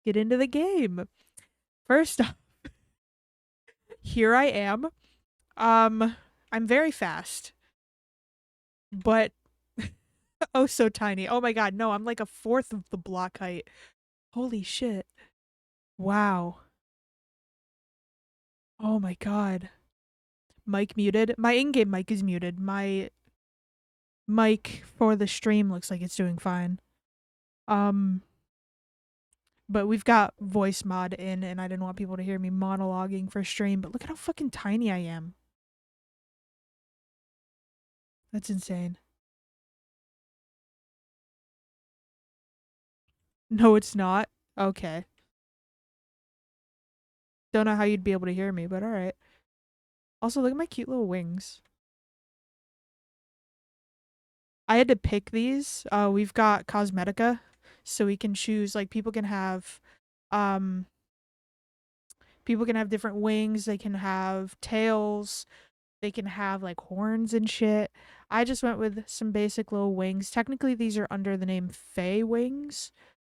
get into the game. First off, here I am. Um, I'm very fast, but oh, so tiny. Oh my god, no, I'm like a fourth of the block height. Holy shit. Wow. Oh my god. Mic muted. My in-game mic is muted. My mic for the stream looks like it's doing fine. Um, but we've got voice mod in, and I didn't want people to hear me monologuing for stream. But look at how fucking tiny I am. That's insane. No, it's not. Okay. Don't know how you'd be able to hear me, but all right. Also, look at my cute little wings. I had to pick these. We've got Cosmetica, so we can choose. Like, um, people can have different wings. They can have tails. They can have like horns and shit. I just went with some basic little wings. Technically, these are under the name Fae wings,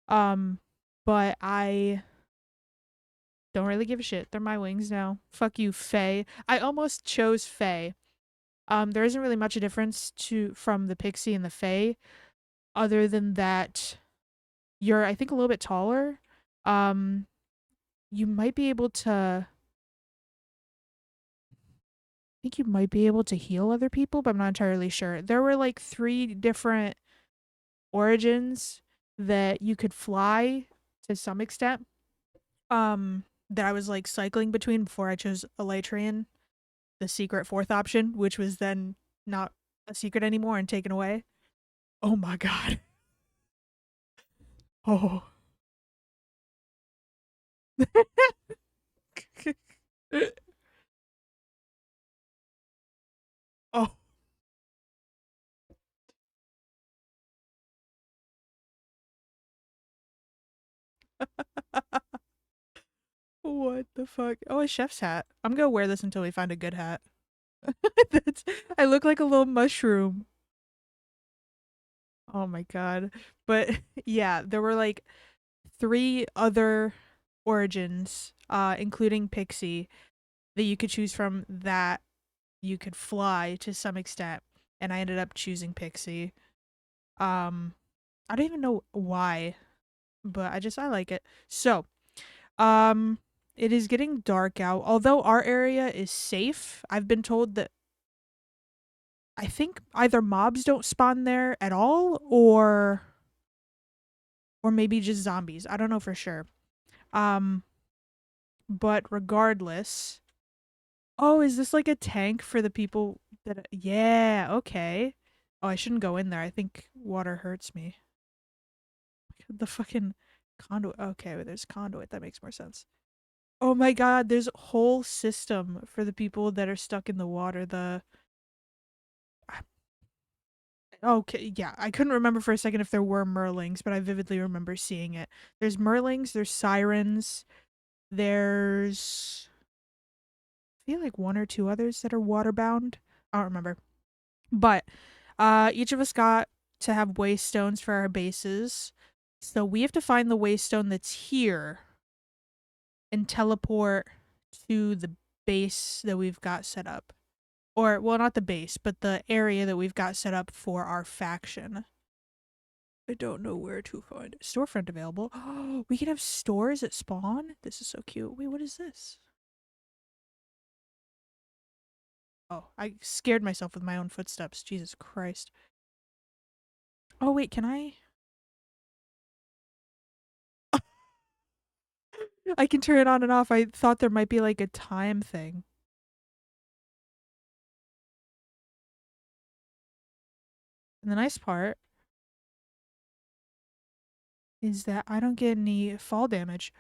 um, but I don't really give a shit. They're my wings now. Fuck you, Fae. I almost chose Fae. There isn't really much a difference to from the pixie and the Fae, other than that you're I think a little bit taller. Um, you might be able to. I think you might be able to heal other people, but I'm not entirely sure. There were like three different origins that you could fly to some extent. That I was like cycling between before I chose Elytrian, the secret fourth option, which was then not a secret anymore and taken away. Oh my god. Oh. Oh. What the fuck? Oh, a chef's hat. I'm gonna wear this until we find a good hat. That's I look like a little mushroom. Oh my god. But yeah, there were like three other origins, including Pixie, that you could choose from that you could fly to some extent. And I ended up choosing Pixie. Um I don't even know why, but I like it. So, um it is getting dark out. Although our area is safe, I've been told that I think either mobs don't spawn there at all or maybe just zombies. I don't know for sure. Um but regardless, oh, is this like a tank for the people that yeah, okay. Oh, I shouldn't go in there. I think water hurts me. The fucking conduit. Okay, well, there's conduit. That makes more sense. Oh my god, there's a whole system for the people that are stuck in the water. The okay, yeah, I couldn't remember for a second if there were merlings, but I vividly remember seeing it. There's merlings, there's sirens, there's I feel like one or two others that are waterbound. I don't remember. But each of us got to have waystones for our bases. So we have to find the waystone that's here and teleport to the base that we've got set up. Or, well, not the base, but the area that we've got set up for our faction. I don't know where to find it. Storefront available. Oh, we can have stores at spawn? This is so cute. Wait, what is this? Oh, I scared myself with my own footsteps. Jesus Christ. Oh, wait, can I? I can turn it on and off. I thought there might be like a time thing. And the nice part is that I don't get any fall damage.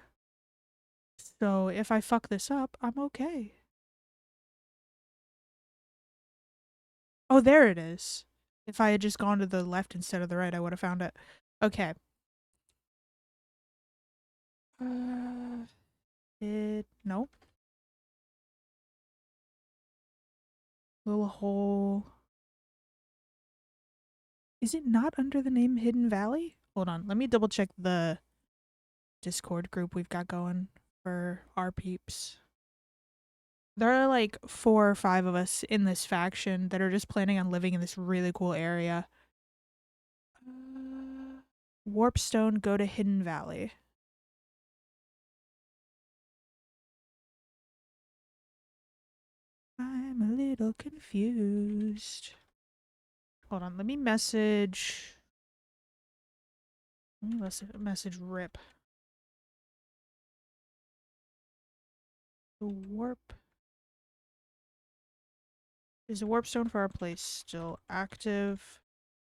So if I fuck this up, I'm okay. Oh, there it is. If I had just gone to the left instead of the right, I would have found it. Okay. Uh, nope. Little hole. Is it not under the name Hidden Valley? Hold on. Let me double check the Discord group we've got going for our peeps. There are like 4 or 5 of us in this faction that are just planning on living in this really cool area. Warpstone, go to Hidden Valley. I'm a little confused. Hold on, let me message. Let me message Rip. The warp. Is the warpstone for our place still active?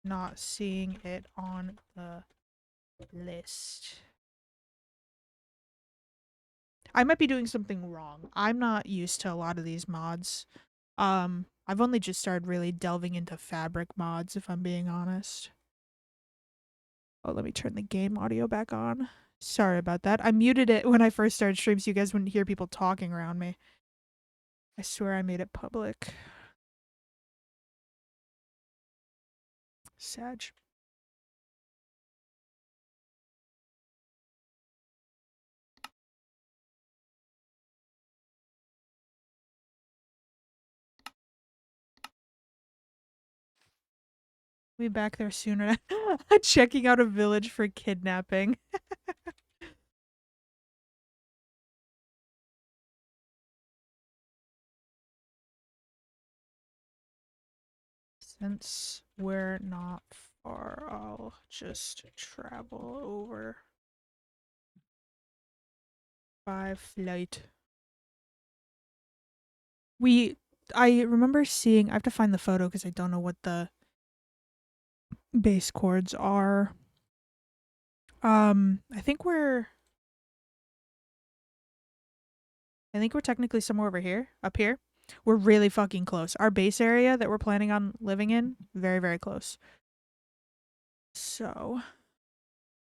Not seeing it on the list. I might be doing something wrong. I'm not used to a lot of these mods. I've only just started really delving into fabric mods, if I'm being honest. Oh, let me turn the game audio back on. Sorry about that. I muted it when I first started stream so you guys wouldn't hear people talking around me. I swear I made it public. Sag. Be back there sooner. Checking out a village for kidnapping. Since we're not far, I'll just travel over by flight. I remember seeing, I have to find the photo because I don't know what the base chords are. I think we're technically somewhere over here, up here. We're really fucking close. Our base area that we're planning on living in, very, very close. So,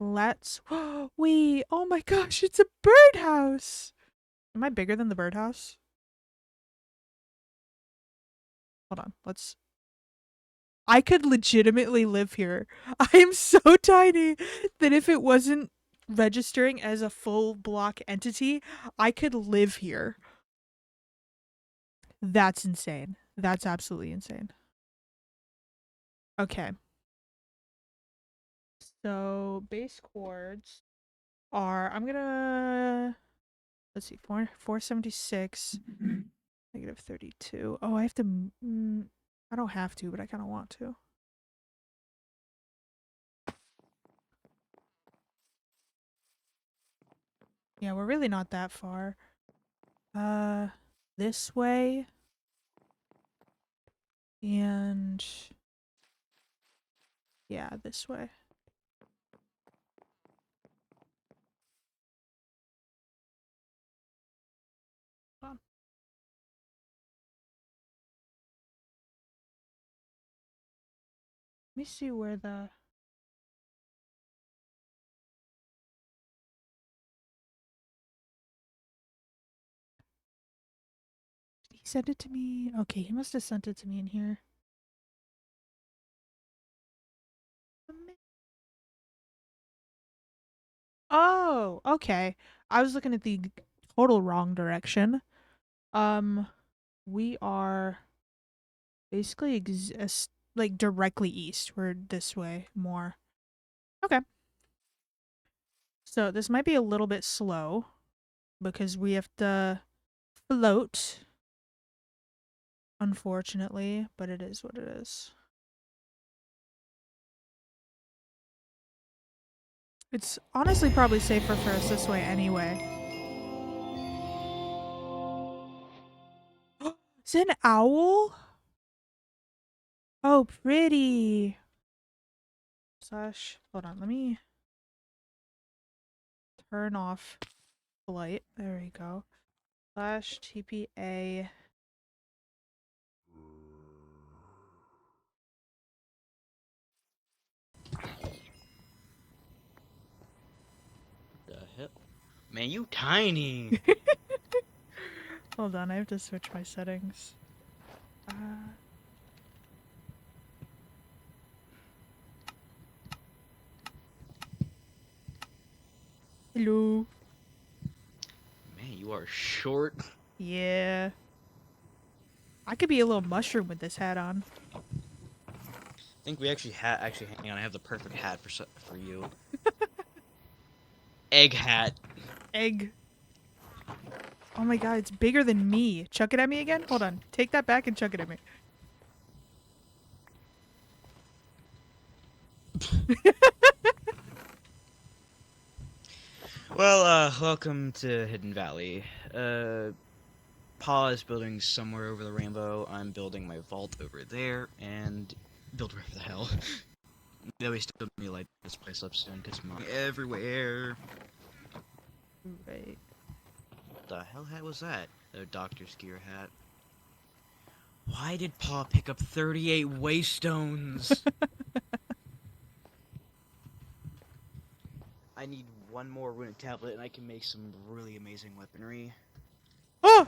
let's, oh my gosh, it's a birdhouse. Am I bigger than the birdhouse? Hold on, I could legitimately live here. I am so tiny that if it wasn't registering as a full block entity, I could live here. That's insane. That's absolutely insane. Okay. So base chords are, I'm gonna, let's see, 476, negative 32. Oh, I have to, I don't have to, but I kind of want to. Yeah, we're really not that far. This way. And yeah, this way. Hold on. Let me see where the he sent it to me. Okay, he must have sent it to me in here. Oh, okay. I was looking at the total wrong direction. We are basically like directly east. We're this way more. Okay. So this might be a little bit slow because we have to float, unfortunately, but it is what it is. It's honestly probably safer for us this way anyway. Is it an owl? Oh, pretty. Slash, hold on, let me turn off light. There we go. Slash TPA. The hell? Man, you tiny. Hold on, I have to switch my settings. Hello. Man, you are short. Yeah. I could be a little mushroom with this hat on. I think we actually hang on. I have the perfect hat for you. Egg hat. Egg. Oh my god, it's bigger than me. Chuck it at me again? Hold on. Take that back and chuck it at me. Well, welcome to Hidden Valley. Pa is building somewhere over the rainbow. I'm building my vault over there, and build wherever the hell. Yeah, we still need to light this place up soon, because mom everywhere. Right. What the hell hat was that? A doctor's gear hat. Why did Pa pick up 38 waystones? I need one more runic tablet, and I can make some really amazing weaponry. Oh!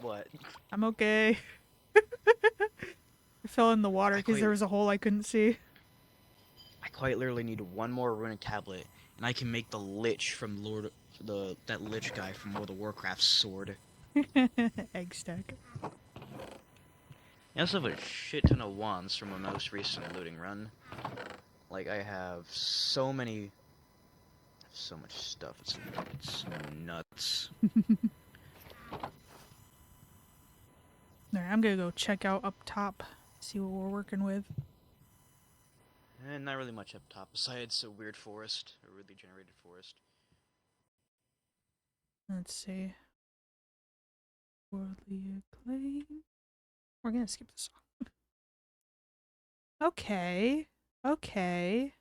What? I'm okay. I fell in the water I because quite, there was a hole I couldn't see. I quite literally need one more runic tablet, and I can make the Lich from that Lich guy from World of Warcraft's sword. Egg stack. I also have a shit ton of wands from a most recent looting run. Like, I have so much stuff. It's nuts. Alright, I'm gonna go check out up top. See what we're working with. And not really much up top besides a weird forest, a really generated forest. Let's see. Worldly acclaim. We're gonna skip this song. Okay. Okay.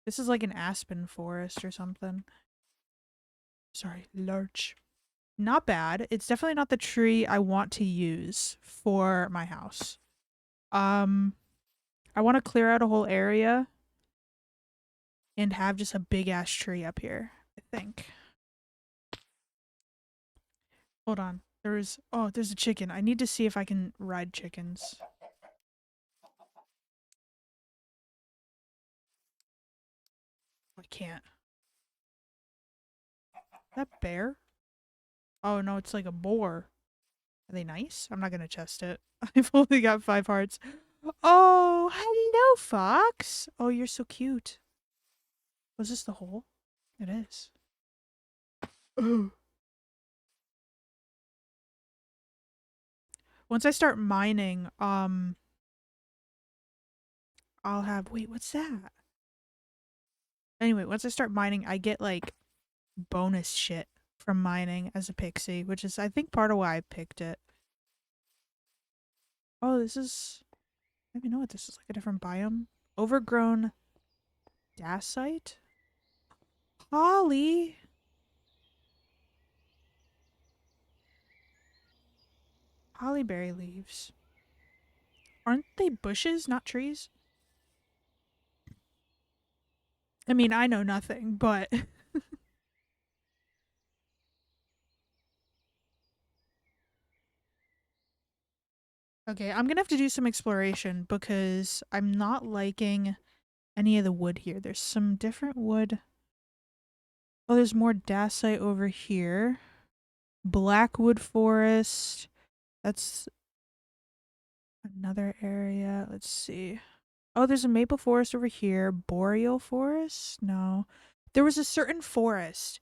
This is like an aspen forest or something. Sorry, larch. Not bad. It's definitely not the tree I want to use for my house. I want to clear out a whole area and have just a big ass tree up here, I think. Hold on. There's a chicken. I need to see if I can ride chickens. I can't. Is that bear? Oh no, it's like a boar. Are they nice? I'm not gonna chest it. I've only got 5 hearts. Oh, hello, fox. Oh, you're so cute. Was this the hole? It is. Oh. Once I start mining, I'll have. Wait, what's that? Anyway, once I start mining, I get like bonus shit from mining as a pixie, which is I think part of why I picked it. Oh, this is. Let me know what this is, like a different biome. Overgrown dacite? Holly! Hollyberry leaves. Aren't they bushes, not trees? I mean, I know nothing, but. Okay, I'm gonna have to do some exploration because I'm not liking any of the wood here. There's some different wood. Oh, there's more dacite over here. Blackwood forest. That's another area. Let's see. Oh, there's a maple forest over here. Boreal forest? No. There was a certain forest.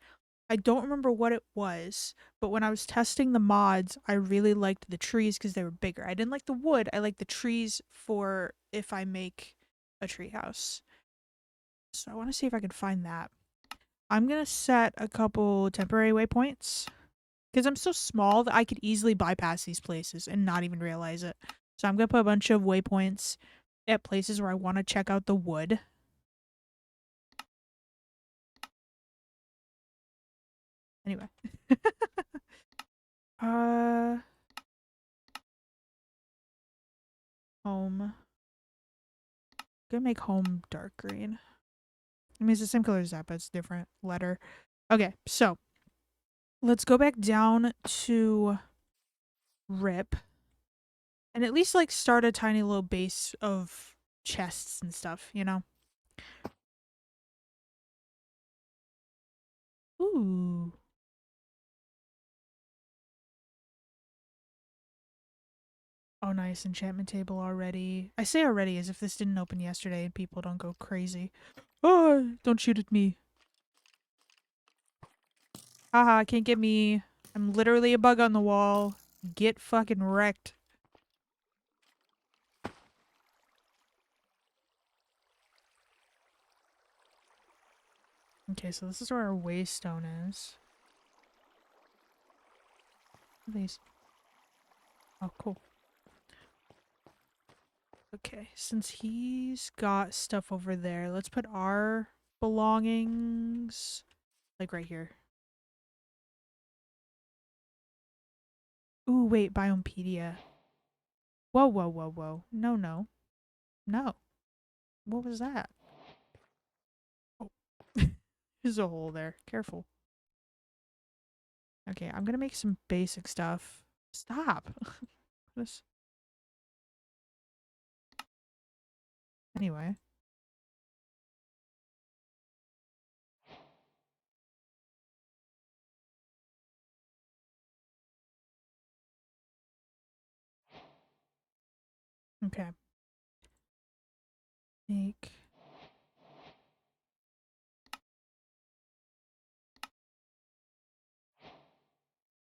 I don't remember what it was, but when I was testing the mods, I really liked the trees because they were bigger. I didn't like the wood. I like the trees for if I make a treehouse. So I want to see if I can find that. I'm going to set a couple temporary waypoints because I'm so small that I could easily bypass these places and not even realize it. So I'm going to put a bunch of waypoints at places where I want to check out the wood. Anyway. uh home. Gonna make home dark green. I mean, it's the same color as that, but it's different letter. Okay, so let's go back down to Rip and at least like start a tiny little base of chests and stuff, you know? Ooh. Oh, nice. Enchantment table already. I say already as if this didn't open yesterday and people don't go crazy. Oh, don't shoot at me. Haha, can't get me. I'm literally a bug on the wall. Get fucking wrecked. Okay, so this is where our waystone is. These. Oh, cool. Okay, since he's got stuff over there, let's put our belongings like right here. Ooh, wait, Biomepedia. Whoa, whoa, whoa, whoa. No, no. No. What was that? Oh. There's a hole there. Careful. Okay, I'm gonna make some basic stuff. Stop. This. Anyway. Okay. Make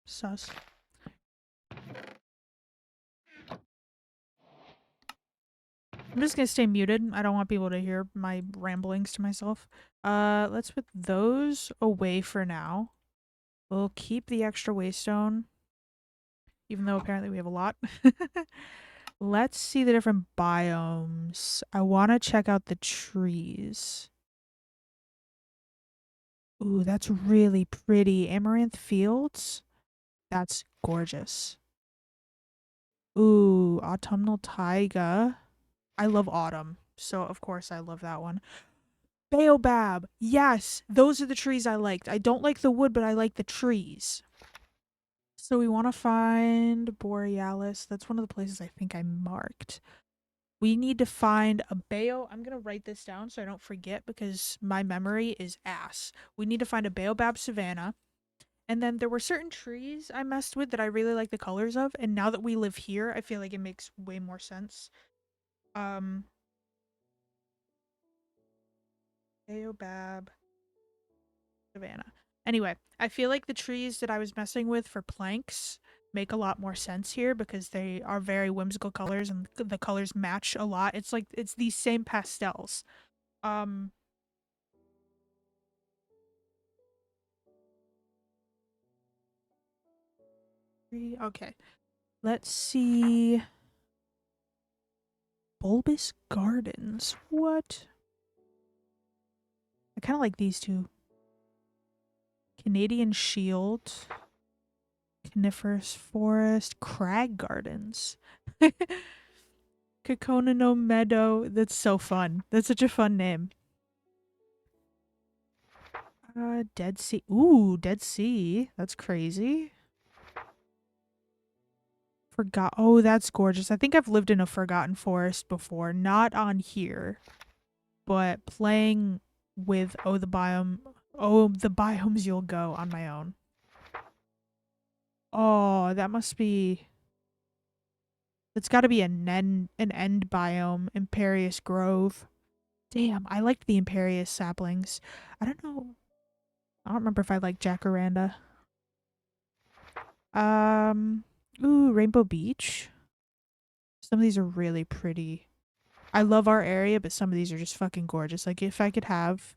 sus. I'm just gonna stay muted. I don't want people to hear my ramblings to myself. Let's put those away for now. We'll keep the extra waystone, even though apparently we have a lot. Let's see the different biomes. I want to check out the trees. Ooh, that's really pretty. Amaranth Fields? That's gorgeous. Ooh, Autumnal Taiga. I love autumn, so of course I love that one. Baobab. Yes, those are the trees I liked. I don't like the wood, but I like the trees. So we want to find Borealis. That's one of the places I think I marked. We need to find a I'm going to write this down so I don't forget because my memory is ass. We need to find a baobab savanna. And then there were certain trees I messed with that I really like the colors of. And now that we live here, I feel like it makes way more sense. Um, Baobab savanna. Anyway, I feel like the trees that I was messing with for planks make a lot more sense here because they are very whimsical colors and the colors match a lot. It's like it's these same pastels. Um okay. Let's see. Bulbous Gardens. What? I kind of like these two. Canadian Shield. Coniferous Forest. Crag Gardens. Kakonano Meadow. That's so fun. That's such a fun name. Dead Sea. Ooh, Dead Sea. That's crazy. Forgot. Oh, that's gorgeous. I think I've lived in a forgotten forest before. Not on here, but playing with the biomes you'll go on my own. Oh, that must be. It's got to be an end biome, Imperious Grove. Damn, I liked the Imperious saplings. I don't know. I don't remember if I like Jacaranda. Um, ooh, Rainbow Beach. Some of these are really pretty. I love our area, but some of these are just fucking gorgeous. Like if I could have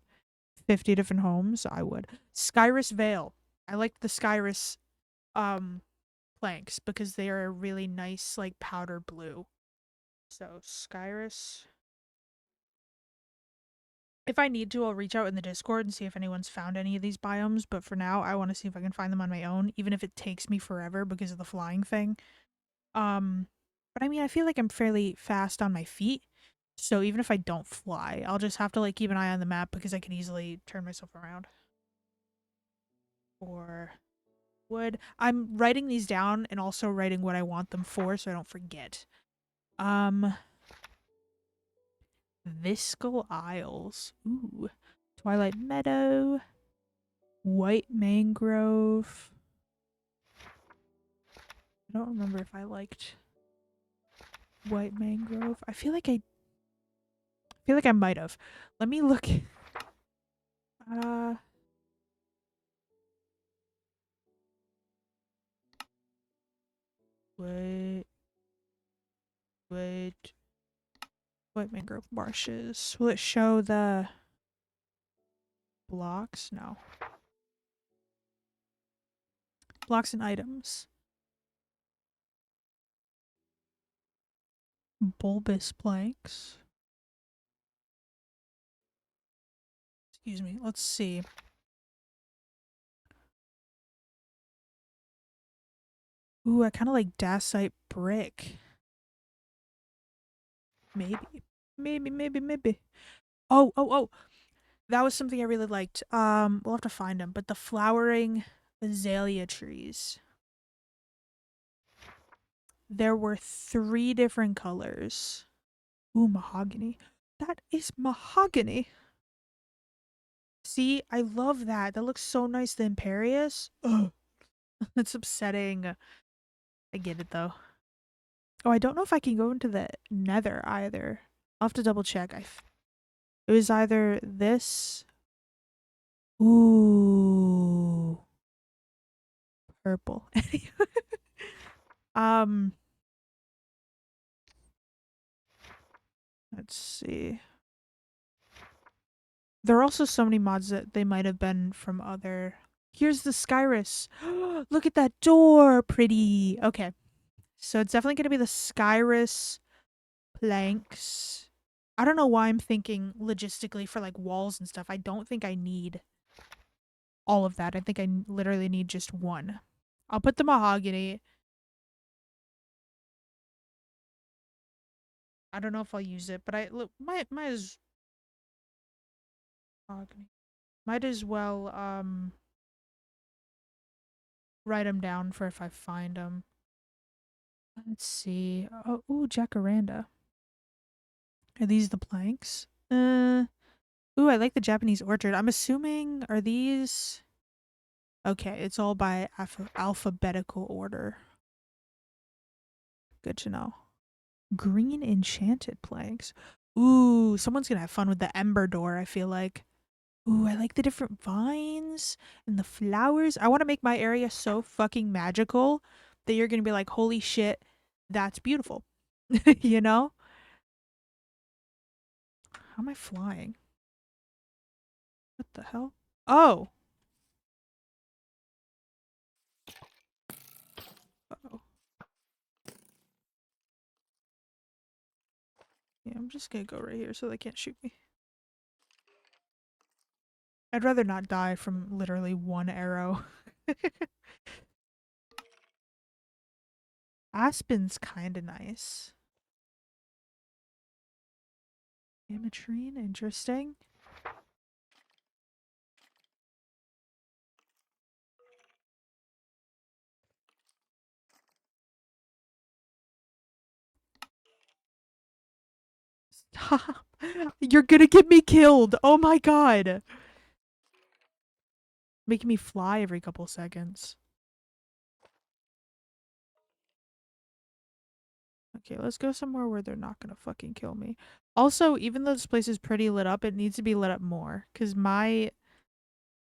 50 different homes, I would. Skyrus Vale. I like the Skyrus um planks because they are a really nice like powder blue. So Skyrus. If I need to, I'll reach out in the Discord and see if anyone's found any of these biomes, but for now I want to see if I can find them on my own, even if it takes me forever because of the flying thing. Um but I mean I feel like I'm fairly fast on my feet. So even if I don't fly, I'll just have to like keep an eye on the map because I can easily turn myself around. Or would I'm writing these down and also writing what I want them for so I don't forget. Um Viscal Isles. Ooh. Twilight Meadow. White Mangrove. I don't remember if I liked White Mangrove. I feel like I might have. Let me look. Uh wait, wait. White Mangrove Marshes. Will it show the blocks? No. Blocks and items. Bulbous planks. Excuse me. Let's see. Ooh, I kind of like dacite brick. Maybe. Maybe. Oh. That was something I really liked. We'll have to find them. But the flowering azalea trees. There were 3 different colors. Ooh, mahogany. That is mahogany. See, I love that. That looks so nice. The Imperious. Ugh. That's upsetting. I get it though. Oh, I don't know if I can go into the nether either. I'll have to double check. It was either this. Ooh, purple. um, let's see. There are also so many mods that they might have been from other. Here's the Skyrus. Look at that door. Pretty. Okay. So it's definitely going to be the Skyrus planks. I don't know why I'm thinking logistically for like walls and stuff. I don't think I need all of that. I think I literally need just one. I'll put the mahogany. I don't know if I'll use it, but I look might as mahogany. Might as well write them down for if I find them. Let's see. Oh, ooh, jacaranda. Are these the planks? Ooh, I like the Japanese orchard. I'm assuming are these okay, it's all by alphabetical order. Good to know. Green enchanted planks. Ooh, someone's gonna have fun with the ember door, I feel like. Ooh, I like the different vines and the flowers. I want to make my area so fucking magical that you're gonna be like, holy shit, that's beautiful. You know? How am I flying? What the hell? Oh. Uh-oh. Yeah, I'm just gonna go right here so they can't shoot me. I'd rather not die from literally one arrow. Aspen's kind of nice. Ametrine, interesting. Stop. You're gonna get me killed. Oh my god. Making me fly every couple seconds. Okay, let's go somewhere where they're not gonna fucking kill me. Also, even though this place is pretty lit up, it needs to be lit up more. Because my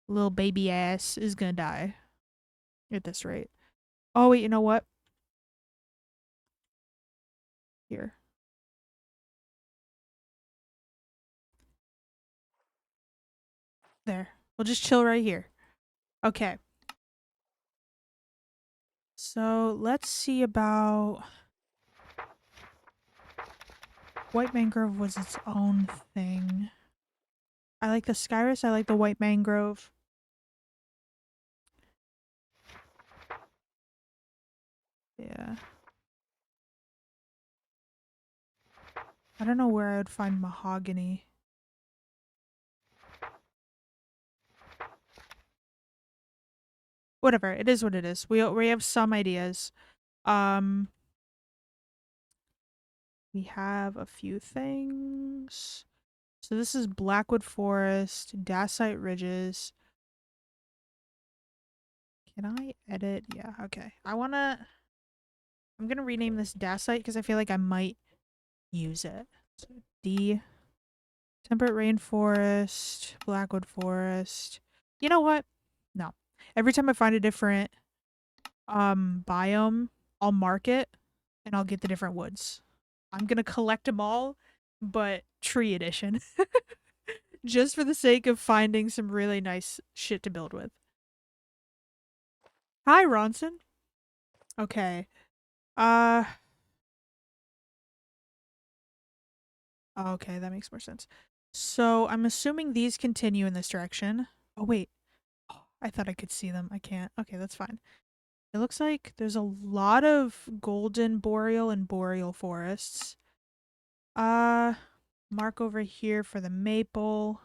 little baby ass is gonna die at this rate. Oh, wait, you know what? Here. There. We'll just chill right here. Okay. So let's see about White Mangrove was its own thing. I like the Skyrus, I like the White Mangrove. Yeah. I don't know where I would find mahogany. Whatever, it is what it is. We have some ideas. Um we have a few things. So this is Blackwood Forest, Dacite Ridges. Can I edit? Yeah, okay. I'm gonna rename this Dacite because I feel like I might use it. So D, Temperate Rainforest, Blackwood Forest. You know what? No. Every time I find a different biome, I'll mark it and I'll get the different woods. I'm gonna collect them all, but tree edition. Just for the sake of finding some really nice shit to build with. Hi, Ronson. Okay. Uh okay, that makes more sense. So I'm assuming these continue in this direction. Oh wait. I thought I could see them. I can't. Okay, that's fine. It looks like there's a lot of golden boreal and boreal forests. Uh Mark over here for the maple.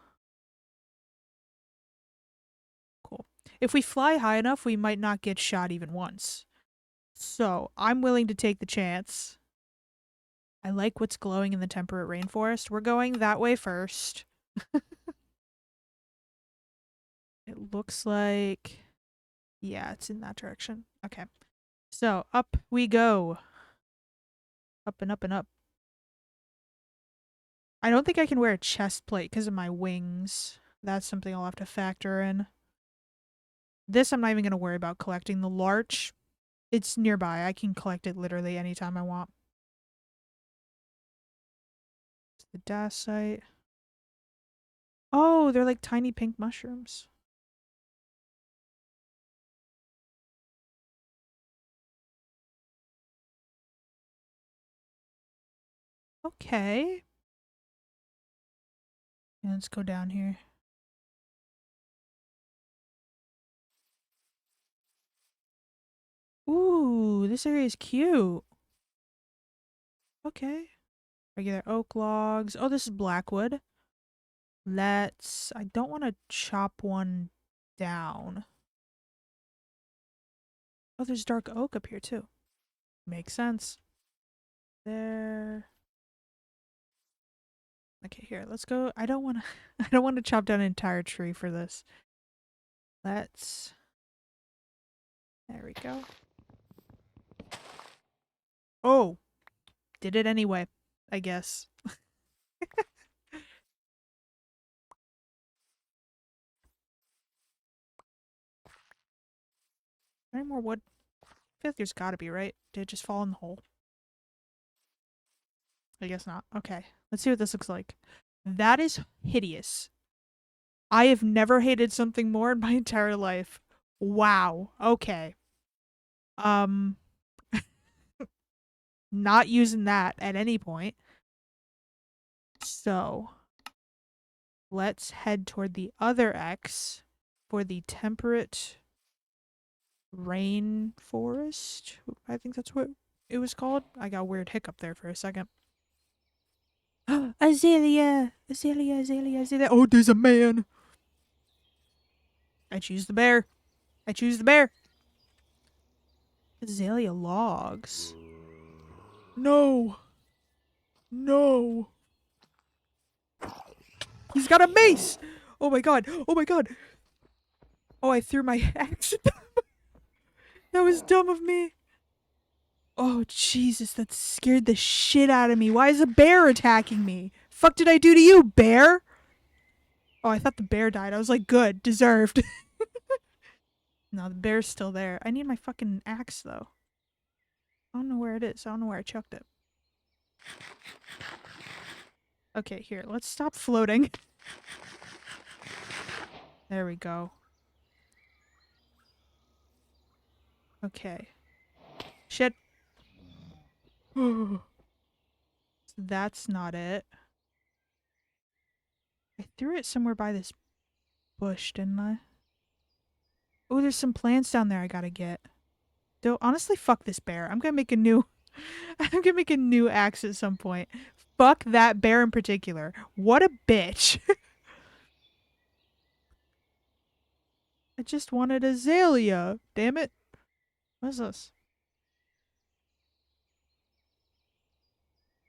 Cool. If we fly high enough, we might not get shot even once. So I'm willing to take the chance. I like what's glowing in the temperate rainforest. We're going that way first. It looks like, yeah, it's in that direction. Okay. So up we go. Up and up and up. I don't think I can wear a chest plate because of my wings. That's something I'll have to factor in. This I'm not even going to worry about collecting. The larch, it's nearby. I can collect it literally anytime I want. It's the dacite. Oh, they're like tiny pink mushrooms. Okay. Yeah, let's go down here. Ooh, this area is cute. Okay. Regular oak logs. Oh, this is blackwood. I don't want to chop one down. Oh, there's dark oak up here too. Makes sense. There. Okay, here. Let's go. I don't want to I don't want to chop down an entire tree for this. Let's There we go. Oh, did it anyway, I guess. Any more wood? I feel like there's gotta be, right? Did it just fall in the hole? I guess not. Okay. Let's see what this looks like. That is hideous. I have never hated something more in my entire life. Wow. Okay. Um, not using that at any point. So let's head toward the other X for the temperate rainforest. I think that's what it was called. I got a weird hiccup there for a second. Azalea! Azalea, Azalea, Azalea. Oh, there's a man. I choose the bear. I choose the bear. Azalea logs. No. No. He's got a mace. Oh my god. Oh my god. Oh, I threw my axe. That was dumb of me. Oh, Jesus. That scared the shit out of me. Why is a bear attacking me? Fuck did I do to you, bear? Oh, I thought the bear died. I was like, good. Deserved. No, the bear's still there. I need my fucking axe, though. I don't know where it is. I don't know where I chucked it. Okay, here. Let's stop floating. There we go. Okay. Shit. That's not it. I threw it somewhere by this bush, didn't I? Oh, there's some plants down there I gotta get. Though, honestly, fuck this bear. I'm gonna make a new... I'm gonna make a new axe at some point. Fuck that bear in particular. What a bitch. I just wanted azalea. Damn it. What's this?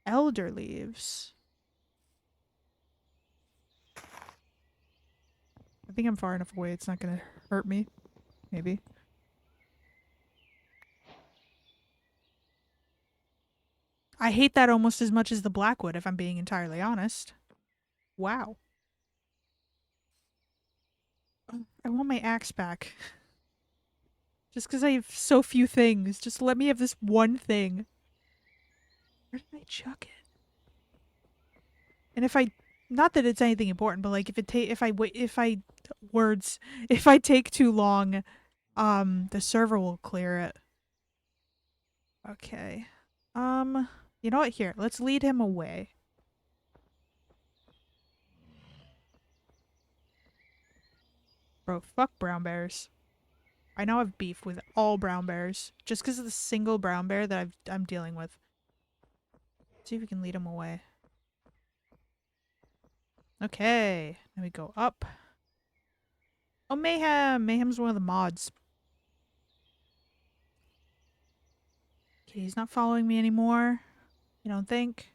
Elder leaves. I think I'm far enough away. It's not gonna hurt me. Maybe. I hate that almost as much as the blackwood, if I'm being entirely honest. Wow. I want my axe back. Just because I have so few things. Just let me have this one thing. Where did I chuck it? And if I, not that it's anything important, but like if I take too long, the server will clear it. Okay. Um, you know what? Here, let's lead him away. Bro, fuck brown bears. I now have beef with all brown bears just because of the single brown bear that I'm dealing with. Let's see if we can lead him away. Okay, then we go up. Oh, Mayhem! Mayhem's one of the mods. Okay, he's not following me anymore. You don't think?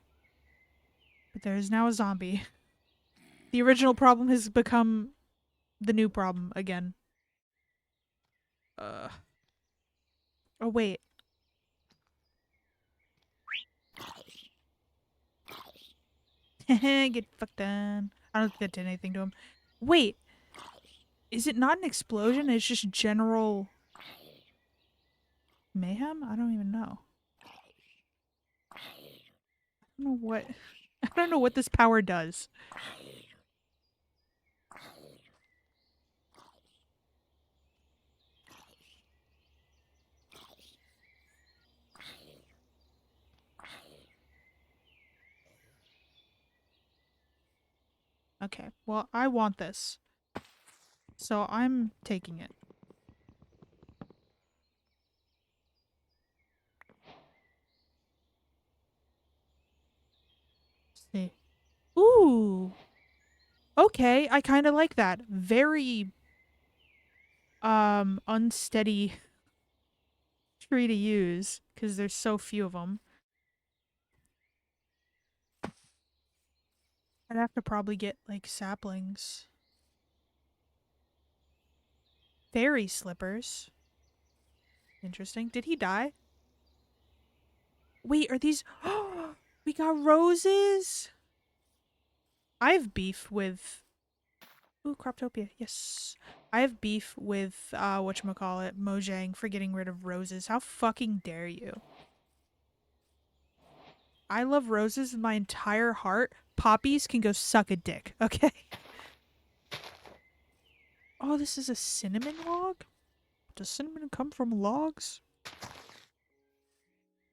But there is now a zombie. The original problem has become the new problem again. Uh. Oh, wait. Get fucked done. I don't think that did anything to him. Wait. Is it not an explosion? It's just general mayhem? I don't even know. I don't know what. I don't know what this power does. Okay, well, I want this. So I'm taking it. Let's see. Ooh. Okay, I kind of like that. Very unsteady tree to use because there's so few of them. I'd have to probably get like saplings. Fairy slippers. Interesting. Did he die? Wait, are these we got roses? I have beef with ooh, Croptopia. Yes. I have beef with whatchamacallit, Mojang for getting rid of roses. How fucking dare you? I love roses with my entire heart. Poppies can go suck a dick, okay? Oh, this is a cinnamon log? Does cinnamon come from logs?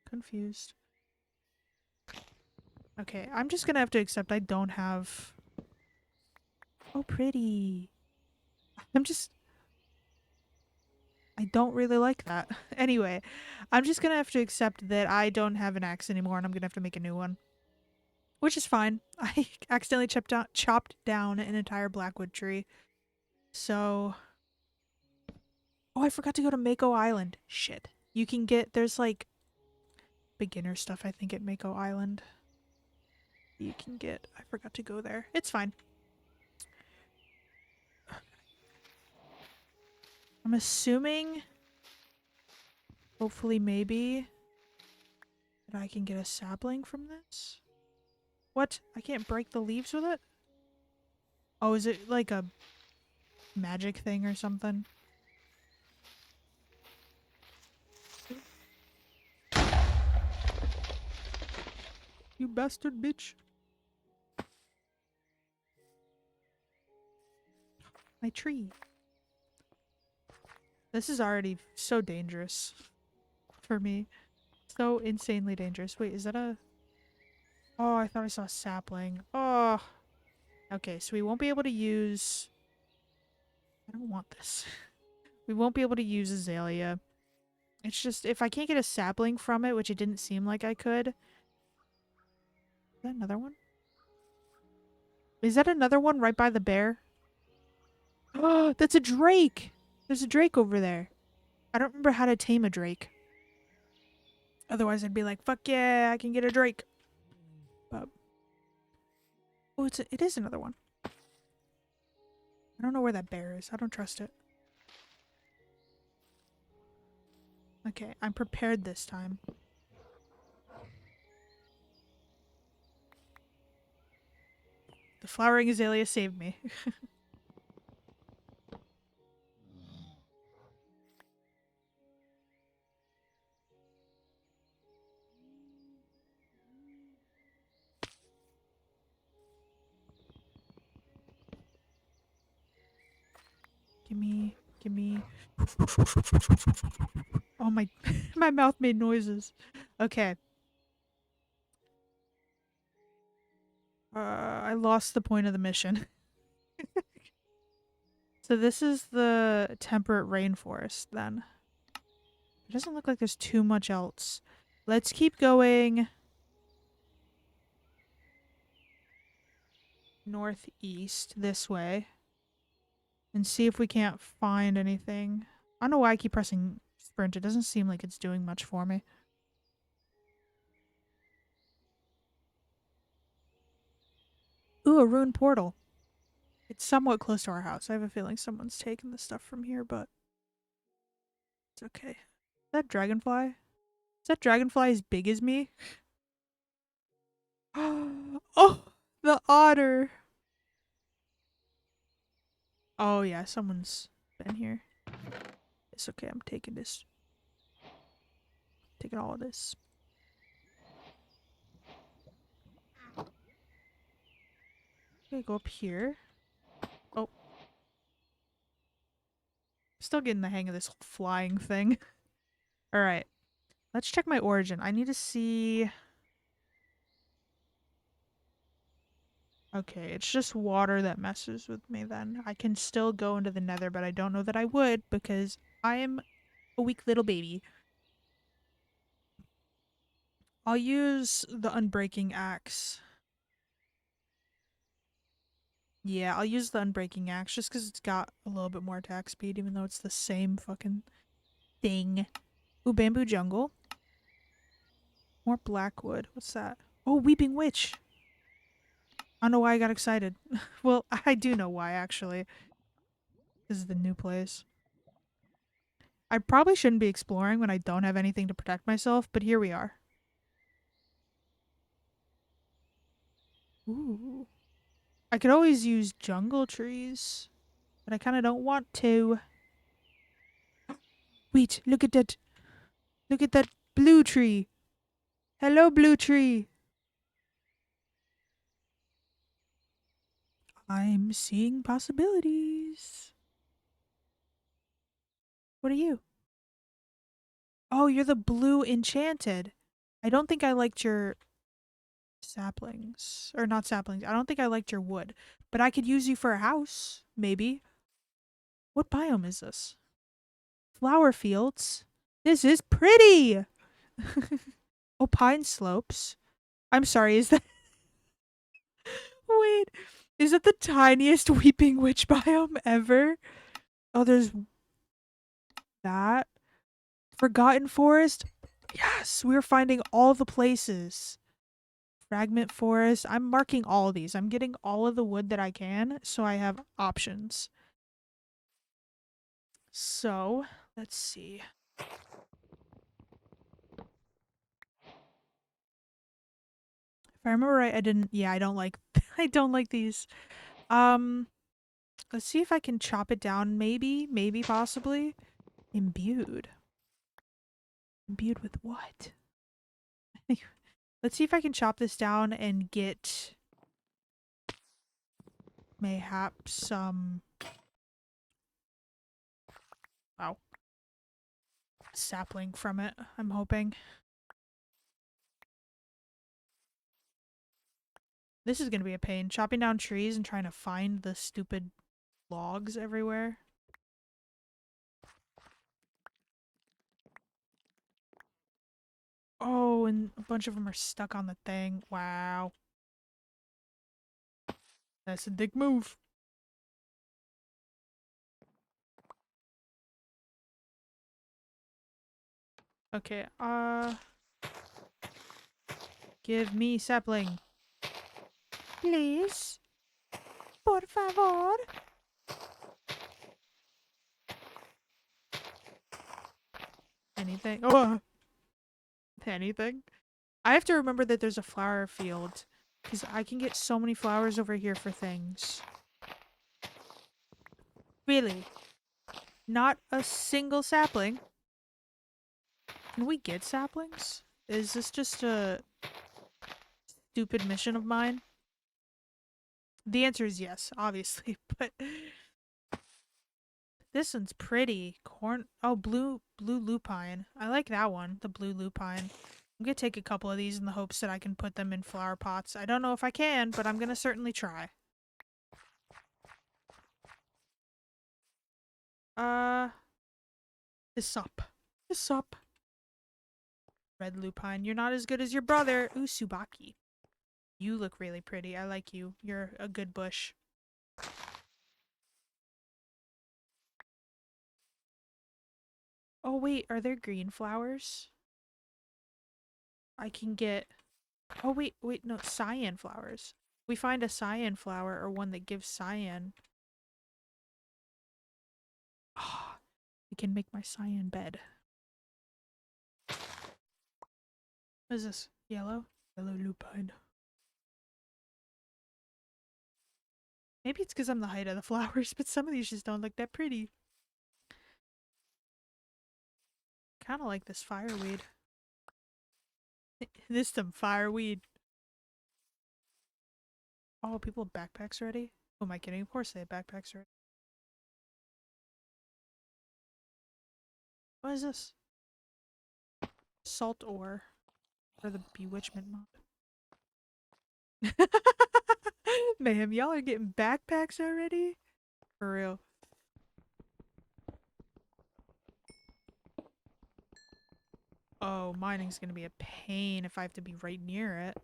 Confused. Okay, I'm just gonna have to accept I don't have... Oh, pretty. I'm just... I don't really like that. Anyway, I'm just gonna have to accept that I don't have an axe anymore and I'm gonna have to make a new one. Which is fine. I accidentally chopped down an entire blackwood tree. So... Oh, I forgot to go to Mako Island. Shit. You can get... There's like... beginner stuff, I think, at Mako Island. You can get... I forgot to go there. It's fine. I'm assuming... Hopefully, maybe... that I can get a sapling from this? What? I can't break the leaves with it? Oh, is it like a magic thing or something? You bastard bitch. My tree. This is already so dangerous for me. So insanely dangerous. Wait, is that a... Oh, I thought I saw a sapling. Oh. Okay, so we won't be able to use... I don't want this. We won't be able to use azalea. It's just, if I can't get a sapling from it, which it didn't seem like I could... Is that another one? Is that another one right by the bear? Oh, that's a drake! There's a drake over there. I don't remember how to tame a drake. Otherwise, I'd be like, fuck yeah, I can get a drake. But... Oh, it is another one. I don't know where that bear is. I don't trust it. Okay, I'm prepared this time. The flowering azalea saved me. Gimme. Oh my, my mouth made noises. Okay. I lost the point of the mission. So this is the temperate rainforest then. It doesn't look like there's too much else. Let's keep going northeast this way and see if we can't find anything. I don't know why I keep pressing sprint. It doesn't seem like it's doing much for me. Ooh, a ruined portal. It's somewhat close to our house. I have a feeling someone's taken the stuff from here, but it's okay. Is that dragonfly? Is that dragonfly as big as me? Oh, the otter. Oh yeah, someone's been here. It's okay. I'm taking this. Taking all of this. Okay, go up here. Oh, still getting the hang of this flying thing. All right, let's check my origin. I need to see. Okay, it's just water that messes with me then. I can still go into the nether, but I don't know that I would because I am a weak little baby. I'll use the unbreaking axe. Yeah, I'll use the unbreaking axe just because it's got a little bit more attack speed, even though it's the same fucking thing. Ooh, bamboo jungle. More blackwood. What's that? Oh, weeping witch. I don't know why I got excited. Well, I do know why, actually. This is the new place. I probably shouldn't be exploring when I don't have anything to protect myself, but here we are. Ooh. I could always use jungle trees, but I kind of don't want to. Wait, look at that. Look at that blue tree. Hello, blue tree. I'm seeing possibilities. What are you? Oh, you're the blue enchanted. I don't think I liked your saplings. Or not saplings. I don't think I liked your wood. But I could use you for a house, maybe. What biome is this? Flower fields. This is pretty. Oh, pine slopes. I'm sorry, is that wait. Is that the tiniest weeping witch biome ever? Oh, there's that. Forgotten forest. Yes, we're finding all the places. Fragment forest. I'm marking all of these. I'm getting all of the wood that I can so I have options. So, let's see. If I remember right, I didn't yeah, I don't like I don't like these. Um, let's see if I can chop it down maybe possibly. Imbued. Imbued with what? Let's see if I can chop this down and get mayhaps some wow, sapling from it. I'm hoping. This is going to be a pain. Chopping down trees and trying to find the stupid logs everywhere. Oh, and a bunch of them are stuck on the thing. Wow. That's a dick move. Okay, give me sapling. Please. Por favor. anything. Oh, anything. I have to remember that there's a flower field because I can get so many flowers over here for things. Really? Not a single sapling? Can we get saplings? Is this just a stupid mission of mine? The answer is yes, obviously, but this one's pretty. Corn. Oh, blue lupine. I like that one. The blue lupine. I'm gonna take a couple of these in the hopes that I can put them in flower pots. I don't know if I can, but I'm gonna certainly try. Uh, this up. This up. Red lupine. You're not as good as your brother. Ooh, Subaki. You look really pretty. I like you. You're a good bush. Oh, wait. Are there green flowers? I can get... Oh, wait. No, cyan flowers. We find a cyan flower or one that gives cyan. Ah, we can make my cyan bed. What is this? Yellow? Yellow lupine. Maybe it's because I'm the height of the flowers, but some of these just don't look that pretty. Kind of like this fireweed. This some fireweed. Oh, people have backpacks already? Who am I kidding? Of course they have backpacks already. What is this? Salt ore. For the bewitchment mod. Ma'am, y'all are getting backpacks already? For real. Oh, mining's gonna be a pain if I have to be right near it.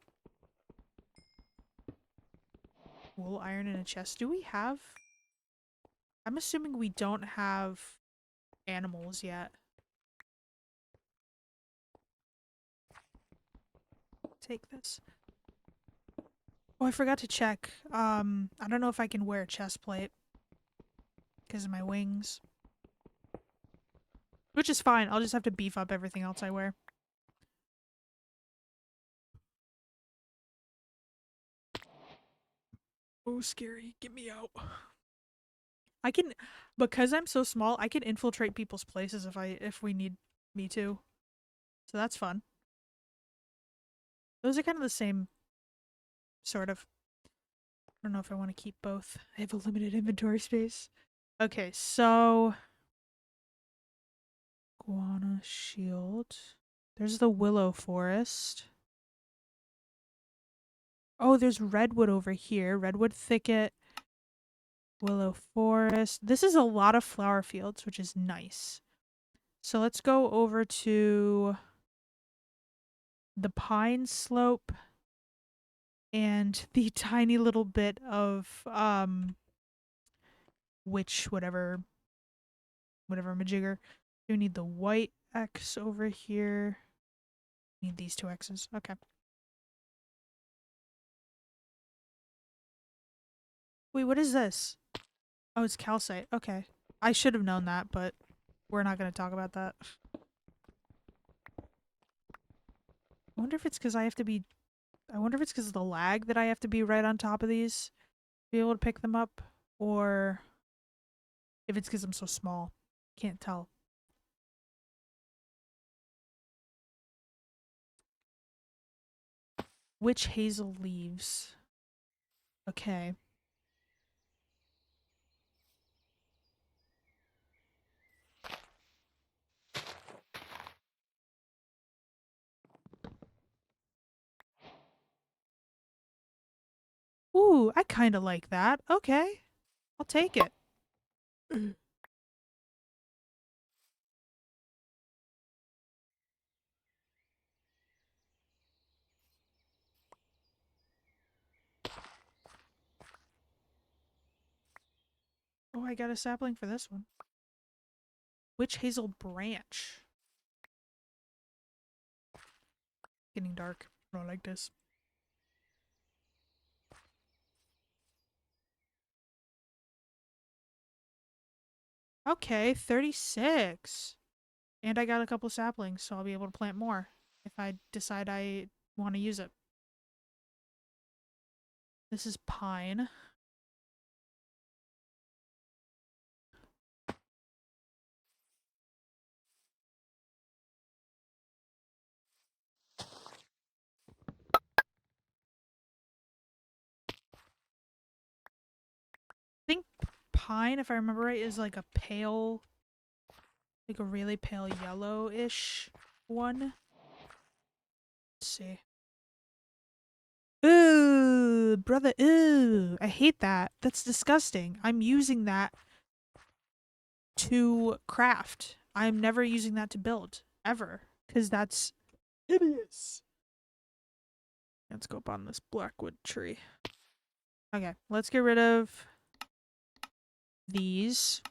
Wool iron in a chest. Do we have... I'm assuming we don't have animals yet. Take this. Oh, I forgot to check. I don't know if I can wear a chest plate because of my wings. Which is fine. I'll just have to beef up everything else I wear. Oh, scary. Get me out. I can, because I'm so small, I can infiltrate people's places if we need me to. So that's fun. Those are kind of the same, sort of. I don't know if I want to keep both. I have a limited inventory space. Okay, so guana shield. There's the willow forest. Oh, there's redwood over here. Redwood thicket, willow forest. This is a lot of flower fields, which is nice. So let's go over to the pine slope and the tiny little bit of witch whatever majigger. We need the white X over here. Need these two X's. Okay. Wait, what is this? Oh, it's calcite. Okay. I should have known that, but we're not going to talk about that. I wonder if it's because I have to be... I wonder if it's because of the lag that I have to be right on top of these to be able to pick them up, or if it's because I'm so small. Can't tell. Witch hazel leaves. Okay. Ooh, I kind of like that. Okay. I'll take it. Oh, I got a sapling for this one. Witch hazel branch. Getting dark. I don't like this. Okay, 36. And I got a couple saplings, so I'll be able to plant more if I decide I want to use it. This is pine. I think pine, if I remember right, is like a pale, like a really pale yellowish one. Let's see. Ooh, brother, ooh. I hate that. That's disgusting. I'm using that to craft. I'm never using that to build, ever. Because that's hideous. Let's go up on this blackwood tree. Okay, let's get rid of these.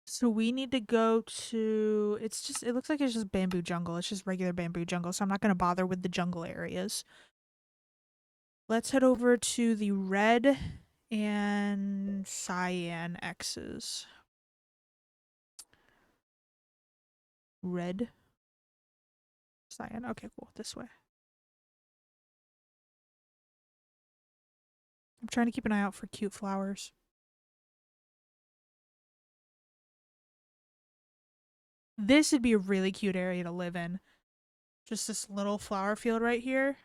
So we need to go to, it looks like it's just bamboo jungle. It's just regular bamboo jungle, so I'm not going to bother with the jungle areas. Let's head over to the red and cyan X's. Red, cyan. Okay, cool. This way. I'm trying to keep an eye out for cute flowers. This would be a really cute area to live in. Just this little flower field right here.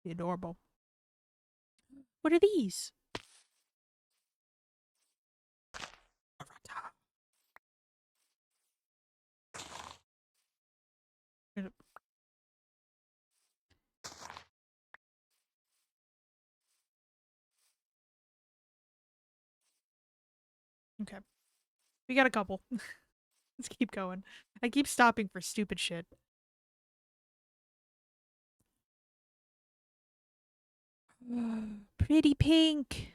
Be adorable. What are these? Okay. We got a couple. Let's keep going. I keep stopping for stupid shit. Pretty pink.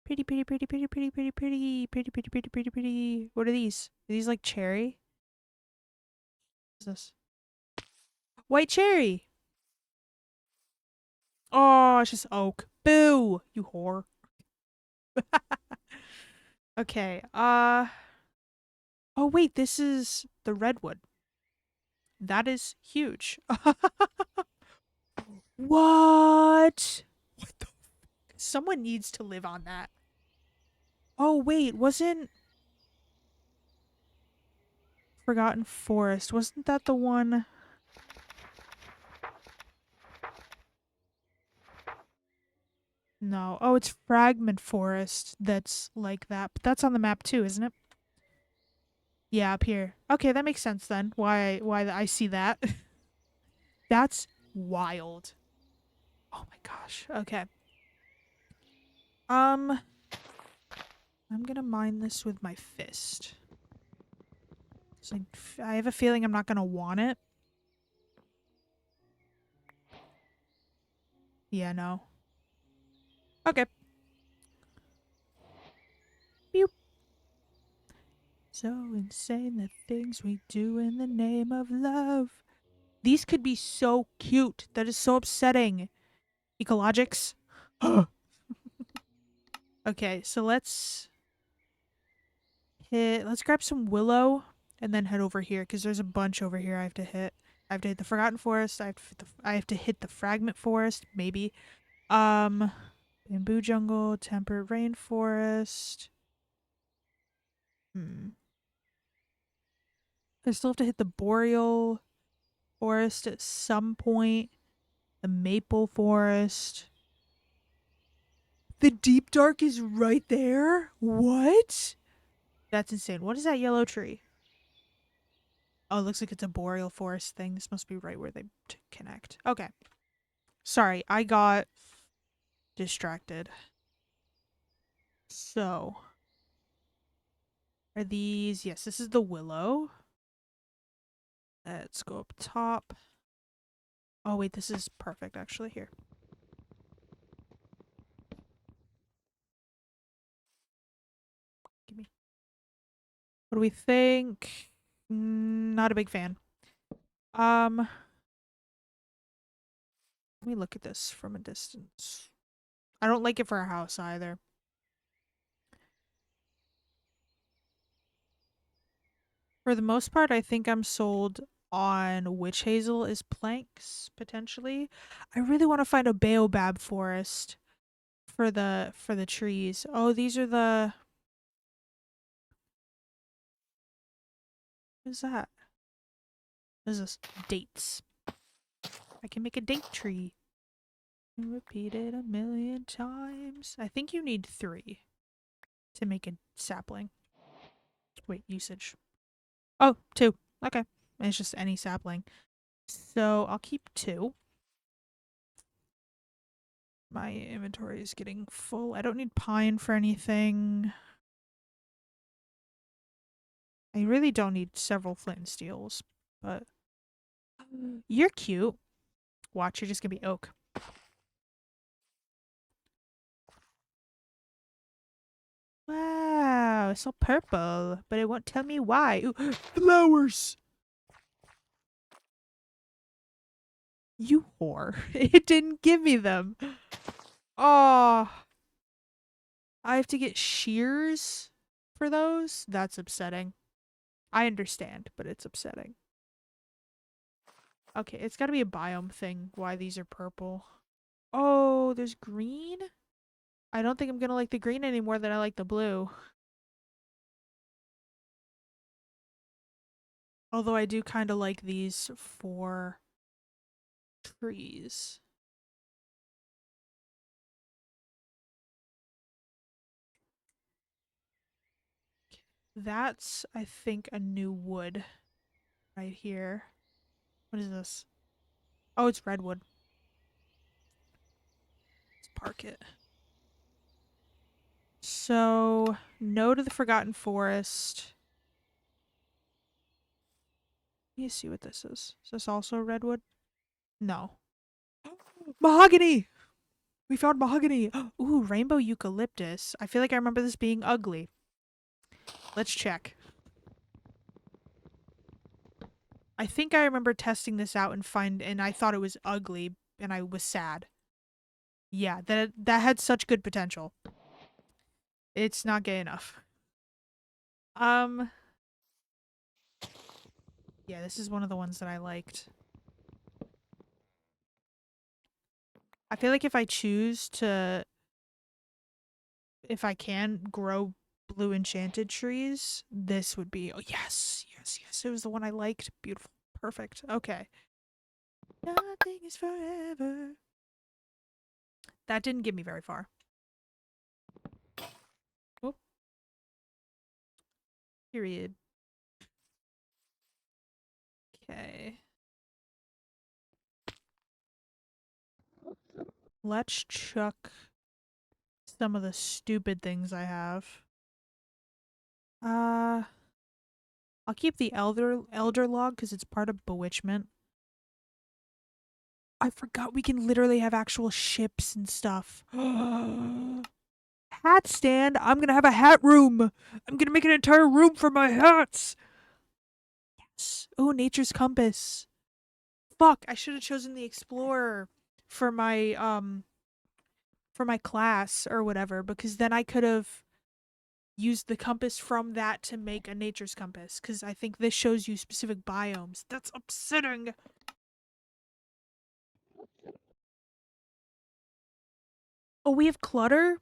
Pretty, pretty, pretty, pretty, pretty, pretty, pretty, pretty, pretty, pretty, pretty, pretty. What are these? Are these like cherry? What's this? White cherry. Oh, it's just oak. Boo, you whore. Okay. Oh wait, this is the redwood. That is huge. What? What the? Someone needs to live on that. Oh wait, wasn't Forgotten Forest? Wasn't that the one? No. Oh, it's Fragment Forest that's like that. But that's on the map too, isn't it? Yeah, up here. Okay, that makes sense then. Why I see that. That's wild. Oh my gosh. Okay. Um, I'm gonna mine this with my fist. So I have a feeling I'm not gonna want it. Yeah, no. Okay. Pew. So insane the things we do in the name of love. These could be so cute. That is so upsetting. Ecologics. Okay, so let's grab some willow and then head over here because there's a bunch over here I have to hit. I have to hit the Forgotten Forest. I have to hit the Fragment Forest, maybe. Um, Bamboo Jungle, Temperate Rainforest. Hmm. I still have to hit the Boreal Forest at some point. The Maple Forest. The Deep Dark is right there? What? That's insane. What is that yellow tree? Oh, it looks like it's a Boreal Forest thing. This must be right where they connect. Okay. Sorry, I got distracted. So, are these? Yes, this is the willow. Let's go up top. Oh, wait, this is perfect actually. Here. Give me. What do we think? Not a big fan. Let me look at this from a distance. I don't like it for a house either. For the most part, I think I'm sold on witch hazel is planks potentially. I really want to find a baobab forest for the trees. Oh, these are the what is that? This is dates. I can make a date tree. Repeat it a million times. I think you need 3 to make a sapling. Wait, usage. Oh, 2. Okay. It's just any sapling. So I'll keep 2. My inventory is getting full. I don't need pine for anything. I really don't need several flint and steels, but you're cute. Watch, you're just gonna be oak. Wow, it's so purple, but it won't tell me why. Ooh, flowers! You whore. It didn't give me them. Oh, I have to get shears for those? That's upsetting. I understand, but it's upsetting. Okay, it's gotta be a biome thing why these are purple. Oh, there's green? I don't think I'm gonna like the green any more than I like the blue. Although I do kind of like these for trees. That's, I think, a new wood right here. What is this? Oh, it's redwood. Let's park it. So, no to the Forgotten Forest. Let me see what this is. Is this also redwood? No. Mahogany! We found mahogany! Ooh, rainbow eucalyptus. I feel like I remember this being ugly. Let's check. I think I remember testing this out and I thought it was ugly and I was sad. Yeah, that had such good potential. It's not gay enough. Um yeah, this is one of the ones that I liked. I feel like if I can grow blue enchanted trees, this would be oh yes, yes, yes. It was the one I liked. Beautiful. Perfect. Okay. Nothing is forever. That didn't get me very far. Oh, period. Okay. Let's chuck some of the stupid things I have. Uh, I'll keep the elder log because it's part of bewitchment. I forgot we can literally have actual ships and stuff. Hat stand. I'm gonna have a hat room. I'm gonna make an entire room for my hats. Yes. Oh, nature's compass. Fuck, I should have chosen the explorer for my class or whatever because then I could have used the compass from that to make a nature's compass because I think this shows you specific biomes. That's upsetting. Oh, we have clutter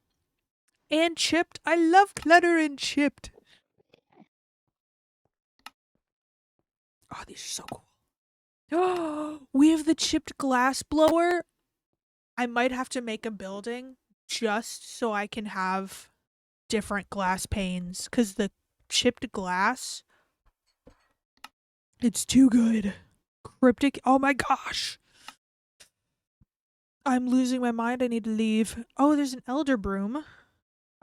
and chipped. I love clutter and chipped. Oh, these are so cool. Oh, we have the chipped glass blower. I might have to make a building just so I can have different glass panes because the chipped glass, it's too good. Cryptic. Oh my gosh. I'm losing my mind. I need to leave. Oh, there's an elder broom.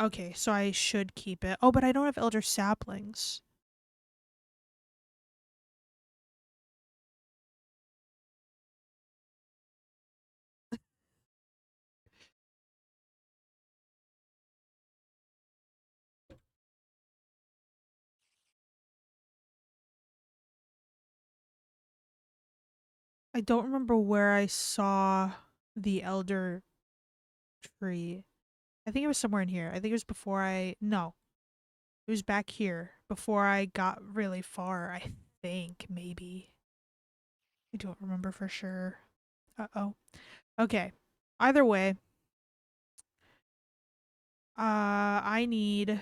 Okay, so I should keep it. Oh, but I don't have elder saplings. I don't remember where I saw the elder tree. I think it was somewhere in here. I think it was before I. No, it was back here before I got really far, I think, maybe. I don't remember for sure. Uh-oh. Okay. Either way, I need.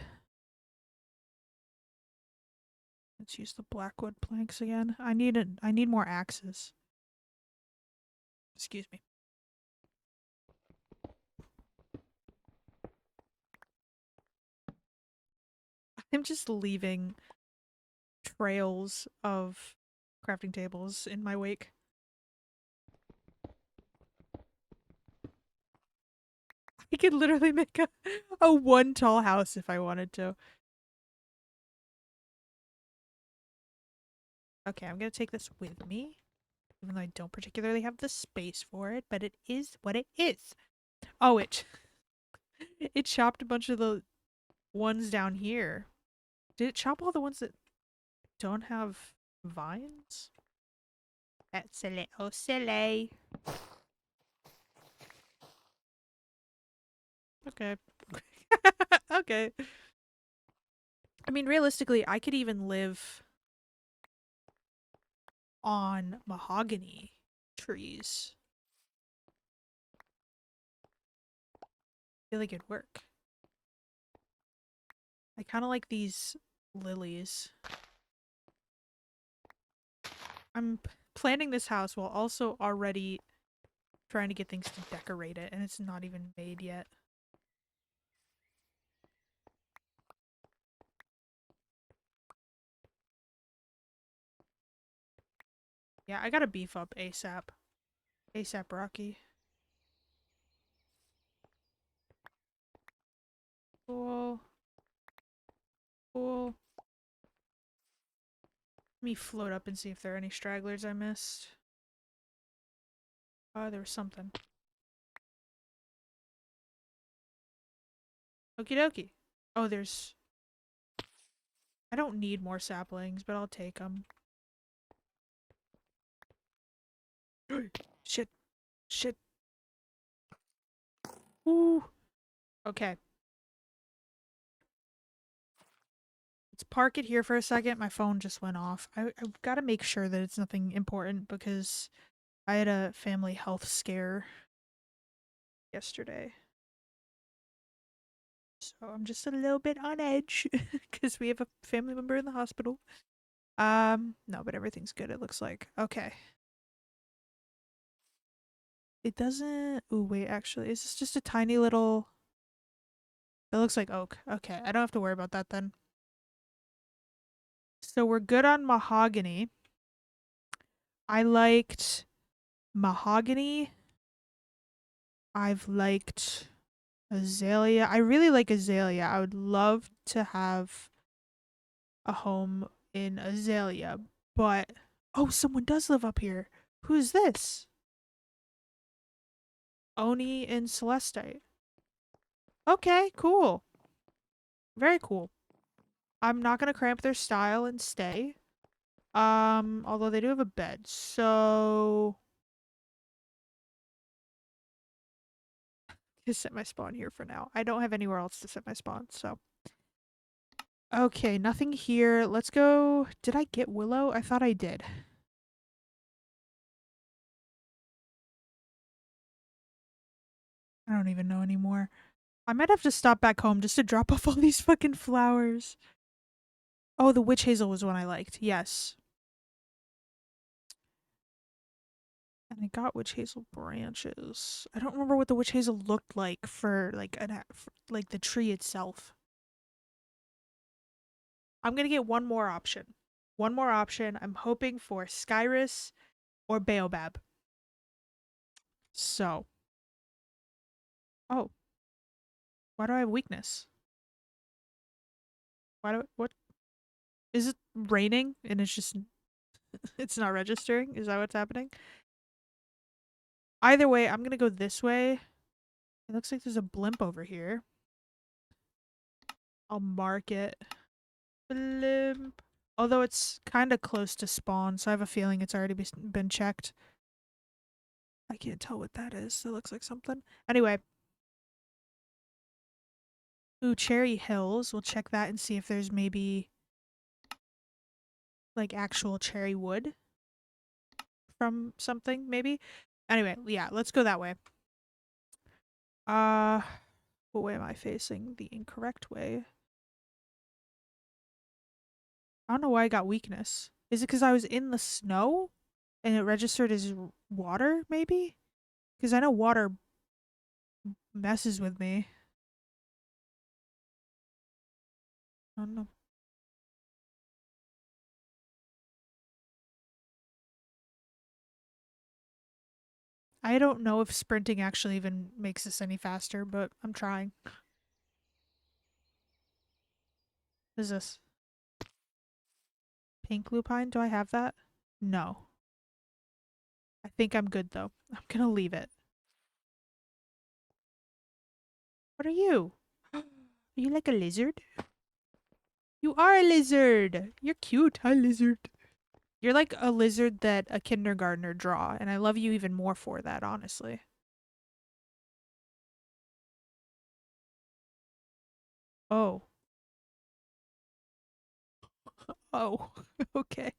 Let's use the blackwood planks again. I need more axes. Excuse me. I'm just leaving trails of crafting tables in my wake. I could literally make a one tall house if I wanted to. Okay, I'm gonna take this with me, even though I don't particularly have the space for it, but it is what it is. Oh, it chopped a bunch of the ones down here. Did it chop all the ones that don't have vines? That's a little silly. Okay. Okay. I mean, realistically, I could even live on mahogany trees. I feel like it'd work. I kind of like these lilies. I'm planning this house while also already trying to get things to decorate it, and it's not even made yet. Yeah, I gotta beef up ASAP. ASAP Rocky. Cool. Cool. Let me float up and see if there are any stragglers I missed. Oh, there was something. Okie dokie. Oh, there's... I don't need more saplings, but I'll take them. Shit. Shit. Ooh. Okay. Let's park it here for a second. My phone just went off. I've got to make sure that it's nothing important because I had a family health scare yesterday. So I'm just a little bit on edge because we have a family member in the hospital. No, but everything's good, it looks like. Okay. It doesn't... Ooh, wait, actually, is this just a tiny little... It looks like oak. Okay, I don't have to worry about that then. So we're good on mahogany. I liked mahogany. I've liked azalea. I really like azalea. I would love to have a home in azalea, but oh, someone does live up here. Who's this? Oni and Celestite. Okay, cool. Very cool. I'm not gonna cramp their style and stay. Although they do have a bed, so just set my spawn here for now. I don't have anywhere else to set my spawn, so. Okay, nothing here. Let's go. Did I get Willow? I thought I did. I don't even know anymore. I might have to stop back home just to drop off all these fucking flowers. Oh, the witch hazel was one I liked. Yes. And I got witch hazel branches. I don't remember what the witch hazel looked like for like the tree itself. I'm gonna get one more option. One more option. I'm hoping for Skyrus or Baobab. So, oh, why do I have weakness? What is it raining and it's just it's not registering? Is that what's happening? Either way, I'm gonna go this way. It looks like there's a blimp over here. I'll mark it. Blimp. Although it's kind of close to spawn, so I have a feeling it's already been checked. I can't tell what that is. It looks like something. Anyway. Ooh, Cherry Hills. We'll check that and see if there's maybe like actual cherry wood from something, maybe. Anyway, yeah, let's go that way. Uh, what way am I facing? The incorrect way. I don't know why I got weakness. Is it because I was in the snow and it registered as water, maybe? Because I know water messes with me. I don't know. I don't know if sprinting actually even makes this any faster, but I'm trying. What is this? Pink lupine? Do I have that? No. I think I'm good though. I'm gonna leave it. What are you? Are you like a lizard? You are a lizard. You're cute. Hi, lizard. You're like a lizard that a kindergartner draw, and I love you even more for that, honestly. Oh. Oh. Okay.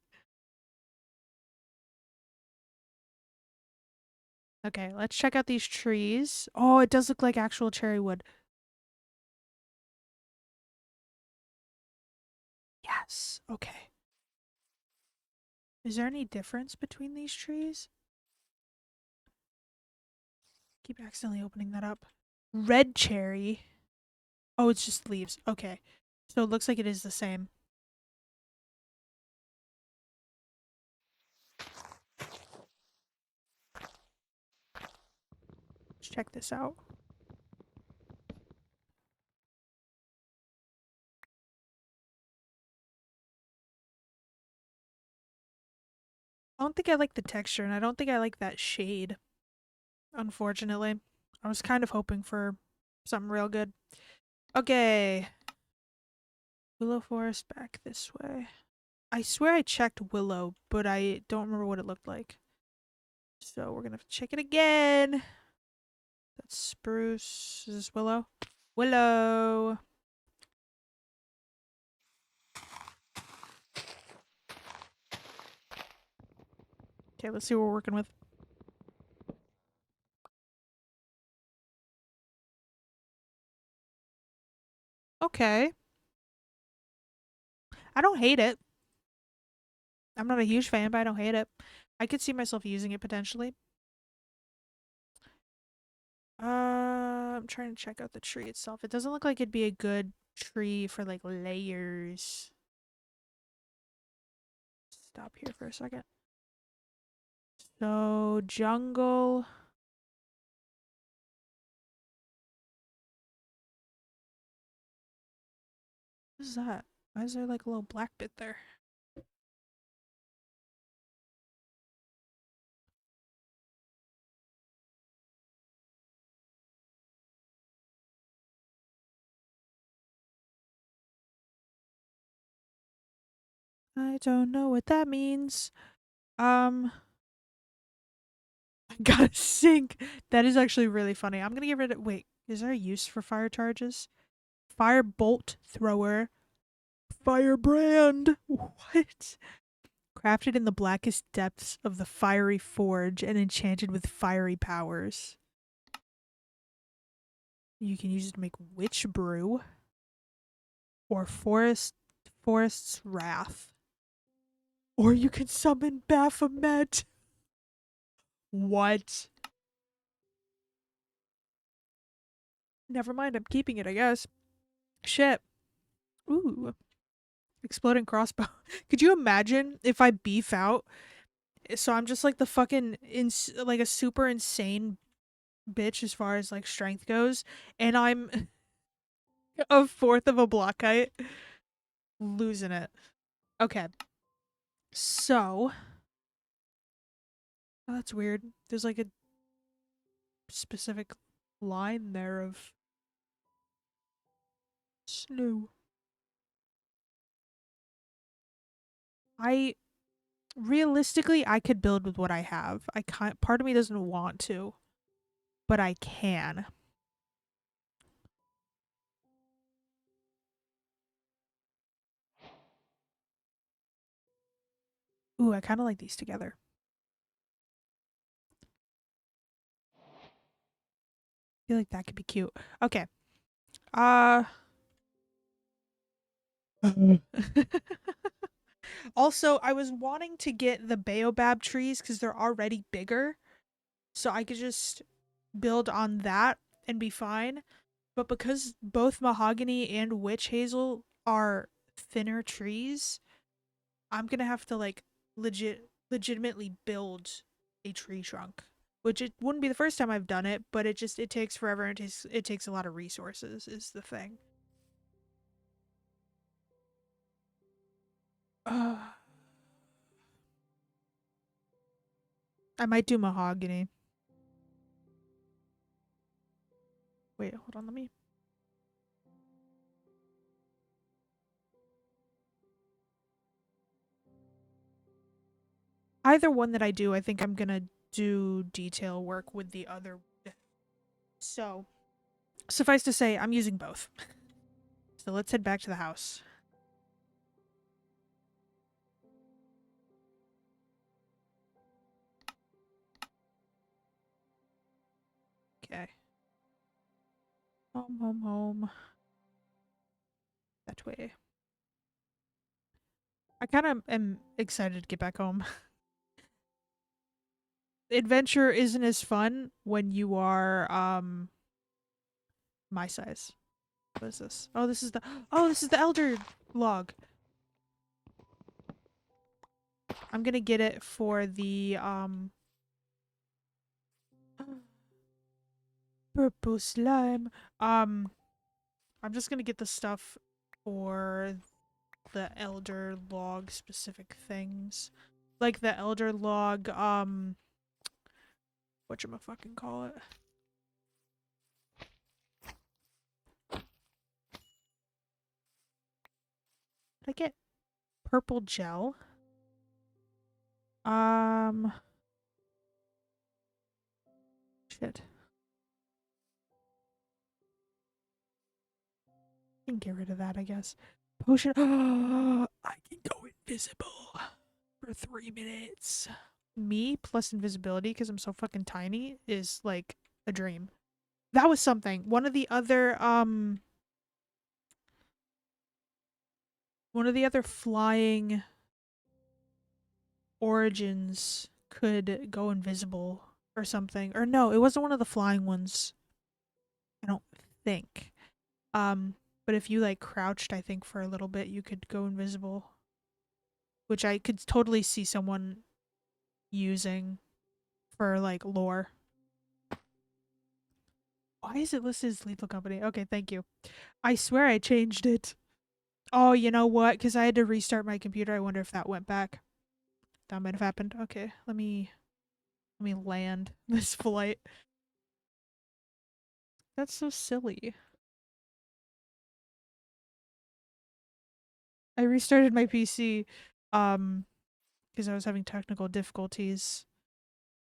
Okay, let's check out these trees. Oh, it does look like actual cherry wood. Yes. Okay. Is there any difference between these trees? Keep accidentally opening that up. Red cherry. Oh, it's just leaves. Okay. So it looks like it is the same. Let's check this out. I don't think I like the texture, and I don't think I like that shade, unfortunately. I was kind of hoping for something real good. Okay. Willow forest back this way. I swear I checked willow, but I don't remember what it looked like. So we're gonna check it again. That's spruce. Is this willow? Willow. Okay, let's see what we're working with. Okay. I don't hate it. I'm not a huge fan, but I don't hate it. I could see myself using it potentially. I'm trying to check out the tree itself. It doesn't look like it'd be a good tree for like layers. Stop here for a second. So, jungle. What is that? Why is there like a little black bit there? I don't know what that means. Um, gotta sink. That is actually really funny. I'm gonna get rid of. Wait, is there a use for fire charges? Fire bolt thrower. Firebrand. What? Crafted in the blackest depths of the fiery forge and enchanted with fiery powers. You can use it to make witch brew or forest's wrath. Or you can summon Baphomet. What? Never mind, I'm keeping it, I guess. Shit. Ooh. Exploding crossbow. Could you imagine if I beef out? So I'm just like the fucking like a super insane bitch as far as like strength goes, and I'm a fourth of a block height. Losing it. Okay. So, oh, that's weird. There's like a specific line there of snow. I realistically I could build with what I have. I can't part of me doesn't want to, but I can. Ooh, I kind of like these together. I feel like that could be cute. Okay. Uh Also, I was wanting to get the baobab trees because they're already bigger, so I could just build on that and be fine. But because both mahogany and witch hazel are thinner trees, I'm gonna have to like legitimately build a tree trunk. Which it wouldn't be the first time I've done it, but it takes forever and it takes a lot of resources is the thing. Uh, I might do mahogany. Wait, hold on, let me. Either one that I do, I think I'm gonna do detail work with the other wood. So, suffice to say, I'm using both. So let's head back to the house. Okay. Home, home, home. That way. I kind of am excited to get back home. Adventure isn't as fun when you are my size. What is this? Oh, this is the elder log. I'm gonna get it for the purple slime. Um, I'm just gonna get the stuff for the elder log specific things, like the elder log. Whatchamafucking call it? Did I get purple gel? Um, shit. I can get rid of that, I guess. Potion. I can go invisible for 3 minutes. Me plus invisibility because I'm so fucking tiny is like a dream. That was something. One of the other flying origins could go invisible or something. Or no, it wasn't one of the flying ones. I don't think. Um, but if you like crouched, I think for a little bit you could go invisible, which I could totally see someone using for like lore. Why is it listed as Lethal Company? Okay, thank you. I swear I changed it. Oh, you know what? Because I had to restart my computer. I wonder if that went back. That might have happened. Okay, let me land this flight. That's so silly. I restarted my PC because I was having technical difficulties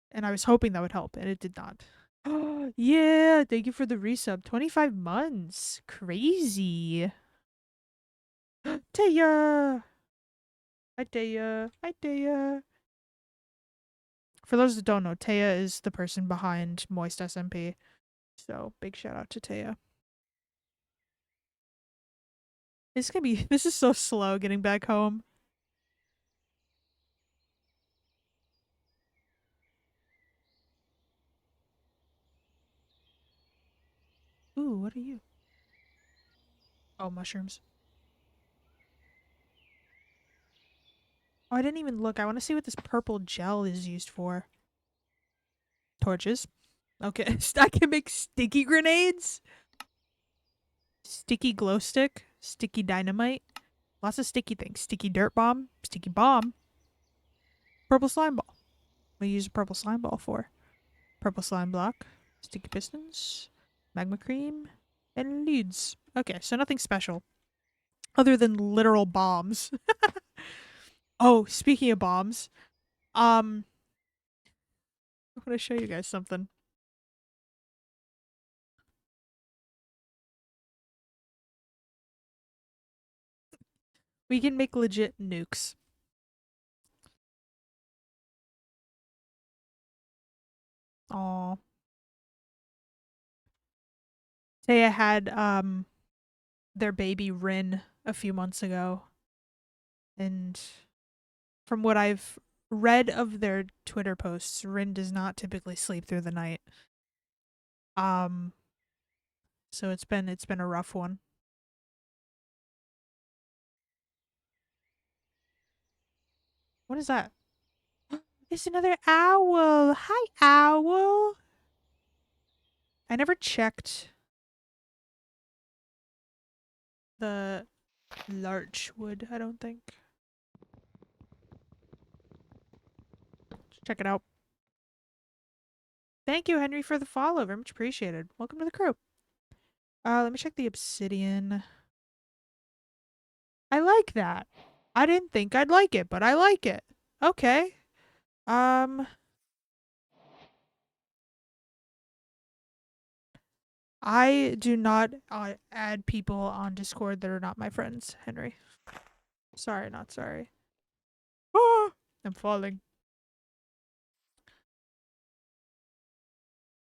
and I was hoping that would help and it did not. Oh, yeah, thank you for the resub. 25 months. Crazy. Taya. Hi Taya. Hi Taya. For those that don't know, Taya is the person behind Moist SMP. So big shout out to Taya. This is so slow getting back home. Ooh, what are you? Oh, mushrooms. Oh, I didn't even look. I want to see what this purple gel is used for. Torches. Okay. I can make sticky grenades. Sticky glow stick. Sticky dynamite. Lots of sticky things. Sticky dirt bomb. Sticky bomb. Purple slime ball. What do you use a purple slime ball for? Purple slime block. Sticky pistons. Magma cream. And leads. Okay, so nothing special. Other than literal bombs. Oh, speaking of bombs. Um, I'm gonna show you guys something. We can make legit nukes. Aw. Taya had their baby Rin a few months ago, and from what I've read of their Twitter posts, Rin does not typically sleep through the night. Um, so it's been a rough one. What is that? It's another owl. Hi, owl. I never checked the larch wood, I don't think. Let's check it out. Thank you, Henry, for the follow. Very much appreciated. Welcome to the crew. Let me check the obsidian. I like that. I didn't think I'd like it, but I like it. Okay. Um, I do not add people on Discord that are not my friends, Henry. Sorry, not sorry. Ah, I'm falling.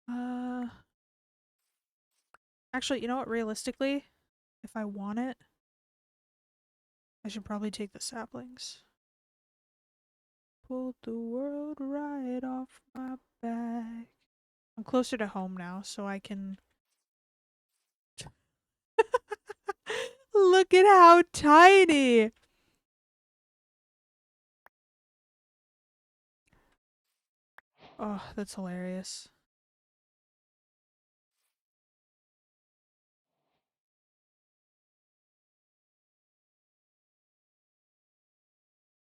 Uh, Actually, you know what? Realistically, if I want it, I should probably take the saplings. Pulled the world right off my back. I'm closer to home now, so I can look at how tiny. Oh, that's hilarious.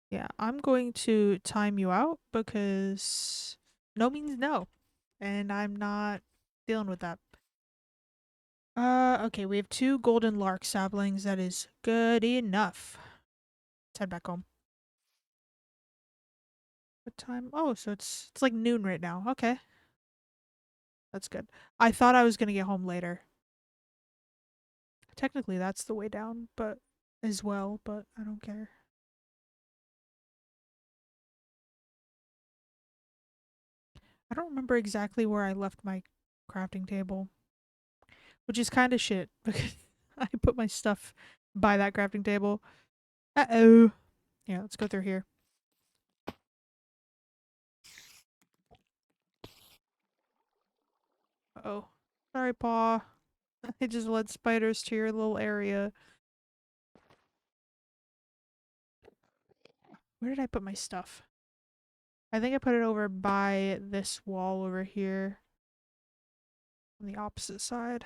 Yeah, I'm going to time you out because no means no. And I'm not dealing with that. Okay, we have two golden lark saplings. That is good enough. Let's head back home. What time? Oh, so it's like noon right now. Okay. That's good. I thought I was gonna get home later. Technically that's the way down, but as well, but I don't care. I don't remember exactly where I left my crafting table, which is kind of shit because I put my stuff by that crafting table. Uh-oh. Yeah, let's go through here. Uh-oh. Sorry, Paw. I just led spiders to your little area. Where did I put my stuff? I think I put it over by this wall over here on the opposite side.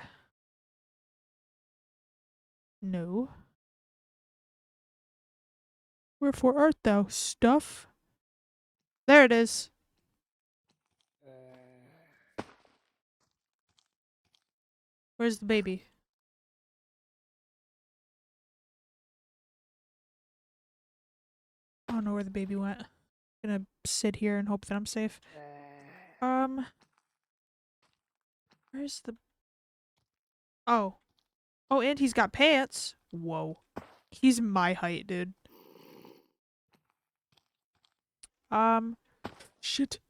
No. Wherefore art thou, stuff? There it is. Where's the baby? I don't know where the baby went. I'm gonna sit here and hope that I'm safe. Um, where's the... Oh. Oh, and he's got pants. Whoa. He's my height, dude. Um, shit.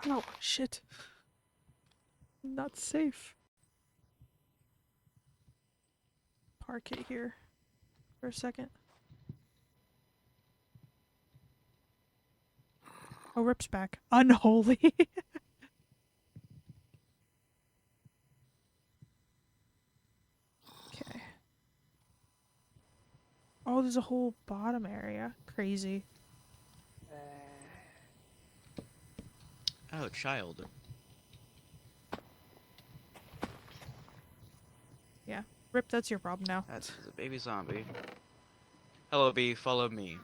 Oh, shit. Not safe. Park it here for a second. Oh, Rip's back. Unholy. Okay. Oh, there's a whole bottom area. Crazy. Oh, child. Yeah. Rip, that's your problem now. That's the baby zombie. Hello, bee. Follow me.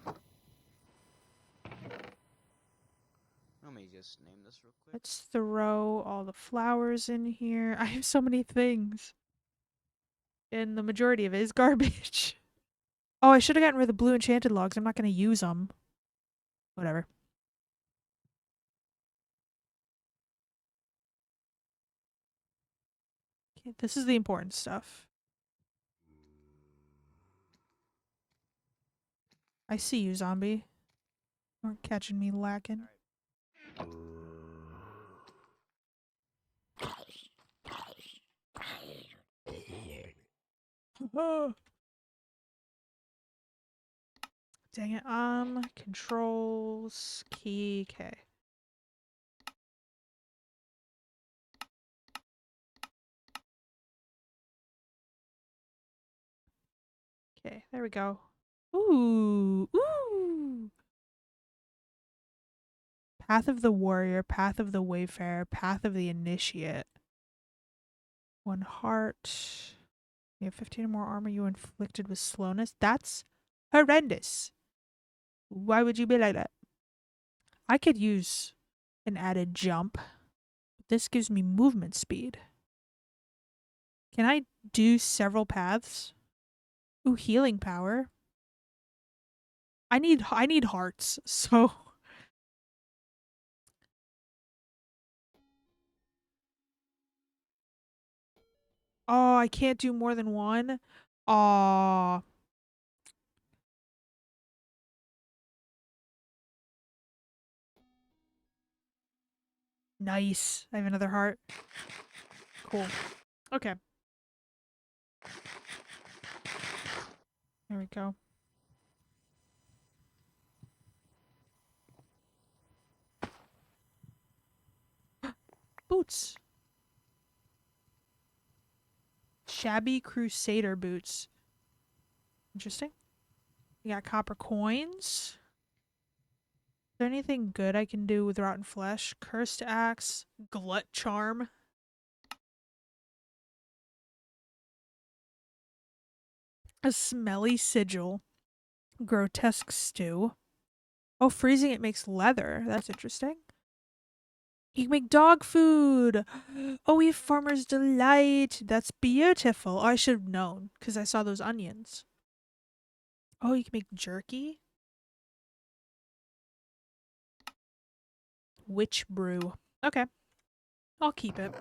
Let me just name this real quick. Let's throw all the flowers in here. I have so many things. And the majority of it is garbage. Oh, I should have gotten rid of the blue enchanted logs. I'm not going to use them. Whatever. Okay, this is the important stuff. I see you, zombie. Aren't catching me lacking. Oh, dang it. Controls key K. Okay, there we go. Ooh, ooh. Path of the Warrior, Path of the Wayfarer, Path of the Initiate. 1 heart. You have 15 or more armor you inflicted with slowness. That's horrendous. Why would you be like that? I could use an added jump. This gives me movement speed. Can I do several paths? Ooh, healing power. I need hearts, so oh, I can't do more than one. Aw, nice. I have another heart. Cool. Okay, there we go. Boots. Shabby Crusader boots. Interesting. We got copper coins. Is there anything good I can do with rotten flesh? Cursed axe, glut charm. A smelly sigil. Grotesque stew. Oh, freezing it makes leather. That's interesting. You can make dog food. Oh, we have farmer's delight. That's beautiful. Oh, I should have known because I saw those onions. Oh, you can make jerky. Witch brew. Okay, I'll keep it.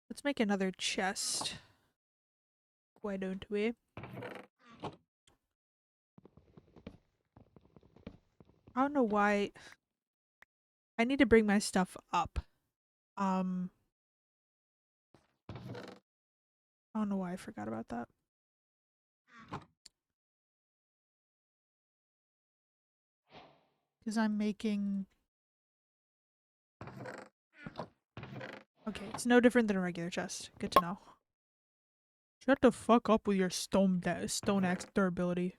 Let's make another chest. Why don't we? I don't know why. I need to bring my stuff up. Um, I don't know why I forgot about that. Because I'm making. Okay, it's no different than a regular chest. Good to know. Shut the fuck up with your stone axe durability.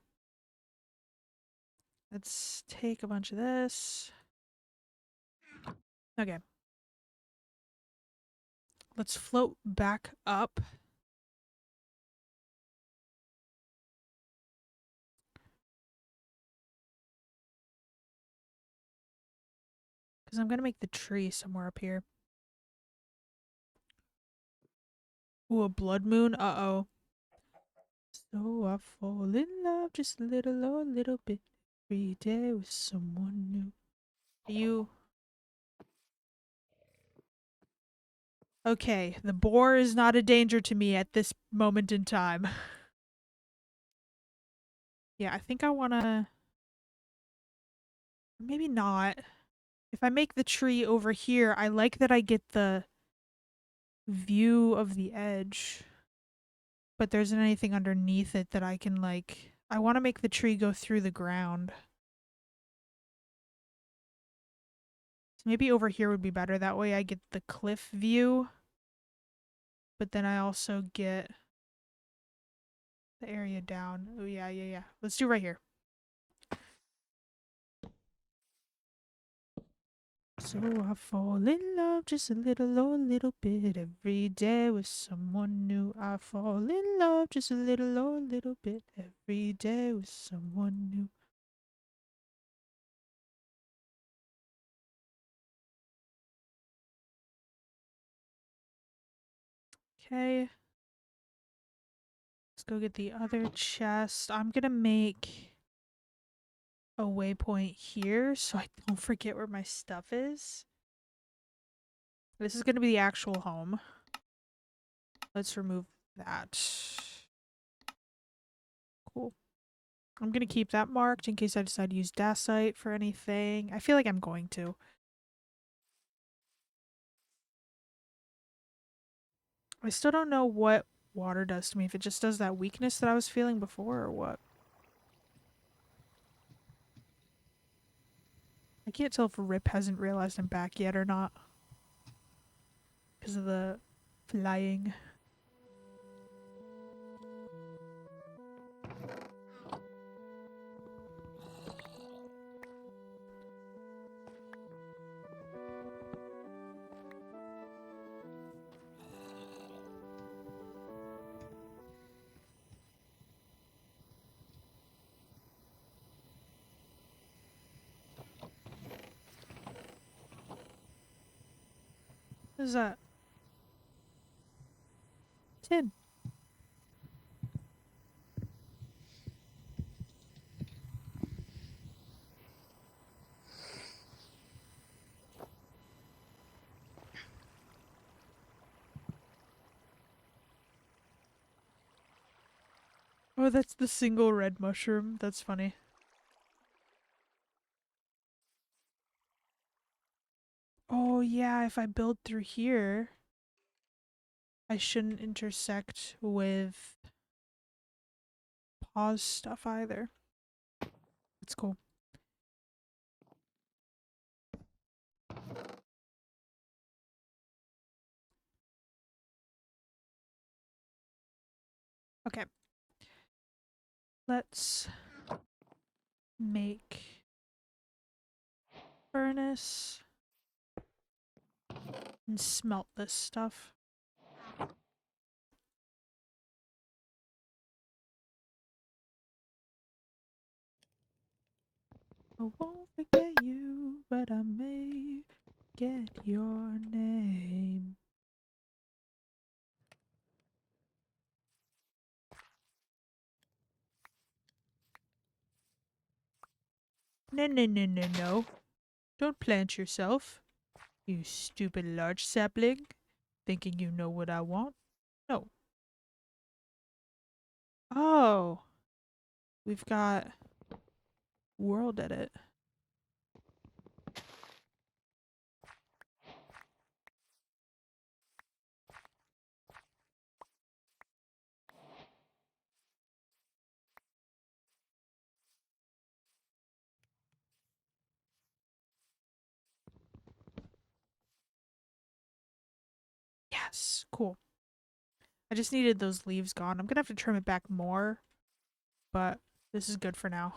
Let's take a bunch of this. Okay. Let's float back up. Because I'm going to make the tree somewhere up here. Ooh, a blood moon? Uh-oh. So I fall in love just a little or a little bit every day with someone new. Are you... Okay, the boar is not a danger to me at this moment in time. Yeah, I think I want to... Maybe not. If I make the tree over here, I like that I get the view of the edge. But there isn't anything underneath it that I can, like... I want to make the tree go through the ground. So maybe over here would be better. That way I get the cliff view. But then I also get the area down. Oh, yeah, yeah, yeah. Let's do right here. So I fall in love just a little or a little bit every day with someone new. I fall in love just a little or a little bit every day with someone new. Okay. Let's go get the other chest. I'm gonna make a waypoint here so I don't forget where my stuff is. This is gonna be the actual home. Let's remove that. Cool. I'm gonna keep that marked in case I decide to use dacite for anything. I feel like I'm going to. I still don't know what water does to me, if it just does that weakness that I was feeling before or what. I can't tell if Rip hasn't realized I'm back yet or not. Because of the flying. What is that? Tin. Oh, that's the single red mushroom. That's funny. Oh, yeah, if I build through here, I shouldn't intersect with pause stuff either. That's cool. Okay. Let's make furnace and smelt this stuff. I won't forget you, but I may get your name. No, no, no, no, no. Don't plant yourself, you stupid large sapling, thinking you know what I want. No. Oh, we've got world edit. Yes, cool. I just needed those leaves gone. I'm gonna have to trim it back more, but this is good for now.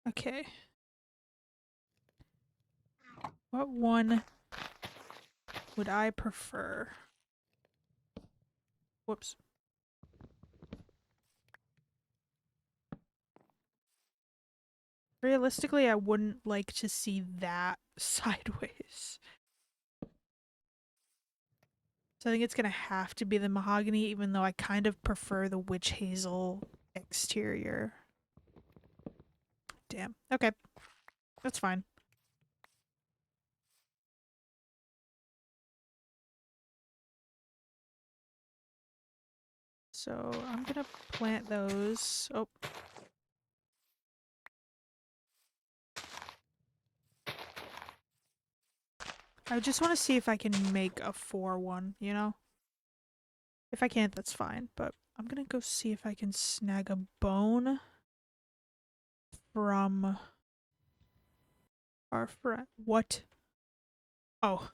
Okay. What one would I prefer? Whoops. Realistically, I wouldn't like to see that sideways. So I think it's gonna have to be the mahogany, even though I kind of prefer the witch hazel exterior. Damn. Okay. That's fine. So I'm gonna plant those. Oh, I just want to see if I can make a 4-1, you know? If I can't, that's fine. But I'm gonna go see if I can snag a bone from our friend. What? Oh.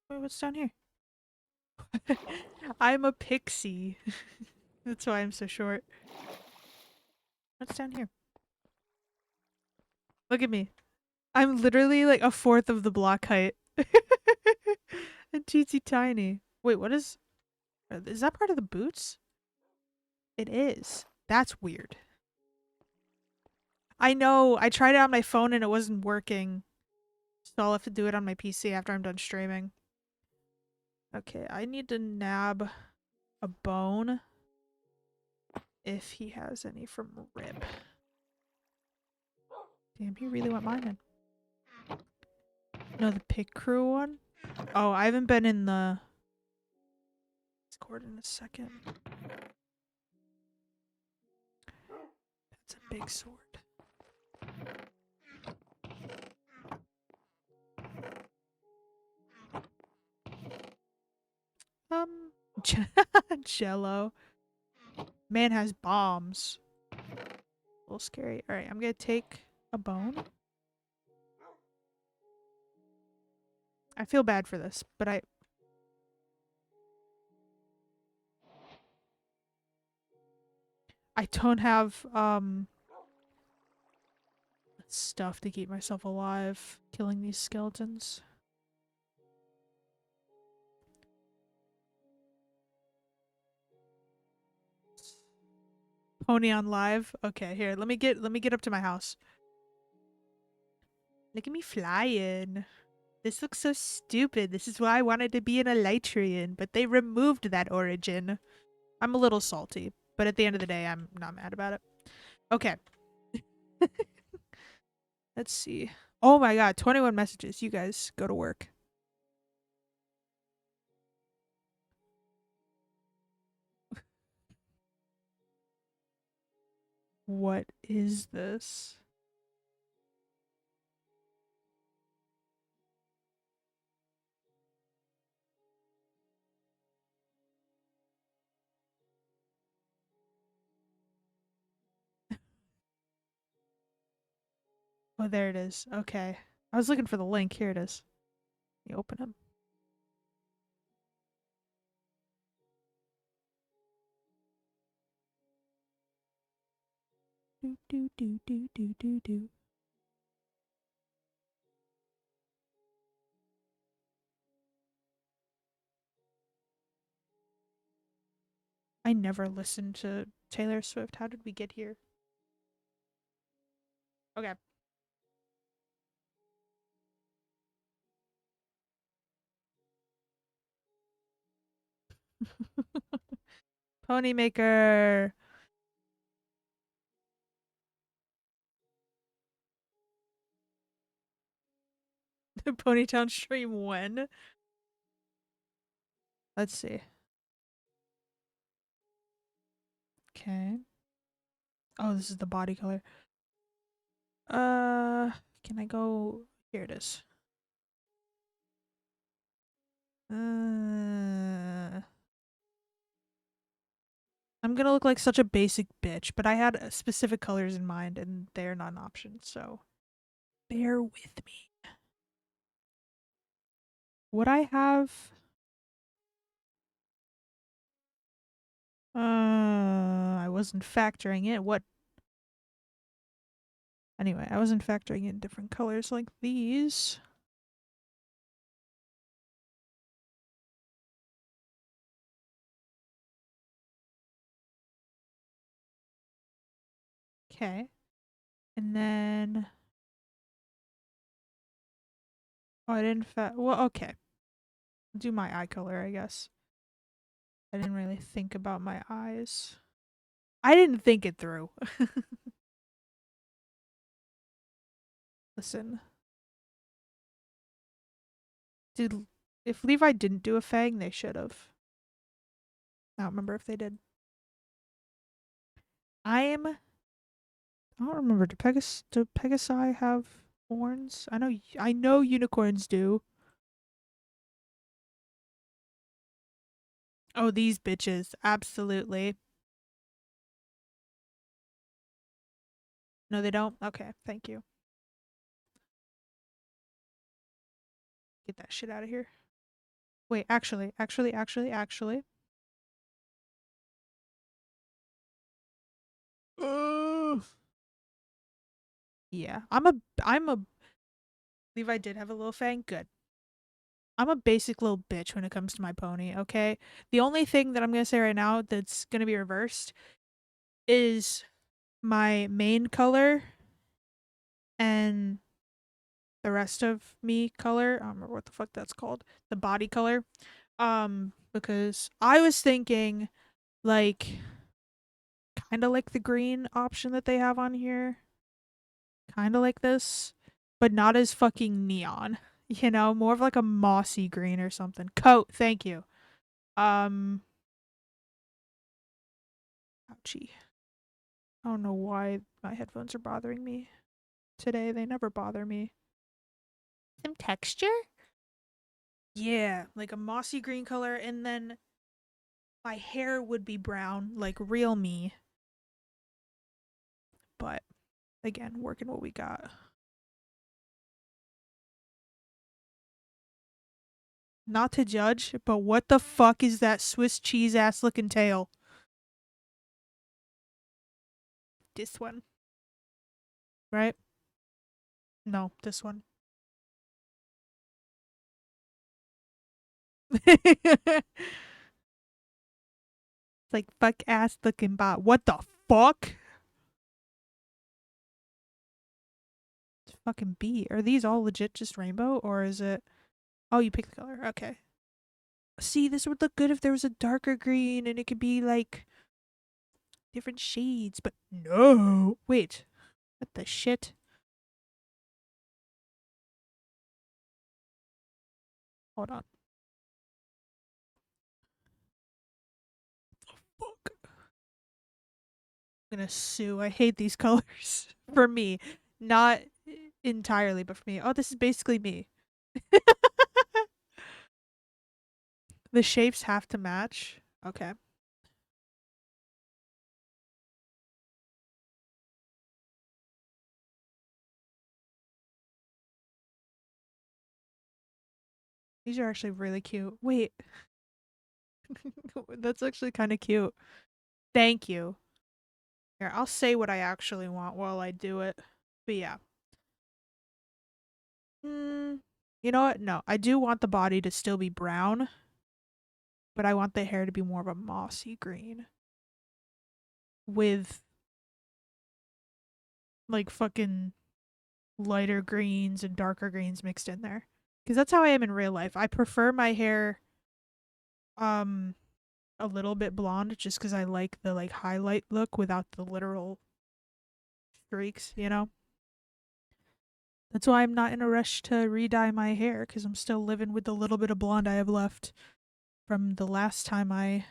Wait, what's down here? I'm a pixie. That's why I'm so short. What's down here? Look at me. I'm literally like a fourth of the block height. And teensy tiny. Wait, what is that part of the boots? It is. That's weird. I know. I tried it on my phone and it wasn't working. So I'll have to do it on my PC after I'm done streaming. Okay, I need to nab a bone if he has any from Rip. Damn, he really went mining. No, the pig crew one? Oh, I haven't been in the Discord in a second. That's a big sword. Um, Jello. Man has bombs. A little scary. All right, I'm gonna take a bone. I feel bad for this, but I don't have stuff to keep myself alive killing these skeletons. Pony on live. Okay, here. Let me get up to my house. Look at me flying. This looks so stupid. This is why I wanted to be an Elytrian, but they removed that origin. I'm a little salty, but at the end of the day, I'm not mad about it. Okay. Let's see. Oh my god, 21 messages. You guys go to work. What is this? Oh, there it is. Okay. I was looking for the link. Here it is. You open them. Do do do do do do do. I never listened to Taylor Swift. How did we get here? Okay. Pony Maker. The Ponytown stream when? Let's see. Okay. Oh, this is the body color. Can I go? Here it is. I'm gonna look like such a basic bitch, but I had specific colors in mind, and they're not an option. So bear with me. Would I have? I wasn't factoring in what. Anyway, I wasn't factoring in different colors like these. Okay, and then oh, I didn't well, okay. Do my eye color, I guess. I didn't really think about my eyes. I didn't think it through. Listen, did if Levi didn't do a fang, they should have. I don't remember if they did. I don't remember. Do Pegasi have horns? I know unicorns do. Oh, these bitches. Absolutely. No, they don't? Okay, thank you. Get that shit out of here. Wait, actually. Ugh. Yeah. I'm a Levi did have a little fang. Good. I'm a basic little bitch when it comes to my pony, okay? The only thing that I'm going to say right now that's going to be reversed is my main color and the rest of me color. I don't remember what the fuck that's called. The body color Because I was thinking like kind of like the green option that they have on here, kind of like this, but not as fucking neon. You know, more of like a mossy green or something. Coat, thank you. Um, ouchie. I don't know why my headphones are bothering me today. They never bother me. Some texture? Yeah, like a mossy green color, and then my hair would be brown, like real me. But again, working what we got. Not to judge, but what the fuck is that Swiss cheese ass looking tail? This one, right? No, this one. It's like fuck ass looking bot. What the fuck? It's fucking B. Are these all legit just rainbow or is it? Oh, you picked the color. Okay. See, this would look good if there was a darker green and it could be like different shades, but no. Wait, what the shit? Hold on. Fuck. I'm gonna sue. I hate these colors for me. Not entirely, but for me. Oh, this is basically me. The shapes have to match. Okay. These are actually really cute. Wait, that's actually kind of cute. Thank you. Here, I'll say what I actually want while I do it. But yeah. Mm, you know what? No, I do want the body to still be brown, but I want the hair to be more of a mossy green with like fucking lighter greens and darker greens mixed in there. Because that's how I am in real life. I prefer my hair um a little bit blonde just because I like the like highlight look without the literal streaks, you know? That's why I'm not in a rush to re-dye my hair because I'm still living with the little bit of blonde I have left from the last time I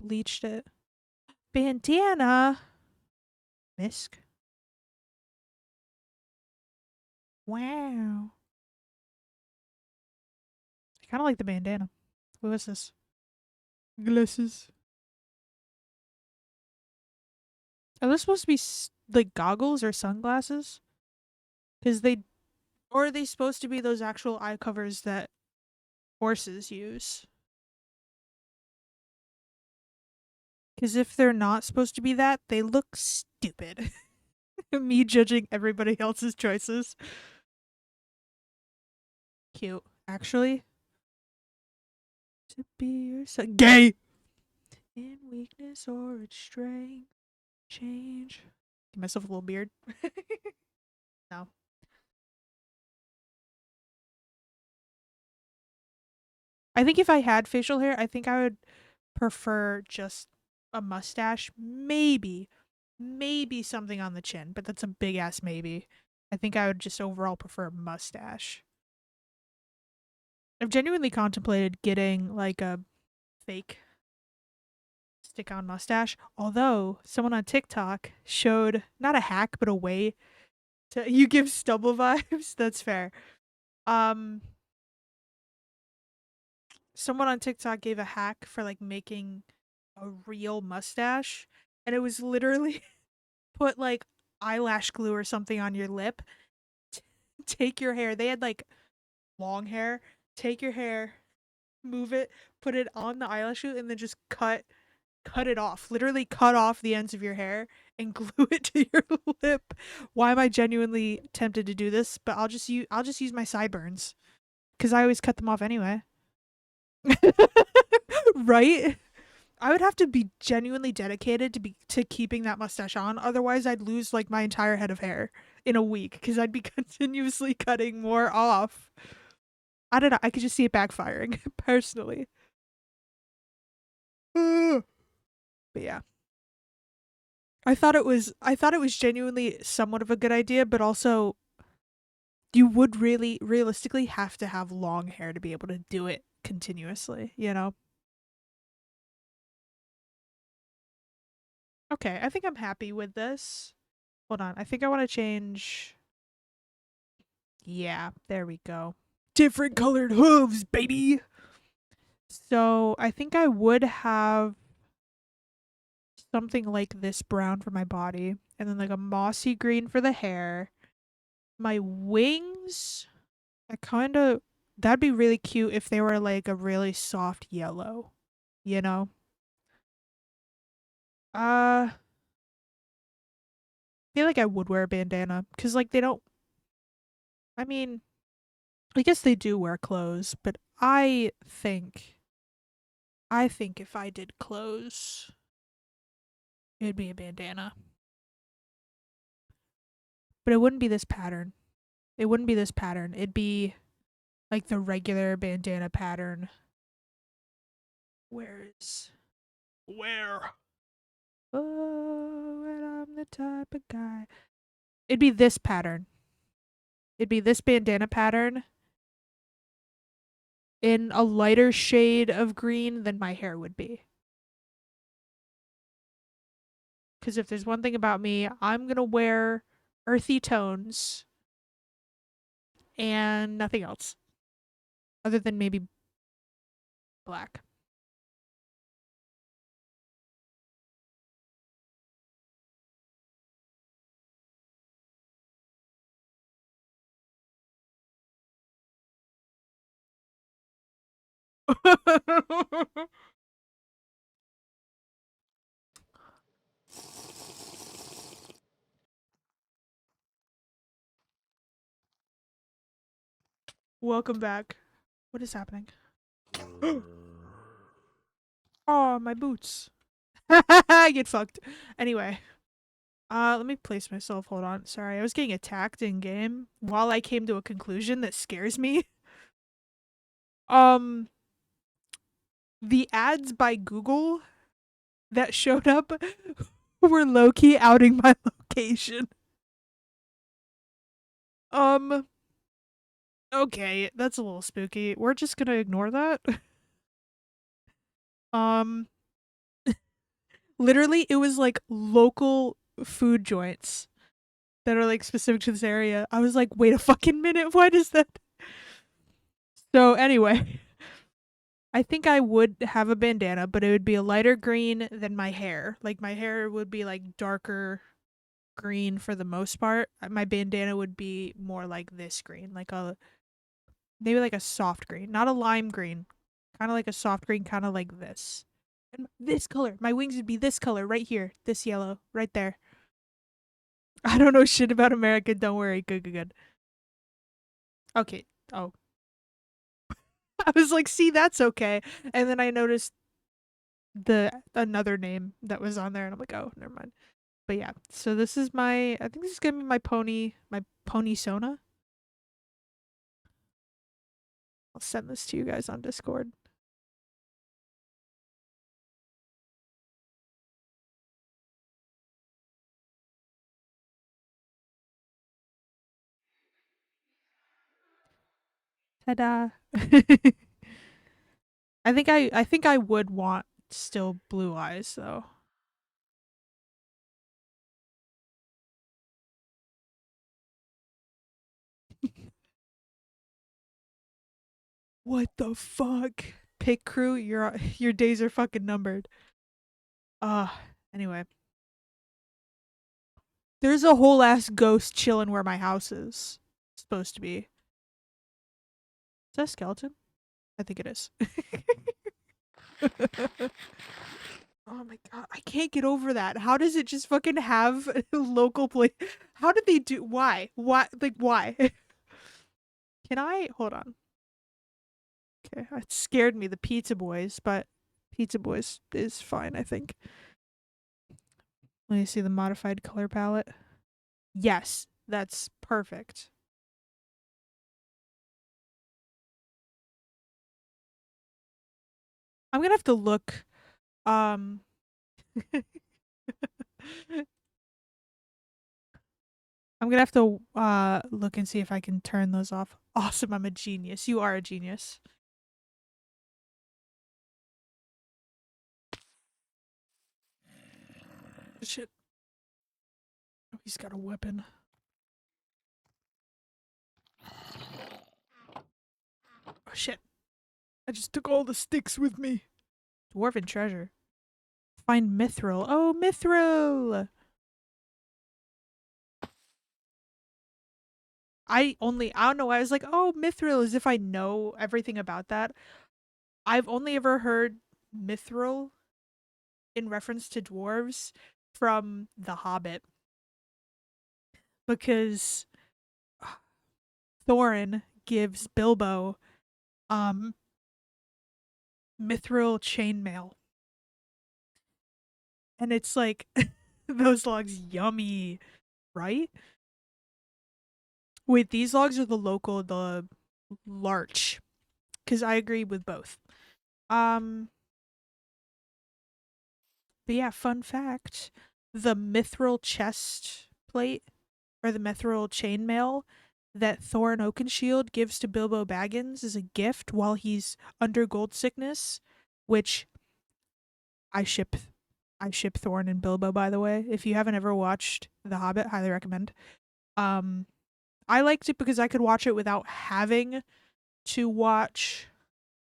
bleached it. Bandana! Misk. Wow. I kind of like the bandana. What is this? Glasses. Are those supposed to be like goggles or sunglasses? Because they, or are they supposed to be those actual eye covers that horses use? Because if they're not supposed to be that, they look stupid. Me judging everybody else's choices. Cute. Actually, to be yourself. Gay! In weakness or its strength. Change. Give myself a little beard. No. I think if I had facial hair, I think I would prefer just a mustache. Maybe something on the chin, but that's a big ass maybe. I think I would just overall prefer a mustache. I've genuinely contemplated getting like a fake stick on mustache. Although someone on TikTok showed not a hack, but a way to you give stubble vibes. That's fair. Um Someone on TikTok gave a hack for like making a real mustache and it was literally put like eyelash glue or something on your lip. T- Take your hair. They had like long hair. Take your hair, move it, put it on the eyelash glue and then just cut it off. Literally cut off the ends of your hair and glue it to your lip. Why am I genuinely tempted to do this? But I'll just use my sideburns cuz I always cut them off anyway. Right? I would have to be genuinely dedicated to keeping that mustache on. Otherwise, I'd lose like my entire head of hair in a week because I'd be continuously cutting more off. I don't know. I could just see it backfiring personally. But yeah. I thought it was genuinely somewhat of a good idea, but also you would really realistically have to have long hair to be able to do it continuously, you know? Okay, I think I'm happy with this. Hold on. I think I want to change. Yeah, there we go. Different colored hooves, baby. So I think I would have something like this brown for my body, and then like a mossy green for the hair. My wings, I kind of, that'd be really cute if they were like a really soft yellow, you know? I feel like I would wear a bandana because like they don't, I mean, I guess they do wear clothes, but I think if I did clothes, it'd be a bandana. But it wouldn't be this pattern. It wouldn't be this pattern. It'd be like the regular bandana pattern. Where? Oh, and I'm the type of guy. It'd be this pattern. It'd be this bandana pattern in a lighter shade of green than my hair would be. Because if there's one thing about me, I'm gonna wear earthy tones and nothing else other than maybe black. Welcome back. What is happening? Oh, my boots. Get fucked. Anyway, let me place myself. Hold on. Sorry, I was getting attacked in game while I came to a conclusion that scares me. Um, the ads by Google that showed up were low key outing my location. Um, okay, that's a little spooky. We're just gonna ignore that. Um, literally, it was like local food joints that are like specific to this area. I was like, wait a fucking minute, what is that? So anyway, I think I would have a bandana, but it would be a lighter green than my hair. Like my hair would be like darker green for the most part. My bandana would be more like this green, like a maybe like a soft green, not a lime green, kind of like a soft green, kind of like this. And this color, my wings would be this color right here, this yellow right there. I don't know shit about America. Don't worry. Good, good, good. Okay. Oh, I was like, see, that's okay. And then I noticed the another name that was on there, and I'm like, oh, never mind. But yeah, so this is my. I think this is gonna be my pony Sona. I'll send this to you guys on Discord. Ta-da! I think I would want still blue eyes though. What the fuck? Pit crew, your days are fucking numbered. Anyway, there's a whole ass ghost chilling where my house is supposed to be. Is that a skeleton? I think it is. Oh my god, I can't get over that. How does it just fucking have local place? How did they do? Why? Why? Like why? Can I hold on? Okay, it scared me the Pizza Boys, but Pizza Boys is fine, I think. Let me see the modified color palette. Yes, that's perfect. I'm gonna have to look. Um, I'm gonna have to look and see if I can turn those off. Awesome, I'm a genius. You are a genius. Shit. Oh, he's got a weapon. Oh shit. I just took all the sticks with me. Dwarven treasure. Find mithril. Oh, mithril! I don't know why I was like, oh, mithril, as if I know everything about that. I've only ever heard mithril in reference to dwarves from The Hobbit because Thorin gives Bilbo um mithril chainmail. And it's like those logs yummy, right? Wait, these logs are the larch. Cause I agree with both. Um but yeah, fun fact. The mithril chest plate or the mithril chainmail that Thorin Oakenshield gives to Bilbo Baggins as a gift while he's under gold sickness, which I ship I ship Thorin and Bilbo, by the way. If you haven't ever watched The Hobbit, highly recommend. Um I liked it because I could watch it without having to watch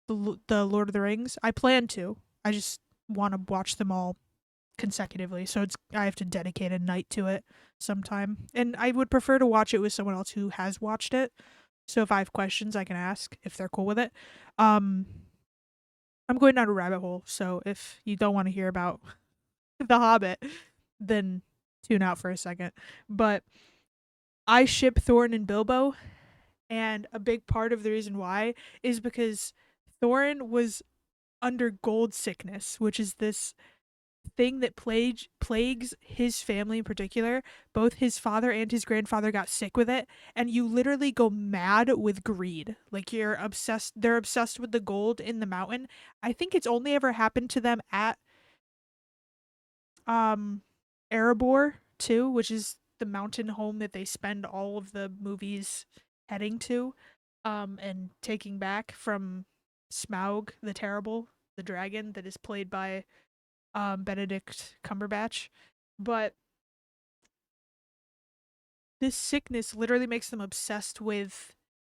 the Lord of the Rings. I plan to. I just want to watch them all consecutively. So it's I have to dedicate a night to it sometime. And I would prefer to watch it with someone else who has watched it. So if I have questions, I can ask if they're cool with it. Um I'm going down a rabbit hole, so if you don't want to hear about The Hobbit, then tune out for a second. But I ship Thorin and Bilbo, and a big part of the reason why is because Thorin was under gold sickness, which is this thing that plagues his family in particular. Both his father and his grandfather got sick with it, and you literally go mad with greed. Like you're obsessed. They're obsessed with the gold in the mountain. I think it's only ever happened to them at um Erebor too, which is the mountain home that they spend all of the movies heading to, and taking back from Smaug the Terrible, the dragon that is played by Benedict Cumberbatch. But this sickness literally makes them obsessed with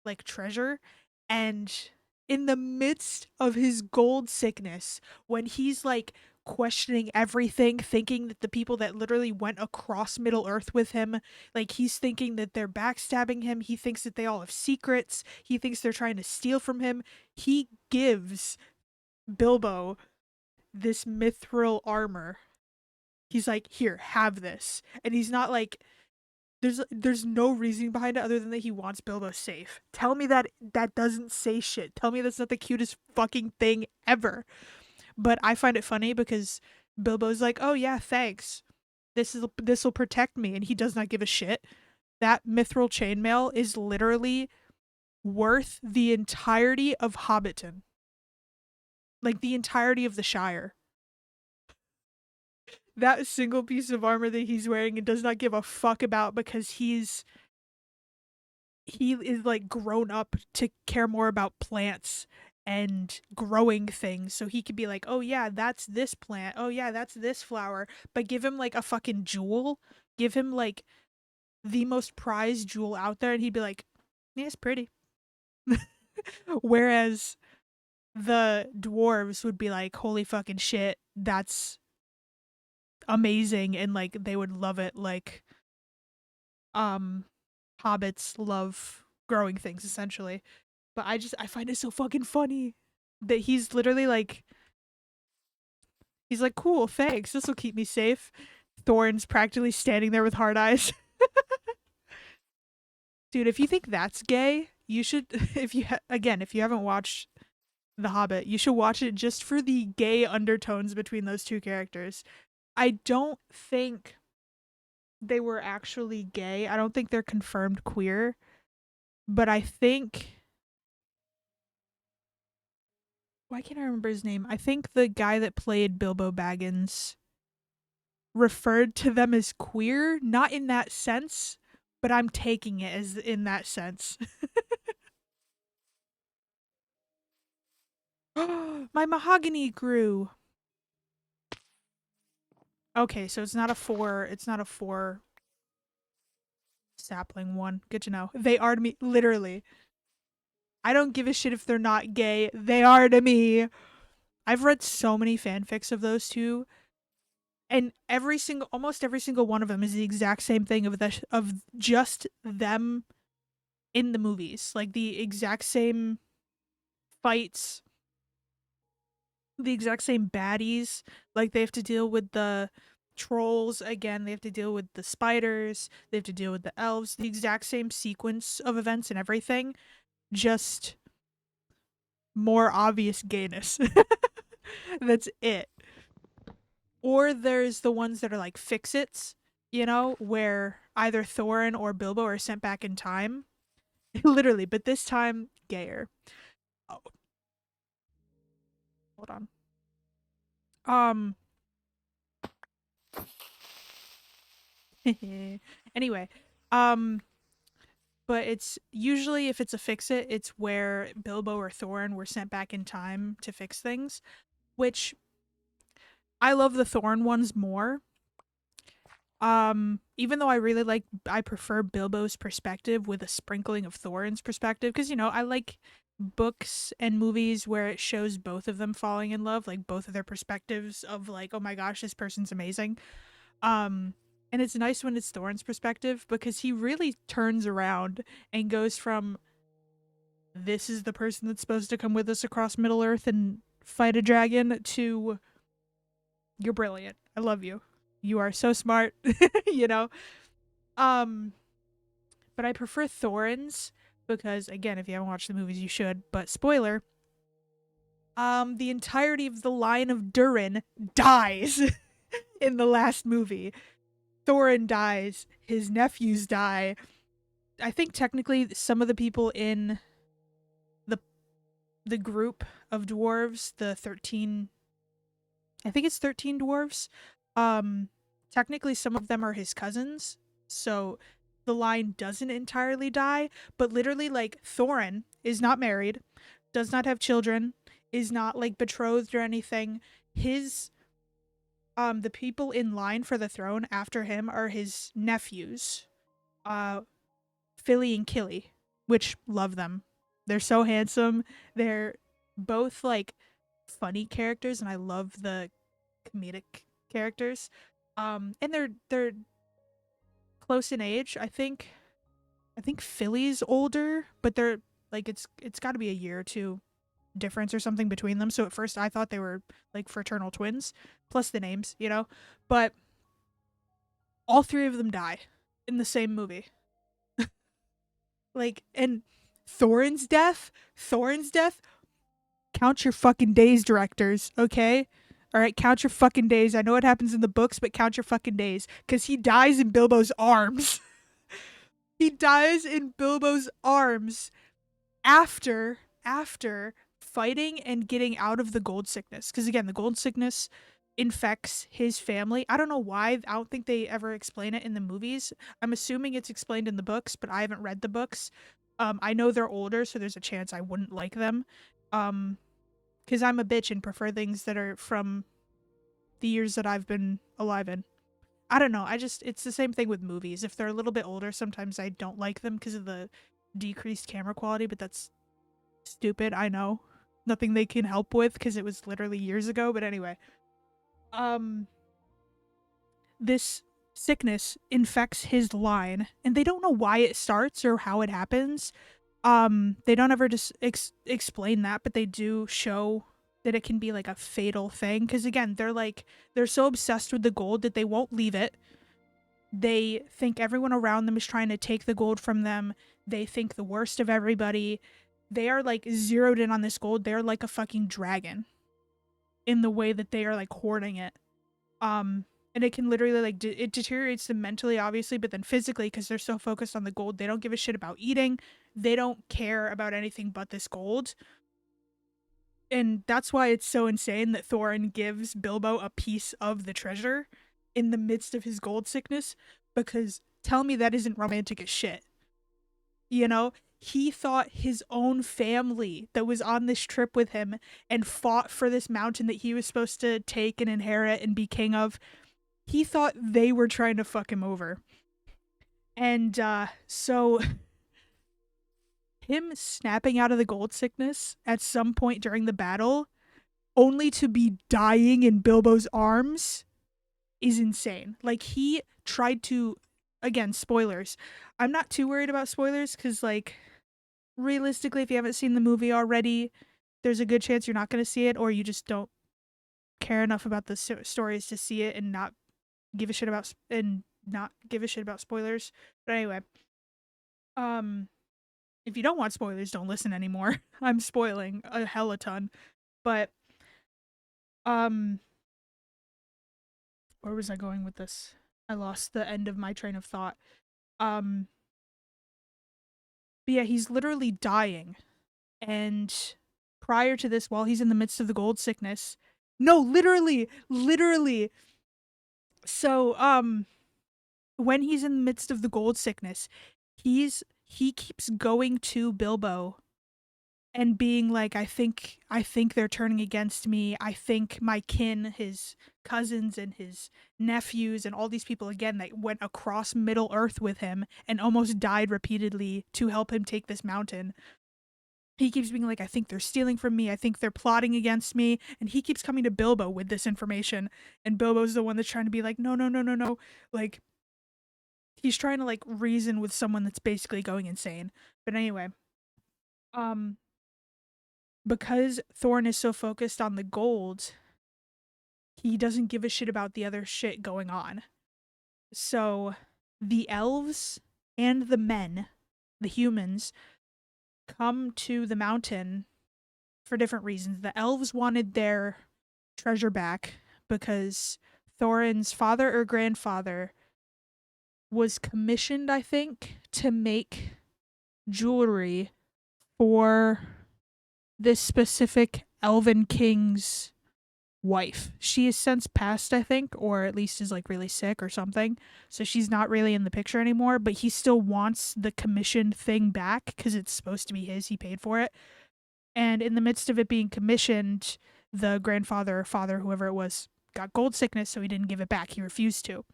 like treasure, and in the midst of his gold sickness, when he's like questioning everything, thinking that the people that literally went across Middle Earth with him, like he's thinking that they're backstabbing him, he thinks that they all have secrets, he thinks they're trying to steal from him, he gives Bilbo this mithril armor. He's like, "Here, have this." And he's not like there's no reasoning behind it other than that he wants Bilbo safe. Tell me that that doesn't say shit. Tell me that's not the cutest fucking thing ever. But I find it funny because Bilbo's like, "Oh yeah, thanks. This will protect me," and he does not give a shit. That mithril chainmail is literally worth the entirety of Hobbiton, like the entirety of the Shire. That single piece of armor that he's wearing and does not give a fuck about because he is like grown up to care more about plants and growing things, so he could be like, oh yeah, that's this plant, oh yeah, that's this flower, but give him like a fucking jewel, give him like the most prized jewel out there, and he'd be like, yeah, it's pretty. Whereas the dwarves would be like, holy fucking shit, that's amazing, and like they would love it like um hobbits love growing things essentially. But I find it so fucking funny that he's literally like he's like, cool, thanks, this will keep me safe. Thorin's practically standing there with hard eyes. Dude, if you think that's gay, you should if you again, if you haven't watched The Hobbit, you should watch it just for the gay undertones between those two characters. I don't think they were actually gay. I don't think they're confirmed queer, but I think Why can't I remember his name? I think the guy that played Bilbo Baggins referred to them as queer, not in that sense, but I'm taking it as in that sense. My mahogany grew. Okay, so it's not a four. It's not a four sapling one. Good to know. They are to me, literally. I don't give a shit if they're not gay. They are to me. I've read so many fanfics of those two, and almost every single one of them is the exact same thing of just them in the movies, like the exact same fights, the exact same baddies. Like they have to deal with the trolls again, they have to deal with the spiders, they have to deal with the elves, the exact same sequence of events and everything, just more obvious gayness. That's it. Or there's the ones that are like fix-its, where either Thorin or Bilbo are sent back in time. Literally, but this time gayer. Oh, hold on. Um anyway, um but it's usually, if it's a fix-it, it's where Bilbo or Thorin were sent back in time to fix things, which I love the Thorin ones more. Even though I prefer Bilbo's perspective with a sprinkling of Thorin's perspective, because I like books and movies where it shows both of them falling in love, like both of their perspectives of like, oh my gosh, this person's amazing. Um, and it's nice when it's Thorin's perspective because he really turns around and goes from, this is the person that's supposed to come with us across Middle Earth and fight a dragon, to, you're brilliant. I love you. You are so smart, you know? Um, but I prefer Thorin's because, again, if you haven't watched the movies, you should. But spoiler, the entirety of the line of Durin dies in the last movie. Thorin dies. His nephews die. I think technically some of the people in the the group of dwarves, the 13, I think it's 13 dwarves. Um, Technically some of them are his cousins. So the line doesn't entirely die, but literally like Thorin is not married, does not have children, is not like betrothed or anything. His the people in line for the throne after him are his nephews. Philly and Killy, which love them. They're so handsome. They're both like funny characters, and I love the comedic characters. And they're close in age. I think Philly's older, but they're like, it's got to be a year or two difference or something between them. So at first I thought they were like fraternal twins, plus the names. But all three of them die in the same movie. Like, and Thorin's death, count your fucking days, directors, okay? All right, count your fucking days. I know what happens in the books, but count your fucking days. Because he dies in Bilbo's arms. He dies in Bilbo's arms after fighting and getting out of the gold sickness. Because again, the gold sickness infects his family. I don't know why. I don't think they ever explain it in the movies. I'm assuming it's explained in the books, but I haven't read the books. I know they're older, so there's a chance I wouldn't like them. Because I'm a bitch and prefer things that are from the years that I've been alive in. I don't know. It's the same thing with movies. If they're a little bit older, sometimes I don't like them because of the decreased camera quality, but that's stupid. I know. Nothing they can help with because it was literally years ago. But anyway, um, this sickness infects his line, and they don't know why it starts or how it happens. They don't ever just explain that, but they do show that it can be like a fatal thing. Because again, they're so obsessed with the gold that they won't leave it. They think everyone around them is trying to take the gold from them. They think the worst of everybody. They are like zeroed in on this gold. They're like a fucking dragon in the way that they are like hoarding it. And it can literally like it deteriorates them mentally, obviously, but then physically, because they're so focused on the gold, they don't give a shit about eating. They don't care about anything but this gold. And that's why it's so insane that Thorin gives Bilbo a piece of the treasure in the midst of his gold sickness, because tell me that isn't romantic as shit. You know, he thought his own family that was on this trip with him and fought for this mountain that he was supposed to take and inherit and be king of, he thought they were trying to fuck him over. And so him snapping out of the gold sickness at some point during the battle, only to be dying in Bilbo's arms, is insane. Like, he tried to, again, spoilers. I'm not too worried about spoilers because, like, realistically, if you haven't seen the movie already, there's a good chance you're not going to see it, or you just don't care enough about the stories to see it and not give a shit about spoilers. But anyway, um, if you don't want spoilers, don't listen anymore. I'm spoiling a hella ton. But um, where was I going with this? I lost the end of my train of thought. Um, but yeah, he's literally dying, and prior to this, while he's in the midst of the gold sickness, no, literally. So when he's in the midst of the gold sickness, he keeps going to Bilbo and being like, I think they're turning against me. I think my kin, his cousins and his nephews and all these people again that went across Middle Earth with him and almost died repeatedly to help him take this mountain. He keeps being like, I think they're stealing from me. I think they're plotting against me. And he keeps coming to Bilbo with this information. And Bilbo's the one that's trying to be like, no, no, no, no, no. Like, he's trying to like reason with someone that's basically going insane. But anyway, um, because Thorin is so focused on the gold, he doesn't give a shit about the other shit going on. So the elves and the men, the humans, come to the mountain for different reasons. The elves wanted their treasure back because Thorin's father or grandfather was commissioned, I think, to make jewelry for this specific elven king's wife. She has since passed, I think, or at least is like really sick or something. So she's not really in the picture anymore, but he still wants the commissioned thing back because it's supposed to be his. He paid for it. And in the midst of it being commissioned, the grandfather or father, whoever it was, got gold sickness, so he didn't give it back. He refused to.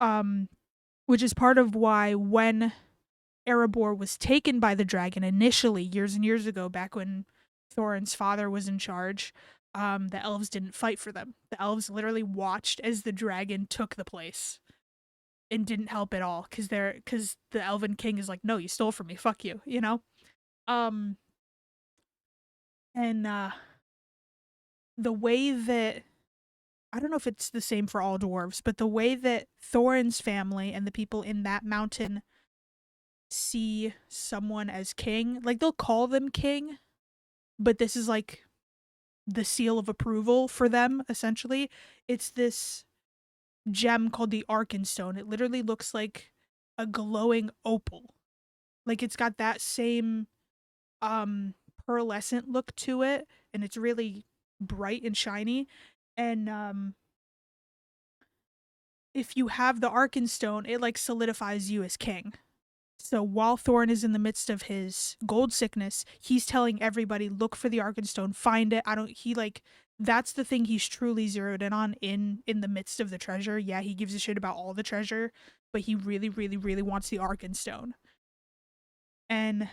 Um, which is part of why when Erebor was taken by the dragon initially, years and years ago, back when Thorin's father was in charge, the elves didn't fight for them. The elves literally watched as the dragon took the place and didn't help at all because the elven king is like, no, you stole from me, fuck you, you know. Um, and the way that, I don't know if it's the same for all dwarves, but the way that Thorin's family and the people in that mountain see someone as king, like they'll call them king, but this is like the seal of approval for them, essentially. It's this gem called the Arkenstone. It literally looks like a glowing opal. Like, it's got that same um pearlescent look to it, and it's really bright and shiny. And if you have the Arkenstone, it like solidifies you as king. So while Thorin is in the midst of his gold sickness, he's telling everybody, look for the Arkenstone, find it. I don't he like That's the thing he's truly zeroed in on in the midst of the treasure. Yeah, he gives a shit about all the treasure, but he really, really, really wants the Arkenstone. And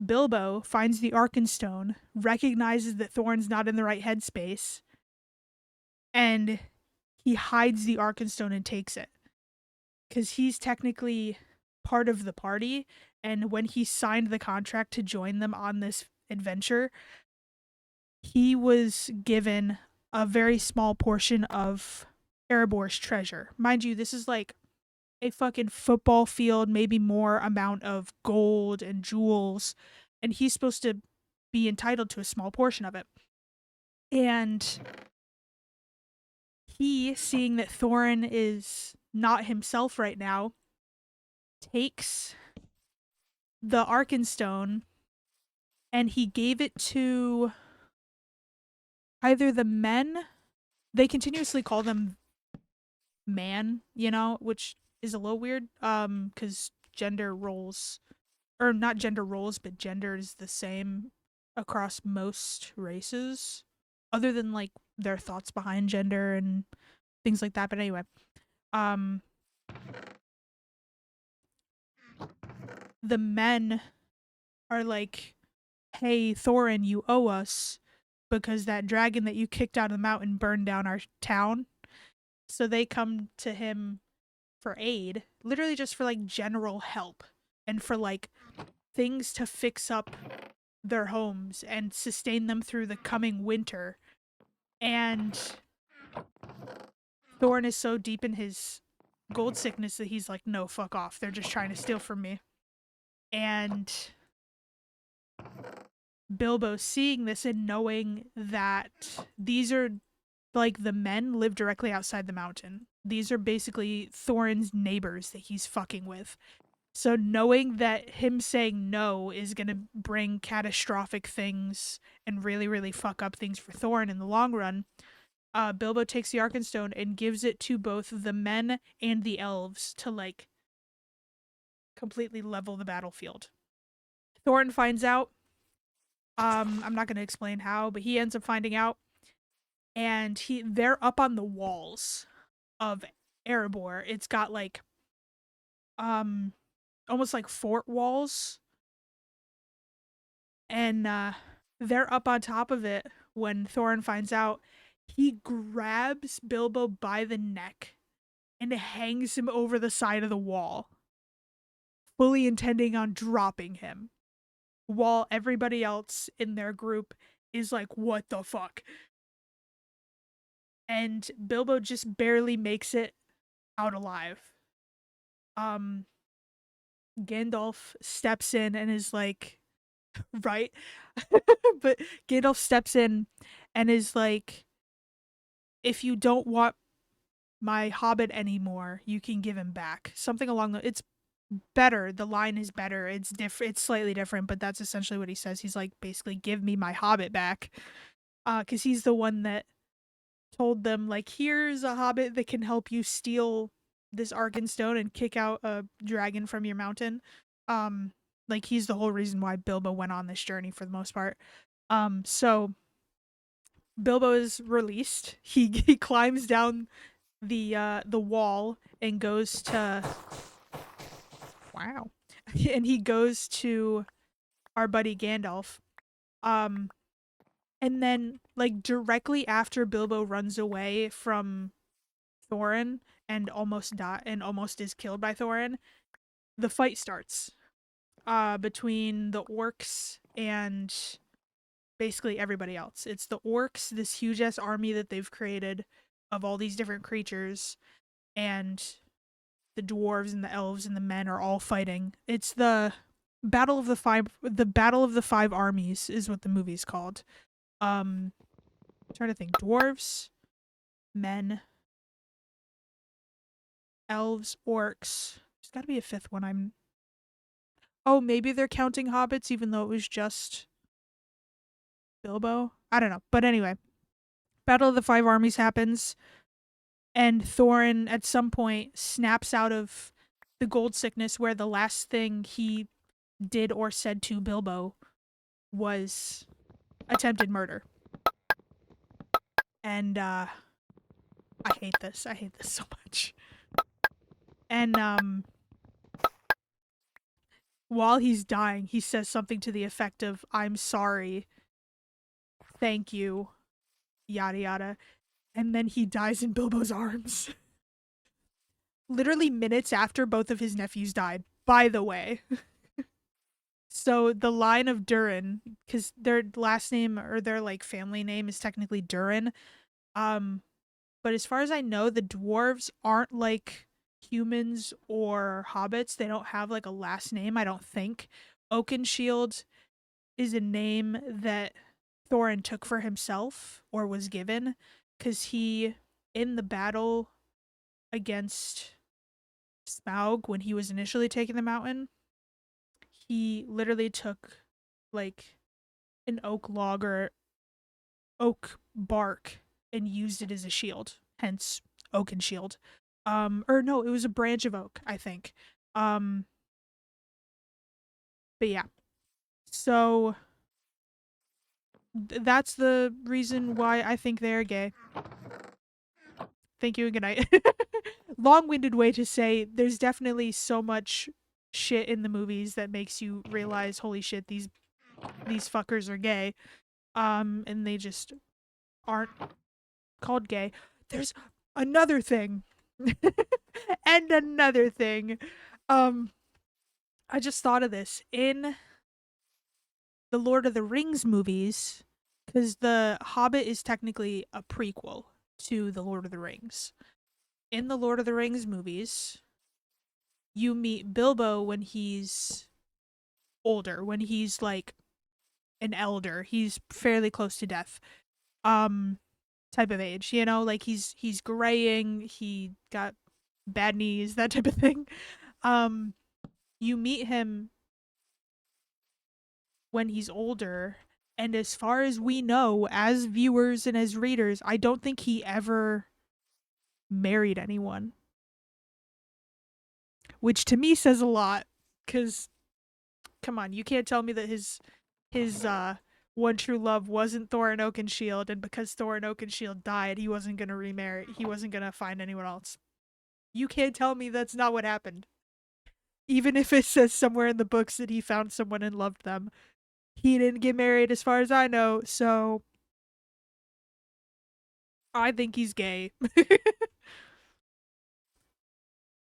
Bilbo finds the Arkenstone, recognizes that Thorin's not in the right headspace, and he hides the Arkenstone and takes it. Because he's technically part of the party, and when he signed the contract to join them on this adventure, he was given a very small portion of Erebor's treasure. Mind you, this is like a fucking football field, maybe more amount of gold and jewels, and he's supposed to be entitled to a small portion of it. And he, seeing that Thorin is not himself right now, takes the Arkenstone and he gave it to either the men, they continuously call them man, which is a little weird, cuz gender roles, or not gender roles, but gender is the same across most races, other than like their thoughts behind gender and things like that. But anyway, um, the men are like, "Hey, Thorin, you owe us because that dragon that you kicked out of the mountain burned down our town." So they come to him for aid, literally just for like general help and for like things to fix up their homes and sustain them through the coming winter. And Thorin is so deep in his gold sickness that he's like, no, fuck off. They're just trying to steal from me. And Bilbo, seeing this and knowing that these are like the men live directly outside the mountain. These are basically Thorin's neighbors that he's fucking with. So knowing that him saying no is going to bring catastrophic things and really, really fuck up things for Thorin in the long run, Bilbo takes the Arkenstone and gives it to both the men and the elves to like completely level the battlefield. Thorin finds out. I'm not going to explain how, but he ends up finding out, and they're up on the walls of Erebor. It's got like um almost like fort walls, and they're up on top of it when Thorin finds out. He grabs Bilbo by the neck and hangs him over the side of the wall, fully intending on dropping him, while everybody else in their group is like, what the fuck? And Bilbo just barely makes it out alive. Um, Gandalf steps in and is like, right? But Gandalf steps in and is like, if you don't want my hobbit anymore, you can give him back. Something along the it's better. The line is better. It's different. It's slightly different, but that's essentially what he says. He's like, basically, give me my hobbit back. Because he's the one that told them, like, here's a hobbit that can help you steal this Arkenstone and kick out a dragon from your mountain. Um, like he's the whole reason why Bilbo went on this journey for the most part. So Bilbo is released. He climbs down the wall and goes to wow, and he goes to our buddy Gandalf. Um, and then like directly after Bilbo runs away from Thorin and almost is killed by Thorin, the fight starts. Between the orcs and basically everybody else. It's the orcs, this huge ass army that they've created of all these different creatures, and the dwarves and the elves and the men are all fighting. It's the Battle of the Five Armies is what the movie's called. I'm trying to think. Dwarves, men, elves, orcs. There's got to be a fifth one. Oh, maybe they're counting hobbits even though it was just Bilbo. I don't know. But anyway, Battle of the Five Armies happens, and Thorin at some point snaps out of the gold sickness where the last thing he did or said to Bilbo was attempted murder. And I hate this. I hate this so much. And while he's dying, he says something to the effect of, I'm sorry, thank you, yada yada. And then he dies in Bilbo's arms. Literally minutes after both of his nephews died, by the way. So the line of Durin, because their last name or their like family name is technically Durin. Um, but as far as I know, the dwarves aren't like humans or hobbits. They don't have like a last name, I don't think. Oakenshield is a name that Thorin took for himself or was given because he, in the battle against Smaug when he was initially taking the mountain, he literally took like an oak log or oak bark and used it as a shield, hence oaken shield. Or no, it was a branch of oak, I think. Um, but yeah, so that's the reason why I think they're gay. Thank you and good night. Long-winded way to say there's definitely so much shit in the movies that makes you realize, holy shit, these fuckers are gay. And they just aren't called gay. There's another thing. And another thing. Um, I just thought of this. In the Lord of the Rings movies, because The Hobbit is technically a prequel to the Lord of the Rings. In the Lord of the Rings movies, you meet Bilbo when he's older, when he's like an elder. He's fairly close to death. Um type of age, like he's graying, he got bad knees, that type of thing. Um you meet him when he's older, and as far as we know as viewers and as readers, I don't think he ever married anyone, which to me says a lot, cuz come on, you can't tell me that his one true love wasn't Thorin Oakenshield, and because Thorin Oakenshield died, he wasn't gonna remarry. He wasn't gonna find anyone else. You can't tell me that's not what happened. Even if it says somewhere in the books that he found someone and loved them, he didn't get married, as far as I know. So I think he's gay.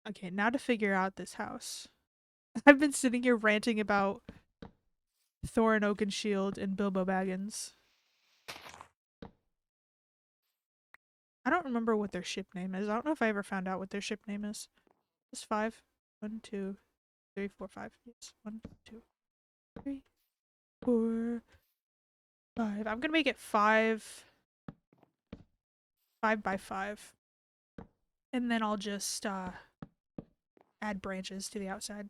Okay, now to figure out this house. I've been sitting here ranting about Thorin Oakenshield and Bilbo Baggins. I don't remember what their ship name is. I don't know if I ever found out what their ship name is. It's five. 1, 2, 3, 4, 5. Yes. 1, 2, 3, 4, 5. I'm gonna make it 5 by 5. And then I'll just add branches to the outside.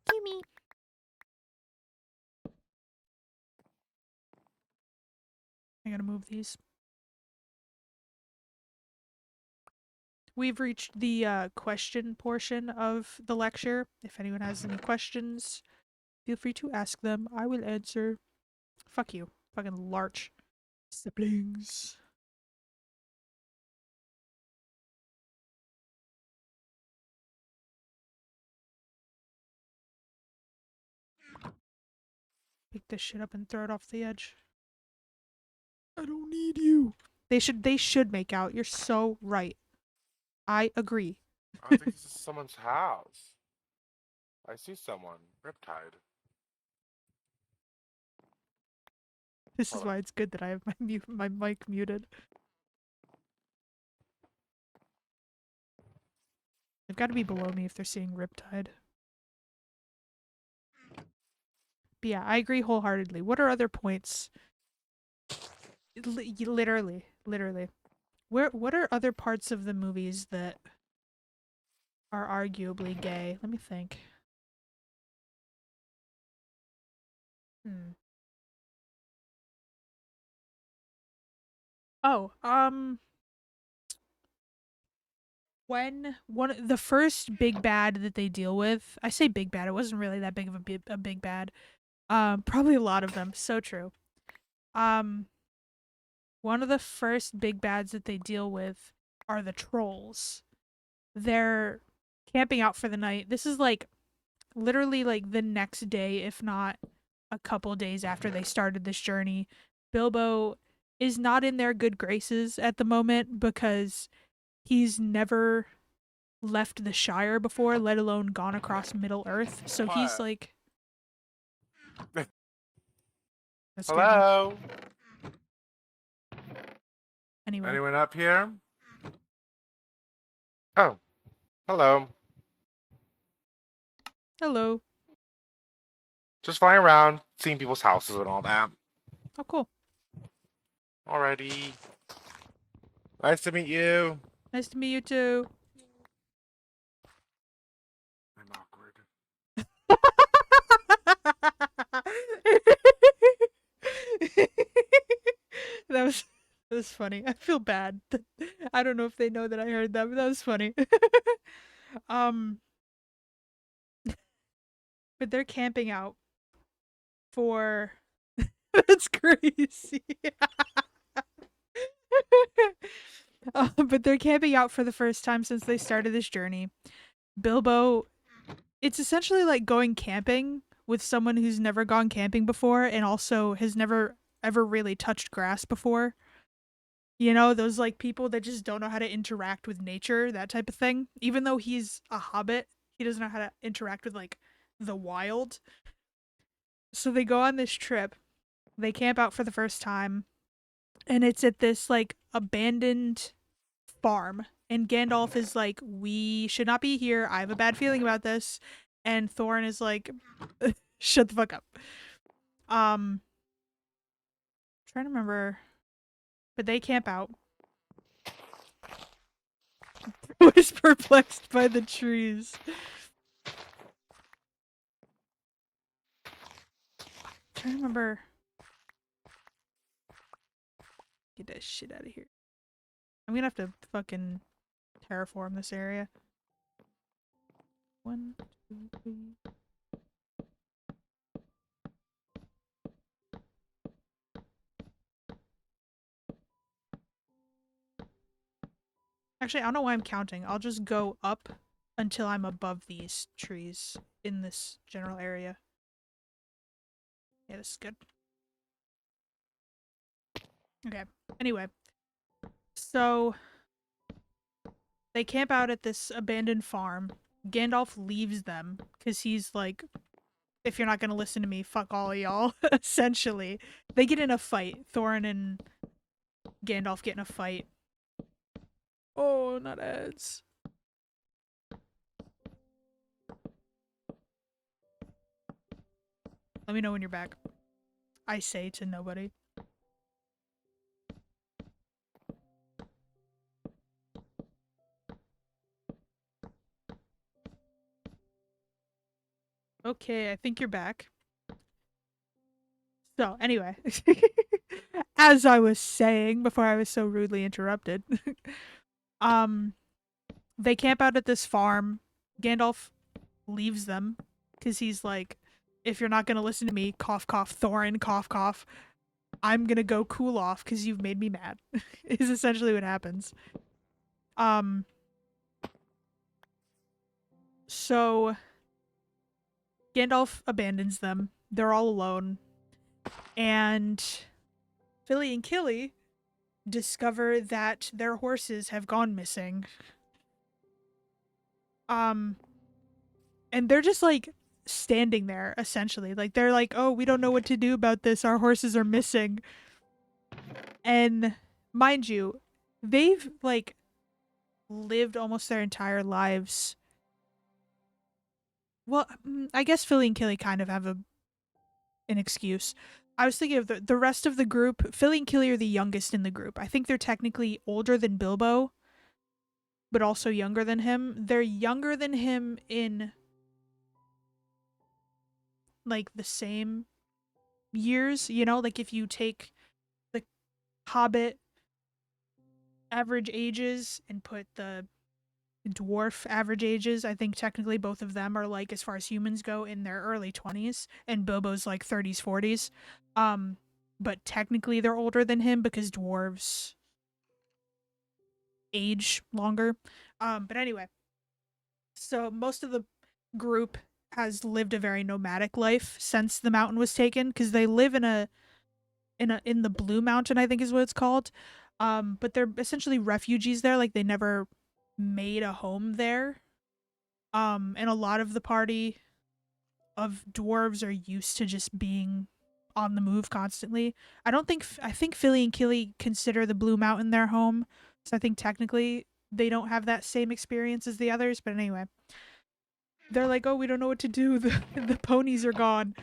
Gimme. I gotta move these. We've reached the question portion of the lecture. If anyone has any questions, feel free to ask them. I will answer. Fuck you. Fucking larch. Siblings. Pick this shit up and throw it off the edge. I don't need you. They should make out. You're so right. I agree. I think this is someone's house. I see someone. Riptide. This is Hold why it's good that I have my mic muted. They've got to be below me if they're seeing Riptide. But yeah, I agree wholeheartedly. What are other points? Literally. What are other parts of the movies that are arguably gay? Let me think. Hmm. Oh, when the first big bad that they deal with, I say big bad, it wasn't really that big of a big bad. Probably a lot of them. So true. Um, one of the first big bads that they deal with are the trolls. They're camping out for the night. This is like literally like the next day, if not a couple days after they started this journey. Bilbo is not in their good graces at the moment because he's never left the Shire before, let alone gone across Middle Earth. So he's What? like, that scared me. Hello? Anyway, Anyone up here? Oh, hello. hello. Just flying around, seeing people's houses and all that. Oh, cool. Alrighty. Nice to meet you. Nice to meet you too. I'm awkward. was funny. I feel bad. I don't know if they know that I heard that, but that was funny. um, but they're camping out for. That's crazy. But they're camping out for the first time since they started this journey. Bilbo, it's essentially like going camping with someone who's never gone camping before and also has never ever really touched grass before. You know, those like people that just don't know how to interact with nature, that type of thing. Even though he's a hobbit, he doesn't know how to interact with like the wild. So they go on this trip. They camp out for the first time, and it's at this like abandoned farm. And Gandalf is like, "We should not be here. I have a bad feeling about this." And Thorin is like, "Shut the fuck up." Trying to remember, but they camp out. Was perplexed by the trees. Trying to remember. Get that shit out of here. I'm gonna have to fucking terraform this area. 1, 2, 3. Actually, I don't know why I'm counting. I'll just go up until I'm above these trees in this general area. Yeah, this is good. Okay. Anyway, so they camp out at this abandoned farm. Gandalf leaves them because he's like, if you're not gonna listen to me, fuck all of y'all, essentially. They get in a fight. Thorin and Gandalf get in a fight. Oh, not ads. Let me know when you're back. I say to nobody. Okay, I think you're back. So, anyway, as I was saying before I was so rudely interrupted, um, they camp out at this farm. Gandalf leaves them because he's like, if you're not gonna listen to me, cough cough, Thorin, cough cough, I'm gonna go cool off because you've made me mad. Is essentially what happens. Um, so Gandalf abandons them. They're all alone, and Philly and Killy discover that their horses have gone missing. Um, and they're just like standing there essentially. Like they're like, "Oh, we don't know what to do about this. Our horses are missing." And mind you, they've like lived almost their entire lives. Well, I guess Philly and Killy kind of have an excuse. I was thinking of the rest of the group. Philly and Killy are the youngest in the group. I think they're technically older than Bilbo, but also younger than him. They're younger than him in like the same years, you know, like if you take the Hobbit average ages and put the dwarf average ages, I think technically both of them are like, as far as humans go, in their early 20s, and Bilbo's like 30s, 40s. But technically they're older than him because dwarves age longer. But anyway, so most of the group has lived a very nomadic life since the mountain was taken because they live in the Blue Mountain, I think is what it's called. But they're essentially refugees there, like they never made a home there. And a lot of the party of dwarves are used to just being on the move constantly. I think Philly and Killy consider the Blue Mountain their home. So I think technically they don't have that same experience as the others, but anyway. They're like, "Oh, we don't know what to do. The ponies are gone."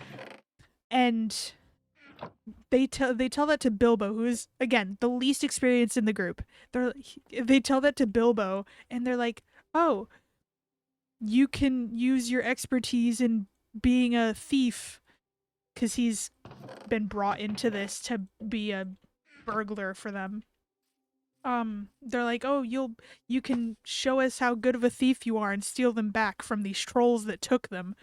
And they tell that to Bilbo, who is again the least experienced in the group. They tell that to Bilbo, and they're like, "Oh, you can use your expertise in being a thief," because he's been brought into this to be a burglar for them. they're like, "Oh, you can show us how good of a thief you are and steal them back from these trolls that took them."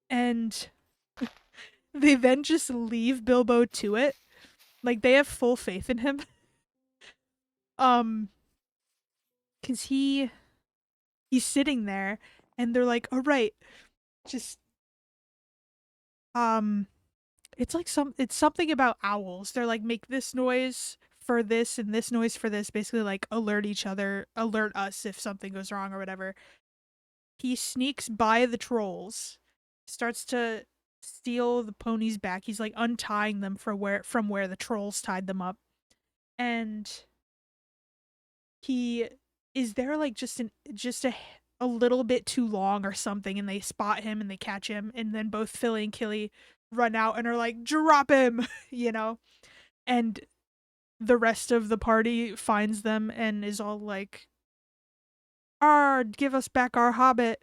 And they then just leave Bilbo to it. Like they have full faith in him. Um cuz he's sitting there and they're like, "All right, just um it's like it's something about owls. They're like, make this noise for this and this noise for this, basically like alert each other, alert us if something goes wrong or whatever." He sneaks by the trolls, starts to steal the ponies back. He's like untying them from where the trolls tied them up. And he is there like just a little bit too long or something, and they spot him and they catch him, and then both Philly and Killy run out and are like, drop him, you know? And the rest of the party finds them and is all like, give us back our hobbit.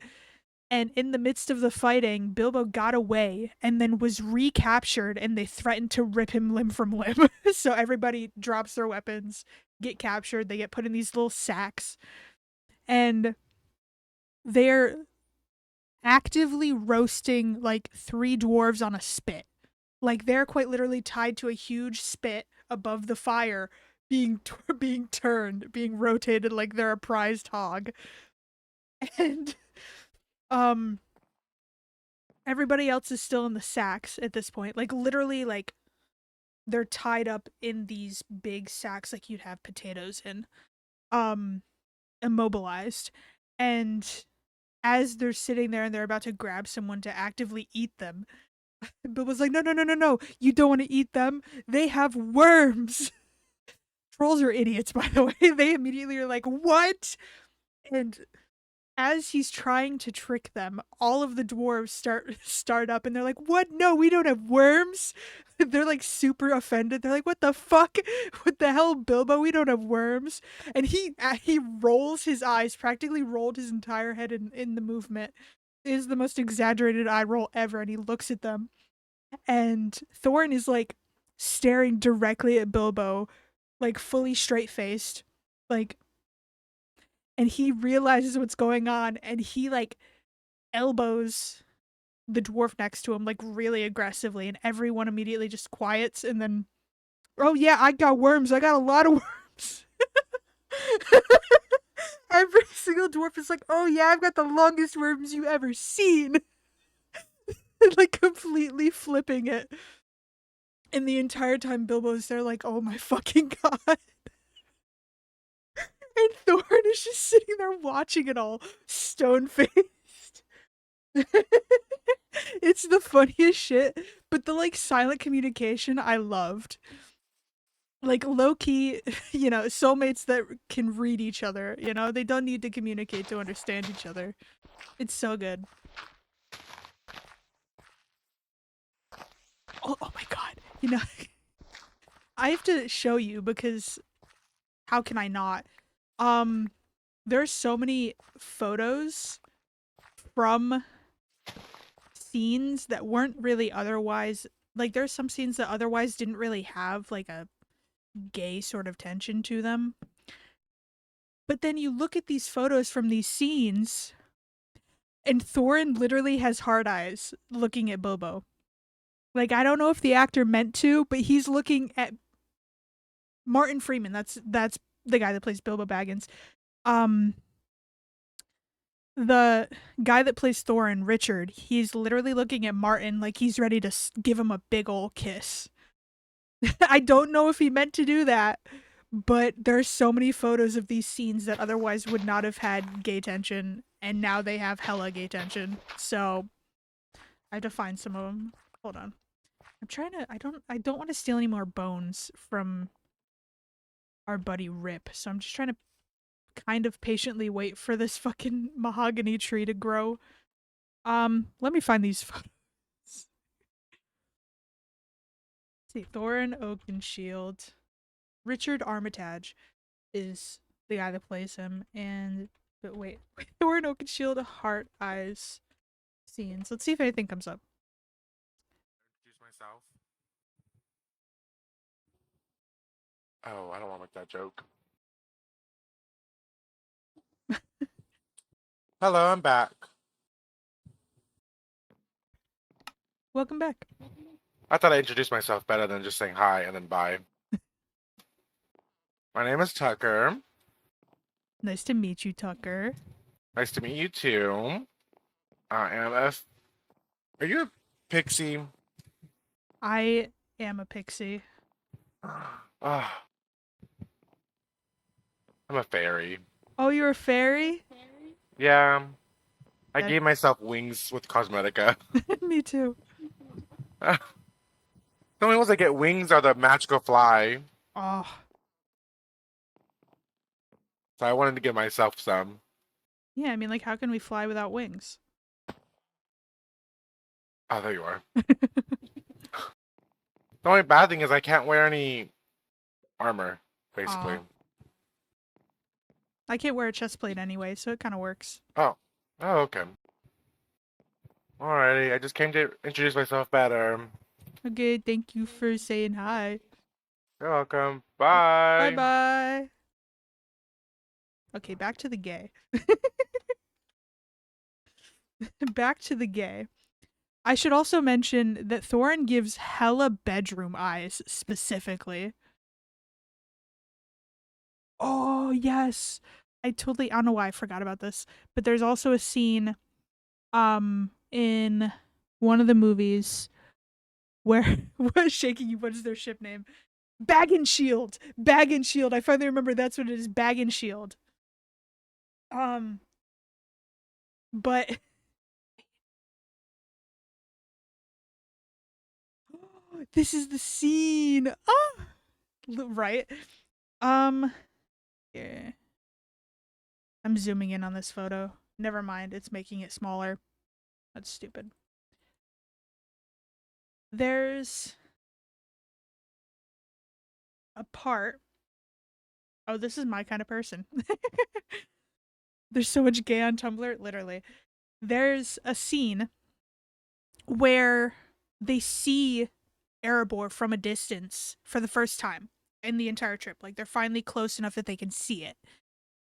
And in the midst of the fighting, Bilbo got away and then was recaptured, and they threatened to rip him limb from limb. So everybody drops their weapons, get captured, they get put in these little sacks, and they're actively roasting like three dwarves on a spit. Like they're quite literally tied to a huge spit above the fire, being turned, being rotated like they're a prized hog. And um everybody else is still in the sacks at this point. Like literally like they're tied up in these big sacks like you'd have potatoes in. Um Immobilized. And as they're sitting there and they're about to grab someone to actively eat them, Bill was like, no, no, no, no, no. You don't want to eat them. They have worms. Trolls are idiots, by the way. They immediately are like, what? And as he's trying to trick them, all of the dwarves start up and they're like, "What? No, we don't have worms." They're like super offended. They're like, "What the fuck? What the hell, Bilbo? We don't have worms." And he rolls his eyes, practically rolled his entire head in the movement. It is the most exaggerated eye roll ever, and he looks at them. And Thorin is like staring directly at Bilbo, like fully straight faced, like, and he realizes what's going on, and he like elbows the dwarf next to him like really aggressively, and everyone immediately just quiets, and then, oh yeah, I got worms, I got a lot of worms. Every single dwarf is like, oh yeah, I've got the longest worms you ever seen. Like completely flipping it. And the entire time Bilbo's there like, oh my fucking god. And Thorin is just sitting there watching it all, stone faced. It's the funniest shit, but the like silent communication I loved. Like low key, soulmates that can read each other, they don't need to communicate to understand each other. It's so good. Oh my god. I have to show you because how can I not? Um there's so many photos from scenes that weren't really otherwise, like there's some scenes that otherwise didn't really have like a gay sort of tension to them. But then you look at these photos from these scenes, and Thorin literally has hard eyes looking at Bilbo. Like I don't know if the actor meant to, but he's looking at Martin Freeman. That's the guy that plays Bilbo Baggins. Um the guy that plays Thorin, Richard, he's literally looking at Martin like he's ready to give him a big ol' kiss. I don't know if he meant to do that, but there's so many photos of these scenes that otherwise would not have had gay tension, and now they have hella gay tension. So I have to find some of them. Hold on. I'm trying to. I don't want to steal any more bones from our buddy Rip. So I'm just trying to kind of patiently wait for this fucking mahogany tree to grow. Let me find these photos. Let's see, Thorin Oakenshield. Richard Armitage is the guy that plays him, and but wait, Thorin Oakenshield, heart eyes scenes. Let's see if anything comes up. Introduce myself. Oh, I don't want to make that joke. Hello, I'm back. Welcome back. I thought I introduced myself better than just saying hi and then bye. My name is Tucker. Nice to meet you, Tucker. Nice to meet you too. I am a. Are you a pixie? I am a pixie. Ah, I'm a fairy. Oh, you're a fairy? Yeah, I That gave myself wings with Cosmetica. me too. The only ones that get wings are the magical fly. Oh, So I wanted to give myself some. yeah. I mean, like, how can we fly without wings? Oh, there you are. The only bad thing is I can't wear any armor, basically. Aw. I can't wear a chest plate anyway, so it kind of works. Oh. Oh, okay. Alrighty, I just came to introduce myself better. Okay, thank you for saying hi. You're welcome. Bye Bye. bye. Okay, back to the gay. Back to the gay. I should also mention that Thorin gives hella bedroom eyes specifically. Oh, yes. I don't know why I forgot about this, but there's also a scene in one of the movies where what's shaking you, what is their ship name? Bag and Shield. Bag and Shield. I finally remember that's what it is. Bag and Shield. Um but this is the scene. Ah! Right? Um yeah. I'm zooming in on this photo. Never mind, it's making it smaller. That's stupid. There's a part. Oh, this is my kind of person. There's so much gay on Tumblr, literally. There's a scene where they see Erebor from a distance for the first time in the entire trip. Like they're finally close enough that they can see it.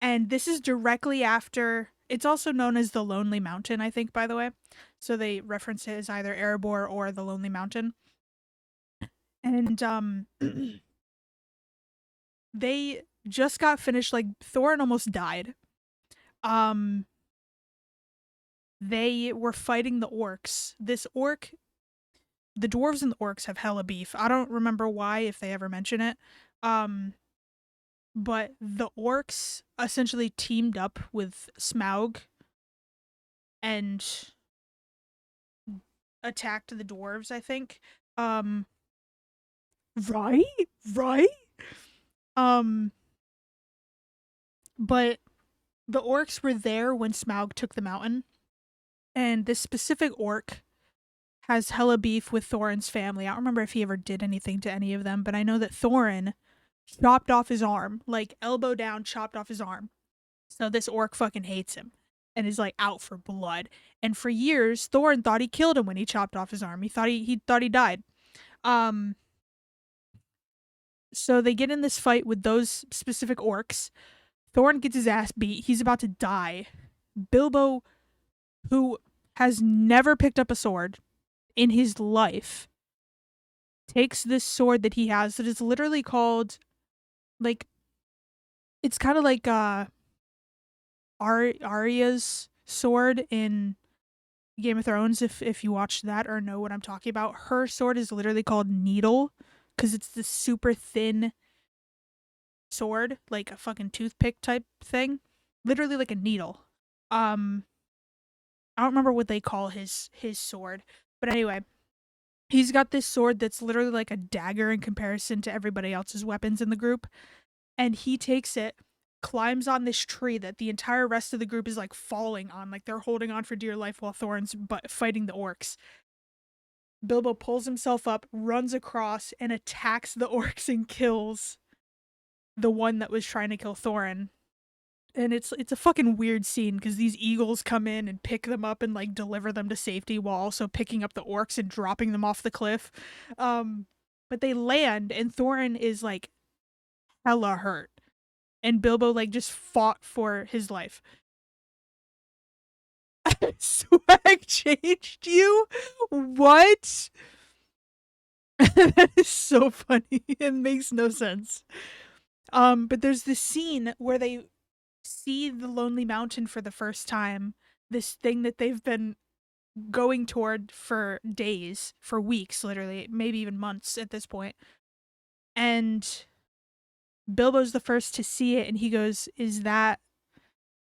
And this is directly after, it's also known as the Lonely Mountain, I think, by the way. So they reference it as either Erebor or the Lonely Mountain. And they just got finished, like Thorin almost died. Um they were fighting the orcs. The dwarves and the orcs have hella beef. I don't remember why, if they ever mention it. Um but the orcs essentially teamed up with Smaug and attacked the dwarves, I think. Um right? Right? Um but the orcs were there when Smaug took the mountain, and this specific orc has hella beef with Thorin's family. I don't remember if he ever did anything to any of them, but I know that Thorin chopped off his arm, like elbow down, chopped off his arm. So this orc fucking hates him and is like out for blood. And for years, Thorin thought he killed him when he chopped off his arm. He thought he died. Um so they get in this fight with those specific orcs. Thorin gets his ass beat. He's about to die. Bilbo, who has never picked up a sword in his life, takes this sword that he has that is literally called, like, it's kind of like Arya's sword in Game of Thrones, if you watched that or know what I'm talking about. Her sword is literally called Needle because it's this super thin sword, like a fucking toothpick type thing. Literally like a needle. Um I don't remember what they call his sword. But anyway, he's got this sword that's literally like a dagger in comparison to everybody else's weapons in the group. And he takes it, climbs on this tree that the entire rest of the group is like falling on, like they're holding on for dear life while Thorin's fighting the orcs. Bilbo pulls himself up, runs across, and attacks the orcs and kills the one that was trying to kill Thorin. And it's a fucking weird scene because these eagles come in and pick them up and like deliver them to safety while also picking up the orcs and dropping them off the cliff. But they land and Thorin is like hella hurt. And Bilbo like just fought for his life. Swag changed you? What? That is so funny. It makes no sense. But there's this scene where they see the Lonely Mountain for the first time. This thing that they've been going toward for days, for weeks, literally, maybe even months at this point. And Bilbo's the first to see it, and he goes, "Is that?"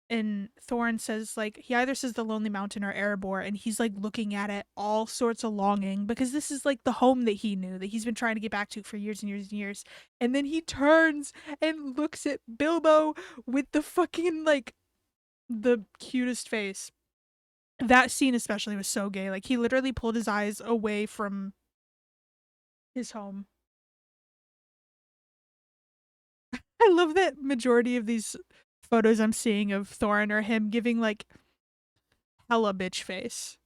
And Thorin says, like, he either says the Lonely Mountain or Erebor, and he's like looking at it, all sorts of longing, because this is like the home that he knew, that he's been trying to get back to for years and years and years. And then he turns and looks at Bilbo with the fucking like the cutest face. That scene especially was so gay. Like he literally pulled his eyes away from his home. I love that majority of these photos I'm seeing of Thorin are him giving like hella bitch face.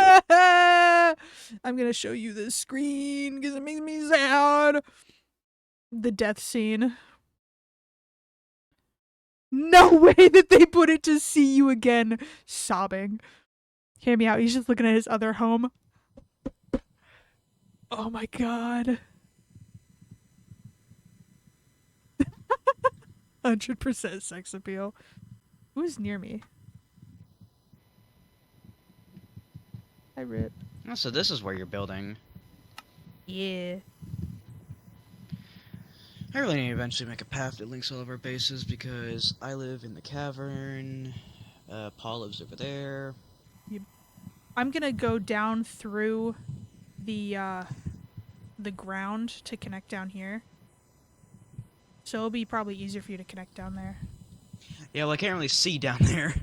I'm gonna show you this screen because it makes me sad. The death scene. No way that they put it to see you again. Sobbing. Hear me out. He's just looking at his other home. Oh my god. 100% sex appeal. Who's near me? Hi, Rip. Oh, so this is where you're building. Yeah. I really need to eventually make a path that links all of our bases because I live in the cavern. Paul lives over there. I'm gonna go down through the ground to connect down here. So it'll be probably easier for you to connect down there. Yeah, well, I can't really see down there.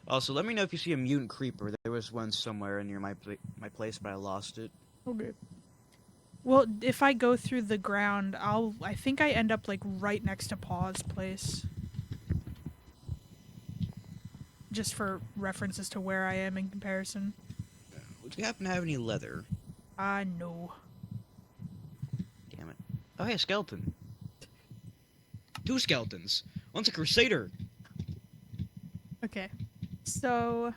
Also, let me know if you see a mutant creeper. There was one somewhere near my place, but I lost it. Okay. Well, if I go through the ground, I think I end up like right next to Paw's place. Just for reference as to where I am in comparison. Would you happen to have any leather? No. Damn it. Oh, hey, a skeleton. 2 skeletons. One's a crusader. Okay. So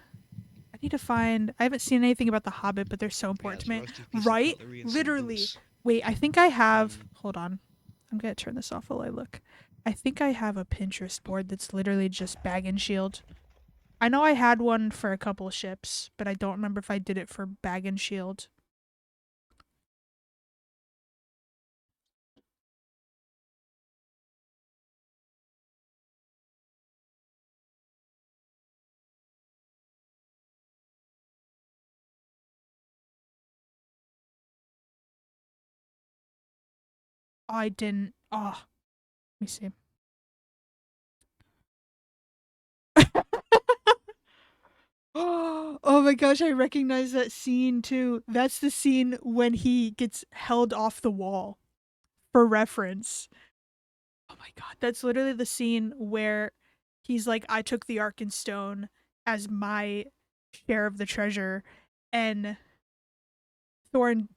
I need to find. I haven't seen anything about the Hobbit, but they're so important to me. Right? Literally. Wait, I think I have. Hold on. I'm gonna turn this off while I look. I think I have a Pinterest board that's literally just bag and shield. I know I had one for a couple of ships, but I don't remember if I did it for bag and shield. Oh, I didn't. Oh, let me see. Oh my gosh, I recognize that scene too. That's the scene when he gets held off the wall for reference. Oh my god, that's literally the scene where he's like, I took the Arkenstone as my share of the treasure. And Thorin,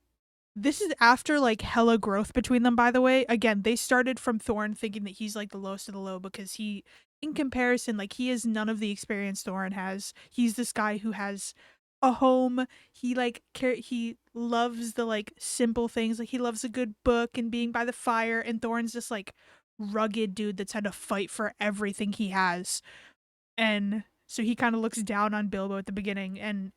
this is after like hella growth between them, by the way. Again, they started from Thorin thinking that he's like the lowest of the low because he, in comparison, like he has none of the experience Thorin has. He's this guy who has a home. He like he loves the like simple things. Like he loves a good book and being by the fire. And Thorin's just like rugged dude that's had to fight for everything he has. And so he kind of looks down on Bilbo at the beginning, and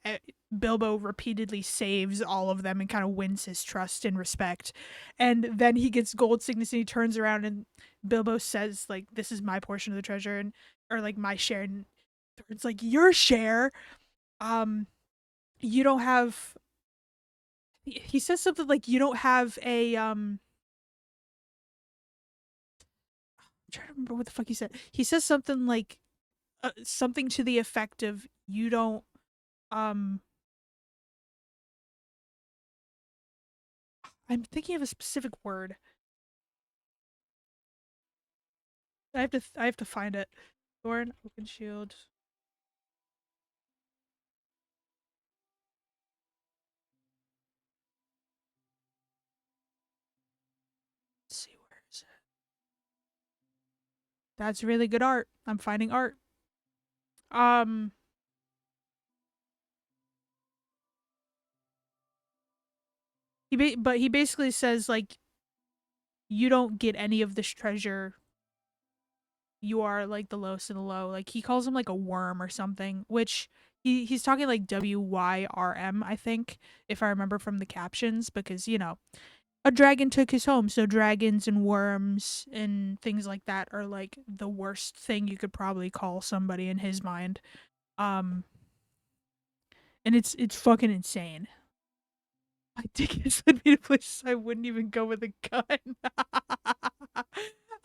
Bilbo repeatedly saves all of them and kind of wins his trust and respect. And then he gets gold sickness and he turns around and Bilbo says, like, this is my portion of the treasure, and or like my share. And it's like, your share? You don't have. He says something like, you don't have a. I'm trying to remember what the fuck he said. He says something like, something to the effect of, you don't. Um, I'm thinking of a specific word. I have to find it. Thorn, open shield. Let's see, where is That's really good art. I'm finding art. Um, but he basically says like you don't get any of this treasure. You are like the lowest of the low. Like he calls him like a worm or something, which he's talking like WYRM, I think, if I remember from the captions, because a dragon took his home, so dragons and worms and things like that are like the worst thing you could probably call somebody in his mind. Um, and it's fucking insane. My dick has led me to places I wouldn't even go with a gun.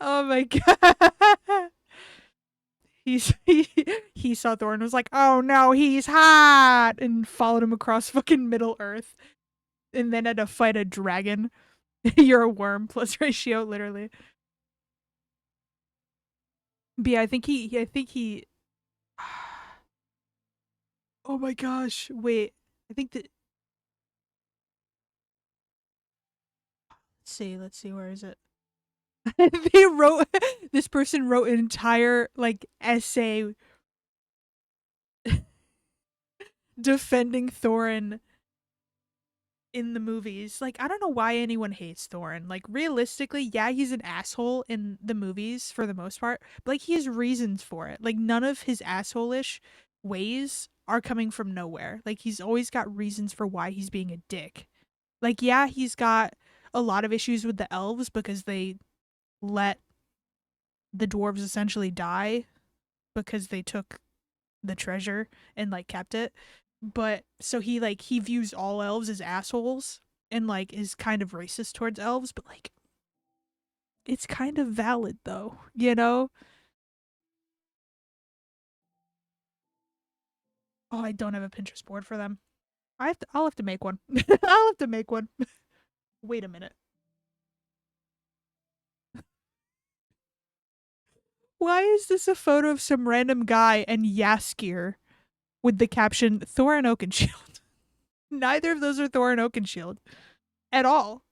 Oh my god. He saw Thor and was like, "Oh no, he's hot," and followed him across fucking Middle Earth, and then had to fight a dragon. You're a worm plus ratio, literally. But yeah, I think he. Oh my gosh! Wait, I think that. Let's see, where is it? They wrote. This person wrote an entire like essay defending Thorin in the movies. Like, I don't know why anyone hates Thorin. Like, realistically, yeah, he's an asshole in the movies for the most part, but like he has reasons for it. Like, none of his asshole-ish ways are coming from nowhere. Like, he's always got reasons for why he's being a dick. Like, yeah, he's got a lot of issues with the elves because they let the dwarves essentially die because they took the treasure and like kept it. But so he views all elves as assholes and like is kind of racist towards elves, but like it's kind of valid though, you know? Oh, I don't have a Pinterest board for them. I'll have to make one. I'll have to make one. Wait a minute. Why is this a photo of some random guy and Yaskir with the caption Thorin Oakenshield? Neither of those are Thorin Oakenshield at all.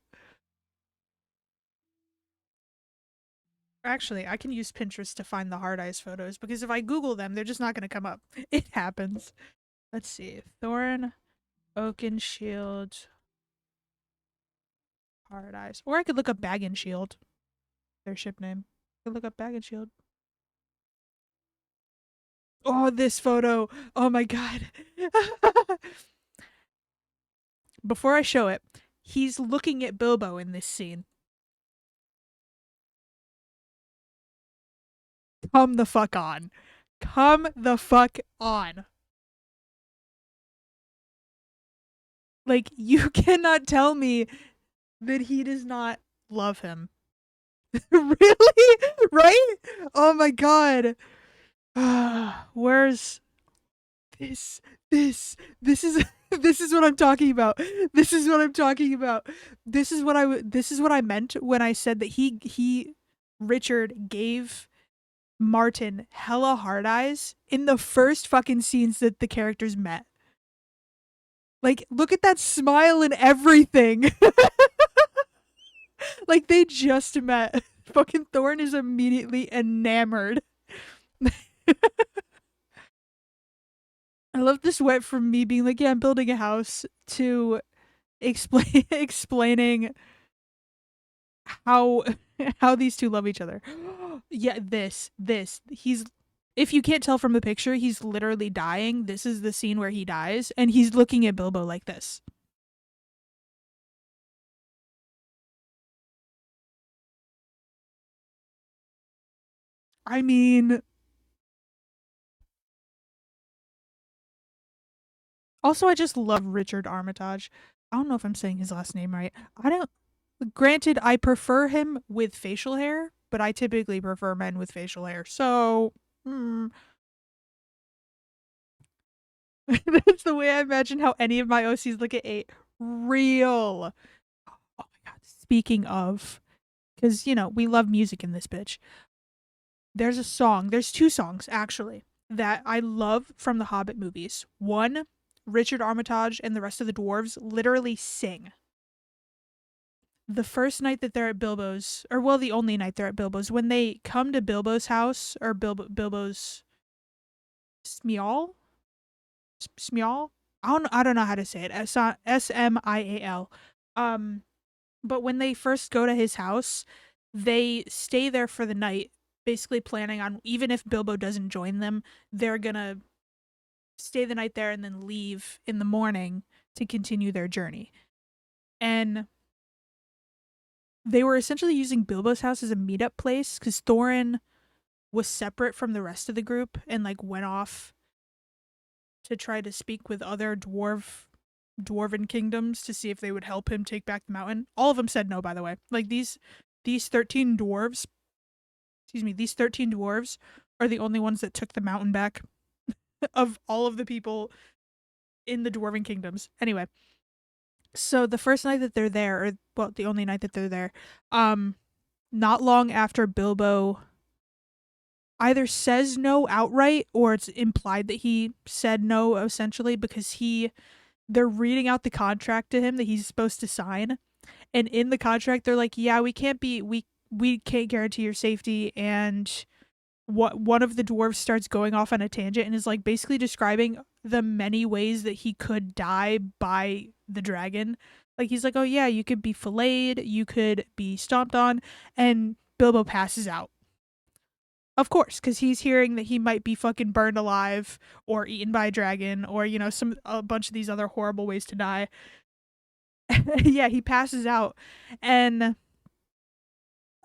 Actually, I can use Pinterest to find the hard eyes photos because if I Google them, they're just not going to come up. It happens. Let's see. Thorin Oakenshield hard eyes. Or I could look up Bag and Shield, their ship name. I could look up Bag and Shield. Oh, this photo. Oh my god. Before I show it, he's looking at Bilbo in this scene. Come the fuck on. Come the fuck on. Like, you cannot tell me that he does not love him. Really? Right? Oh my god. Where's this? This is this is what I'm talking about. This is what I'm talking about. This is what I meant when I said that he Richard gave Martin hella hard eyes in the first fucking scenes that the characters met. Like, look at that smile and everything. Like they just met. Fucking Thorn is immediately enamored. I love this went from me being like, yeah, I'm building a house to explaining how how these two love each other. Yeah, this. He's if you can't tell from the picture, he's literally dying. This is the scene where he dies, and he's looking at Bilbo like this. I mean, also I just love Richard Armitage. I don't know if I'm saying his last name right. I don't Granted, I prefer him with facial hair, but I typically prefer men with facial hair. So, that's the way I imagine how any of my OCs look at 8. Real. Oh my god. Speaking of, because, we love music in this bitch. There's two songs actually that I love from the Hobbit movies. One, Richard Armitage and the rest of the dwarves literally sing. the first night that they're at Bilbo's, or well, the only night they're at Bilbo's, when they come to Bilbo's house or Bilbo's Smeal, Smeal. I don't know how to say it. Smial. Um, but when they first go to his house, they stay there for the night, basically planning on even if Bilbo doesn't join them, they're gonna stay the night there and then leave in the morning to continue their journey. And they were essentially using Bilbo's house as a meetup place because Thorin was separate from the rest of the group and like went off to try to speak with other dwarven kingdoms to see if they would help him take back the mountain. All of them said no, by the way. Like these 13 dwarves, excuse me, these 13 dwarves are the only ones that took the mountain back of all of the people in the dwarven kingdoms. Anyway, so the first night that they're there, or well, the only night that they're there, um, not long after Bilbo either says no outright or it's implied that he said no essentially because they're reading out the contract to him that he's supposed to sign, and in the contract they're like, yeah, we can't guarantee your safety. And what one of the dwarves starts going off on a tangent and is like basically describing the many ways that he could die by the dragon. Like he's like, oh yeah, you could be filleted, you could be stomped on, and Bilbo passes out, of course, because he's hearing that he might be fucking burned alive or eaten by a dragon or, a bunch of these other horrible ways to die. Yeah, he passes out and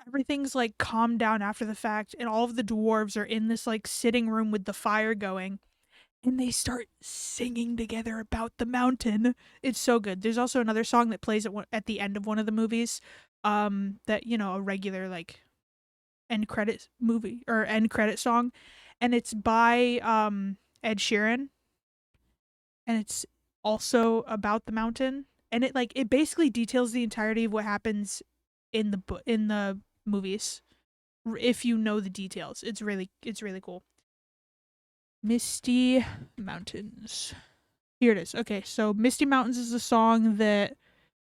everything's like calmed down after the fact. And all of the dwarves are in this like sitting room with the fire going and they start singing together about the mountain. It's so good. There's also another song that plays at the end of one of the movies, that, a regular like end credit song, and it's by Ed Sheeran, and it's also about the mountain, and it basically details the entirety of what happens in the movies. If you know the details, it's really cool. Misty Mountains. Here it is. Okay, so Misty Mountains is a song that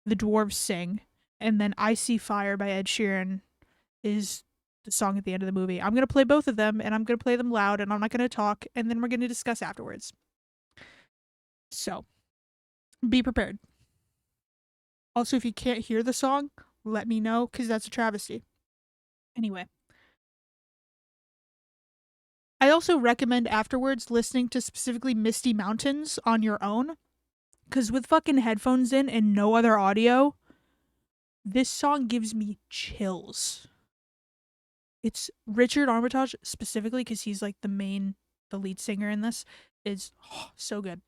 the dwarves sing, and then I See Fire by Ed Sheeran is the song at the end of the movie. I'm going to play both of them and I'm going to play them loud and I'm not going to talk and then we're going to discuss afterwards. So, be prepared. Also, if you can't hear the song, let me know because that's a travesty. Anyway, I also recommend afterwards listening to specifically Misty Mountains on your own because with fucking headphones in and no other audio, this song gives me chills. It's Richard Armitage specifically because he's like the lead singer in this, is so good.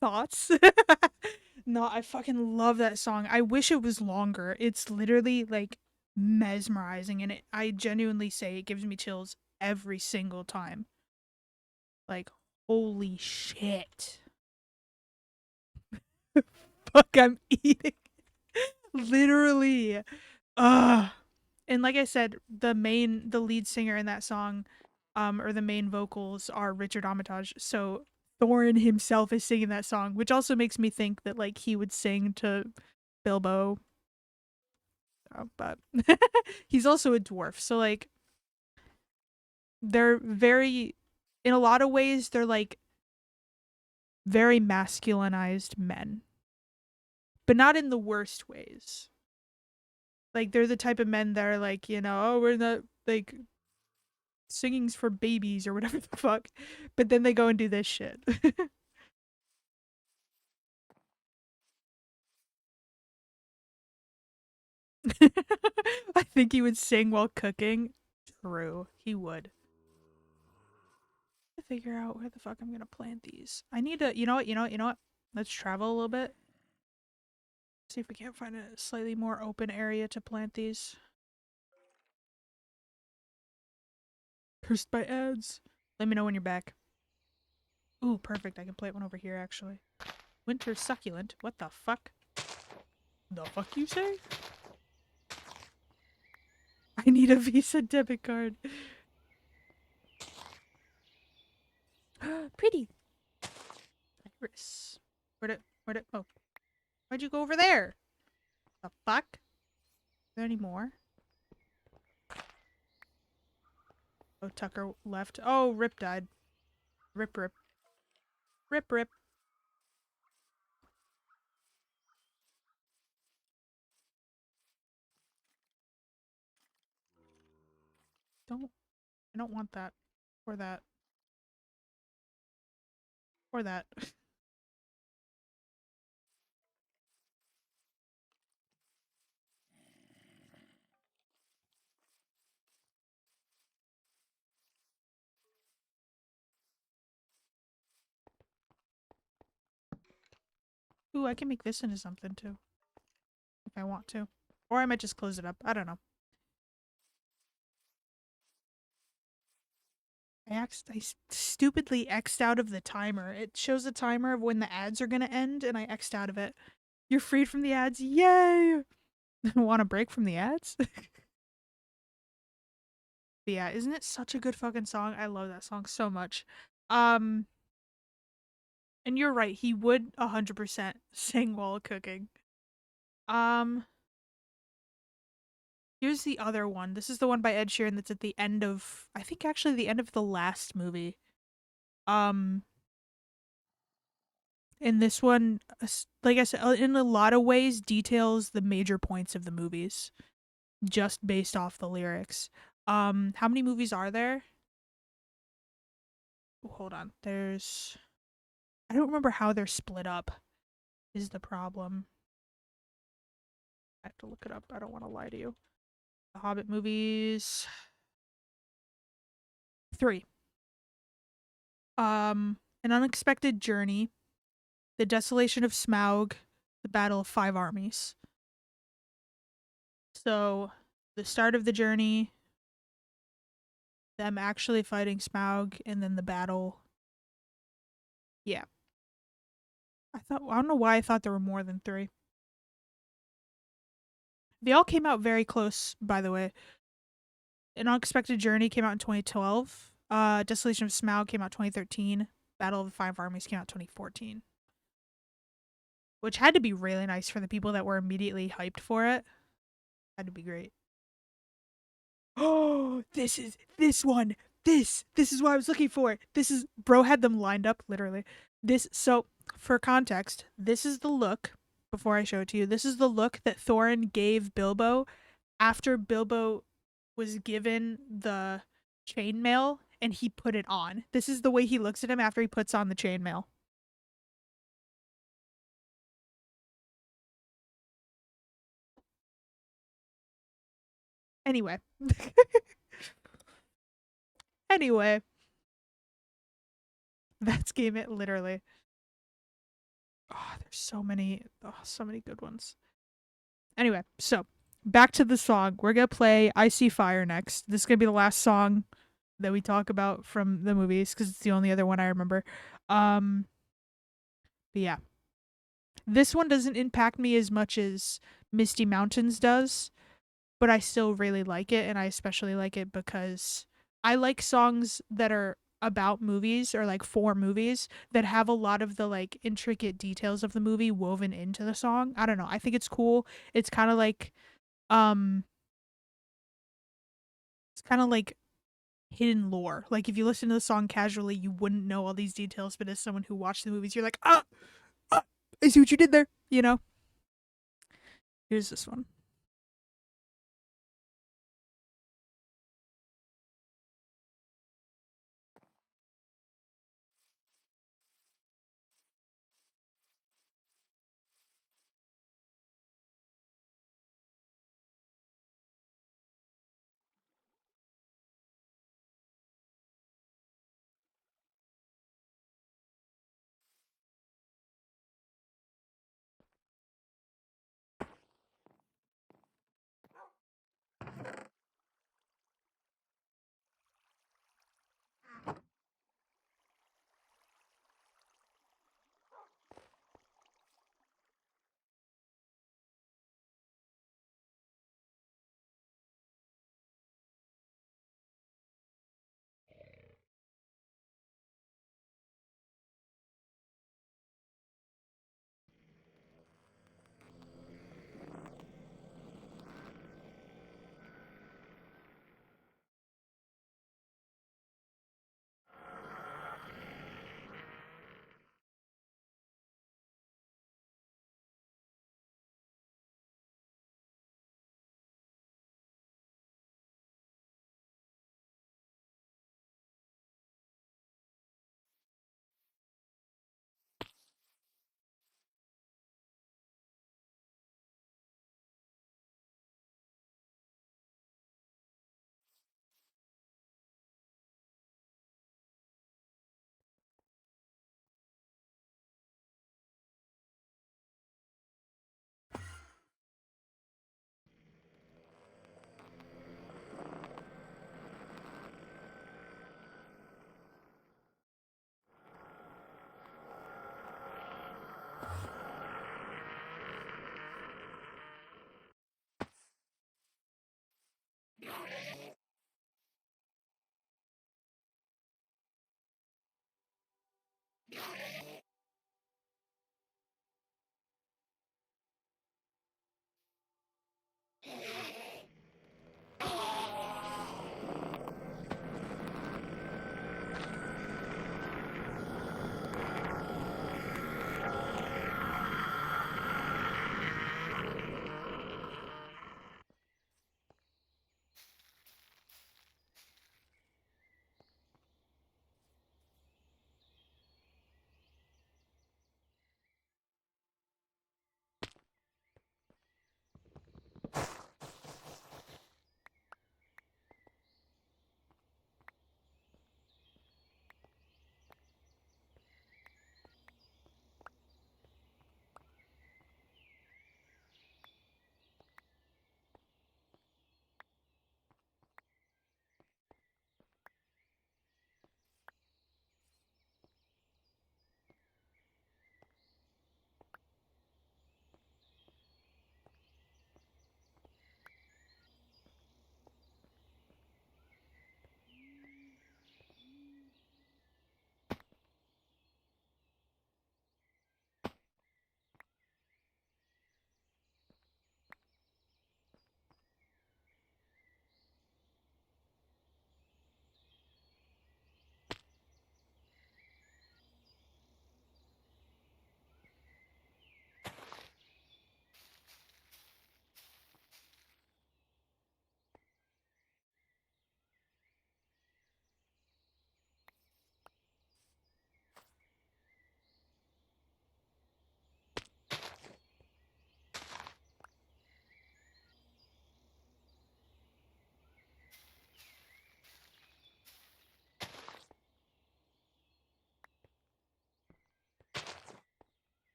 Thoughts? No, I fucking love that song. I wish it was longer. It's literally like mesmerizing, and I genuinely say it gives me chills every single time. Like, holy shit. Fuck, I'm eating. Literally. Ugh. And like I said, the lead singer in that song, or the main vocals are Richard Armitage. So Thorin himself is singing that song, which also makes me think that like he would sing to Bilbo. But he's also a dwarf, so like they're very, in a lot of ways, they're like very masculinized men, but not in the worst ways. Like they're the type of men that are like, oh, we're not like singing's for babies or whatever the fuck. But then they go and do this shit. I think he would sing while cooking. True, he would. To figure out where the fuck I'm gonna plant these. I need to, you know what? Let's travel a little bit. See if we can't find a slightly more open area to plant these. Cursed by ads. Let me know when you're back. Ooh, perfect. I can plant one over here, actually. Winter succulent. What the fuck? The fuck you say? I need a Visa debit card. Pretty. Iris. Oh. Why'd you go over there? The fuck? Is there any more? Oh, Tucker left. Oh, Rip died. Rip, rip. Rip, rip. I don't want that. Or that. Or that. Ooh, I can make this into something too. If I want to. Or I might just close it up. I don't know. I stupidly X'd out of the timer. It shows a timer of when the ads are gonna end, and I X'd out of it. You're freed from the ads. Yay! Want a break from the ads? But yeah, isn't it such a good fucking song? I love that song so much. Um, and you're right. He would 100% sing while cooking. Um, Here's the other one. This is the one by Ed Sheeran that's at the end of, I think actually the end of the last movie. Um, and this one, like I said, in a lot of ways, details the major points of the movies just based off the lyrics. How many movies are there? Oh, hold on. I don't remember how they're split up, is the problem. I have to look it up. I don't want to lie to you. The Hobbit movies. 3. An Unexpected Journey, The Desolation of Smaug, The Battle of Five Armies. So, the start of the journey, them actually fighting Smaug, and then the battle. Yeah. I don't know why I thought there were more than 3. They all came out very close, by the way. An Unexpected Journey came out in 2012. Desolation of Smaug came out 2013. Battle of the Five Armies came out 2014. Which had to be really nice for the people that were immediately hyped for it. Had to be great. Oh, this one. This is what I was looking for. This is bro had them lined up literally. So for context, this is the look before I show it to you. This is the look that Thorin gave Bilbo after Bilbo was given the chainmail and he put it on. This is the way he looks at him after he puts on the chainmail. Anyway. Anyway. That's game it literally. Oh, there's so many good ones. Anyway, so back to the song. We're gonna play "I See Fire" next. This is gonna be the last song that we talk about from the movies because it's the only other one I remember. Um, but yeah, this one doesn't impact me as much as Misty Mountains does, but I still really like it, and I especially like it because I like songs that are about movies or like for movies that have a lot of the like intricate details of the movie woven into the song. I don't know. I think it's cool. It's kind of like um it's kind of like hidden lore. Like if you listen to the song casually, you wouldn't know all these details, but as someone who watched the movies, you're like, ah, I see what you did there. You know. Here's this one.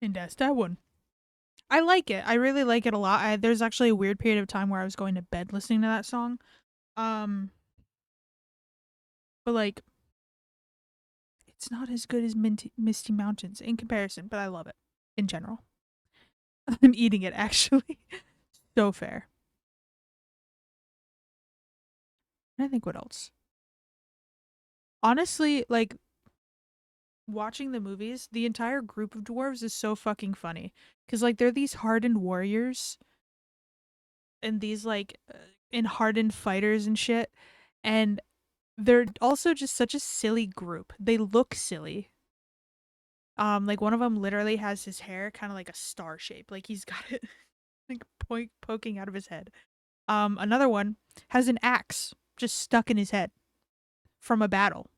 And that's that one. I like it. I really like it a lot. There's actually a weird period of time where I was going to bed listening to that song. Um, but like, it's not as good as Misty Mountains in comparison, but I love it in general. I'm eating it actually. So fair. And I think what else? Honestly, like watching the movies, the entire group of dwarves is so fucking funny because like they're these hardened warriors and these like and hardened fighters and shit, and they're also just such a silly group. They look silly. Like one of them literally has his hair kind of like a star shape, like he's got it like poking out of his head. Another one has an axe just stuck in his head from a battle,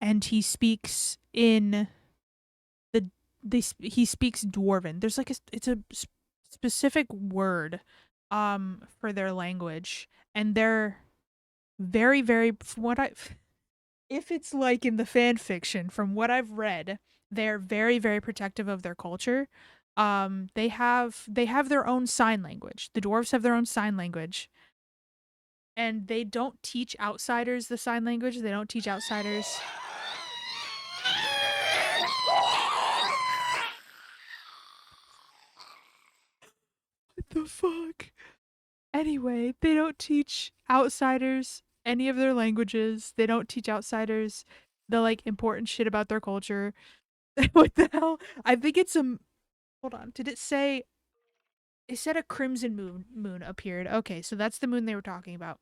and he speaks in the he speaks dwarven. There's like it's a specific word for their language, and they're very from what I if it's like in the fan fiction from what I've read, they're very protective of their culture. They have their own sign language. The dwarves have their own sign language, and they don't teach outsiders the sign language. They don't teach outsiders. What the fuck? Anyway, they don't teach outsiders any of their languages. They don't teach outsiders the like important shit about their culture. What the hell? I think it's a hold on. Did it say it said a crimson moon appeared. Okay, so that's the moon they were talking about.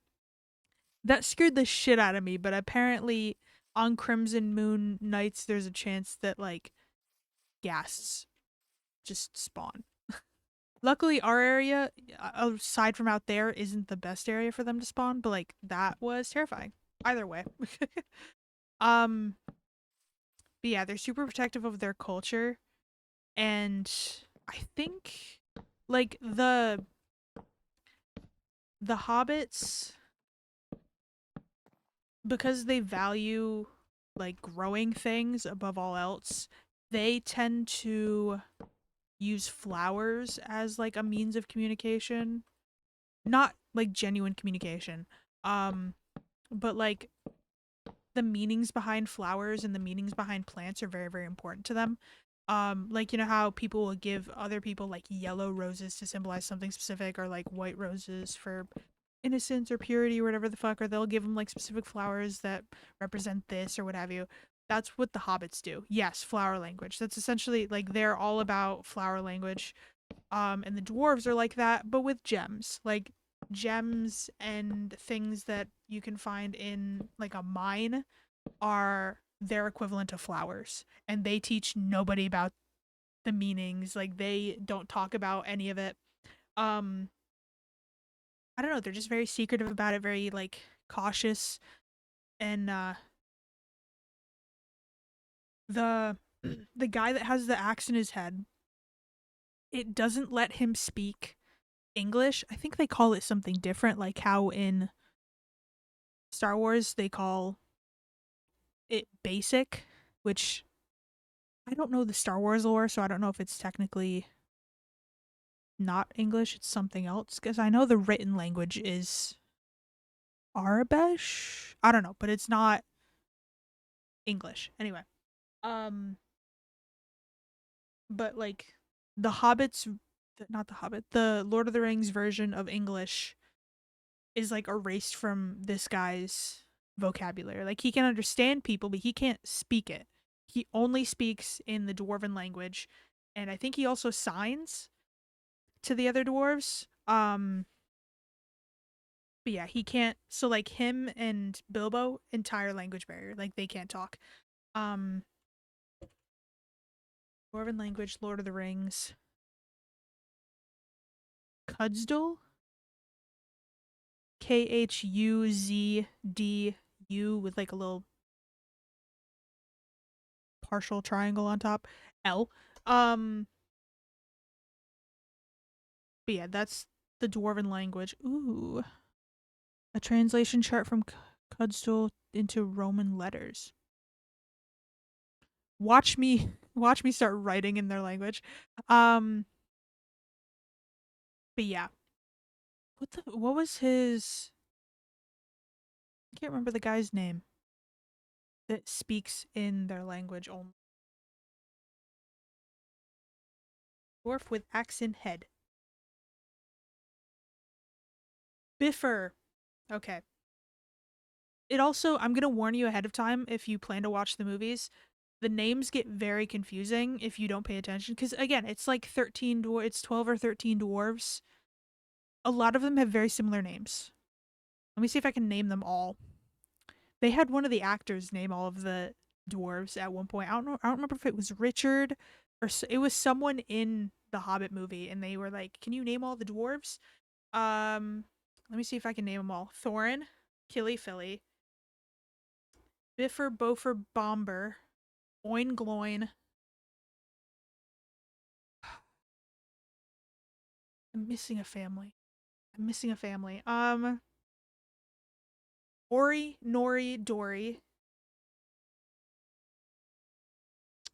That scared the shit out of me, but apparently on crimson moon nights there's a chance that like ghasts just spawn. Luckily our area aside from out there isn't the best area for them to spawn, but like that was terrifying. Either way. um but yeah, they're super protective of their culture, and I think like the hobbits, because they value like growing things above all else, they tend to use flowers as like a means of communication. Not like genuine communication. Um but like the meanings behind flowers and the meanings behind plants are very important to them. Like you know how people will give other people like yellow roses to symbolize something specific, or like white roses for innocence or purity or whatever the fuck, or they'll give them like specific flowers that represent this or what have you. That's what the hobbits do. Yes, flower language. That's essentially like they're all about flower language. And the dwarves are like that, but with gems. Like gems and things that you can find in like a mine are their equivalent of flowers. And they teach nobody about the meanings. Like they don't talk about any of it. Um I don't know, they're just very secretive about it, very like cautious, and the the guy that has the axe in his head, it doesn't let him speak English. I think they call it something different, like how in Star Wars they call it basic, which I don't know the Star Wars lore, so I don't know if it's technically not English, it's something else, because I know the written language is Arabish. I don't know, but it's not English. Anyway. Um but like the Hobbits, not the Hobbit, the Lord of the Rings version of English is like erased from this guy's vocabulary. Like he can understand people, but he can't speak it. He only speaks in the dwarven language, and I think he also signs to the other dwarves. But yeah, he can't. So like him and Bilbo, entire language barrier. Like they can't talk. Um, dwarven language, Lord of the Rings, Cudsdul, Khuzddu with like a little partial triangle on top. L. Um, but yeah, that's the dwarven language. Ooh, a translation chart from Cudsdul into Roman letters. Watch me Watch me start writing in their language. Um, but yeah, what was his? I can't remember the guy's name that speaks in their language only. Dwarf with accent head. Biffer. Okay. It also, I'm going to warn you ahead of time if you plan to watch the movies. The names get very confusing if you don't pay attention. Because again, it's like 13, it's 12 or 13 dwarves. A lot of them have very similar names. Let me see if I can name them all. They had one of the actors name all of the dwarves at one point. I don't know. I don't remember if it was Richard or it was someone in the Hobbit movie, and they were like, "Can you name all the dwarves?" Let me see if I can name them all. Thorin, Killy Philly, Biffer, Bofer, Bomber, Oin Gloin. I'm missing a family. I'm missing a family. Ori, Nori, Dory.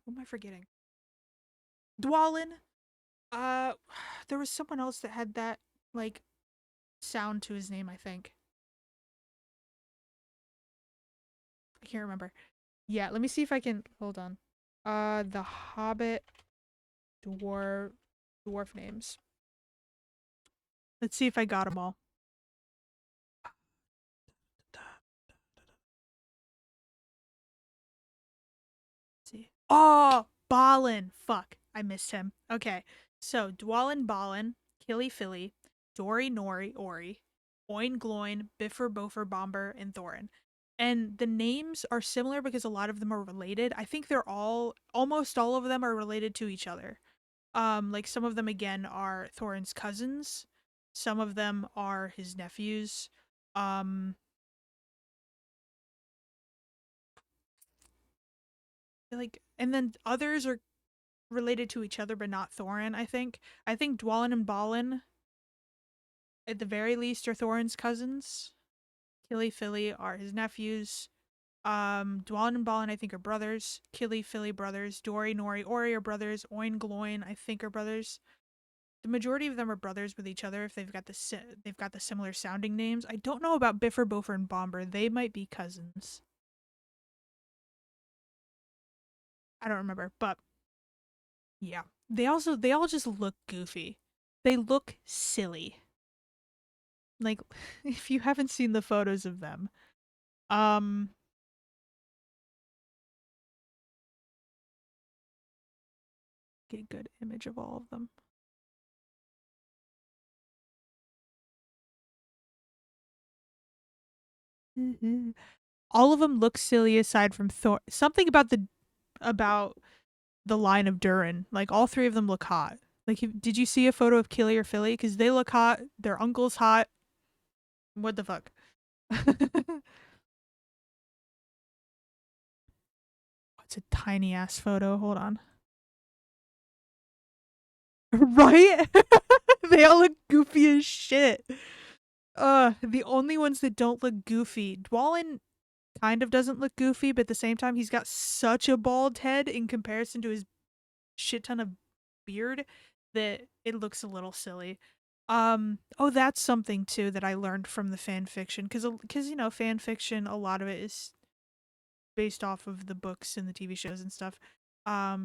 Who am I forgetting? Dwalin. Uh, there was someone else that had that like sound to his name. I think I can't remember. Yeah, let me see if I can. Hold on. The Hobbit dwarf dwarf names. Let's see if I got them all. See. Oh, Balin. Fuck. I missed him. Okay. So Dwalin Balin, Killy Philly, Dory Nori Ori, Oin Gloin, Biffer Bofer Bomber, and Thorin. And the names are similar because a lot of them are related. I think they're all almost all of them are related to each other. Like some of them again are Thorin's cousins. Some of them are his nephews. Um like and then others are related to each other, but not Thorin. I think Dwalin and Balin, at the very least, are Thorin's cousins. Killy Philly are his nephews. Dwalin and Balin, I think, are brothers. Killy Philly brothers. Dory, Nori, Ori are brothers. Oin, Gloin, I think, are brothers. The majority of them are brothers with each other if they've got the similar sounding names. I don't know about Biffer, Bofer, and Bomber. They might be cousins. I don't remember, but yeah. They all just look goofy. They look silly. Like if you haven't seen the photos of them, um get a good image of all of them. All of them look silly aside from Thor. Something about the line of Durin. Like all three of them look hot. Like did you see a photo of Killy or Philly? Because they look hot. Their uncle's hot. What the fuck? It's a tiny ass photo. Hold on. Right? They all look goofy as shit. The only ones that don't look goofy, Dwalin kind of doesn't look goofy, but at the same time, he's got such a bald head in comparison to his shit ton of beard that it looks a little silly. Oh, that's something too that I learned from the fan fiction because you know fan fiction, a lot of it is based off of the books and the TV shows and stuff.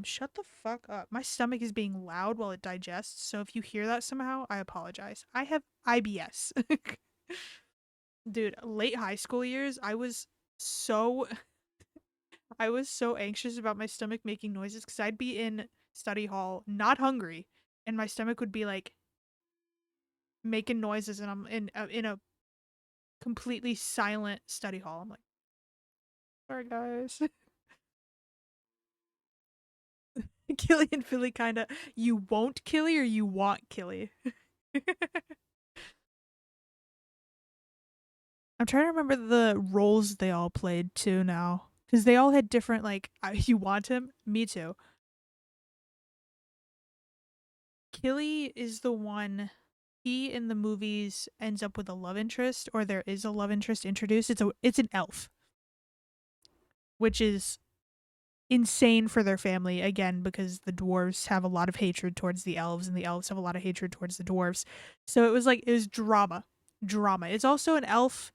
Shut the fuck up. My stomach is being loud while it digests, so if you hear that somehow, I apologize. I have IBS. Dude, late high school years, so I was so anxious about my stomach making noises because I'd be in study hall, not hungry, and my stomach would be like making noises, and I'm in a completely silent study hall. I'm like, sorry guys. Killy and Philly kind of, you won't Killy or you want Killy. I'm trying to remember the roles they all played too now because they all had different like. You want him? Me too. Killy is the one. He in the movies ends up with a love interest, or there is a love interest introduced. It's an elf, which is insane for their family, again, because the dwarves have a lot of hatred towards the elves and the elves have a lot of hatred towards the dwarves. So it was drama. Drama. It's also an elf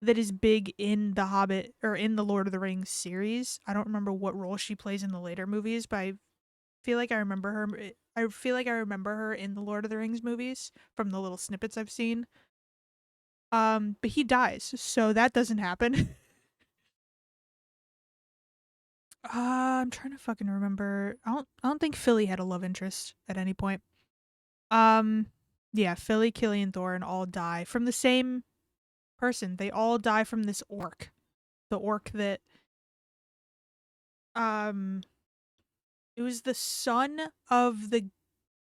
that is big in the Hobbit or in the Lord of the Rings series. I don't remember what role she plays in the later movies, but I feel like I remember her. I feel like I remember her in the Lord of the Rings movies from the little snippets I've seen. But he dies, so that doesn't happen. I'm trying to fucking remember. I don't think Philly had a love interest at any point. Um, yeah, Philly, Killian, Thorin all die from the same person. They all die from this orc. The orc that um it was the son of the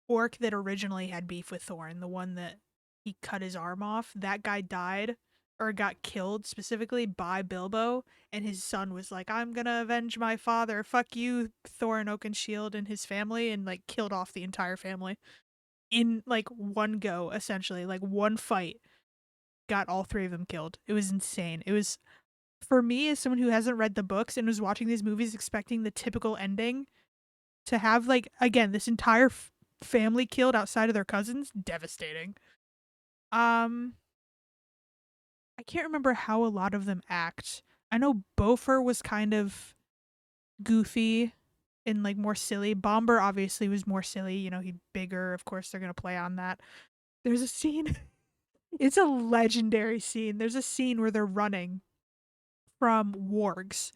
orc that originally had beef with Thorin, the one that he cut his arm off. That guy died or got killed specifically by Bilbo, and his son was like, "I'm gonna avenge my father. Fuck you, Thorin Oakenshield and his family," and like killed off the entire family in like one go, essentially, like one fight. Got all three of them killed. It was insane. It was for me as someone who hasn't read the books and was watching these movies expecting the typical ending to have like again this entire family killed outside of their cousins, devastating. um I can't remember how a lot of them act. I know Bofer was kind of goofy and like more silly. Bomber obviously was more silly, you know, he's bigger, of course they're going to play on that. There's a scene it's a legendary scene. There's a scene where they're running from wargs,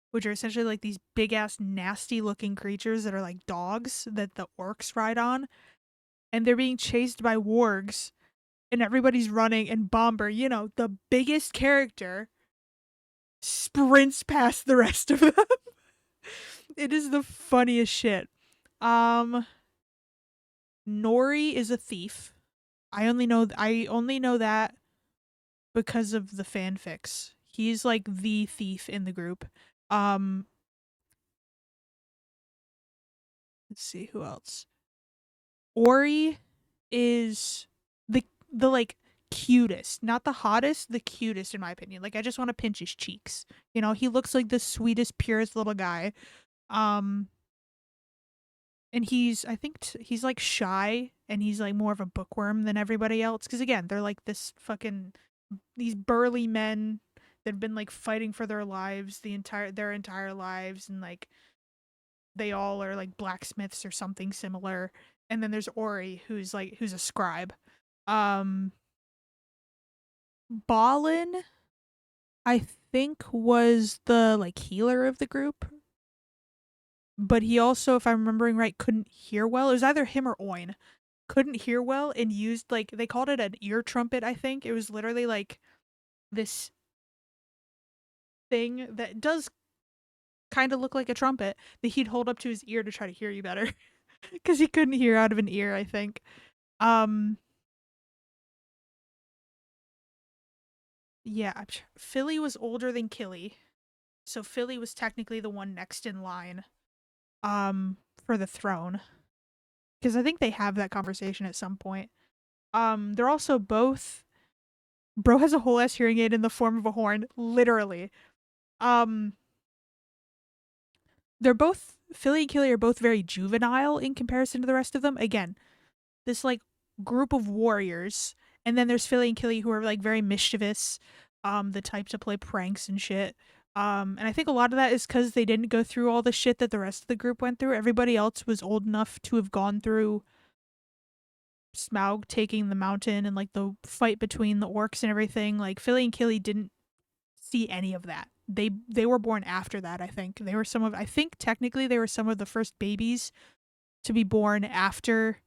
which are essentially like these big ass nasty looking creatures that are like dogs that the orcs ride on, and they're being chased by wargs and everybody's running, and Bomber, you know, the biggest character, sprints past the rest of them. It is the funniest shit. Um Nori is a thief. I only know that because of the fanfics. He's like the thief in the group. Um let's see who else. Ori is the like cutest, not the hottest, the cutest in my opinion. Like I just want to pinch his cheeks. You know, he looks like the sweetest, purest little guy. Um, and he's I think he's like shy and he's like more of a bookworm than everybody else. Because again, they're like this fucking these burly men that have been like fighting for their lives their entire lives, and like they all are like blacksmiths or something similar. And then there's Ori, who's a scribe. Um, Balin, I think, was the like healer of the group, but he also, if I'm remembering right, couldn't hear well. It was either him or Oin. Couldn't hear well and used like they called it an ear trumpet, I think. It was literally like this thing that does kind of look like a trumpet that he'd hold up to his ear to try to hear you better because he couldn't hear out of an ear, I think. Um, yeah, Philly was older than Killy, so Philly was technically the one next in line for the throne, because I think they have that conversation at some point. They're also both bro has a whole ass hearing aid in the form of a horn, literally. Um they're both Philly and Killy are both very juvenile in comparison to the rest of them. Again, this like group of warriors, and then there's Philly and Killy who are like very mischievous, the type to play pranks and shit. And I think a lot of that is because they didn't go through all the shit that the rest of the group went through. Everybody else was old enough to have gone through Smaug taking the mountain and like the fight between the orcs and everything. Like Philly and Killy didn't see any of that. They were born after that, I think. They were some of I think technically they were some of the first babies to be born after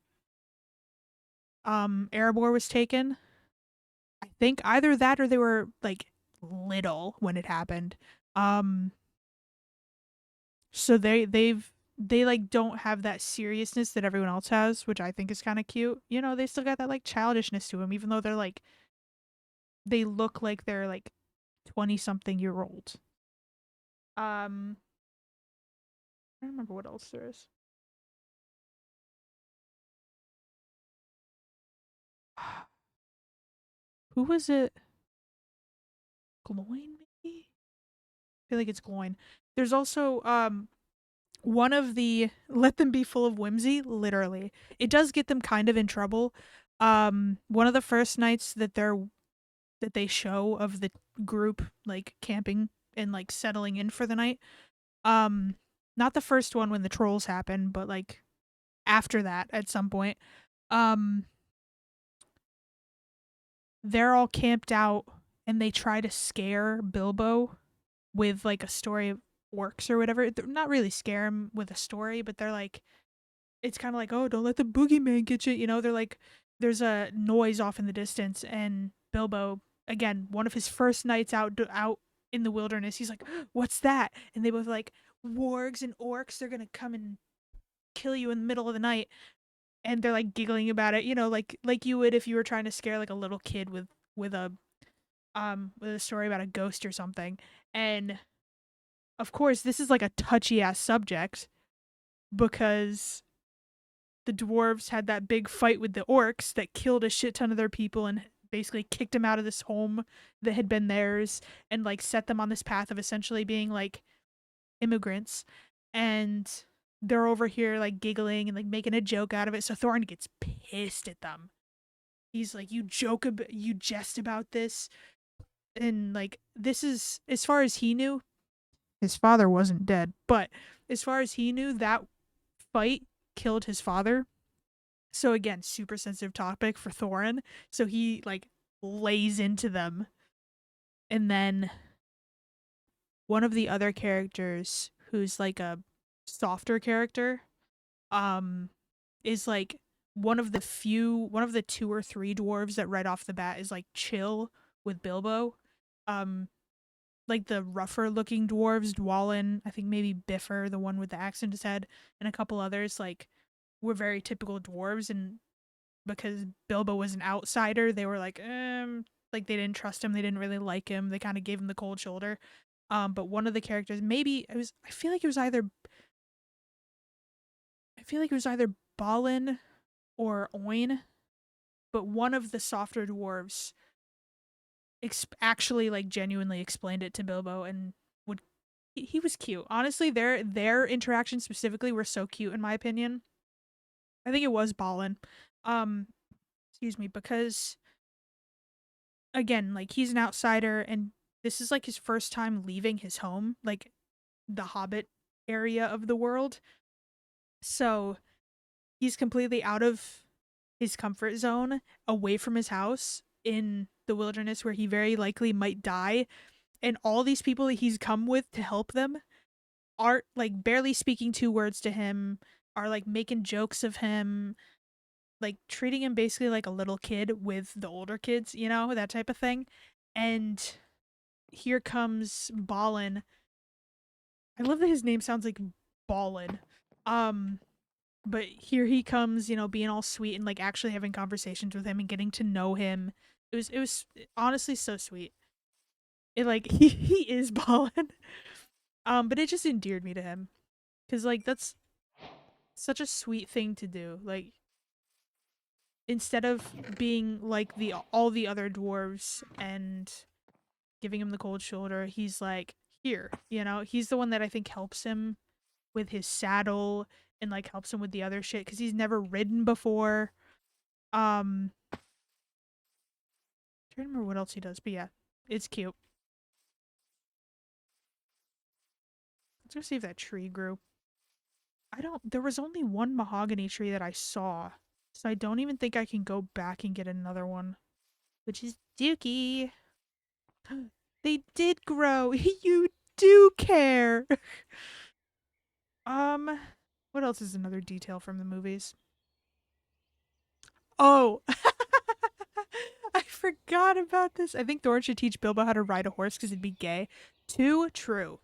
Erebor was taken. I think either that or they were like little when it happened. Um so they like don't have that seriousness that everyone else has, which I think is kind of cute. You know, they still got that like childishness to them even though they're like they look like they're like 20 something year old. I don't remember what else there is. Who was it? Gloin, maybe? I feel like it's Gloin. There's also one of the let them be full of whimsy, literally. It does get them kind of in trouble. One of the first nights that they show of the group like camping and like settling in for the night. Um Not the first one when the trolls happen, but like after that at some point. Um they're all camped out and they try to scare Bilbo with like a story of orcs or whatever. They're not really scare him with a story, but they're like it's kind of like, oh, don't let the boogeyman get you. You know, they're like, there's a noise off in the distance, and Bilbo, again, one of his first nights out in the wilderness, he's like, what's that? And they both like, wargs and orcs, they're gonna come and kill you in the middle of the night, and they're like giggling about it, you know, like you would if you were trying to scare like a little kid with a with a story about a ghost or something. And of course, this is like a touchy ass subject because the dwarves had that big fight with the orcs that killed a shit ton of their people and basically kicked them out of this home that had been theirs and like set them on this path of essentially being like immigrants. And they're over here like giggling and like making a joke out of it. So Thorin gets pissed at them. He's like, you jest about this. And like, this is, as far as he knew, his father wasn't dead. But as far as he knew, that fight killed his father. So again, super sensitive topic for Thorin. So he like lays into them. And then one of the other characters who's like a softer character um is like one of the two or three dwarves that right off the bat is like chill with Bilbo. Um like the rougher looking dwarves, Dwalin, I think maybe Biffer, the one with the axe in his head, and a couple others like were very typical dwarves, and because Bilbo was an outsider, they were like they didn't trust him, they didn't really like him, they kind of gave him the cold shoulder. But one of the characters, maybe it was, I feel like it was either Balin or Oin, but one of the softer dwarves actually like genuinely explained it to Bilbo and would he was cute. Honestly, their interactions specifically were so cute in my opinion. I think it was Balin. Um, excuse me, because again, like he's an outsider and this is like his first time leaving his home, like the Hobbit area of the world. So he's completely out of his comfort zone, away from his house in the wilderness where he very likely might die. And all these people that he's come with to help them are like barely speaking two words to him, are like making jokes of him, like treating him basically like a little kid with the older kids, you know, that type of thing. And here comes Balin. I love that his name sounds like Ballin. Um, but here he comes, you know, being all sweet and like actually having conversations with him and getting to know him. It was honestly so sweet. It like he is Ballin. But it just endeared me to him because like that's such a sweet thing to do. Like instead of being like the all the other dwarves and giving him the cold shoulder, he's like, here, you know, he's the one that I think helps him with his saddle and like helps him with the other shit because he's never ridden before. I'm trying to remember what else he does, but yeah, it's cute. Let's go see if that tree grew. I don't, there was only one mahogany tree that I saw, so I don't even think I can go back and get another one, which is dookie. They did grow. You do care. um, what else is another detail from the movies? Oh, I forgot about this. I think Thorin should teach Bilbo how to ride a horse because it'd be gay. Too true.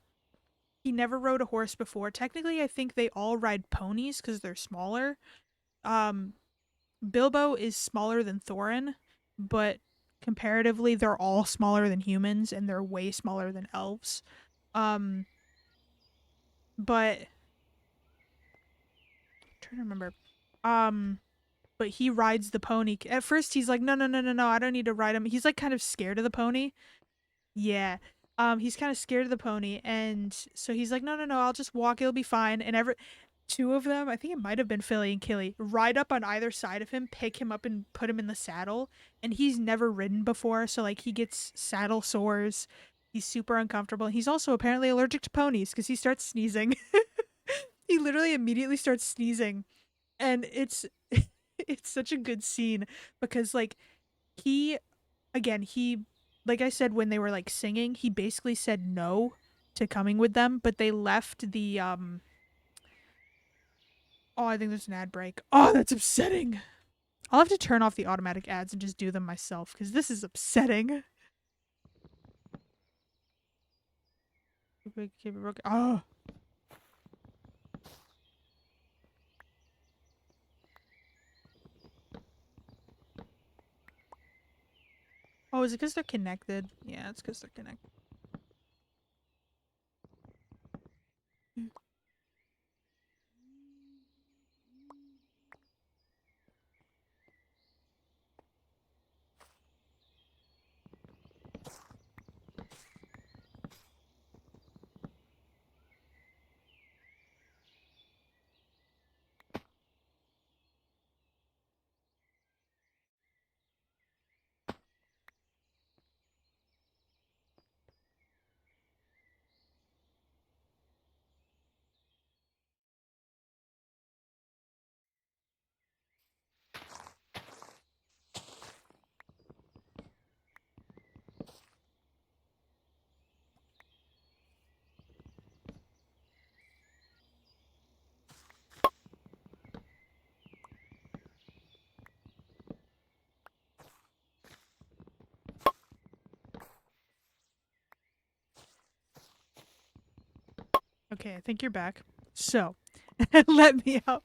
He never rode a horse before. Technically, I think they all ride ponies because they're smaller. Um, Bilbo is smaller than Thorin, but comparatively, they're all smaller than humans and they're way smaller than elves. Um, but I'm trying to remember. Um, but he rides the pony. At first, he's like, no, no, no, no, no, I don't need to ride him. He's like kind of scared of the pony. Yeah. He's kind of scared of the pony, and so he's like, no, I'll just walk, it'll be fine. And two of them, I think it might have been Philly and Killy, ride up on either side of him, pick him up, and put him in the saddle. And he's never ridden before, so like he gets saddle sores. He's super uncomfortable. He's also apparently allergic to ponies because he starts sneezing. He literally immediately starts sneezing, and it's such a good scene because like he he like I said when they were like singing, he basically said no to coming with them, but they left the oh, I think there's an ad break. Oh, that's upsetting. I'll have to turn off the automatic ads and just do them myself because this is upsetting. Oh. Oh, is it because they're connected? Yeah, it's because they're connected. Okay, I think you're back. So, let me out.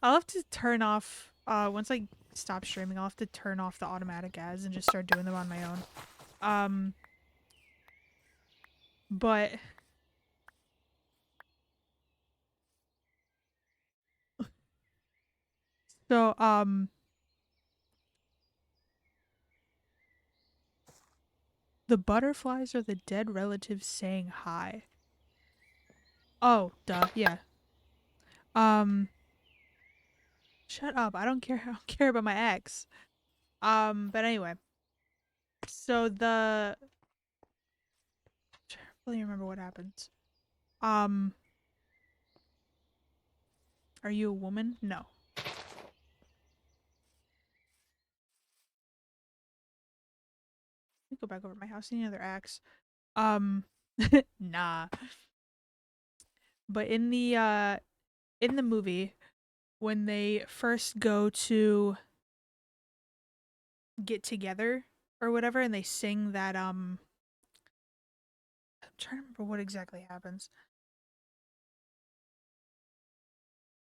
I'll have to turn off once I stop streaming, I'll have to turn off the automatic ads and just start doing them on my own. Um but so the butterflies are the dead relatives saying hi. Oh, duh, yeah. Um shut up. I don't care. I don't care about my ex. But anyway. So the I don't really remember what happens. Um are you a woman? No. Let me go back over to my house. Any other acts? Um nah. But in the movie when they first go to get together or whatever and they sing that I'm trying to remember what exactly happens.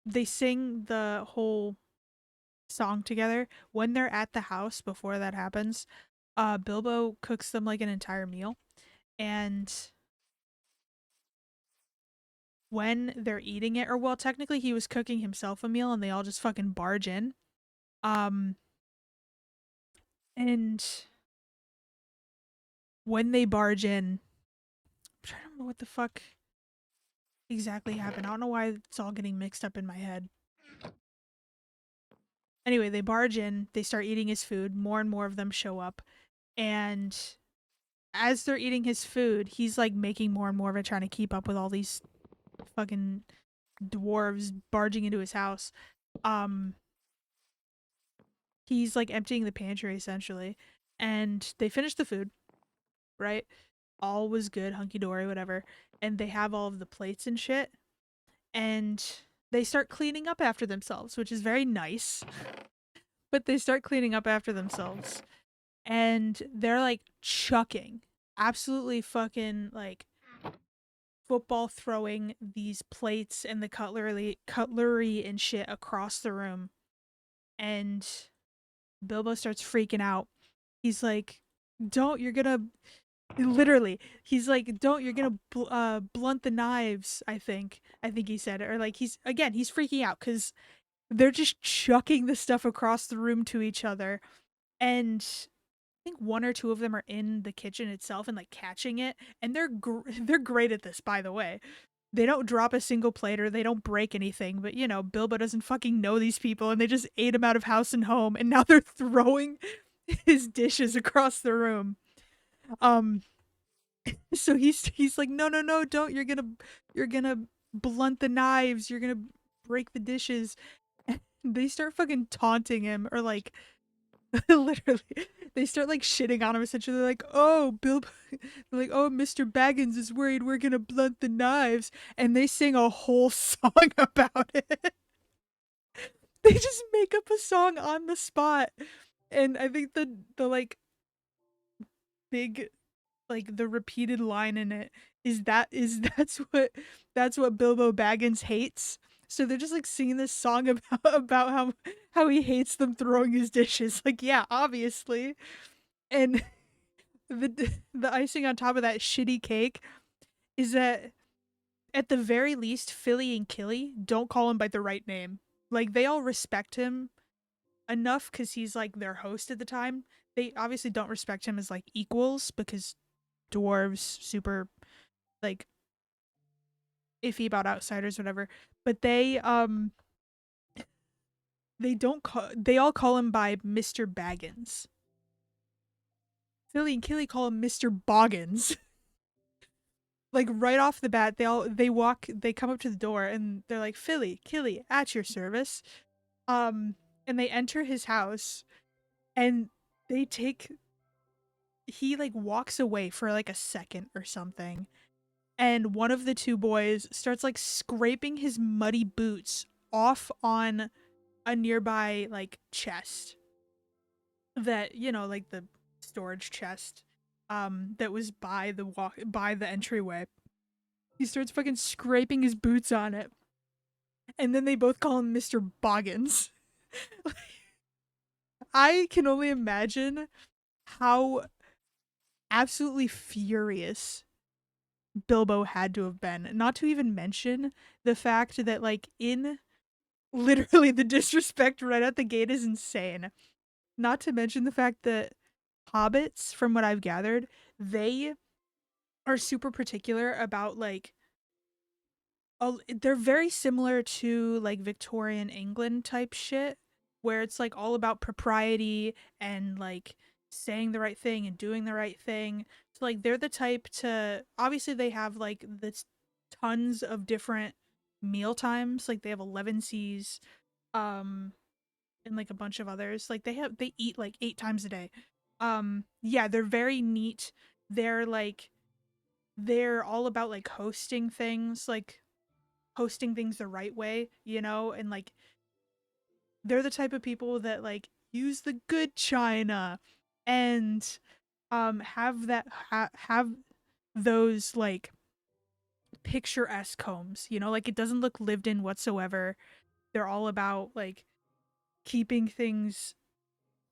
They sing the whole song together when they're at the house before that happens. Bilbo cooks them like an entire meal, and when they're eating it, or well, technically he was cooking himself a meal and they all just fucking barge in. Um and when they barge in, I'm trying to remember what the fuck exactly happened. I don't know why it's all getting mixed up in my head. Anyway, they barge in, they start eating his food, more and more of them show up, and as they're eating his food, he's like making more and more of it, trying to keep up with all these fucking dwarves barging into his house. Um, he's like emptying the pantry essentially, and they finish the food, right? All was good, hunky dory, whatever. And they have all of the plates and shit, and they start cleaning up after themselves, which is very nice. But they start cleaning up after themselves, and they're like chucking, absolutely fucking like football throwing these plates and the cutlery and shit across the room. And Bilbo starts freaking out. He's like, "Don't! You're gonna literally." He's like, "Don't! You're gonna blunt the knives." I think he said it, or like he's freaking out because they're just chucking the stuff across the room to each other, and think one or two of them are in the kitchen itself and like catching it, and they're great at this, by the way. They don't drop a single plate or they don't break anything, but you know, Bilbo doesn't fucking know these people and they just ate him out of house and home and now they're throwing his dishes across the room. Um so he's like, "No, no, no, don't. You're going to blunt the knives. You're going to break the dishes." And they start fucking taunting him or like literally they start like shitting on him essentially. They're like, "Oh, Bilbo." They're like, "Oh, Mr. Baggins is worried we're gonna blunt the knives," and they sing a whole song about it. They just make up a song on the spot, and I think the like big like the repeated line in it is that's what Bilbo Baggins hates. So they're just like singing this song about how he hates them throwing his dishes. Like, yeah, obviously. And the icing on top of that shitty cake is that at the very least, Philly and Killy don't call him by the right name. Like they all respect him enough because he's like their host at the time. They obviously don't respect him as like equals because dwarves super like iffy about outsiders, whatever. But they all call him by Mr. Baggins. Philly and Killy call him Mr. Boggins. Like right off the bat, they come up to the door and they're like, "Philly, Killy, at your service." Um, and they enter his house and they take he like walks away for like a second or something, and one of the two boys starts like scraping his muddy boots off on a nearby like chest that, you know, like the storage chest that was by the entryway. He starts fucking scraping his boots on it. And then they both call him Mr. Boggins. I can only imagine how absolutely furious Bilbo had to have been. Not to even mention the fact that, like, in literally the disrespect right at the gate is insane. Not to mention the fact that hobbits, from what I've gathered, they are super particular about, like, they're very similar to like Victorian England type shit where it's like all about propriety and like saying the right thing and doing the right thing. So like they're the type to obviously they have like this tons of different meal times. Like they have 11 C's um and like a bunch of others. Like they eat like 8 times a day. Yeah, they're very neat. They're like they're all about like hosting things the right way, you know, and like they're the type of people that like use the good china and have those like picturesque homes, you know, like it doesn't look lived in whatsoever. They're all about like keeping things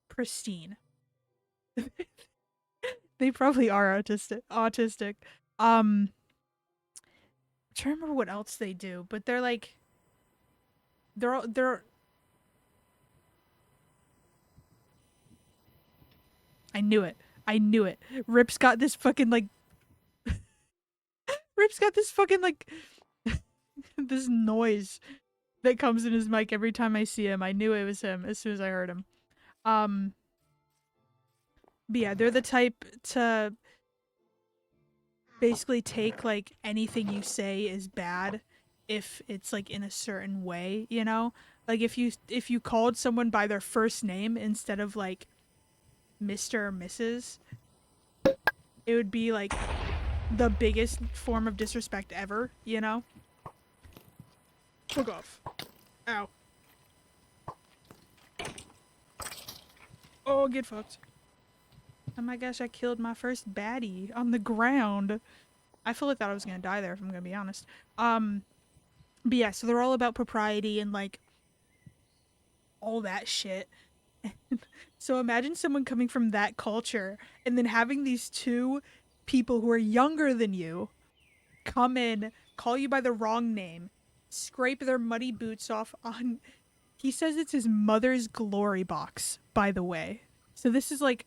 pristine. They probably are autistic. I'm trying to remember what else they do, but they're like they're I knew it. I knew it. Rip's got this fucking like Rip's got this fucking like this noise that comes in his mic every time I see him. I knew it was him as soon as I heard him. Um but yeah, they're the type to basically take like anything you say is bad if it's like in a certain way, you know? Like if you called someone by their first name instead of like Mr. or Mrs., it would be like the biggest form of disrespect ever, you know? Fuck off. Ow. Oh, get fucked. Oh my gosh, I killed my first baddie on the ground. I fully thought I was gonna die there, if I'm gonna be honest. But yeah, so they're all about propriety and like all that shit. So imagine someone coming from that culture and then having these two people who are younger than you come in, call you by the wrong name, scrape their muddy boots off on. He says it's his mother's glory box, by the way. So this is like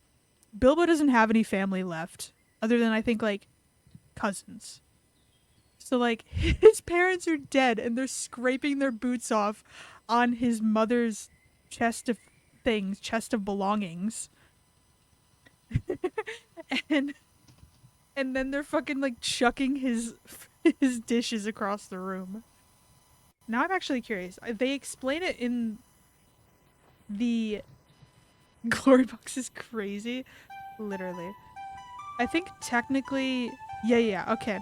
Bilbo doesn't have any family left, other than I think like cousins. So like his parents are dead, and they're scraping their boots off on his mother's chest of things, chest of belongings, and then they're fucking like chucking his dishes across the room. Now I'm actually curious. They explain it in the glory box is crazy, literally. I think technically, yeah, okay.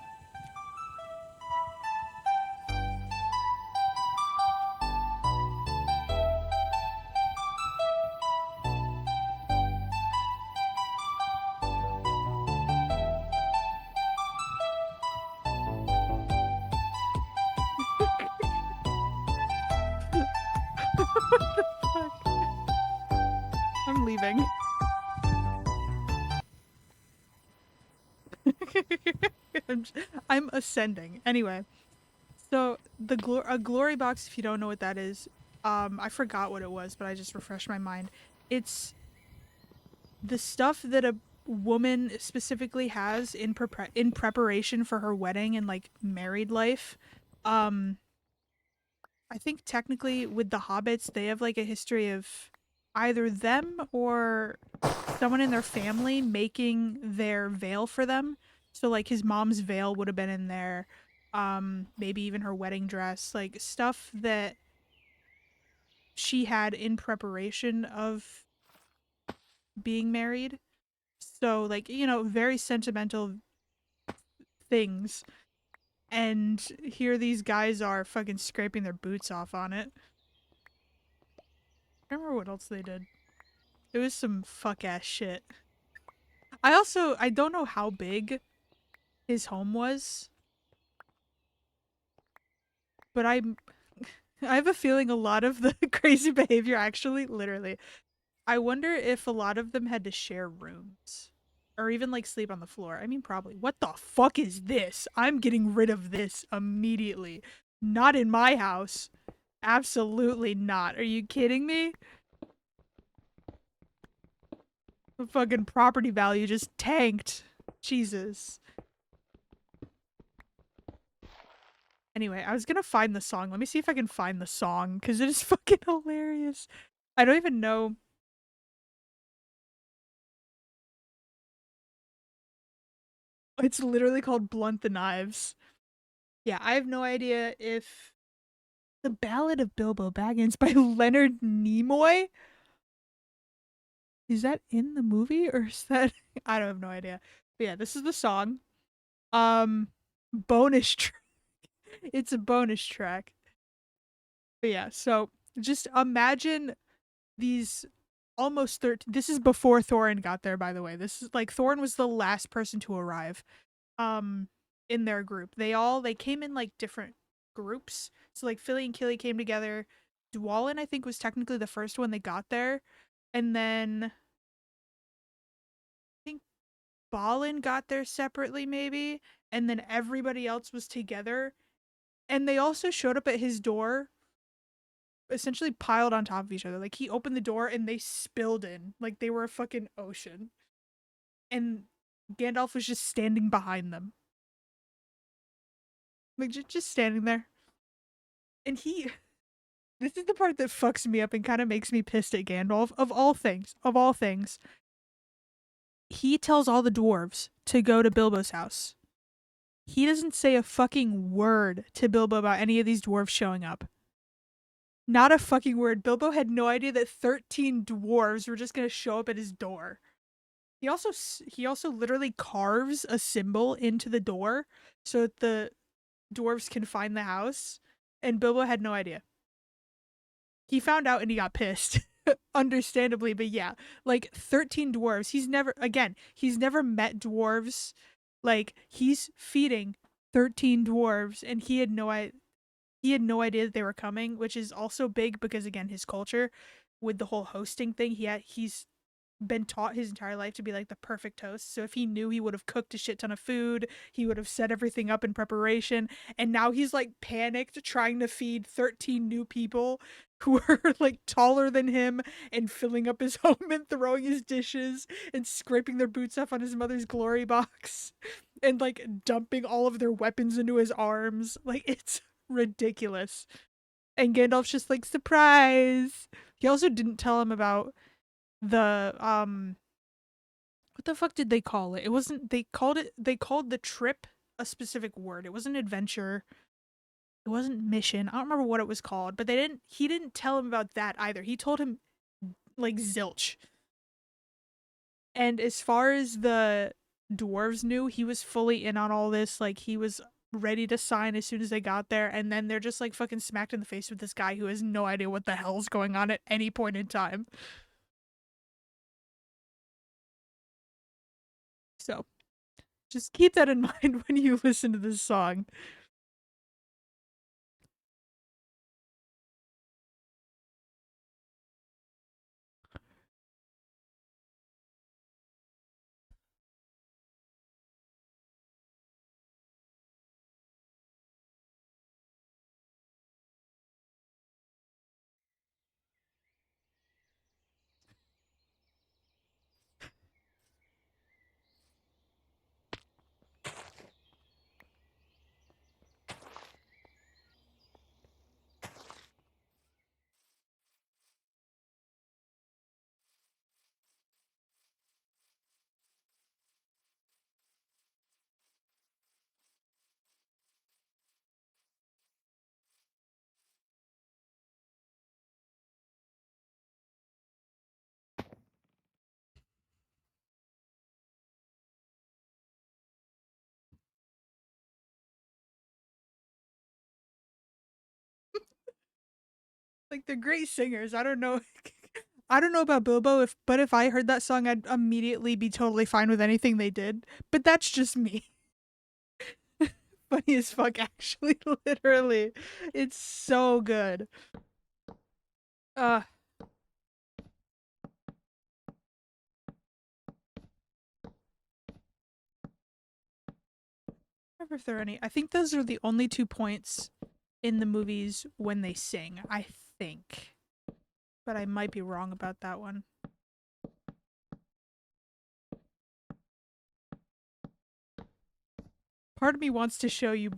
What the fuck? I'm leaving. I'm, I'm ascending. Anyway, so a glory box. If you don't know what that is, I forgot what it was, but I just refreshed my mind. It's the stuff that a woman specifically has in preparation for her wedding and like married life. Um, I think technically with the hobbits, they have like a history of either them or someone in their family making their veil for them. So like his mom's veil would have been in there. Maybe even her wedding dress, like stuff that she had in preparation of being married. So like, you know, very sentimental things. And here these guys are fucking scraping their boots off on it. I don't remember what else they did. It was some fuck ass shit. I don't know how big his home was, but I have a feeling a lot of the crazy behavior actually literally. I wonder if a lot of them had to share rooms or even like sleep on the floor. I mean probably. What the fuck is this? I'm getting rid of this immediately. Not in my house. Absolutely not. Are you kidding me? The fucking property value just tanked. Jesus. Anyway, I was gonna find the song. Let me see if I can find the song, because it is fucking hilarious. I don't even know. It's literally called Blunt the Knives. Yeah, I have no idea if The Ballad of Bilbo Baggins by Leonard Nimoy, is that in the movie or is that I don't have no idea. But yeah, this is the song. Um bonus track. It's a bonus track. But yeah, so just imagine these almost 13, this is before Thorin got there, by the way. This is like Thorin was the last person to arrive um in their group. They came in like different groups. So like Philly and Killy came together. Dwalin I think was technically the first one they got there. And then I think Balin got there separately maybe, and then everybody else was together. And they also showed up at his door essentially piled on top of each other. Like he opened the door and they spilled in like they were a fucking ocean. And Gandalf was just standing behind them. Like just standing there. And he this is the part that fucks me up and kind of makes me pissed at Gandalf. Of all things, he tells all the dwarves to go to Bilbo's house. He doesn't say a fucking word to Bilbo about any of these dwarves showing up. Not a fucking word. Bilbo had no idea that 13 dwarves were just going to show up at his door. He also literally carves a symbol into the door so that the dwarves can find the house, and Bilbo had no idea. He found out and he got pissed. Understandably, but yeah, like 13 dwarves. He's never met dwarves. Like he's feeding 13 dwarves and he had no idea that they were coming, which is also big because again, his culture with the whole hosting thing, he's been taught his entire life to be like the perfect host. So if he knew, he would have cooked a shit ton of food, he would have set everything up in preparation, and now he's like panicked trying to feed 13 new people who are like taller than him and filling up his home and throwing his dishes and scraping their boots off on his mother's glory box and like dumping all of their weapons into his arms. Like it's ridiculous. And Gandalf's just like, surprise. He also didn't tell him about the what the fuck did they call it? It wasn't they called the trip a specific word. It wasn't adventure. It wasn't mission. I don't remember what it was called, but he didn't tell him about that either. He told him like zilch. And as far as the dwarves knew, he was fully in on all this. Like he was ready to sign as soon as they got there, and then they're just like fucking smacked in the face with this guy who has no idea what the hell's going on at any point in time. So just keep that in mind when you listen to this song. Like they're great singers. I don't know. I don't know about Bilbo, if I heard that song, I'd immediately be totally fine with anything they did. But that's just me. Funny as fuck, actually, literally. It's so good. Uh, I wonder if there are any. I think those are the only 2 points in the movies when they sing. I think, but I might be wrong about that one. Part of me wants to show you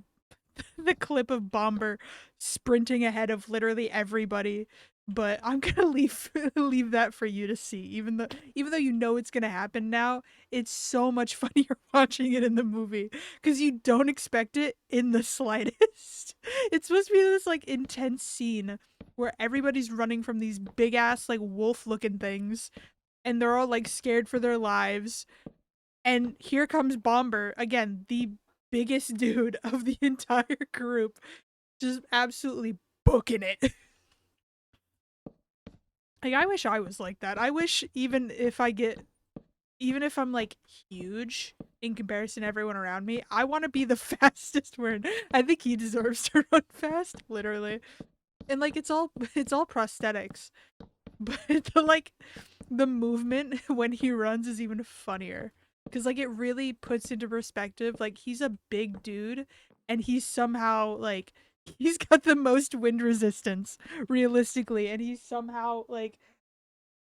the clip of Bomber sprinting ahead of literally everybody, but I'm gonna leave that for you to see. Even though you know it's gonna happen now, it's so much funnier watching it in the movie because you don't expect it in the slightest. It's supposed to be this like intense scene where everybody's running from these big ass like wolf looking things and they're all like scared for their lives, and here comes Bomber again, the biggest dude of the entire group, just absolutely booking it. Like I wish I was like that. I wish even if I'm like huge in comparison to everyone around me, I want to be the fastest one. I think he deserves to run fast, literally. And like it's all prosthetics. But the movement when he runs is even funnier because like it really puts into perspective like he's a big dude and he's somehow like he's got the most wind resistance realistically, and he's somehow like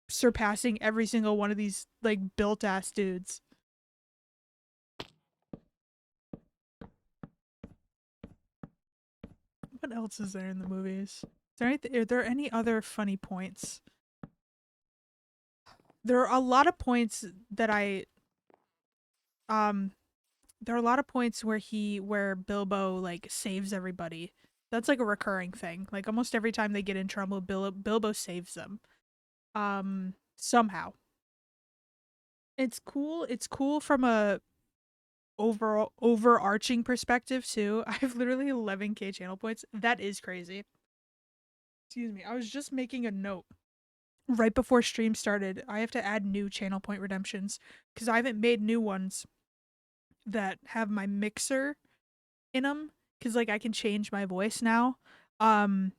surpassing every single one of these like built ass dudes. What else is there in the movies? Are there any other funny points? There are a lot of points that I um there are a lot of points where Bilbo like saves everybody. That's like a recurring thing. Like almost every time they get in trouble, Bilbo saves them. Somehow. It's cool. It's cool from a overall overarching perspective too. I have literally 11K channel points. That is crazy. Excuse me. I was just making a note right before stream started. I have to add new channel point redemptions because I haven't made new ones that have my mixer in them, because like I can change my voice now. Um,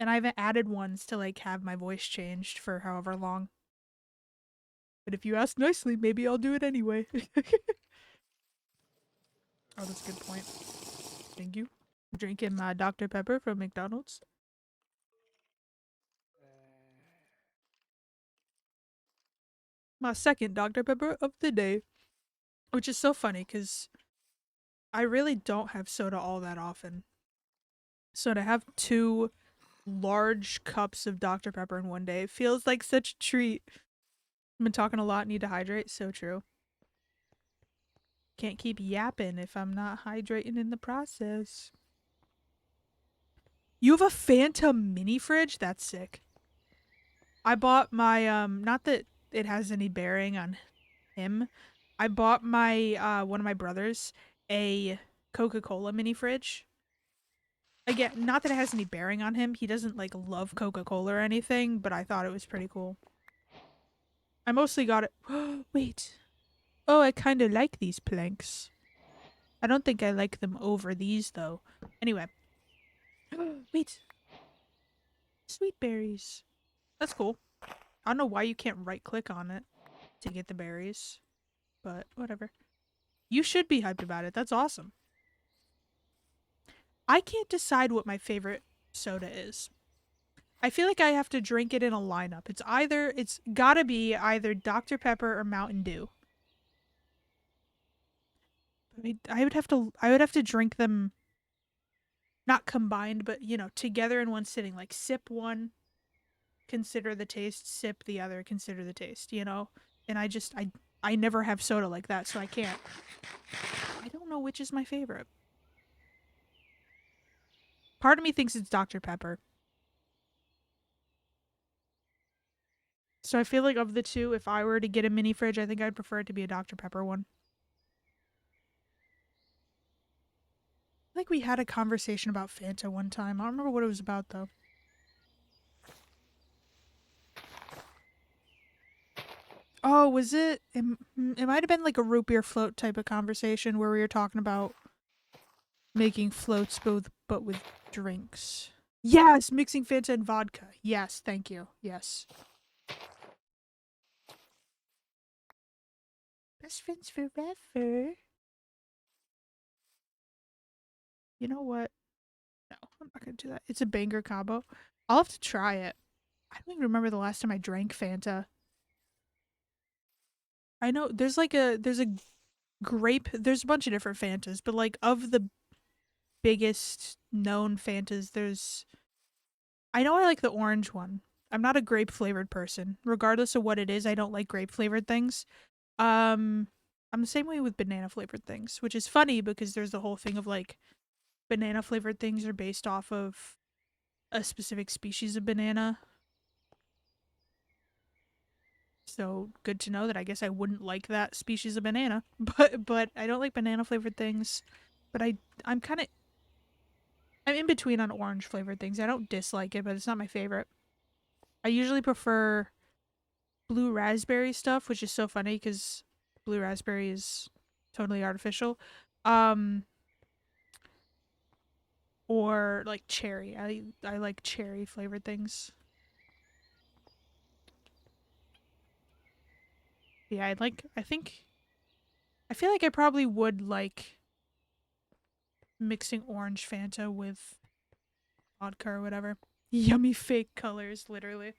and I haven't added ones to like have my voice changed for however long. But if you ask nicely, maybe I'll do it anyway. Oh, that's a good point. Thank you. Drinking my Dr. Pepper from McDonald's. My second Dr. Pepper of the day, which is so funny because I really don't have soda all that often. So to have two large cups of Dr. Pepper in one day feels like such a treat. I've been talking a lot, need to hydrate. So true. Can't keep yapping if I'm not hydrating in the process. You have a Phantom mini fridge? That's sick. I bought my not that it has any bearing on him. I bought my one of my brothers a Coca-Cola mini fridge. Again, not that it has any bearing on him. He doesn't like love Coca-Cola or anything, but I thought it was pretty cool. I mostly got it. Wait. Oh, I kind of like these planks. I don't think I like them over these though. Anyway. Wait. Sweet berries. That's cool. I don't know why you can't right click on it to get the berries, but whatever. You should be hyped about it. That's awesome. I can't decide what my favorite soda is. I feel like I have to drink it in a lineup. It's gotta be either Dr. Pepper or Mountain Dew. I would have to drink them not combined, but together in one sitting. Like sip one, consider the taste, sip the other, consider the taste. And I never have soda like that, so I can't. I don't know which is my favorite. Part of me thinks it's Dr. Pepper. So I feel like of the two, if I were to get a mini fridge, I think I'd prefer it to be a Dr. Pepper one. I think we had a conversation about Fanta one time. I don't remember what it was about though. Oh, was it? It might have been like a root beer float type of conversation where we were talking about making floats but with drinks. Yes, mixing Fanta and vodka. Yes, thank you. Yes. Best friends forever. You know what? No, I'm not gonna do that. It's a banger combo. I'll have to try it. I don't even remember the last time I drank Fanta. I know there's a grape. There's a bunch of different Fantas, but like of the biggest known Fantas, I know I like the orange one. I'm not a grape flavored person. Regardless of what it is, I don't like grape flavored things. Um I'm the same way with banana flavored things, which is funny because there's the whole thing of like banana flavored things are based off of a specific species of banana. So good to know that I guess I wouldn't like that species of banana. But I don't like banana flavored things. But I'm kind of I'm in between on orange flavored things. I don't dislike it, but it's not my favorite. I usually prefer blue raspberry stuff, which is so funny because blue raspberry is totally artificial. Um, or like cherry. I like cherry flavored things. Yeah, I feel like I probably would like mixing orange Fanta with vodka or whatever. Yummy fake colors, literally.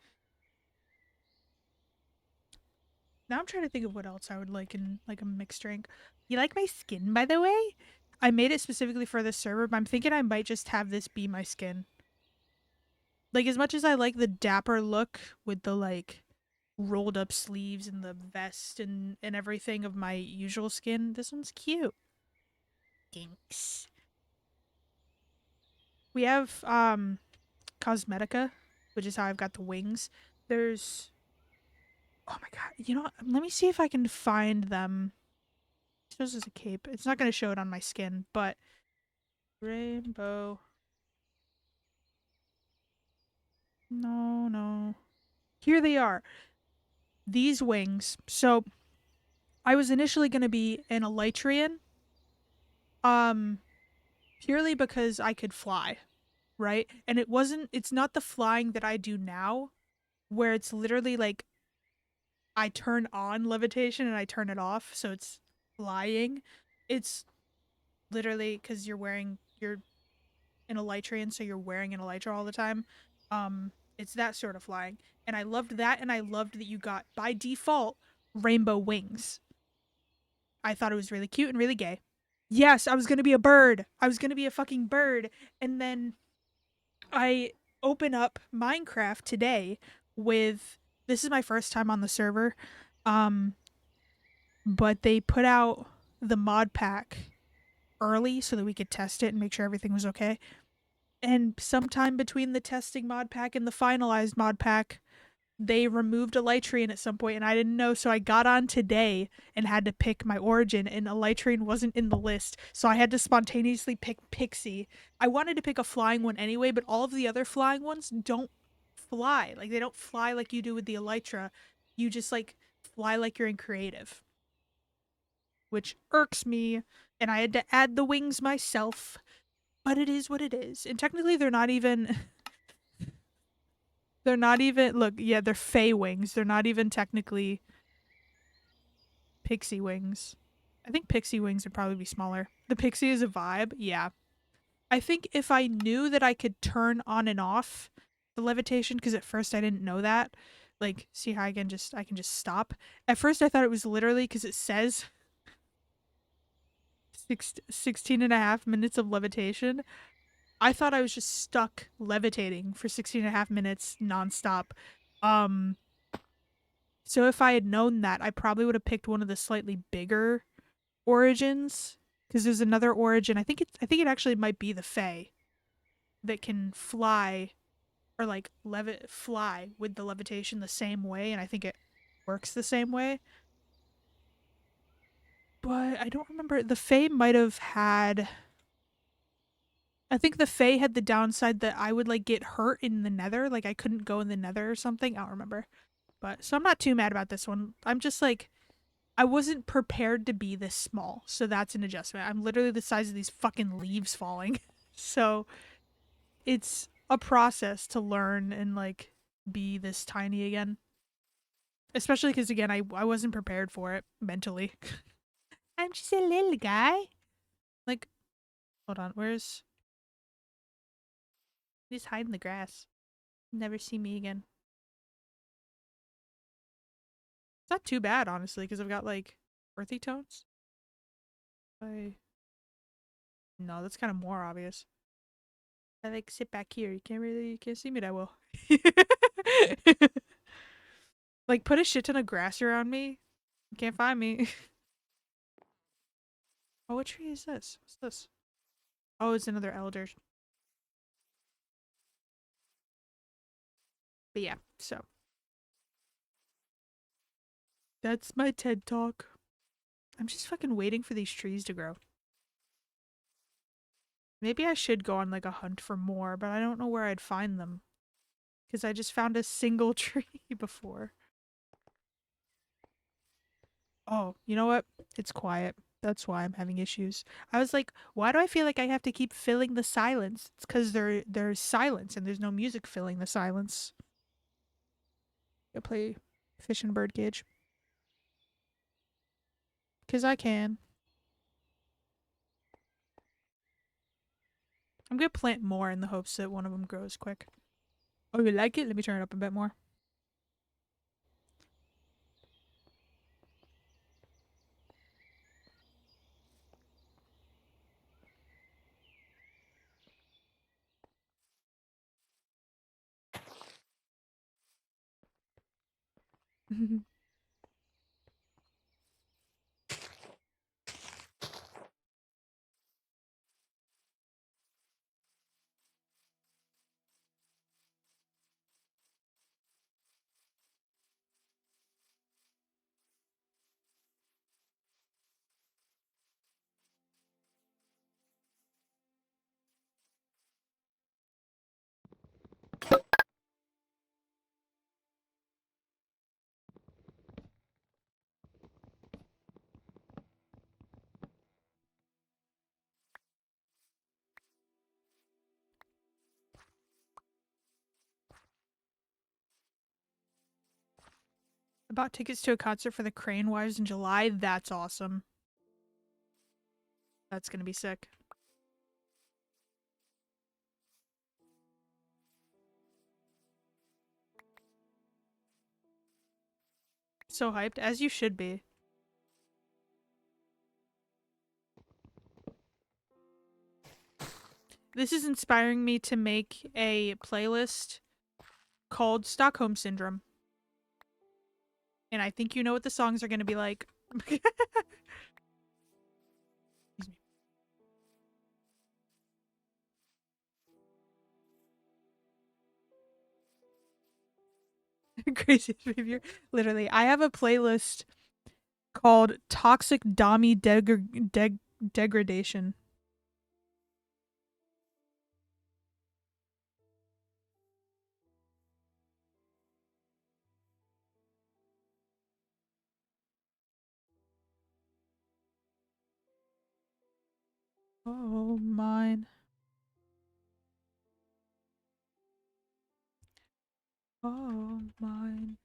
Now I'm trying to think of what else I would like in like a mixed drink. You like my skin, by the way? I made it specifically for this server, but I'm thinking I might just have this be my skin. Like as much as I like the dapper look with the like rolled up sleeves and the vest and everything of my usual skin, this one's cute. Thanks. We have Cosmetica, which is how I've got the wings. There's Oh my god, you know what? Let me see if I can find them. This is a cape. It's not gonna show it on my skin, but rainbow. No, no. Here they are. These wings. So I was initially gonna be an elytrian, um, purely because I could fly, right? And it's not the flying that I do now, where it's literally like I turn on levitation and I turn it off, so it's flying. It's literally because you're an elytrian, so you're wearing an elytra all the time. It's that sort of flying, and I loved that, and I loved that you got by default rainbow wings. I thought it was really cute and really gay. Yes, I was gonna be a bird. I was gonna be a fucking bird. And then I open up Minecraft today with this is my first time on the server. Um, but they put out the mod pack early so that we could test it and make sure everything was okay. And sometime between the testing mod pack and the finalized mod pack, they removed Elytrian at some point and I didn't know, so I got on today and had to pick my origin and Elytrian wasn't in the list, so I had to spontaneously pick Pixie. I wanted to pick a flying one anyway, but all of the other flying ones don't fly. Like they don't fly like you do with the Elytra. You just like fly like you're in creative, which irks me, and I had to add the wings myself. But it is what it is. And technically they're not even they're not even look, yeah, they're Fey wings. They're not even technically pixie wings. I think pixie wings would probably be smaller. The pixie is a vibe, yeah. I think if I knew that I could turn on and off the levitation, because at first I didn't know that. Like, see how I can just stop. At first I thought it was literally because it says 16 and a half minutes of levitation. I thought I was just stuck levitating for 16 and a half minutes nonstop. Um, so if I had known that, I probably would have picked one of the slightly bigger origins because there's another origin. I think it actually might be the Fae that can fly or like fly with the levitation the same way, and I think it works the same way. But I don't remember. The Fae might have had. I think the Fae had the downside that I would like get hurt in the Nether, like I couldn't go in the Nether or something. I don't remember. But so I'm not too mad about this one. I'm just like I wasn't prepared to be this small, so that's an adjustment. I'm literally the size of these fucking leaves falling. So it's a process to learn and like be this tiny again. Especially because again, I wasn't prepared for it mentally. I'm just a little guy. Like, hold on, where's just hide in the grass. Never see me again. It's not too bad, honestly, because I've got like earthy tones. I no, that's kind of more obvious. I like sit back here. You can't see me that well. Like put a shit ton of grass around me. You can't find me. Oh, what tree is this? What's this? Oh, it's another elder. But yeah, so that's my TED talk. I'm just fucking waiting for these trees to grow. Maybe I should go on like a hunt for more, but I don't know where I'd find them. Because I just found a single tree before. Oh, you know what? It's quiet. That's why I'm having issues. I was like, why do I feel like I have to keep filling the silence? It's because there's silence and there's no music filling the silence. I play fish and bird cage. Because I can. I'm going to plant more in the hopes that one of them grows quick. Oh, you like it? Let me turn it up a bit more. I bought tickets to a concert for the Crane Wives in July. That's awesome. That's going to be sick. So hyped, as you should be. This is inspiring me to make a playlist called Stockholm Syndrome. And I think you know what the songs are going to be like. Excuse me. Craziest behavior. Literally, I have a playlist called Toxic Degradation. Oh, mine. Oh, mine.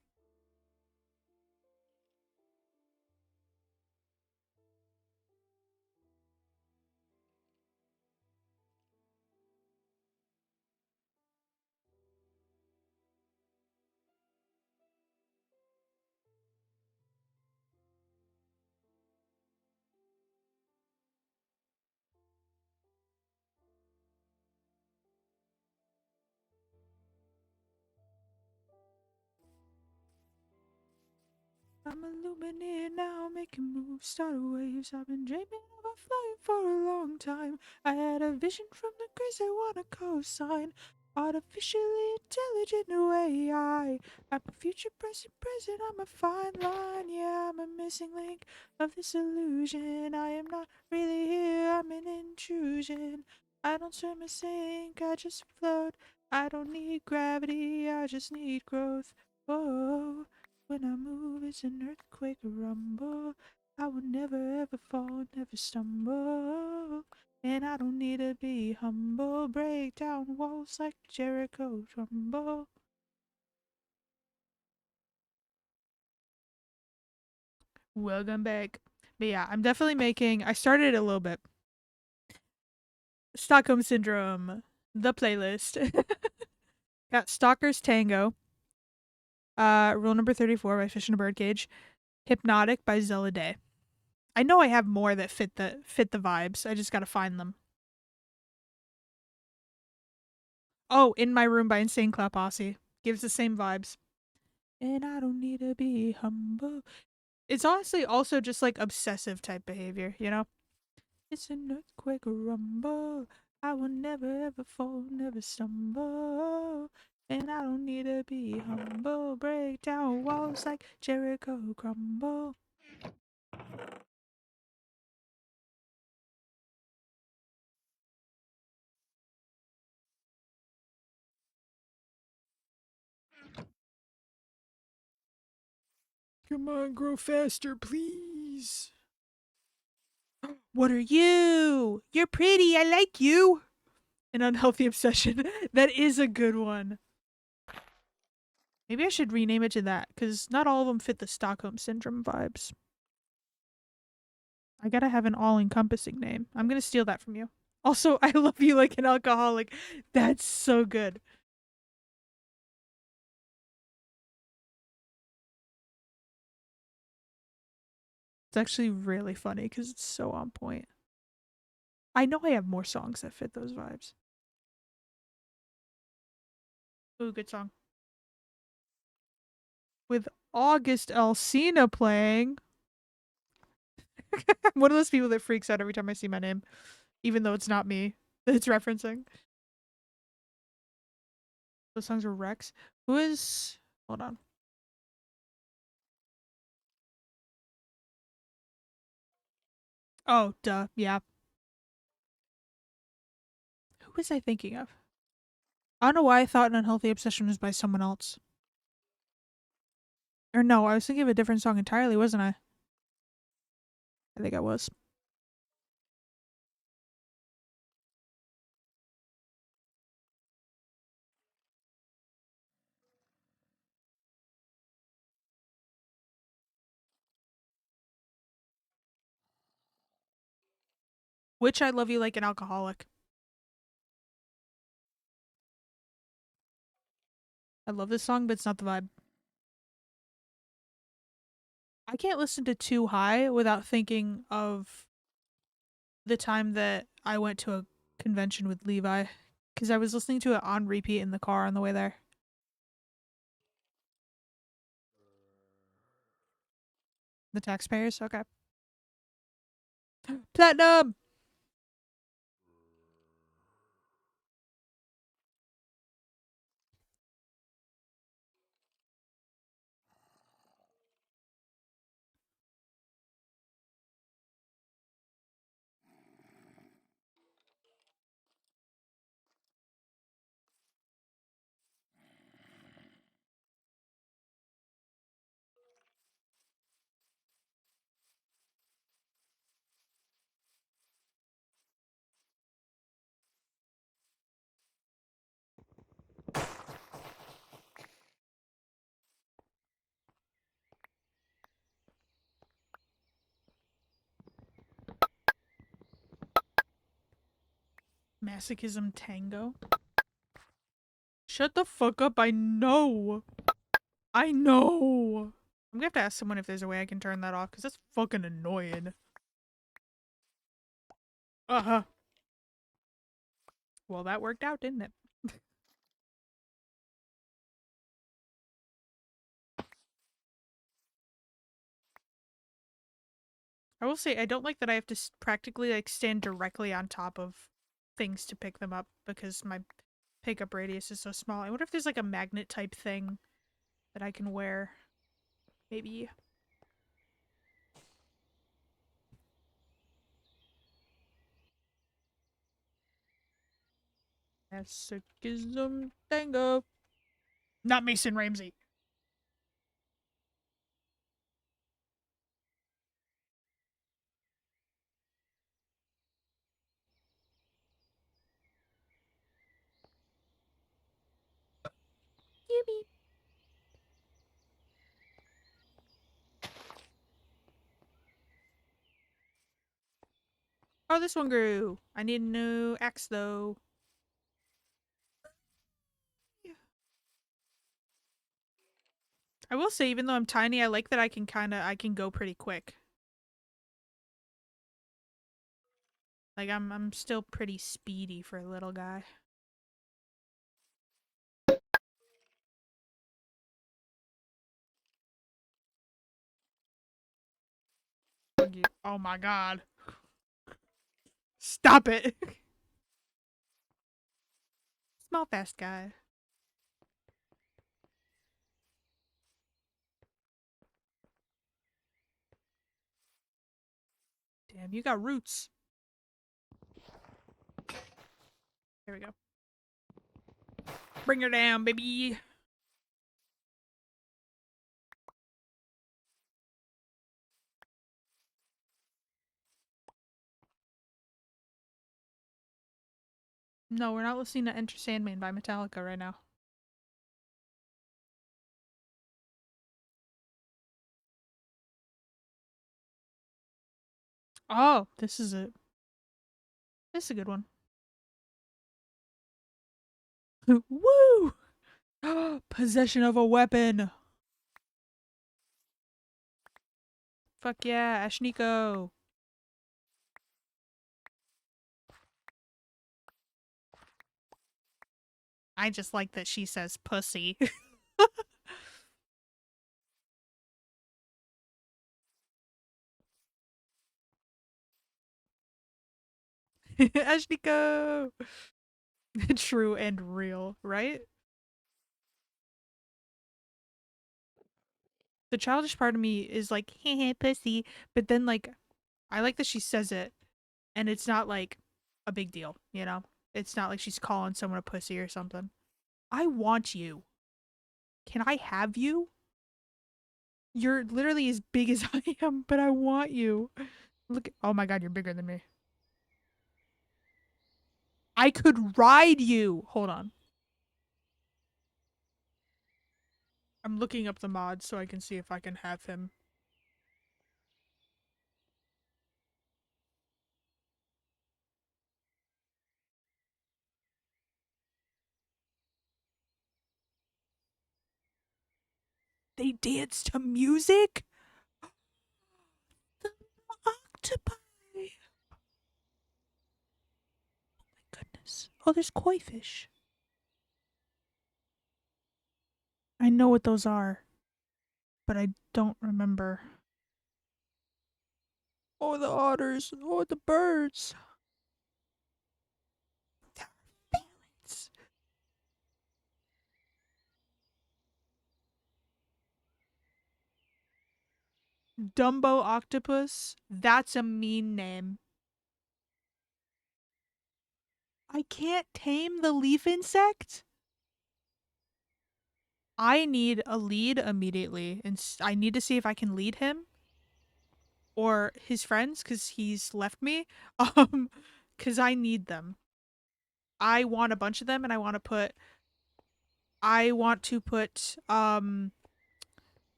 I'm a luminaire now, making moves, starting waves. I've been dreaming about flying for a long time. I had a vision from the grace I wanna co-sign. Artificially intelligent AI. I'm a future, present, I'm a fine line. Yeah, I'm a missing link of this illusion. I am not really here, I'm an intrusion. I don't swim or sink, I just float. I don't need gravity, I just need growth. Oh. When I move, it's an earthquake rumble. I would never ever fall, never stumble. And I don't need to be humble. Break down walls like Jericho rumble. Welcome back. But yeah, I'm definitely making. I started it a little bit. Stockholm Syndrome, the playlist. Got Stalker's Tango. Rule number 34 by Fish in a Birdcage. Hypnotic by Zella Day. I know I have more that fit the vibes. I just gotta find them. Oh, In My Room by Insane Clown Posse. Gives the same vibes. And I don't need to be humble. It's honestly also just like obsessive type behavior, you know? It's an earthquake rumble. I will never ever fall, never stumble. And I don't need to be humble. Break down walls like Jericho crumble. Come on, grow faster, please. What are you? You're pretty. I like you. An unhealthy obsession. That is a good one. Maybe I should rename it to that because not all of them fit the Stockholm Syndrome vibes. I gotta have an all encompassing name. I'm gonna steal that from you. Also, I love you like an alcoholic. That's so good. It's actually really funny because it's so on point. I know I have more songs that fit those vibes. Ooh, good song. With August Alsina playing. I'm one of those people that freaks out every time I see my name, even though it's not me that it's referencing. Those songs were Rex. Who is. Hold on. Oh, duh. Yeah. Who was I thinking of? I don't know why I thought an unhealthy obsession was by someone else. Or no, I was thinking of a different song entirely, wasn't I? I think I was. Which I Love You Like an Alcoholic. I love this song, but it's not the vibe. I can't listen to Too High without thinking of the time that I went to a convention with Levi because I was listening to it on repeat in the car on the way there. The taxpayers, okay. Platinum. Masochism Tango. Shut the fuck up. I know. I know. I'm gonna have to ask someone if there's a way I can turn that off because that's fucking annoying. Uh huh. Well, that worked out, didn't it? I will say I don't like that I have to practically like stand directly on top of things to pick them up because my pickup radius is so small. I wonder if there's like a magnet type thing that I can wear. Maybe. Masochism Tango. Not Mason Ramsey. Yippee. Oh, this one grew. I need a new axe though. I will say, even though I'm tiny, I like that I can go pretty quick. Like I'm still pretty speedy for a little guy. Oh my god. Stop it. Small fast guy. Damn, you got roots. There we go. Bring her down, baby. No, we're not listening to Enter Sandman by Metallica right now. Oh, this is it. This is a good one. Woo! Possession of a weapon. Fuck yeah, Ashniko. I just like that she says pussy. Ashniko. True and real, right? The childish part of me is like, heh pussy. But then, like, I like that she says it and it's not like a big deal, you know? It's not like she's calling someone a pussy or something. I want you. Can I have you? You're literally as big as I am, but I want you. Look, oh my god, you're bigger than me. I could ride you. Hold on. I'm looking up the mod so I can see if I can have him. They dance to music? octopi. Oh my goodness. Oh, there's koi fish. I know what those are, but I don't remember. Oh, the otters. Oh, the birds. It's Dumbo octopus. That's a mean name. I can't tame the leaf insect? I need a lead immediately, and I need to see if I can lead him or his friends because he's left me. Um, because I need them. I want a bunch of them, and I want to put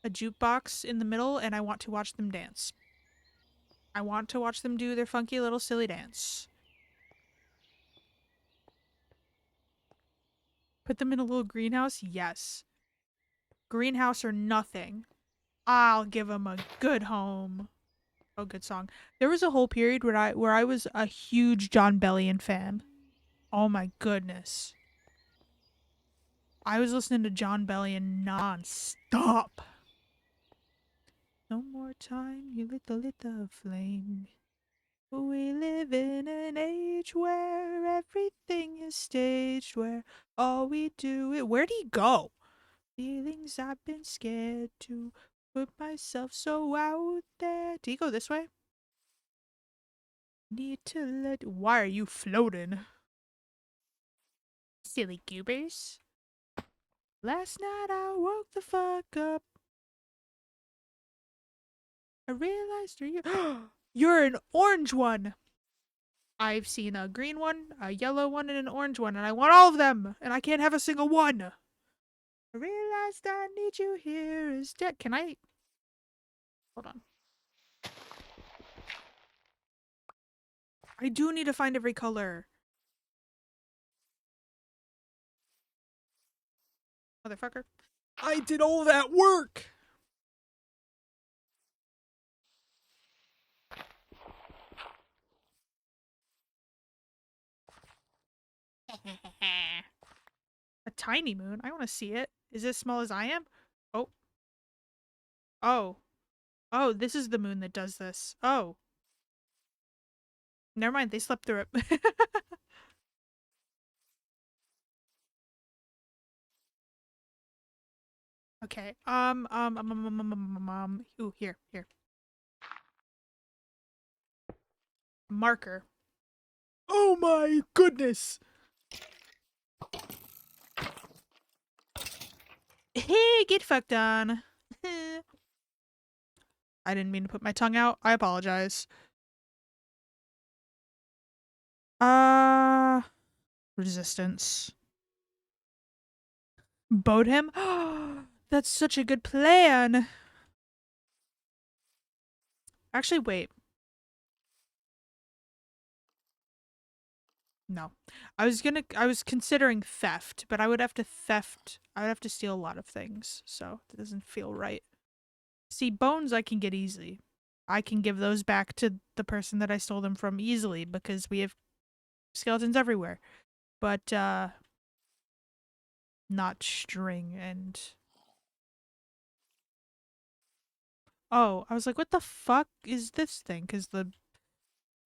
a jukebox in the middle, and I want to watch them dance. I want to watch them do their funky little silly dance. Put them in a little greenhouse? Yes. Greenhouse or nothing. I'll give them a good home. Oh, good song. There was a whole period where I was a huge John Bellion fan. Oh my goodness. I was listening to John Bellion non-stop. No more time, you lit the flame. We live in an age where everything is staged, where all we do is. Where'd he go? Feelings I've been scared to put myself so out there. Did he go this way? Need to let. Why are you floating? Silly goobers. Last night I woke the fuck up. I realized you're an orange one. I've seen a green one, a yellow one, and an orange one, and I want all of them, and I can't have a single one. I realized I need you here instead. Can I? Hold on. I do need to find every color. Motherfucker. I did all that work! A tiny moon? I want to see it. Is it as small as I am? Oh. Oh. Oh, this is the moon that does this. Oh. Never mind, they slept through it. Okay. Ooh, here. Marker. Oh my goodness! Hey, get fucked on. I didn't mean to put my tongue out. I apologize. Uh, resistance. Boat him? That's such a good plan. Actually, wait. No. I was considering theft, but I would have to steal a lot of things, so it doesn't feel right. See, bones I can get easily. I can give those back to the person that I stole them from easily because we have skeletons everywhere. But not string and oh, I was like, what the fuck is this thing? Because the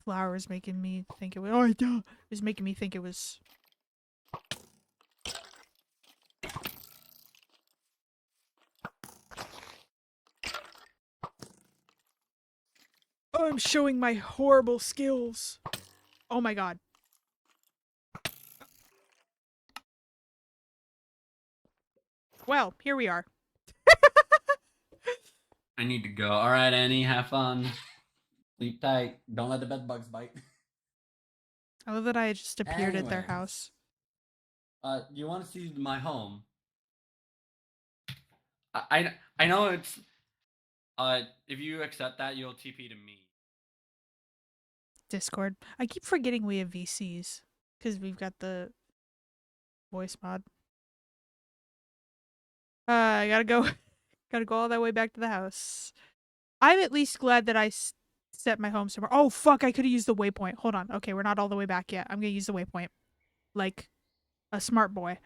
flower is making me think it was. Oh, yeah. It was making me think it was. Oh, I'm showing my horrible skills. Oh my god. Well, here we are. I need to go. All right, Annie, have fun. Sleep tight. Don't let the bed bugs bite. I love that I just appeared at their Anyways, house. you want to see my home? I know it's if you accept that, you'll TP to me. Discord. I keep forgetting we have VCs because we've got the voice mod. I gotta go. Gotta go all that way back to the house. I'm at least glad that I set my home somewhere. Oh, fuck, I could have used the waypoint. Hold on. Okay, we're not all the way back yet. I'm going to use the waypoint. Like a smart boy.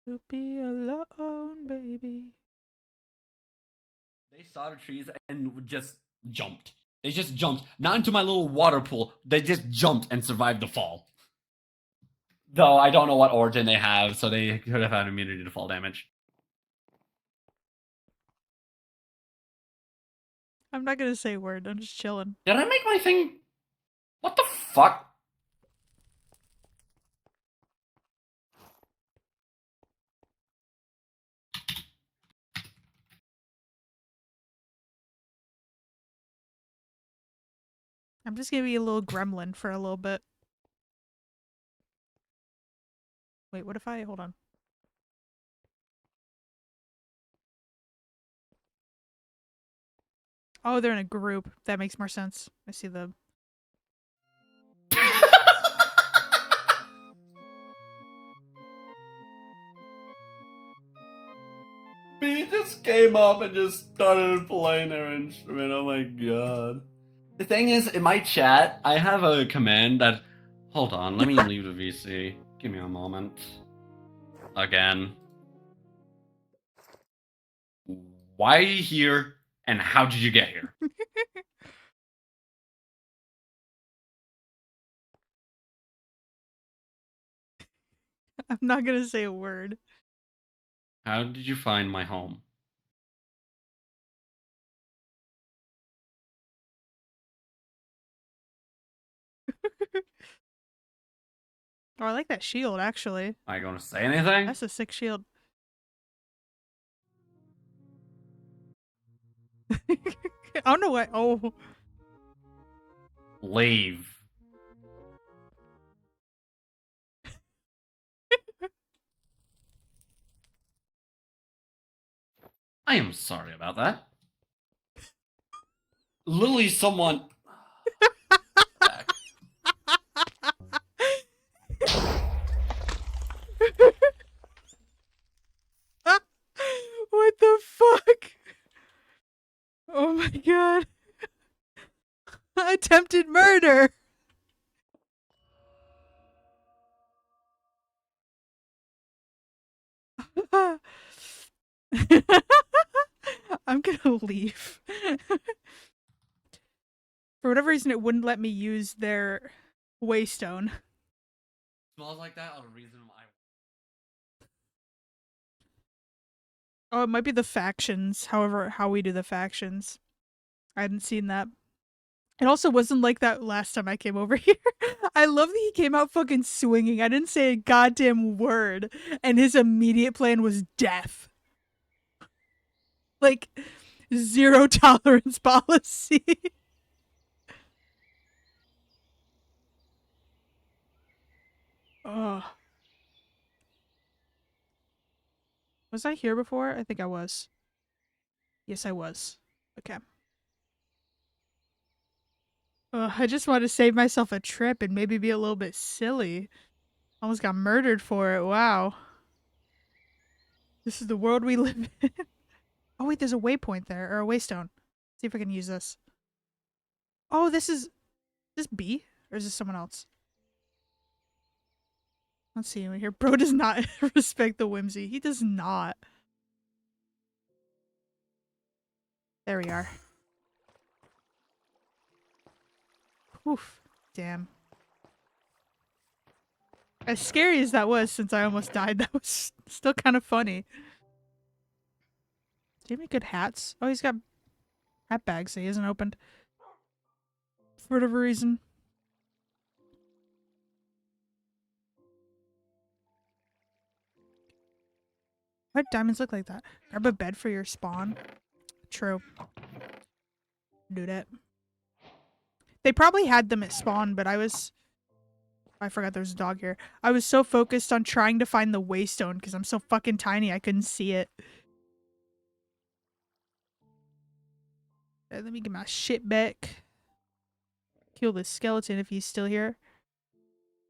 To be alone, baby. They saw the trees and just jumped. They just jumped. Not into my little water pool. They just jumped and survived the fall. Though I don't know what origin they have, so they could have had immunity to fall damage. I'm not going to say a word. I'm just chilling. Did I make my thing? What the fuck? I'm just going to be a little gremlin for a little bit. Wait, what if I... Hold on. Oh, they're in a group. That makes more sense. I see the... He just came up and just started playing their instrument. Oh my god. The thing is, in my chat, I have a command that. Hold on, let me leave the VC. Give me a moment. Again. Why are you here, and how did you get here? I'm not going to say a word. How did you find my home? Oh, I like that shield, actually. Am I going to say anything? That's a sick shield. I don't know what... Oh. Leave. I am sorry about that. Literally, someone. Back. What the fuck? Oh my god. Attempted murder. I'm gonna leave. For whatever reason, it wouldn't let me use their waystone. Smells like that. A reason I. Oh, it might be the factions. However, how we do the factions. I hadn't seen that. It also wasn't like that last time I came over here. I love that he came out fucking swinging. I didn't say a goddamn word, and his immediate plan was death. Like, zero tolerance policy. Ugh. Was I here before? I think I was. Yes, I was. Okay. Ugh, I just want to save myself a trip and maybe be a little bit silly. Almost got murdered for it. Wow. This is the world we live in. Oh, wait, there's a waypoint there, or a waystone. See if I can use this. Oh, is this B? Or is this someone else? Let's see anyone here. Bro does not respect the whimsy. He does not. There we are. Oof. Damn. As scary as that was, since I almost died, that was still kind of funny. Do you have any good hats? Oh, he's got hat bags that he hasn't opened. For whatever reason. Why do diamonds look like that? Grab a bed for your spawn. True. Do that. They probably had them at spawn, but I forgot there was a dog here. I was so focused on trying to find the waystone because I'm so fucking tiny I couldn't see it. Let me get my shit back. Kill this skeleton if he's still here.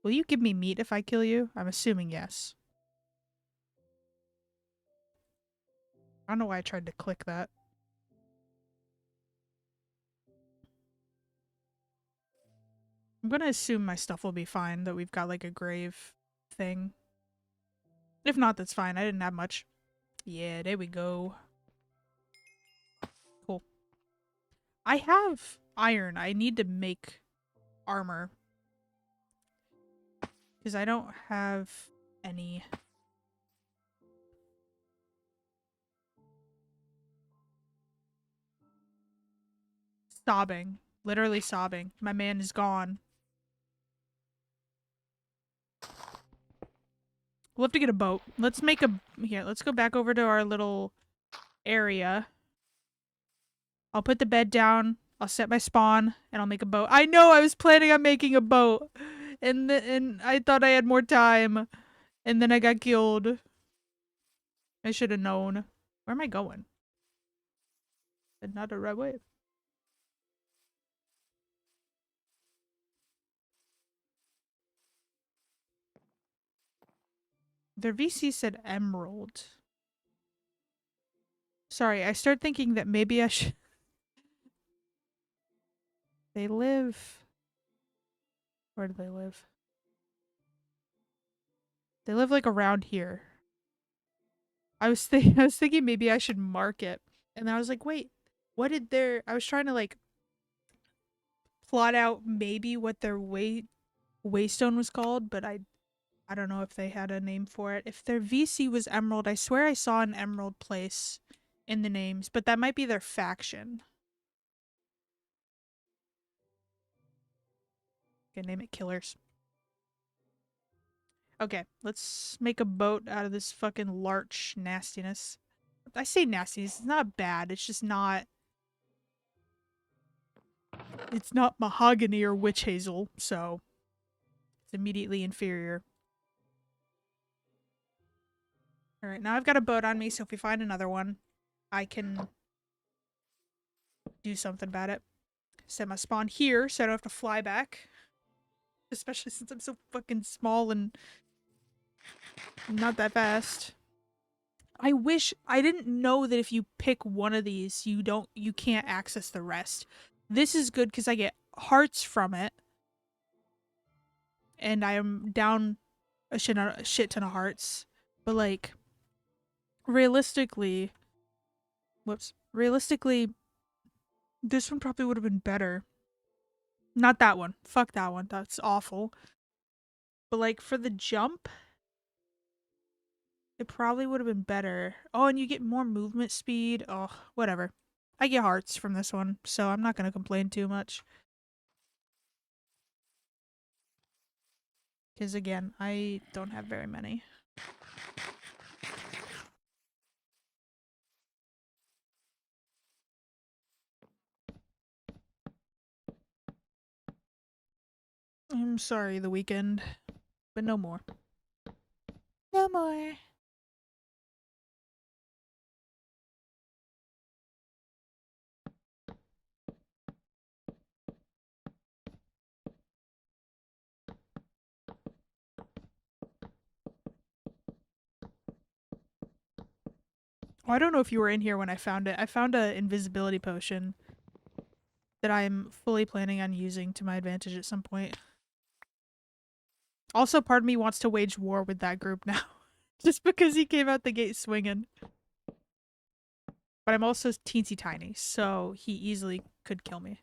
Will you give me meat if I kill you? I'm assuming yes. I don't know why I tried to click that. I'm gonna assume my stuff will be fine, that we've got like a grave thing. If not, that's fine. I didn't have much. Yeah, there we go. Cool. I have iron. I need to make armor. Because I don't have any. Sobbing. Literally sobbing. My man is gone. We'll have to get a boat. Let's make a... Here, let's go back over to our little area. I'll put the bed down. I'll set my spawn. And I'll make a boat. I know! I was planning on making a boat. And I thought I had more time. And then I got killed. I should have known. Where am I going? Not the right way. Their VC said emerald. Sorry, I started thinking that maybe I should... They live... Where do they live? They live like around here. I was thinking maybe I should mark it. And I was like, wait, what did their... I was trying to like plot out maybe what their waystone was called, but I don't know if they had a name for it. If their VC was Emerald, I swear I saw an Emerald place in the names, but that might be their faction. Okay, name it Killers. Okay, let's make a boat out of this fucking larch nastiness. I say nastiness, it's not bad, it's just not... It's not mahogany or witch hazel, so it's immediately inferior. Alright, now I've got a boat on me, so if we find another one, I can do something about it. Set my spawn here so I don't have to fly back. Especially since I'm so fucking small and not that fast. I wish I didn't know that if you pick one of these, you can't access the rest. This is good because I get hearts from it. And I am down a shit ton of hearts. But like realistically, realistically, this one probably would have been better. Not that one. Fuck that one. That's awful. But like for the jump, it probably would have been better. Oh, and you get more movement speed. Oh, whatever. I get hearts from this one, so I'm not going to complain too much. Because again, I don't have very many. I'm sorry, the weekend. But no more. No more. Oh, I don't know if you were in here when I found it. I found an invisibility potion that I'm fully planning on using to my advantage at some point. Also, part of me wants to wage war with that group now. Just because he came out the gate swinging. But I'm also teensy tiny, so he easily could kill me.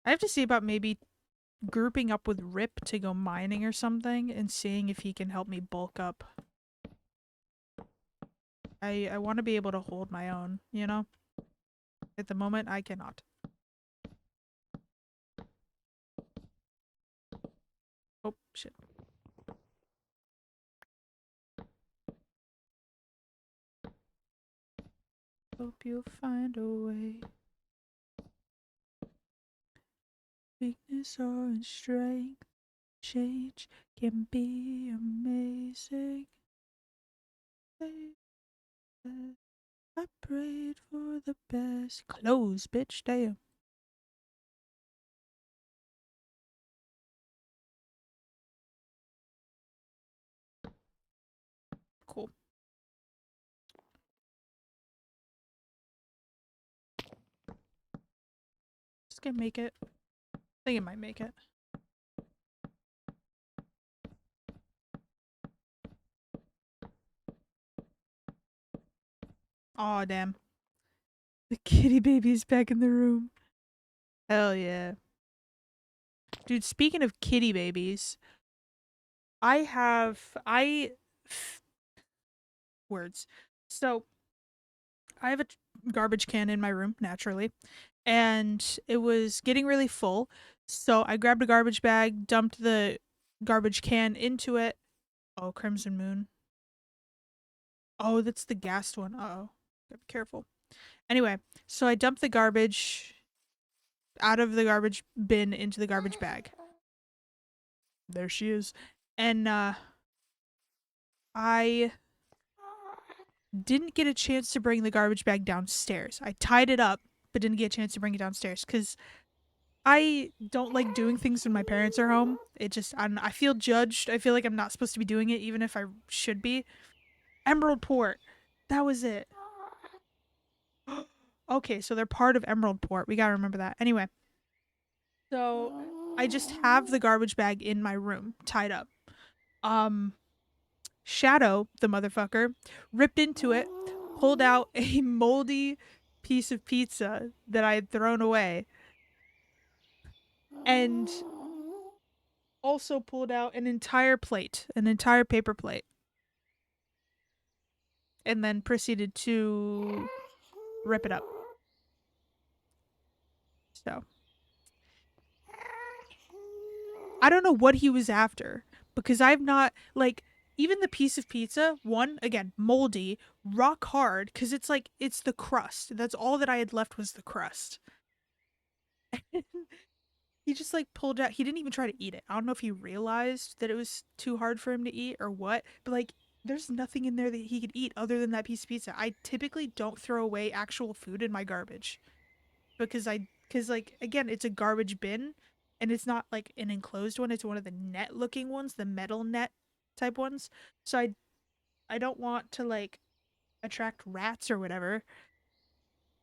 I have to see about maybe grouping up with Rip to go mining or something and seeing if he can help me bulk up. I want to be able to hold my own, you know? At the moment, I cannot. Oh, shit. Hope you'll find a way. Weakness or strength, change can be amazing. I prayed for the best. Close, bitch. Damn. Cool. Just gonna make it. I think it might make it. Aw, damn. The kitty baby's back in the room. Hell yeah. Dude, speaking of kitty babies, I words. So, I have a garbage can in my room, naturally, and it was getting really full. So, I grabbed a garbage bag, dumped the garbage can into it. Oh, Crimson Moon. Oh, that's the gassed one. Uh-oh. Gotta be careful. Anyway, so I dumped the garbage out of the garbage bin into the garbage bag. There she is. And I didn't get a chance to bring the garbage bag downstairs. I tied it up, but didn't get a chance to bring it downstairs because I don't like doing things when my parents are home. It just, I feel judged. I feel like I'm not supposed to be doing it, even if I should be. Emerald Port. That was it. Okay, so they're part of Emerald Port. We gotta remember that. Anyway, so I just have the garbage bag in my room, tied up. Um, Shadow, the motherfucker, ripped into it, pulled out a moldy piece of pizza that I had thrown away, and also pulled out an entire plate, an entire paper plate, and then proceeded to rip it up. So I don't know what he was after because I've not like even the piece of pizza, one again, moldy, rock hard cuz it's like it's the crust. That's all that I had left was the crust. He just like pulled out. He didn't even try to eat it. I don't know if he realized that it was too hard for him to eat or what, but like there's nothing in there that he could eat other than that piece of pizza. I typically don't throw away actual food in my garbage because like again, it's a garbage bin and it's not like an enclosed one. It's one of the net looking ones, the metal net type ones. So I don't want to like attract rats or whatever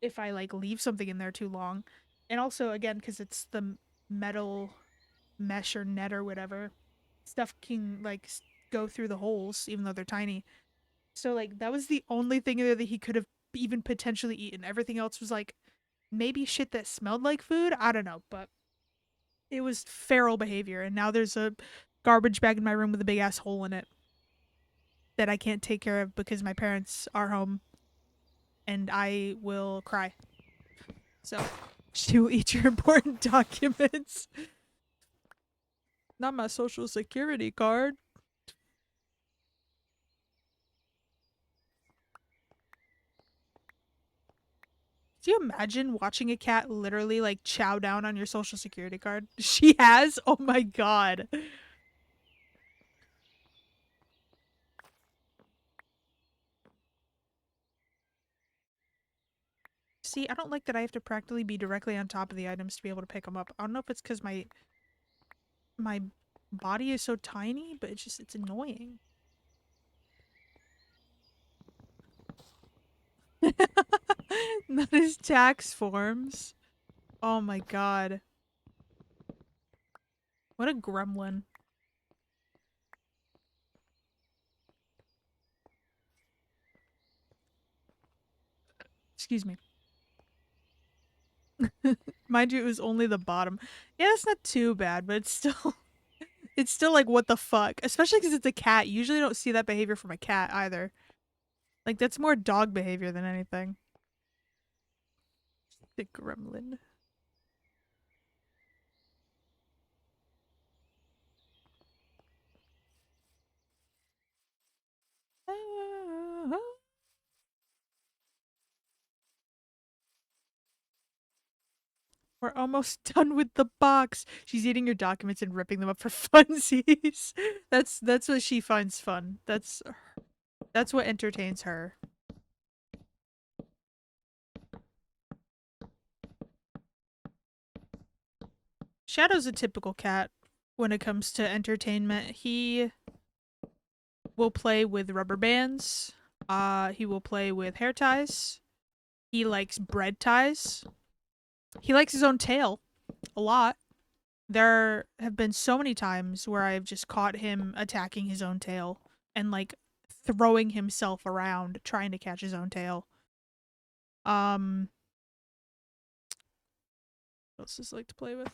if I like leave something in there too long. And also again cuz it's the metal mesh or net or whatever, stuff can like go through the holes even though they're tiny. So like that was the only thing there that he could have even potentially eaten. Everything else was like maybe shit that smelled like food. I don't know, but it was feral behavior. And now there's a garbage bag in my room with a big ass hole in it that I can't take care of because my parents are home and I will cry. So she will eat your important documents. Not my social security card. Do you imagine watching a cat literally like chow down on your social security card? She has? Oh my god. See, I don't like that I have to practically be directly on top of the items to be able to pick them up. I don't know if it's because my body is so tiny, but it's annoying. Not his tax forms. Oh my god. What a gremlin. Excuse me. Mind you, it was only the bottom. Yeah, it's not too bad, but it's still it's still like what the fuck. Especially because it's a cat. You usually don't see that behavior from a cat either. Like that's more dog behavior than anything. The gremlin. We're almost done with the box. She's eating your documents and ripping them up for funsies. That's what she finds fun. That's what entertains her. Shadow's a typical cat when it comes to entertainment. He will play with rubber bands. He will play with hair ties. He likes bread ties. He likes his own tail a lot. There have been so many times where I've just caught him attacking his own tail and like throwing himself around trying to catch his own tail. Um, what else does he like to play with?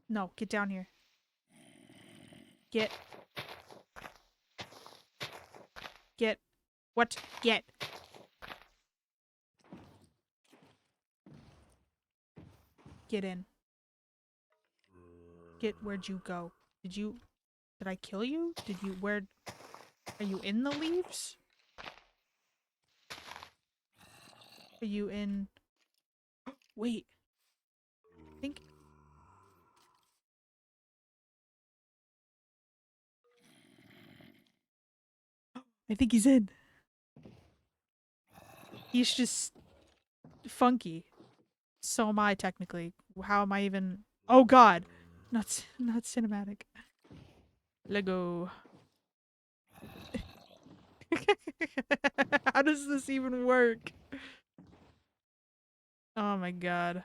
No, get down here. Get. Get. What? Get. Get in. Get. Where'd you go? Did I kill you? Where, are you in the leaves? Are you in, wait, think, I think he's in. He's just funky. So am I technically. How am I even, oh god. Not cinematic. Lego. How does this even work? Oh my god.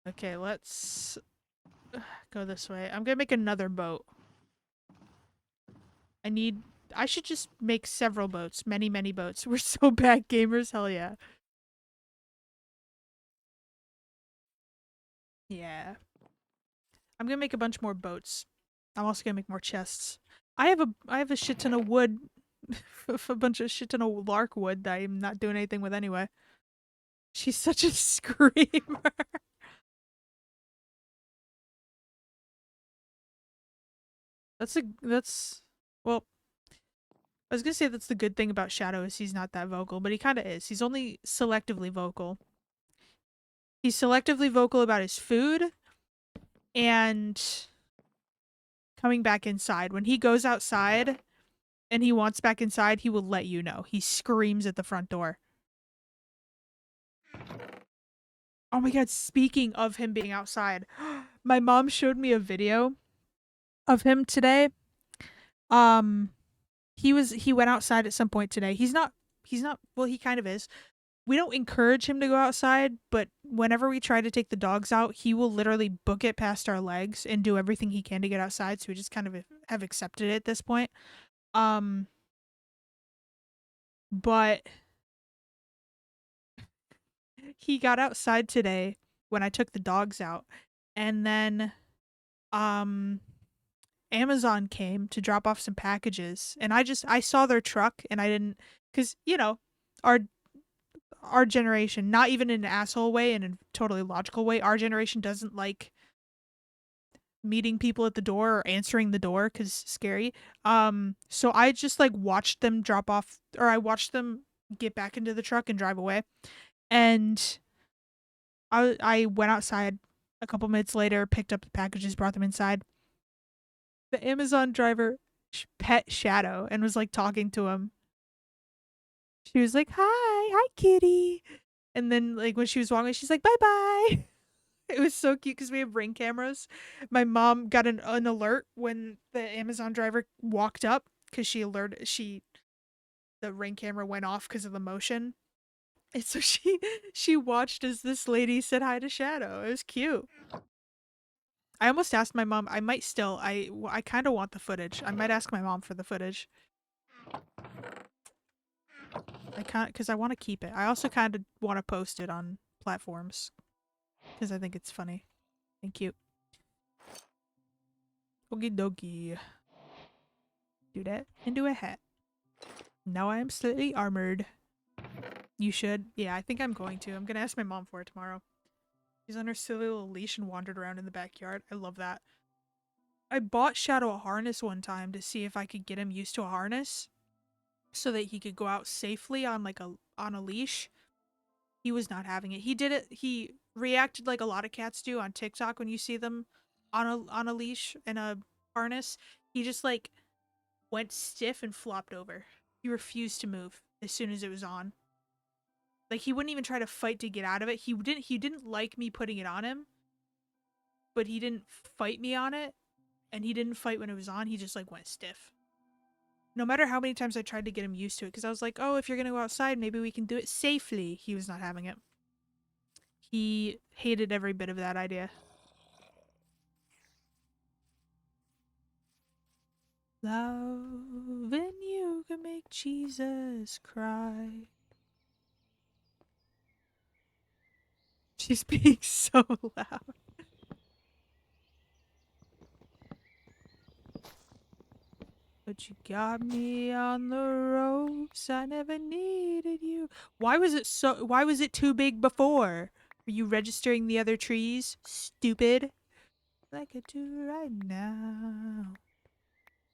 Okay, let's go this way. I'm gonna make another boat. I should just make several boats. Many, many boats. We're so bad gamers. Hell yeah. Yeah. I'm gonna make a bunch more boats. I'm also gonna make more chests. I have a shit ton of wood. A bunch of shit ton of lark wood that I'm not doing anything with anyway. She's such a screamer. That's well, I was gonna say that's the good thing about Shadow is he's not that vocal, but he kinda is. He's only selectively vocal. He's selectively vocal about his food and coming back inside. When he goes outside and he wants back inside, he will let you know. He screams at the front door. Oh my god, speaking of him being outside, my mom showed me a video of him today. Um he went outside at some point today. He's not well, he kind of is. We don't encourage him to go outside, but whenever we try to take the dogs out, he will literally book it past our legs and do everything he can to get outside, so we just kind of have accepted it at this point. Um but he got outside today when I took the dogs out, and then um Amazon came to drop off some packages, and I saw their truck and I didn't, cuz our our generation, not even in an asshole way, in a totally logical way, our generation doesn't like meeting people at the door or answering the door cuz scary. So I just like watched them drop off, or I watched them get back into the truck and drive away. And I went outside a couple minutes later, picked up the packages, brought them inside. The Amazon driver pet Shadow and was like talking to him. She was like, hi, kitty." And then like when she was walking, she's like, "Bye bye." It was so cute because we have Ring cameras. My mom got an alert when the Amazon driver walked up because the Ring camera went off because of the motion. And so she watched as this lady said hi to Shadow. It was cute. I almost asked my mom. I might still. I kind of want the footage. I might ask my mom for the footage. I can't because I want to keep it. I also kind of want to post it on platforms because I think it's funny and cute. Okie dokie. Do that into a hat. Now I am slightly armored. You should. Yeah, I think I'm going to. I'm gonna ask my mom for it tomorrow. She's on her silly little leash and wandered around in the backyard. I love that. I bought Shadow a harness one time to see if I could get him used to a harness so that he could go out safely on a leash. He was not having it. He reacted like a lot of cats do on TikTok when you see them on a leash and a harness. He just like went stiff and flopped over. He refused to move. as soon as it was on. Like he wouldn't even try to fight to get out of it. He didn't like me putting it on him, but he didn't fight me on it, and he didn't fight when it was on. He just like went stiff. No matter how many times I tried to get him used to it, because I was like, oh, if you're gonna go outside, maybe we can do it safely. He was not having it. He hated every bit of that idea. Loving you can make Jesus cry. She's being so loud. But you got me on the ropes. I never needed you. Why was it too big before? Are you registering the other trees? Stupid. Like I do right now.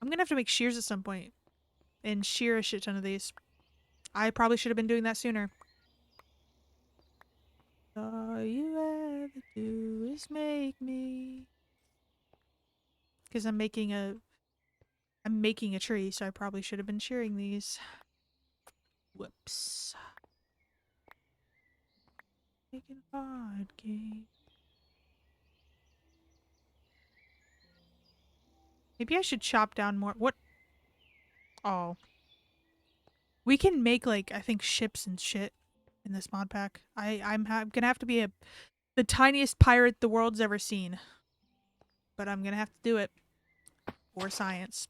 I'm gonna have to make shears at some point and shear a shit ton of these. I probably should have been doing that sooner. All you ever do is make me. Because I'm making a tree, so I probably should have been shearing these. Whoops. Making a hard game. Maybe I should chop down more. What? Oh. We can make, like, I think ships and shit in this mod pack. I'm gonna have to be the tiniest pirate the world's ever seen. But I'm gonna have to do it. For science.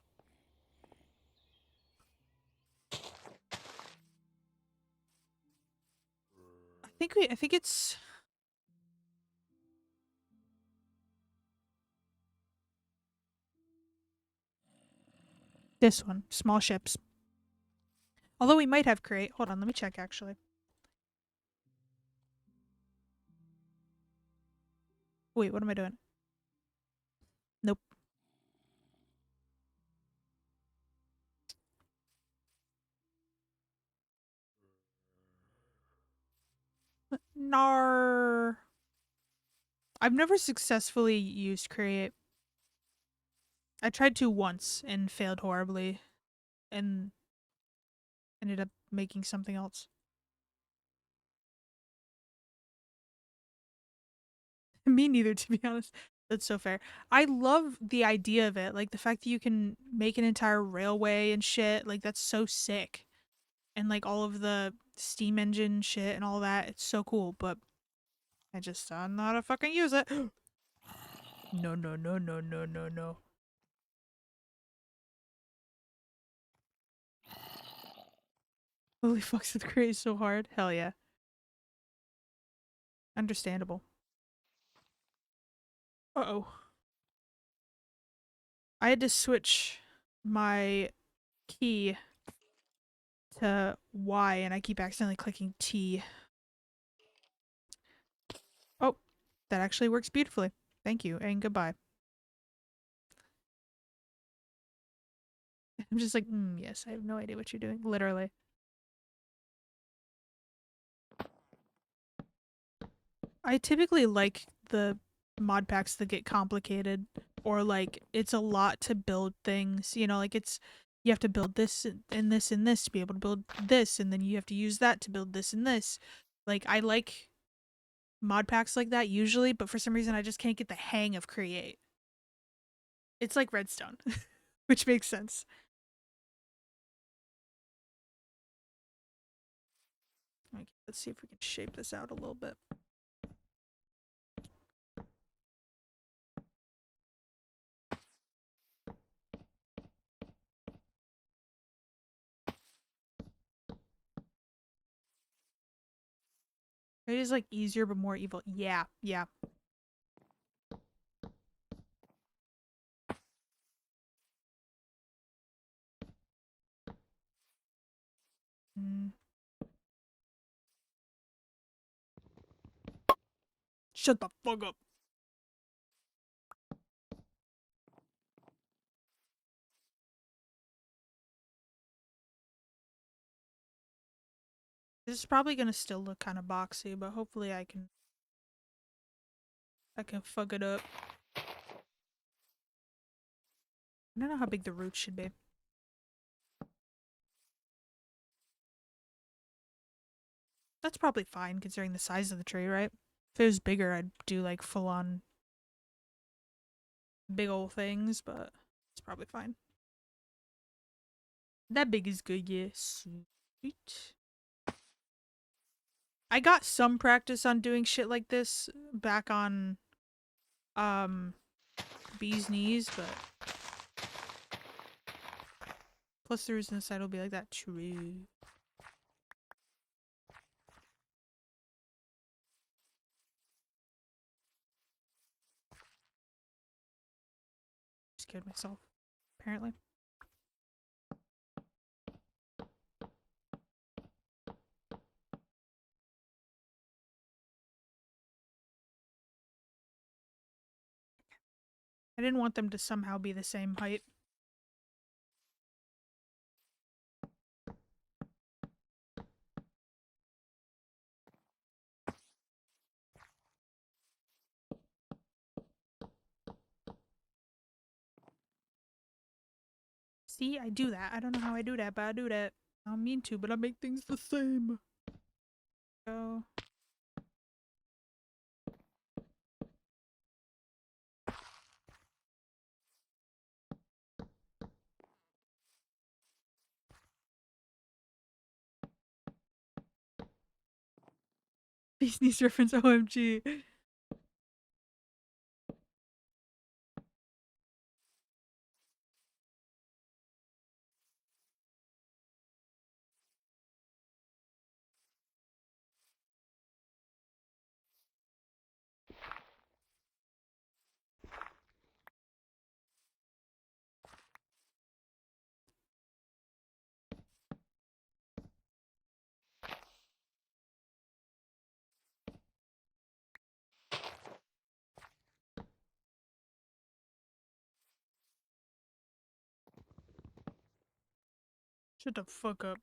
I think it's... this one. Small ships. Although we might have create. Hold on, let me check actually. Wait, what am I doing? Nope. Nar. I've never successfully used create. I tried to once and failed horribly and ended up making something else. Me neither, to be honest. That's so fair. I love the idea of it. Like the fact that you can make an entire railway and shit. Like that's so sick. And like all of the steam engine shit and all that. It's so cool. But I just don't know how to fucking use it. No, no, no, no, no, no, no. Holy fucks, with create so hard. Hell yeah. Understandable. Uh-oh. I had to switch my key to Y and I keep accidentally clicking T. Oh, that actually works beautifully. Thank you and goodbye. I'm just like, yes, I have no idea what you're doing. Literally. I typically like the mod packs that get complicated or like it's a lot to build things, you know, like it's you have to build this and this and this to be able to build this and then you have to use that to build this and this. Like I like mod packs like that usually, but for some reason I just can't get the hang of create. It's like Redstone, which makes sense. Okay, let's see if we can shape this out a little bit. It is like easier but more evil. Yeah, yeah. Mm. Shut the fuck up. This is probably gonna still look kind of boxy, but hopefully I can fuck it up. I don't know how big the roots should be. That's probably fine considering the size of the tree, right? If it was bigger, I'd do like full on big old things, but it's probably fine. That big is good, yeah. Sweet. I got some practice on doing shit like this back on Bee's knees, but plus the roots inside will be like that. True. Scared myself, apparently. I didn't want them to somehow be the same height. See, I do that. I don't know how I do that, but I do that. I don't mean to, but I make things the same. So Disney's reference, OMG. Shut the fuck up.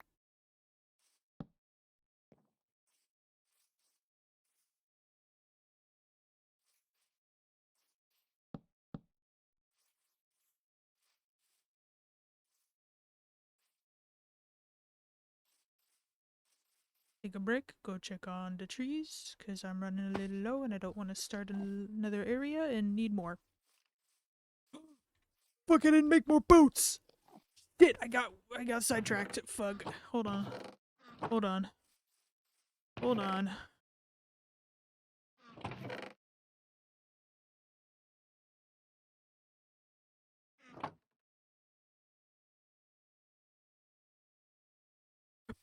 Take a break, go check on the trees, because I'm running a little low and I don't want to start another area and need more. Fuck, I didn't make more boats! Shit, I got sidetracked. Fuck. Hold on. Hold on. Hold on.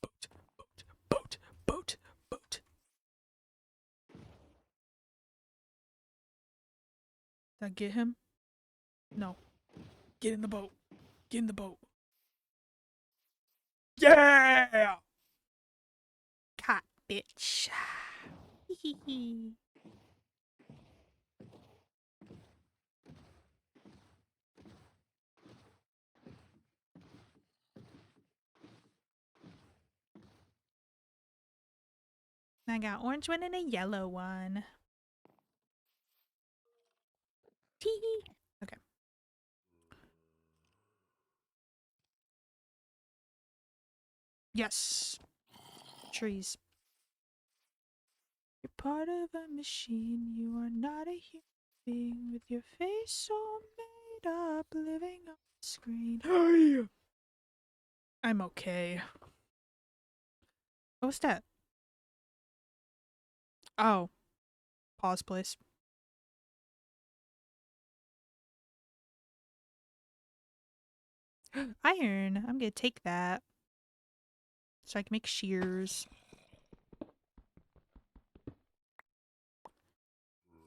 Boat, boat, boat, boat, boat. Did I get him? No. Get in the boat. Get in the boat. Yeah! Caught, bitch. I got orange one and a yellow one. Tee. Okay. Yes. Trees. You're part of a machine. You are not a human being with your face all made up, living on the screen. Hey! I'm okay. What was that? Oh. Pause, please. Iron. I'm gonna take that. So I can make shears.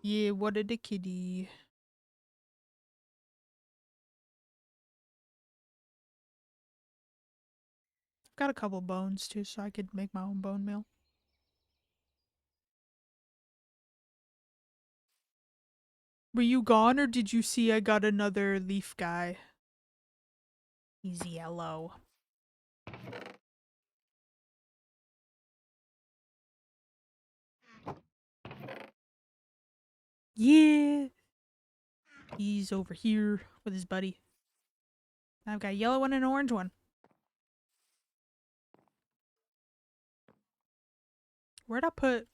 Yeah, what a the kitty. Got a couple bones too, so I could make my own bone meal. Were you gone or did you see I got another leaf guy? He's yellow. Yeah. He's over here with his buddy. I've got a yellow one and an orange one. Where'd I put...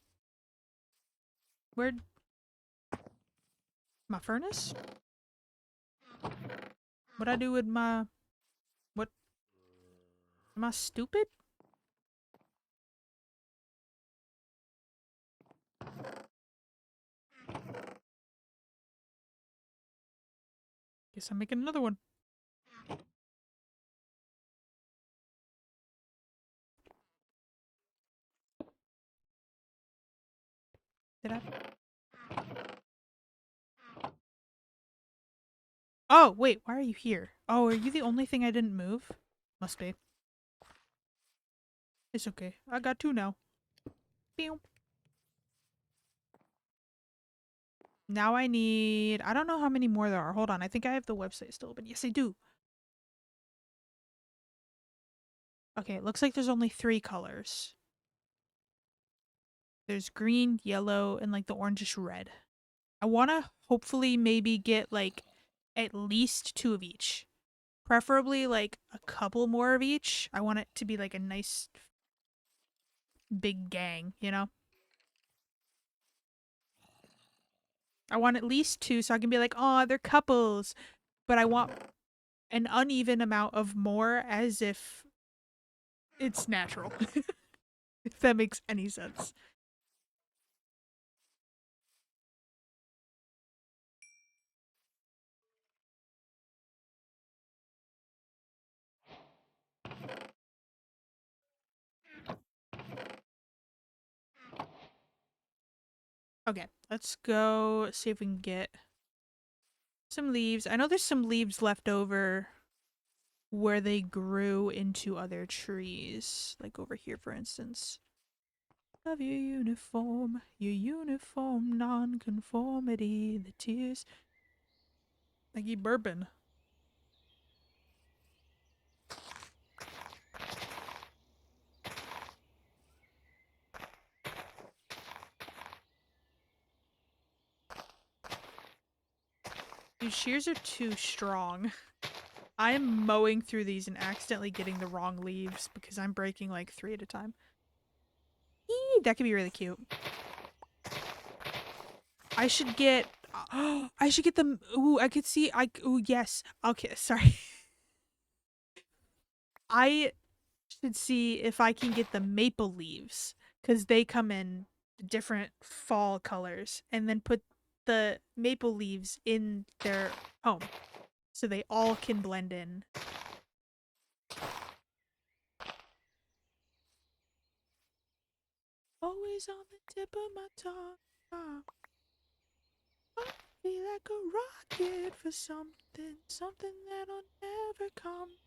Where'd... My furnace? What'd I do with my... What? Am I stupid? Guess I'm making another one. Did I? Oh, wait, why are you here? Oh, are you the only thing I didn't move? Must be. It's okay. I got two now. Pew. Now I need... I don't know how many more there are. Hold on, I think I have the website still open. Yes, I do. Okay, it looks like there's only 3 colors. There's green, yellow, and like the orangish red. I want to hopefully maybe get like at least 2 of each. Preferably like a couple more of each. I want it to be like a nice big gang, you know? I want at least 2 so I can be like, oh, they're couples. But I want an uneven amount of more as if it's natural. If that makes any sense. Okay, let's go see if we can get some leaves. I know there's some leaves left over where they grew into other trees. Like over here, for instance. Of your uniform non-conformity, the tears. I keep burping. These shears are too strong. I'm mowing through these and accidentally getting the wrong leaves because I'm breaking like 3 at a time. Eee, that could be really cute. I should get... I should get them... Ooh, I could see... Ooh, yes. Okay, sorry. I should see if I can get the maple leaves because they come in different fall colors and then put the maple leaves in their home so they all can blend in. Always on the tip of my tongue. I feel like a rocket for something that'll never come.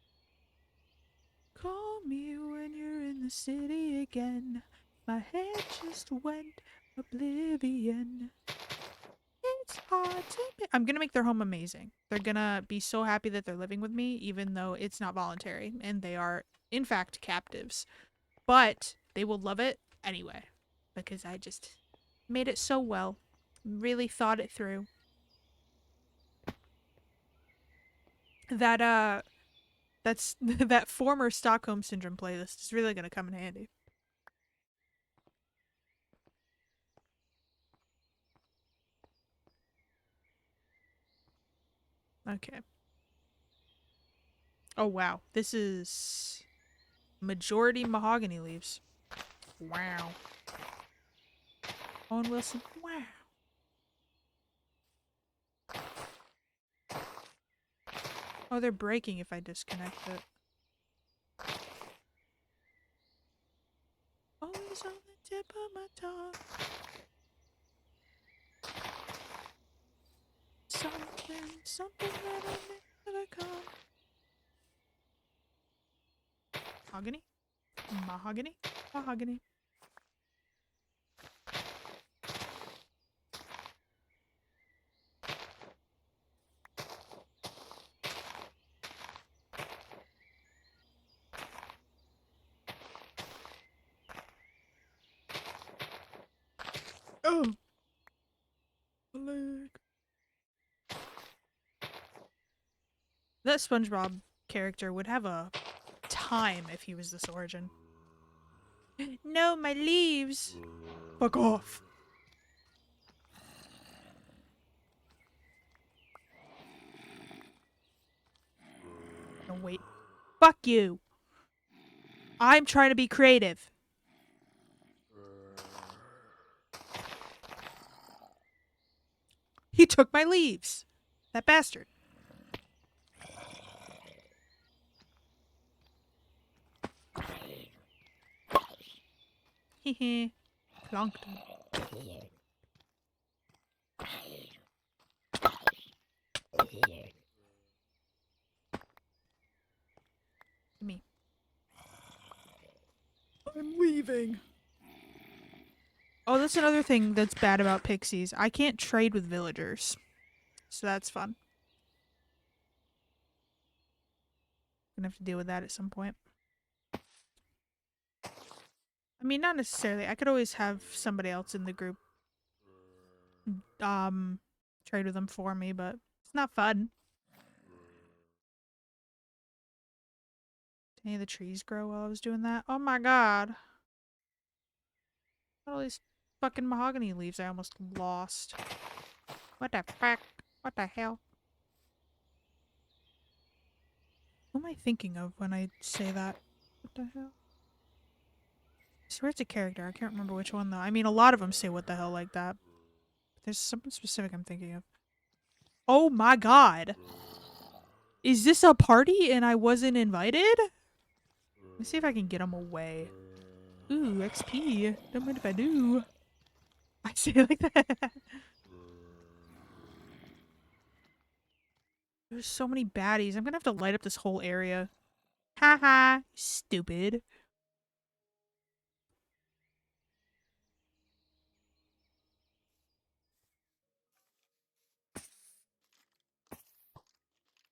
Call me when you're in the city again. My head just went oblivion. It's hard to be. I'm gonna make their home amazing. They're gonna be so happy that they're living with me, even though it's not voluntary, and they are, in fact, captives. But they will love it anyway, because I just made it so well. Really thought it through. That's that former Stockholm Syndrome playlist is really gonna come in handy. Okay. Oh wow, this is majority mahogany leaves. Wow. Owen Wilson. Wow. Oh, they're breaking if I disconnect it. Always on the tip of my tongue. Something that'll never come. Mahogany? Mahogany? Mahogany. Oh! Leg. That SpongeBob character would have a time if he was this origin. No, my leaves. Fuck off. No, wait. Fuck you. I'm trying to be creative. He took my leaves. That bastard. Hehe. Plonked him. Me. I'm leaving. Oh, that's another thing that's bad about pixies. I can't trade with villagers. So that's fun. Gonna have to deal with that at some point. I mean, not necessarily. I could always have somebody else in the group trade with them for me, but it's not fun. Did any of the trees grow while I was doing that? Oh my god. All these fucking mahogany leaves I almost lost. What the fuck? What the hell? Who am I thinking of when I say that? What the hell? I swear it's a character. I can't remember which one though. I mean, a lot of them say what the hell like that. But there's something specific I'm thinking of. Oh my god. Is this a party and I wasn't invited? Let me see if I can get them away. Ooh, XP. Don't mind if I do. I say it like that. There's so many baddies. I'm gonna have to light up this whole area. Haha. Stupid.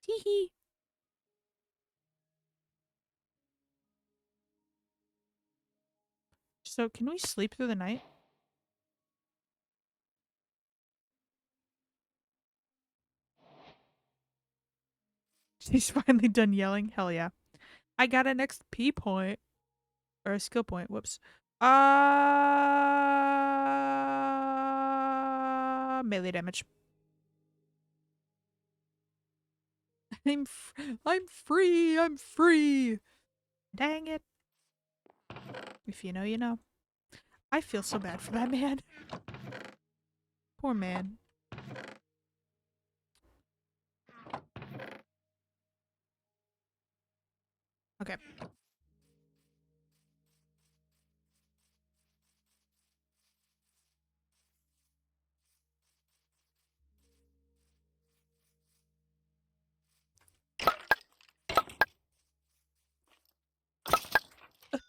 Teehee. So, can we sleep through the night? She's finally done yelling. Hell yeah. I got an XP point. Or a skill point. Whoops. Melee damage. I'm free. I'm free. Dang it. If you know, you know. I feel so bad for that man. Poor man. Okay.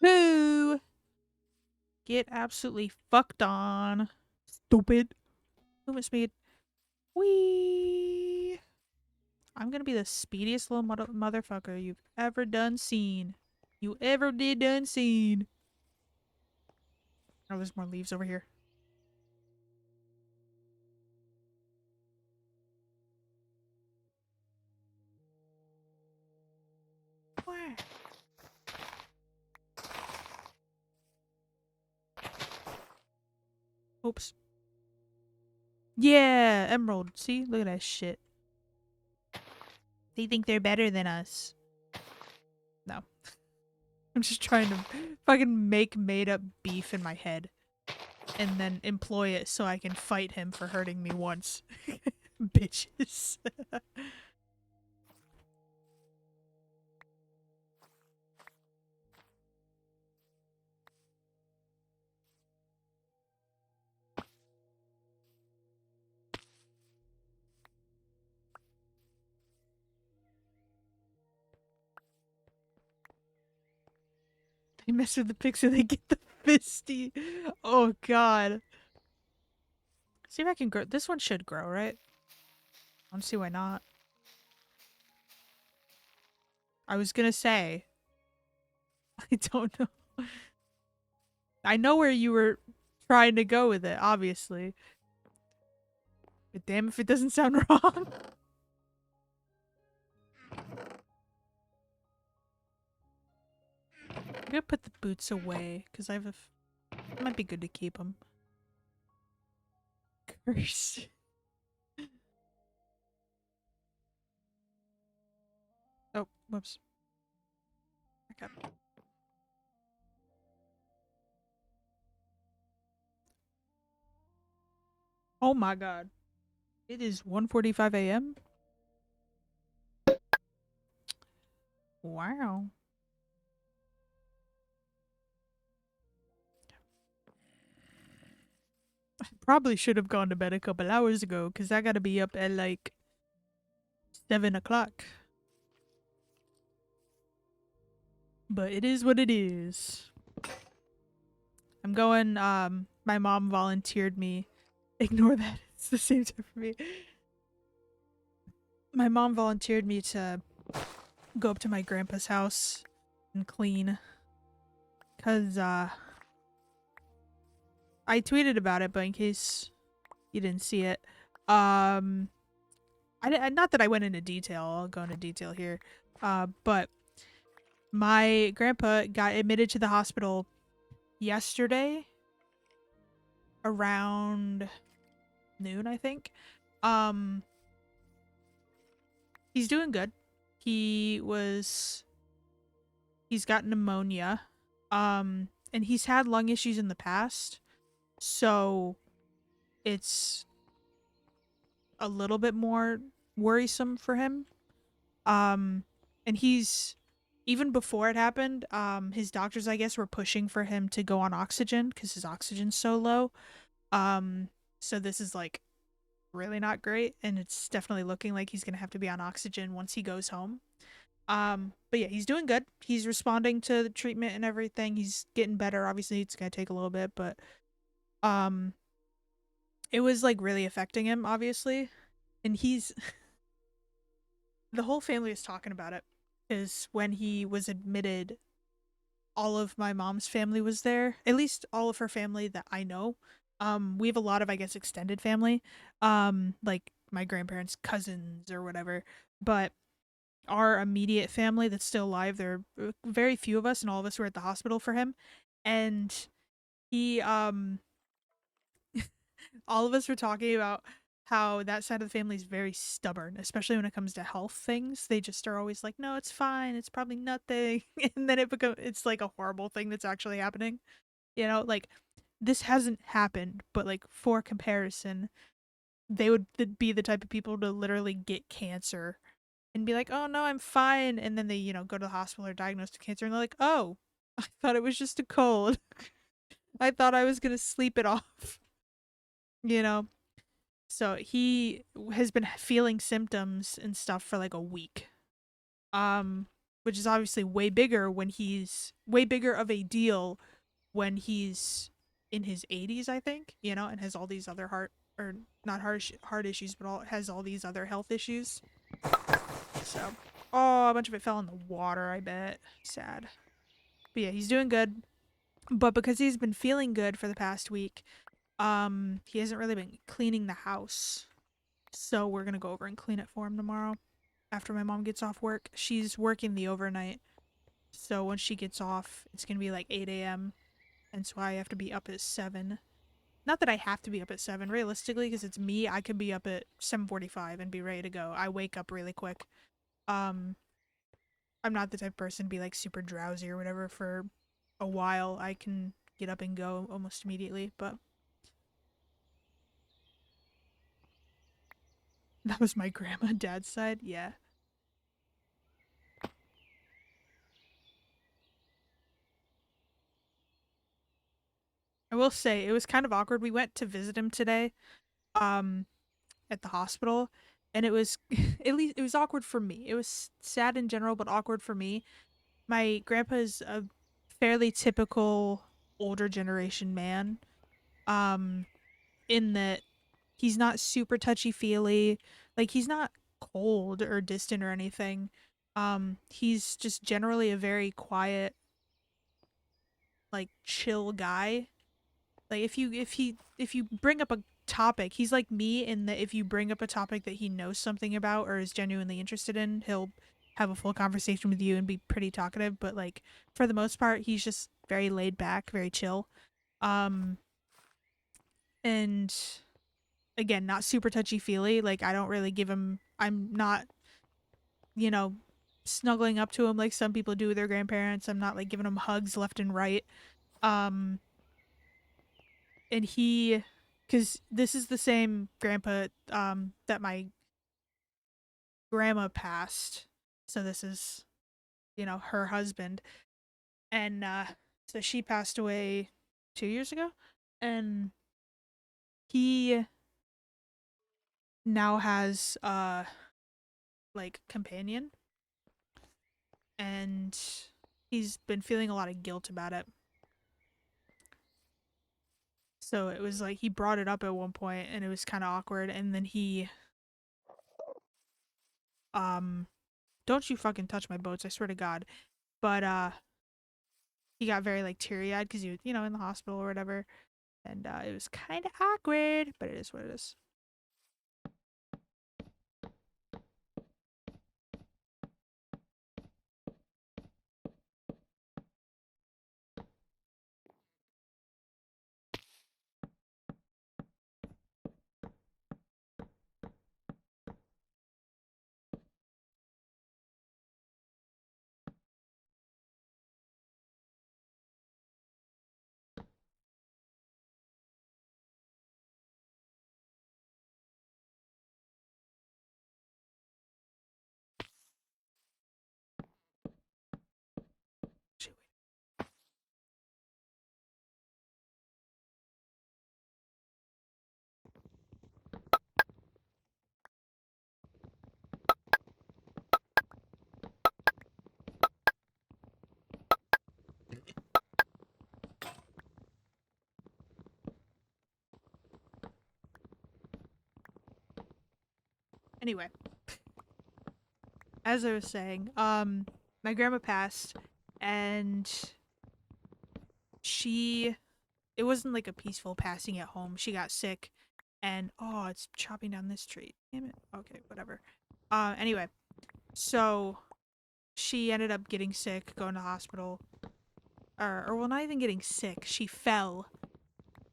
Who? Get absolutely fucked on. Stupid. Movement speed. Whee! I'm gonna be the speediest little motherfucker you've ever done seen. You ever did done seen. Oh, there's more leaves over here. Where? Oops. Yeah, emerald. See? Look at that shit. They think they're better than us. No. I'm just trying to fucking make made up beef in my head. And then employ it so I can fight him for hurting me once. Bitches. They mess with the pixie, they get the fisty. Oh god. See if I can grow. This one should grow, right? I don't see why not. I was gonna say. I don't know. I know where you were trying to go with it, obviously. But damn if it doesn't sound wrong. I'm gonna put the boots away because I have it might be good to keep them. Curse. Oh, whoops. Back up. Oh my god. It is 1:45 a.m. Wow. I probably should have gone to bed a couple hours ago because I gotta be up at like 7 o'clock. But it is what it is. I'm going, my mom volunteered me. Ignore that. It's the same time for me. My mom volunteered me to go up to my grandpa's house and clean. Cause, I tweeted about it, but in case you didn't see it, not that I went into detail, I'll go into detail here, but my grandpa got admitted to the hospital yesterday around noon, I think. He's doing good. He's got pneumonia. And he's had lung issues in the past. So it's a little bit more worrisome for him. And he's even before it happened, his doctors, I guess, were pushing for him to go on oxygen because his oxygen's so low. So this is like really not great, and it's definitely looking like he's gonna have to be on oxygen once he goes home. But yeah, he's doing good. He's responding to the treatment and everything. He's getting better. Obviously, it's gonna take a little bit, but um, it was like really affecting him, obviously, and he's the whole family is talking about it because when he was admitted, all of my mom's family was there. At least all of her family that I know. We have a lot of, I guess, extended family, like my grandparents' cousins or whatever. But our immediate family that's still alive, there are very few of us, and all of us were at the hospital for him. And he, all of us were talking about how that side of the family is very stubborn, especially when it comes to health things. They just are always like, "No, it's fine. It's probably nothing," and then it's like a horrible thing that's actually happening. You know, like this hasn't happened, but like for comparison, they would be the type of people to literally get cancer and be like, "Oh no, I'm fine," and then they, go to the hospital or diagnosed with cancer, and they're like, "Oh, I thought it was just a cold. I thought I was gonna sleep it off." You know. So he has been feeling symptoms and stuff for like a week. Um, which is obviously way bigger of a deal when he's in his 80s, I think, and has all these other or not heart issues, but has all these other health issues. So, oh, a bunch of it fell in the water, I bet. Sad. But yeah, he's doing good. But because he's been feeling good for the past week, he hasn't really been cleaning the house. So we're gonna go over and clean it for him tomorrow after my mom gets off work. She's working the overnight. So once she gets off, it's gonna be like 8 a.m. And so I have to be up at 7. Not that I have to be up at 7, realistically, because it's me. I could be up at 7:45 and be ready to go. I wake up really quick. Um, I'm not the type of person to be like super drowsy or whatever for a while. I can get up and go almost immediately, but that was my grandma dad's side. Yeah. I will say it was kind of awkward. We went to visit him today, um, at the hospital, and it was at least it was awkward for me. It was sad in general, but awkward for me. My grandpa is a fairly typical older generation man, um, in that he's not super touchy feely, like he's not cold or distant or anything. He's just generally a very quiet, like chill guy. Like if you bring up a topic, he's like me in that if you bring up a topic that he knows something about or is genuinely interested in, he'll have a full conversation with you and be pretty talkative, but like for the most part, he's just very laid back, very chill. Um, and again, not super touchy feely. Like I don't really give him. I'm not, you know, snuggling up to him like some people do with their grandparents. I'm not like giving him hugs left and right. Um, and he, because this is the same grandpa that my grandma passed. So this is, her husband. And so she passed away 2 years ago. And he now has like companion, and he's been feeling a lot of guilt about it. So it was like he brought it up at one point and it was kind of awkward, and then he um don't you fucking touch my boats, I swear to god. But he got very like teary-eyed cuz he was, in the hospital or whatever, and it was kind of awkward, but it is what it is. Shit, anyway, as I was saying, my grandma passed, and she it wasn't like a peaceful passing at home. She got sick, and oh, it's chopping down this tree. Damn it. Okay, whatever. Anyway, so she ended up getting sick, going to hospital, or well, not even getting sick. She fell,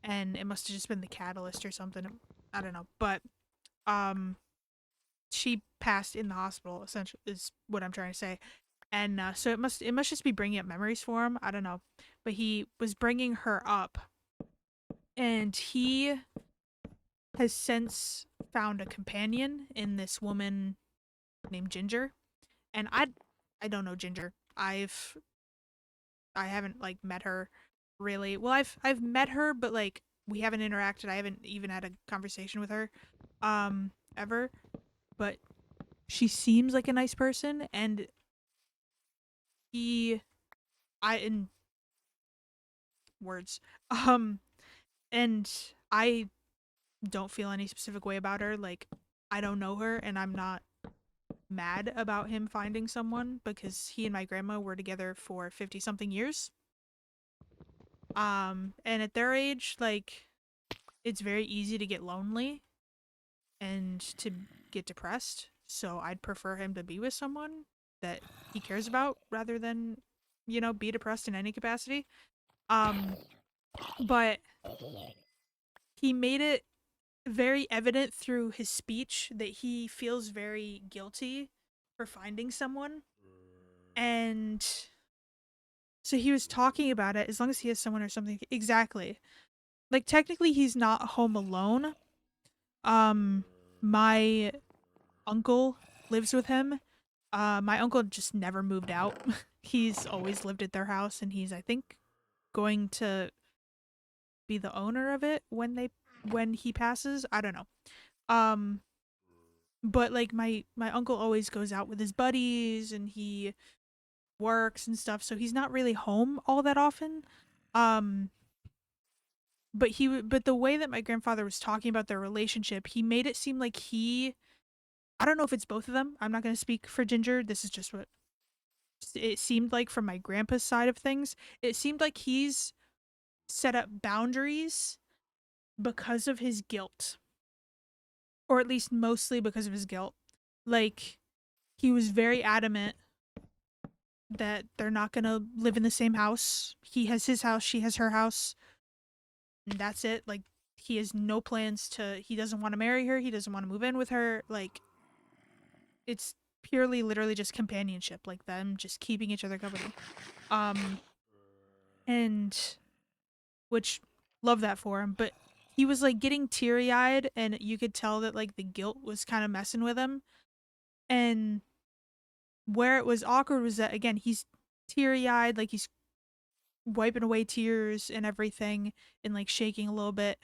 and it must have just been the catalyst or something. I don't know, but um, she passed in the hospital. Essentially, is what I'm trying to say. And so it must just be bringing up memories for him. I don't know, but he was bringing her up, and he has since found a companion in this woman named Ginger. And I don't know Ginger. I haven't like met her really. Well, I've met her, but like we haven't interacted. I haven't even had a conversation with her ever, but she seems like a nice person, and he I in words um and I don't feel any specific way about her. Like I don't know her, and I'm not mad about him finding someone because he and my grandma were together for 50 something years. And at their age, like it's very easy to get lonely and to get depressed. So I'd prefer him to be with someone that he cares about rather than, be depressed in any capacity. Um, but he made it very evident through his speech that he feels very guilty for finding someone. And so he was talking about it as long as he has someone or something. Exactly. Like technically he's not home alone. My uncle lives with him. My uncle just never moved out. He's always lived at their house, and he's, I think, going to be the owner of it when he passes. I don't know. Um but like my uncle always goes out with his buddies and he works and stuff, so he's not really home all that often. Um but the way that my grandfather was talking about their relationship, he made it seem like I don't know if it's both of them. I'm not going to speak for Ginger. This is just what it seemed like from my grandpa's side of things. It seemed like he's set up boundaries because of his guilt, or at least mostly because of his guilt. Like he was very adamant that they're not gonna live in the same house. He has his house, she has her house, and that's it. Like, he has no plans to. He doesn't want to marry her. He doesn't want to move in with her. Like, it's purely, literally, just companionship. Like them just keeping each other company. Um, and which love that for him, but he was like getting teary eyed, and you could tell that like the guilt was kind of messing with him. And where it was awkward was that again he's teary eyed, like he's wiping away tears and everything, and like shaking a little bit.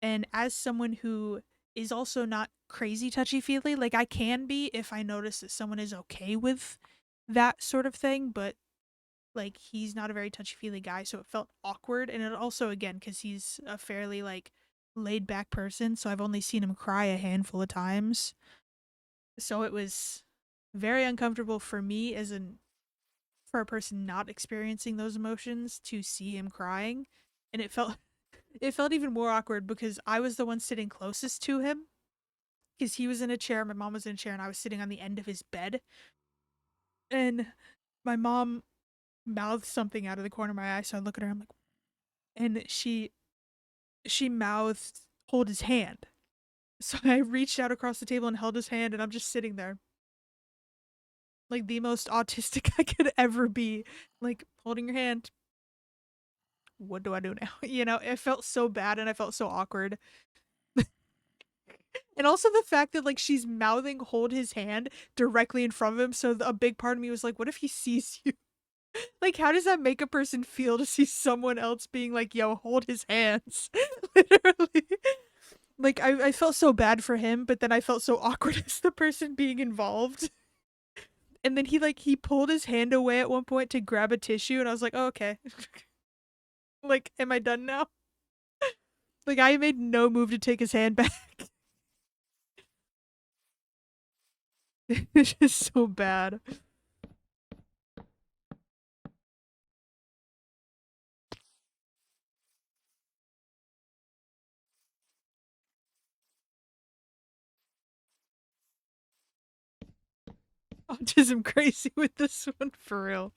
And as someone who is also not crazy touchy feely, like I can be if I notice that someone is okay with that sort of thing, but like he's not a very touchy feely guy, so it felt awkward. And it also again because he's a fairly like laid back person, so I've only seen him cry a handful of times, so it was very uncomfortable for me as an for a person not experiencing those emotions to see him crying. And it felt even more awkward because I was the one sitting closest to him, because he was in a chair, my mom was in a chair, and I was sitting on the end of his bed. And my mom mouthed something out of the corner of my eye, so I look at her, I'm like, and she mouthed, hold his hand. So I reached out across the table and held his hand, and I'm just sitting there like the most autistic I could ever be, like holding your hand. What do I do now? You know, it felt so bad and I felt so awkward. And also the fact that like she's mouthing hold his hand directly in front of him, so a big part of me was like, what if he sees you? Like, how does that make a person feel to see someone else being like, yo, hold his hands? Literally. Like, I felt so bad for him, but then I felt so awkward as the person being involved. And then he pulled his hand away at one point to grab a tissue, and I was like, oh, okay. Like, am I done now? Like, I made no move to take his hand back. It's just so bad. Autism crazy with this one, for real.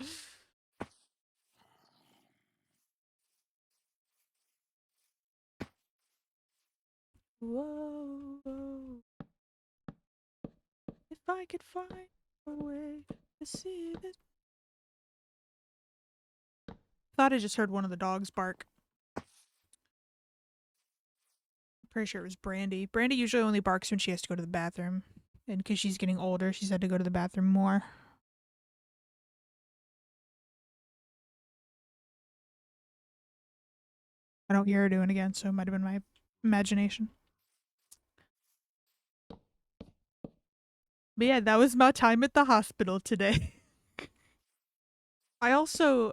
Whoa, whoa. If I could find a way to see this. Thought I just heard one of the dogs bark. Pretty sure it was Brandy. Brandy usually only barks when she has to go to the bathroom. And because she's getting older, she's had to go to the bathroom more. I don't hear her doing it again, so it might have been my imagination. But yeah, that was my time at the hospital today. I also,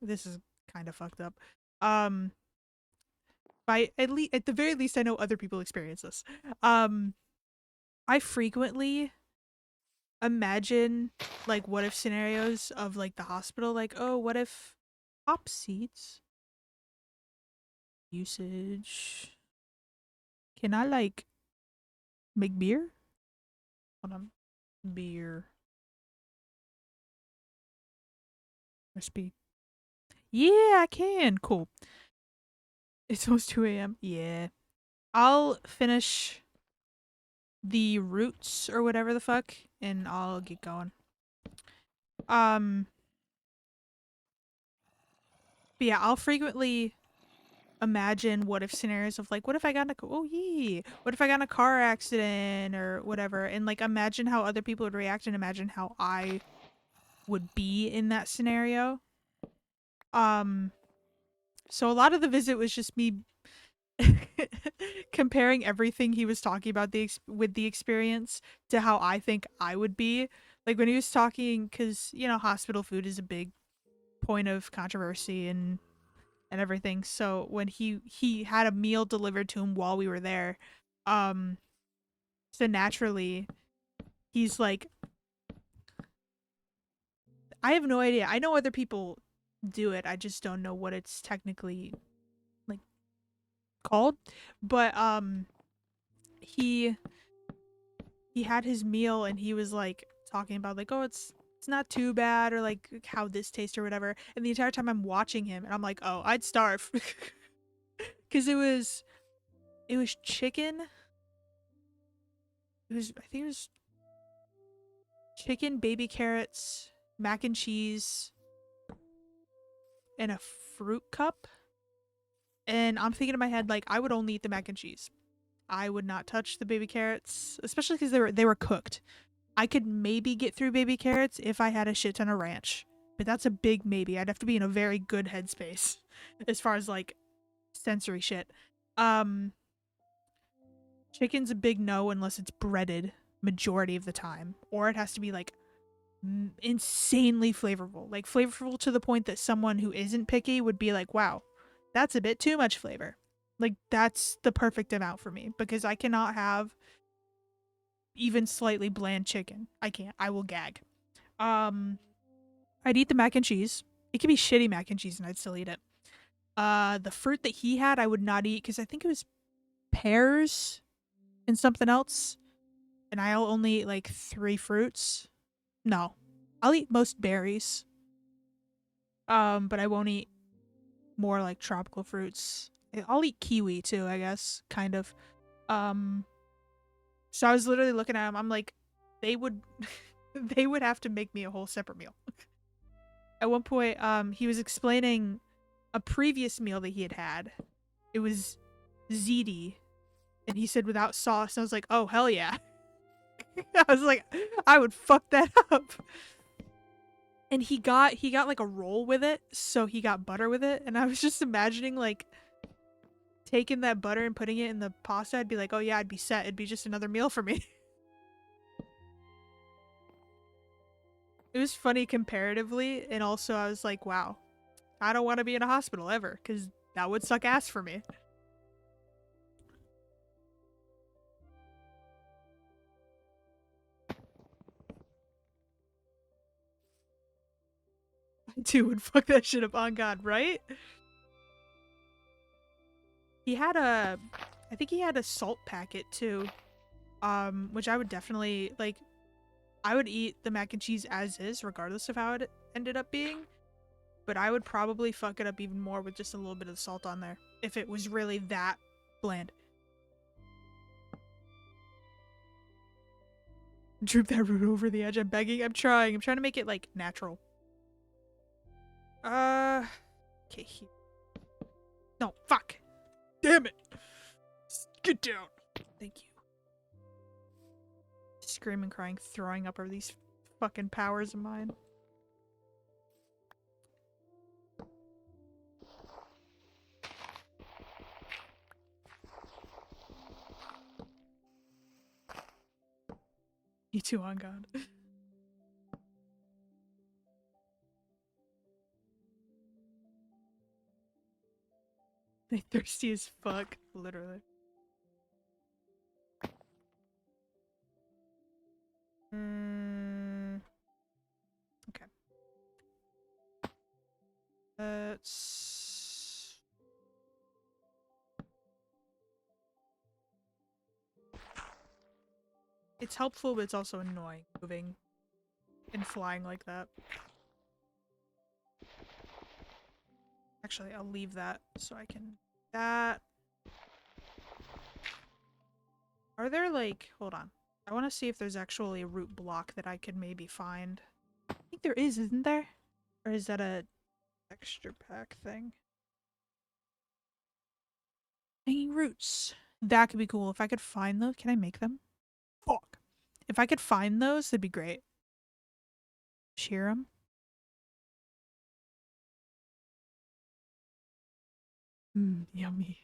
this is kind of fucked up. By at the very least, I know other people experience this. I frequently imagine like what if scenarios of like the hospital, like, oh, what if pop seats usage? Can I like make beer? Hold on, beer recipe. Yeah, I can. Cool. It's almost 2 a.m. Yeah. I'll finish the roots or whatever the fuck, and I'll get going. Um, but yeah, I'll frequently imagine what if scenarios of like, what if I got in a what if I got in a car accident or whatever, and like imagine how other people would react and imagine how I would be in that scenario. Um, so a lot of the visit was just me comparing everything he was talking about with the experience to how I think I would be. Like when he was talking, because you know hospital food is a big point of controversy and everything. So when he had a meal delivered to him while we were there, um, so naturally he's like, I have no idea. I know other people do it. I just don't know what it's technically like called. But he had his meal and he was like talking about like, oh, it's not too bad, or like how this tastes or whatever. And the entire time I'm watching him, and I'm like, oh, I'd starve, because it was chicken. I think it was chicken, baby carrots, mac and cheese, and a fruit cup. And I'm thinking in my head like I would only eat the mac and cheese. I would not touch the baby carrots, especially because they were cooked. I could maybe get through baby carrots if I had a shit ton of ranch, but that's a big maybe. I'd have to be in a very good headspace as far as like sensory shit. Um, Chicken's a big no unless it's breaded majority of the time, or it has to be like insanely flavorful, like flavorful to the point that someone who isn't picky would be like, "Wow, that's a bit too much flavor." Like that's the perfect amount for me because I cannot have even slightly bland chicken. I can't. I will gag. Um, I'd eat the mac and cheese. It could be shitty mac and cheese and I'd still eat it. The fruit that he had I would not eat because I think it was pears and something else. And I'll only eat like 3 fruits. No. I'll eat most berries. But I won't eat more like tropical fruits. I'll eat kiwi too, I guess, kind of. Um, so I was literally looking at him. I'm like, they would, they would have to make me a whole separate meal. At one point, he was explaining a previous meal that he had had. It was ziti, and he said without sauce. And I was like, oh hell yeah. I was like, I would fuck that up. And he got like a roll with it, so he got butter with it, and I was just imagining like taking that butter and putting it in the pasta. I'd be like, oh yeah, I'd be set. It'd be just another meal for me. It was funny comparatively, and also I was like, wow, I don't want to be in a hospital ever, because that would suck ass for me. I too would fuck that shit up on God, right? He had I think he had a salt packet too, which I would definitely like. I would eat the mac and cheese as is, regardless of how it ended up being. But I would probably fuck it up even more with just a little bit of salt on there if it was really that bland. Droop that root over the edge. I'm begging. I'm trying. I'm trying to make it like natural. Okay. No, fuck. Damn it. Get down. Thank you. Screaming, crying, throwing up over these fucking powers of mine. You too, on God. They thirsty as fuck, literally. Okay. It's helpful, but it's also annoying moving and flying like that. Actually, I'll leave that so I can... That... Are there, like... Hold on. I want to see if there's actually a root block that I could maybe find. I think there is, isn't there? Or is that a texture pack thing? Hanging roots. That could be cool. If I could find those, can I make them? Fuck. If I could find those, that'd be great. Shear them. Yummy.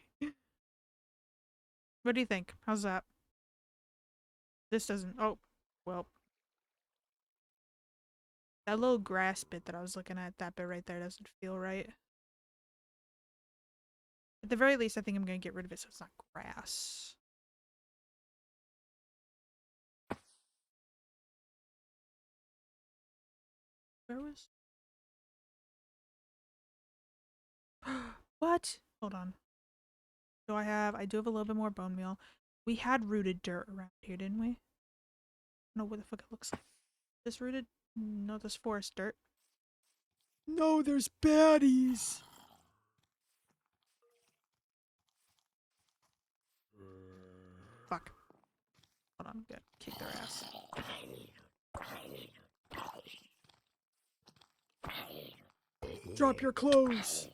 What do you think? How's that? This doesn't... Oh, well. That little grass bit that I was looking at, that bit right there, doesn't feel right. At the very least, I think I'm going to get rid of it so it's not grass. Where was... What? Hold on. I do have a little bit more bone meal. We had rooted dirt around here, didn't we? I don't know what the fuck it looks like. This rooted? No, this forest dirt. No, there's baddies. Fuck. Hold on, I'm gonna kick their ass. Drop your clothes.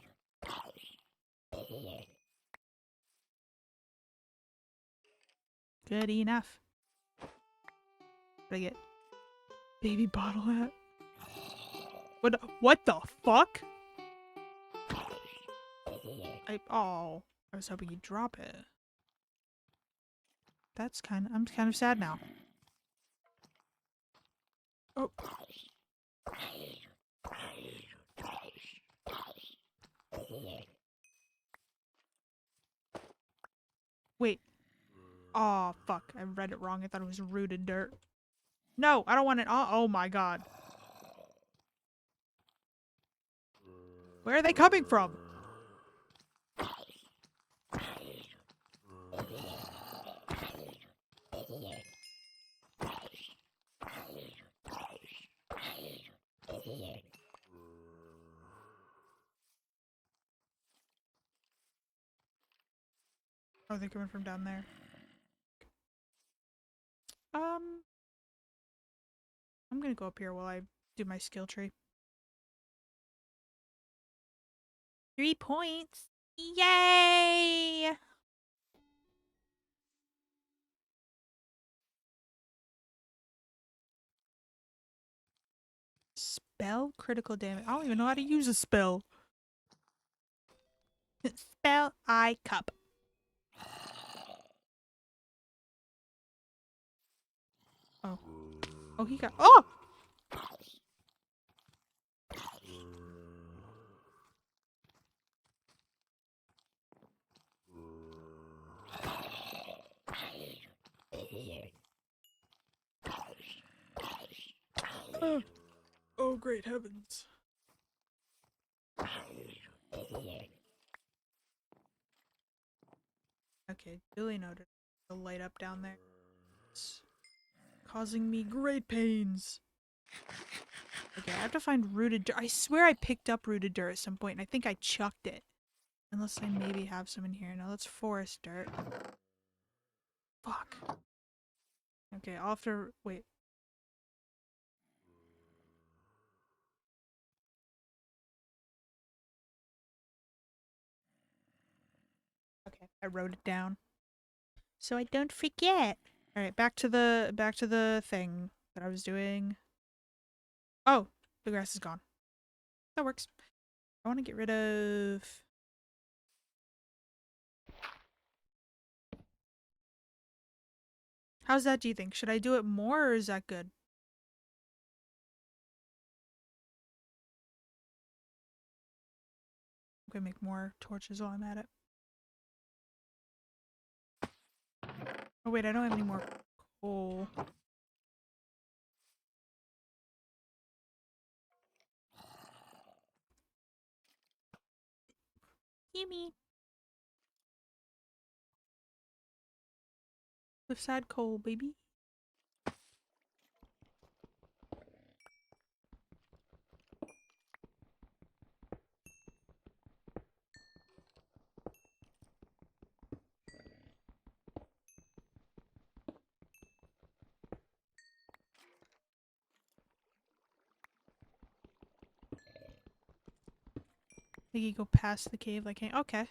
Good enough. What did I get? Baby bottle hat. What the fuck? I was hoping you'd drop it. I'm kind of sad now. Oh. Wait. Oh, fuck. I read it wrong. I thought it was rooted dirt. No, I don't want it. Oh my god. Where are they coming from? Oh, they're coming from down there. I'm gonna go up here while I do my skill tree. 3 points. Yay! Spell critical damage. I don't even know how to use a spell. Spell eye cup. Oh. Oh, he got. Oh! Oh, oh great heavens. Okay, duly noted. The light up down there. It's causing me great pains. Okay, I have to find rooted dirt. I swear I picked up rooted dirt at some point, and I think I chucked it. Unless I maybe have some in here. No, that's forest dirt. Fuck. Okay, I'll have to... Wait. Okay, I wrote it down. So I don't forget. Alright, back to the thing that I was doing. Oh, the grass is gone. That works. I want to get rid of... How's that, do you think? Should I do it more, or is that good? I'm gonna make more torches while I'm at it. Oh wait, I don't have any more coal. Gimme. Cliffside coal, baby. Think you go past the cave like okay.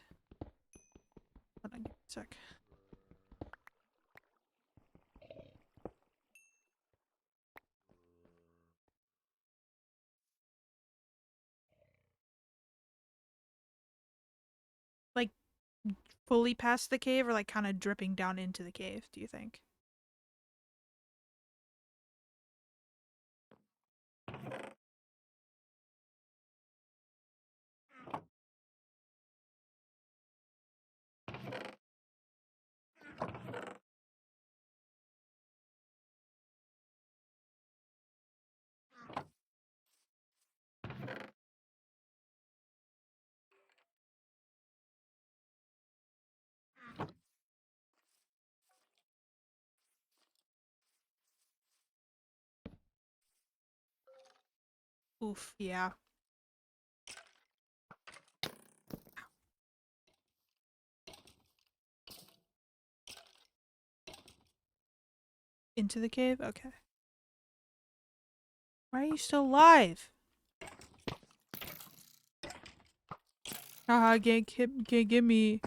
Hold on, give me a sec. Like fully past the cave or like kind of dripping down into the cave, do you think? Oof, yeah. Into the cave? Okay. Why are you still alive? Haha, can't give me.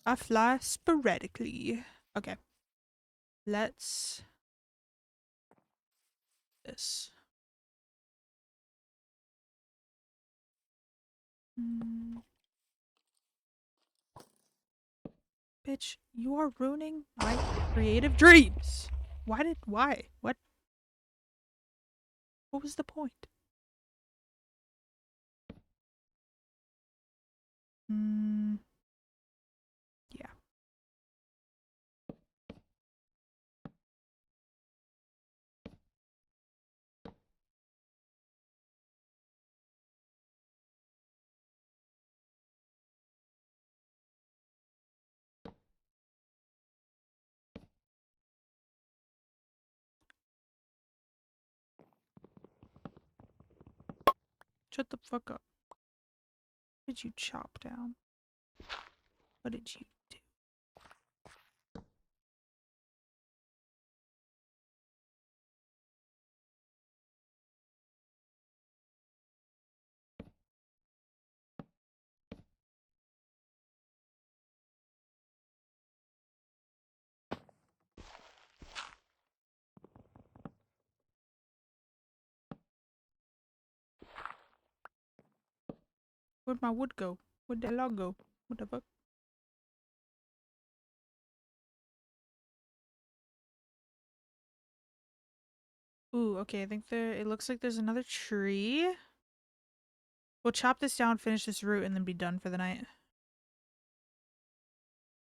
I fly sporadically. Okay. Let's this. Mm, bitch, you are ruining my creative dreams. Why? What was the point? Mm, yeah. Shut the fuck up. What did you chop down? What did you do? Where'd my wood go? Where'd that log go? What the fuck? Ooh, okay, I think it looks like there's another tree. We'll chop this down, finish this route, and then be done for the night.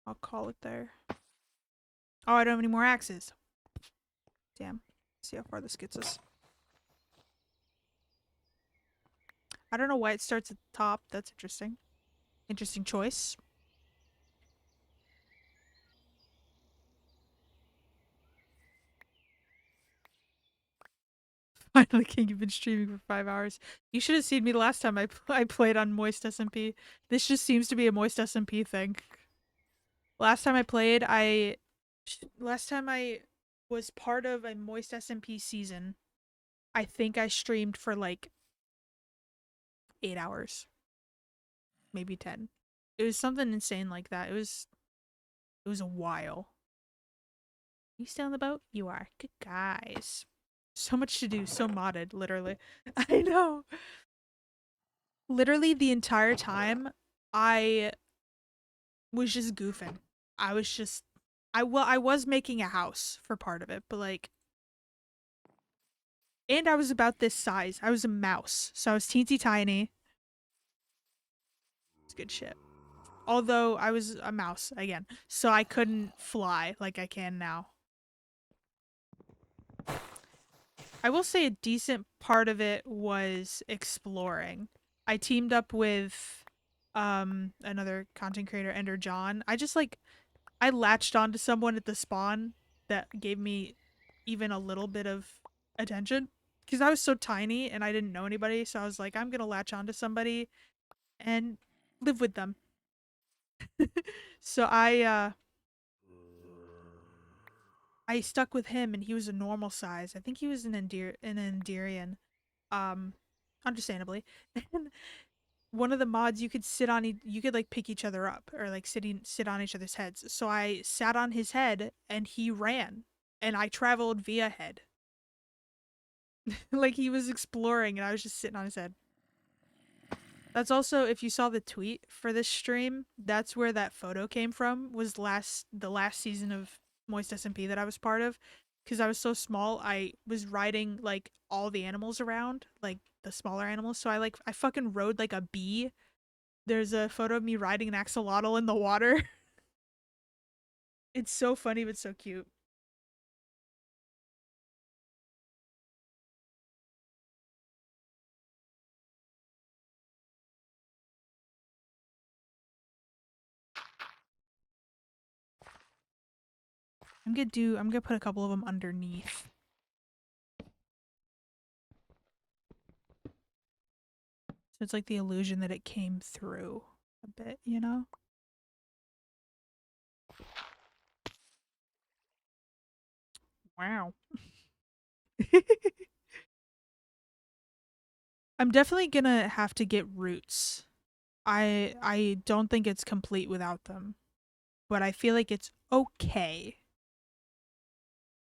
I'll call it there. Oh, I don't have any more axes. Damn. See how far this gets us. I don't know why it starts at the top. That's interesting. Interesting choice. Finally, King, you've been streaming for 5 hours. You should have seen me last time I played on Moist SMP. This just seems to be a Moist SMP thing. Last time I played, last time I was part of a Moist SMP season, I think I streamed for like 8 hours, maybe 10. It was something insane like that. It was a while. You still on the boat? You are. Good guys. So much to do, so modded, literally. I know. Literally the entire time I was just goofing. I was just I was making a house for part of it, but like and I was about this size. I was a mouse. So I was teensy tiny. It's good shit. Although I was a mouse again. So I couldn't fly like I can now. I will say a decent part of it was exploring. I teamed up with another content creator, Ender John. I latched onto someone at the spawn that gave me even a little bit of attention because I was so tiny and I didn't know anybody. So I was like, I'm gonna latch onto somebody and live with them. So I stuck with him and he was a normal size. I think he was an Enderian. Um Understandably. And one of the mods you could sit on you could like pick each other up or like sit on each other's heads. So I sat on his head and he ran and I traveled via head. Like he was exploring and I was just sitting on his head. That's also if you saw the tweet for this stream, that's where that photo came from. Was the last season of Moist SMP that I was part of. Because I was so small, I was riding like all the animals around, like the smaller animals. So I fucking rode like a bee. There's a photo of me riding an axolotl in the water. It's so funny but so cute. I'm gonna put a couple of them underneath. So it's like the illusion that it came through a bit, you know? Wow. I'm definitely gonna have to get roots. I don't think it's complete without them, but I feel like it's okay.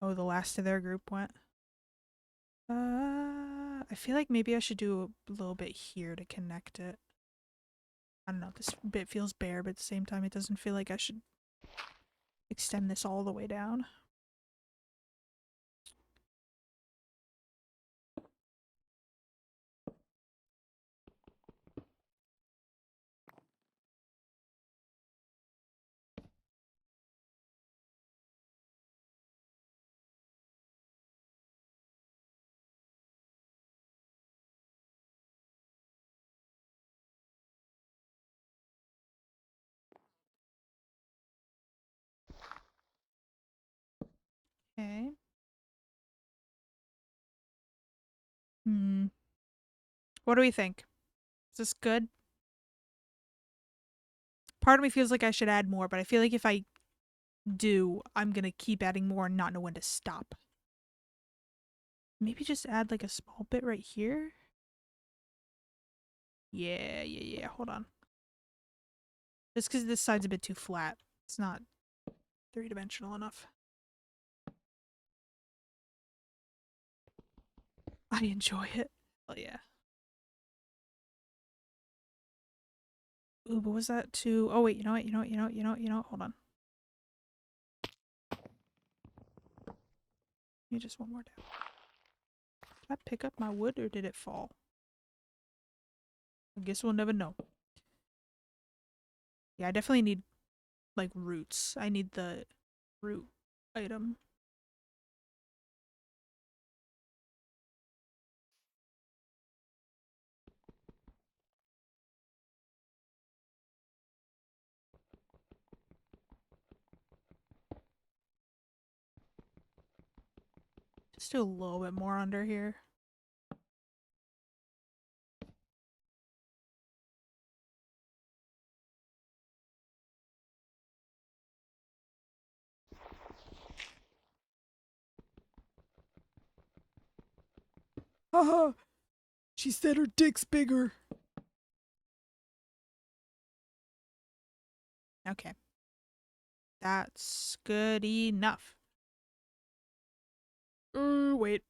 Oh, the last of their group went. I feel like maybe I should do a little bit here to connect it. I don't know. This bit feels bare, but at the same time, it doesn't feel like I should extend this all the way down. Okay. Hmm. What do we think? Is this good? Part of me feels like I should add more, but I feel like if I do, I'm gonna keep adding more and not know when to stop. Maybe just add like a small bit right here? Yeah. Hold on. Just because this side's a bit too flat. It's not three-dimensional enough. I enjoy it. Oh yeah. Ooh, but was that too? Oh wait, you know what? Hold on. Give me just one more down. Did I pick up my wood or did it fall? I guess we'll never know. Yeah, I definitely need like roots. I need the root item. Just do a little bit more under here. Haha! She said her dick's bigger. Okay. That's good enough. Wait.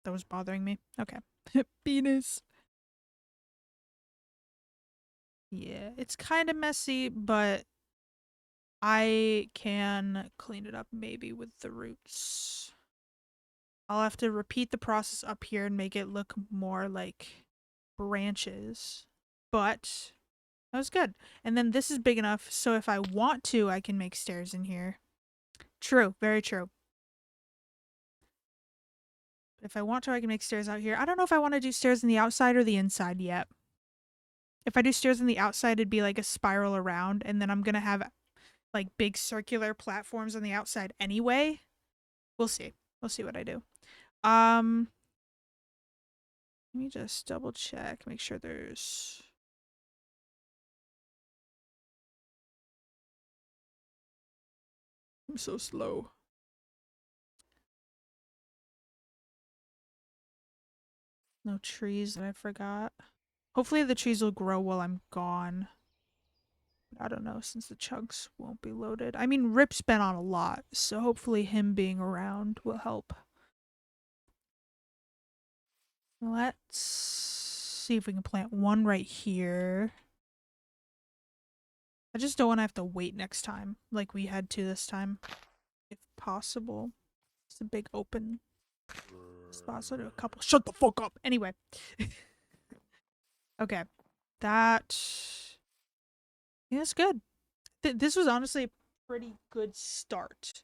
That was bothering me. Okay. Penis. Yeah, it's kind of messy, but I can clean it up maybe with the roots. I'll have to repeat the process up here and make it look more like branches. But that was good. And then this is big enough, so if I want to, I can make stairs in here. True, very true. If I want to, I can make stairs out here. I don't know if I want to do stairs on the outside or the inside yet. If I do stairs on the outside, it'd be like a spiral around, and then I'm gonna have like big circular platforms on the outside anyway. We'll see. We'll see what I do. Let me just double check, make sure there's I'm so slow. No trees that I forgot. Hopefully the trees will grow while I'm gone. I don't know, since the chunks won't be loaded. I mean, Rip's been on a lot, so hopefully him being around will help. Let's see if we can plant one right here. I just don't want to have to wait next time, like we had to this time, if possible. It's a big open spot, so do a couple. Shut the fuck up! Anyway. Okay. That... Yeah, it's good. This was honestly a pretty good start.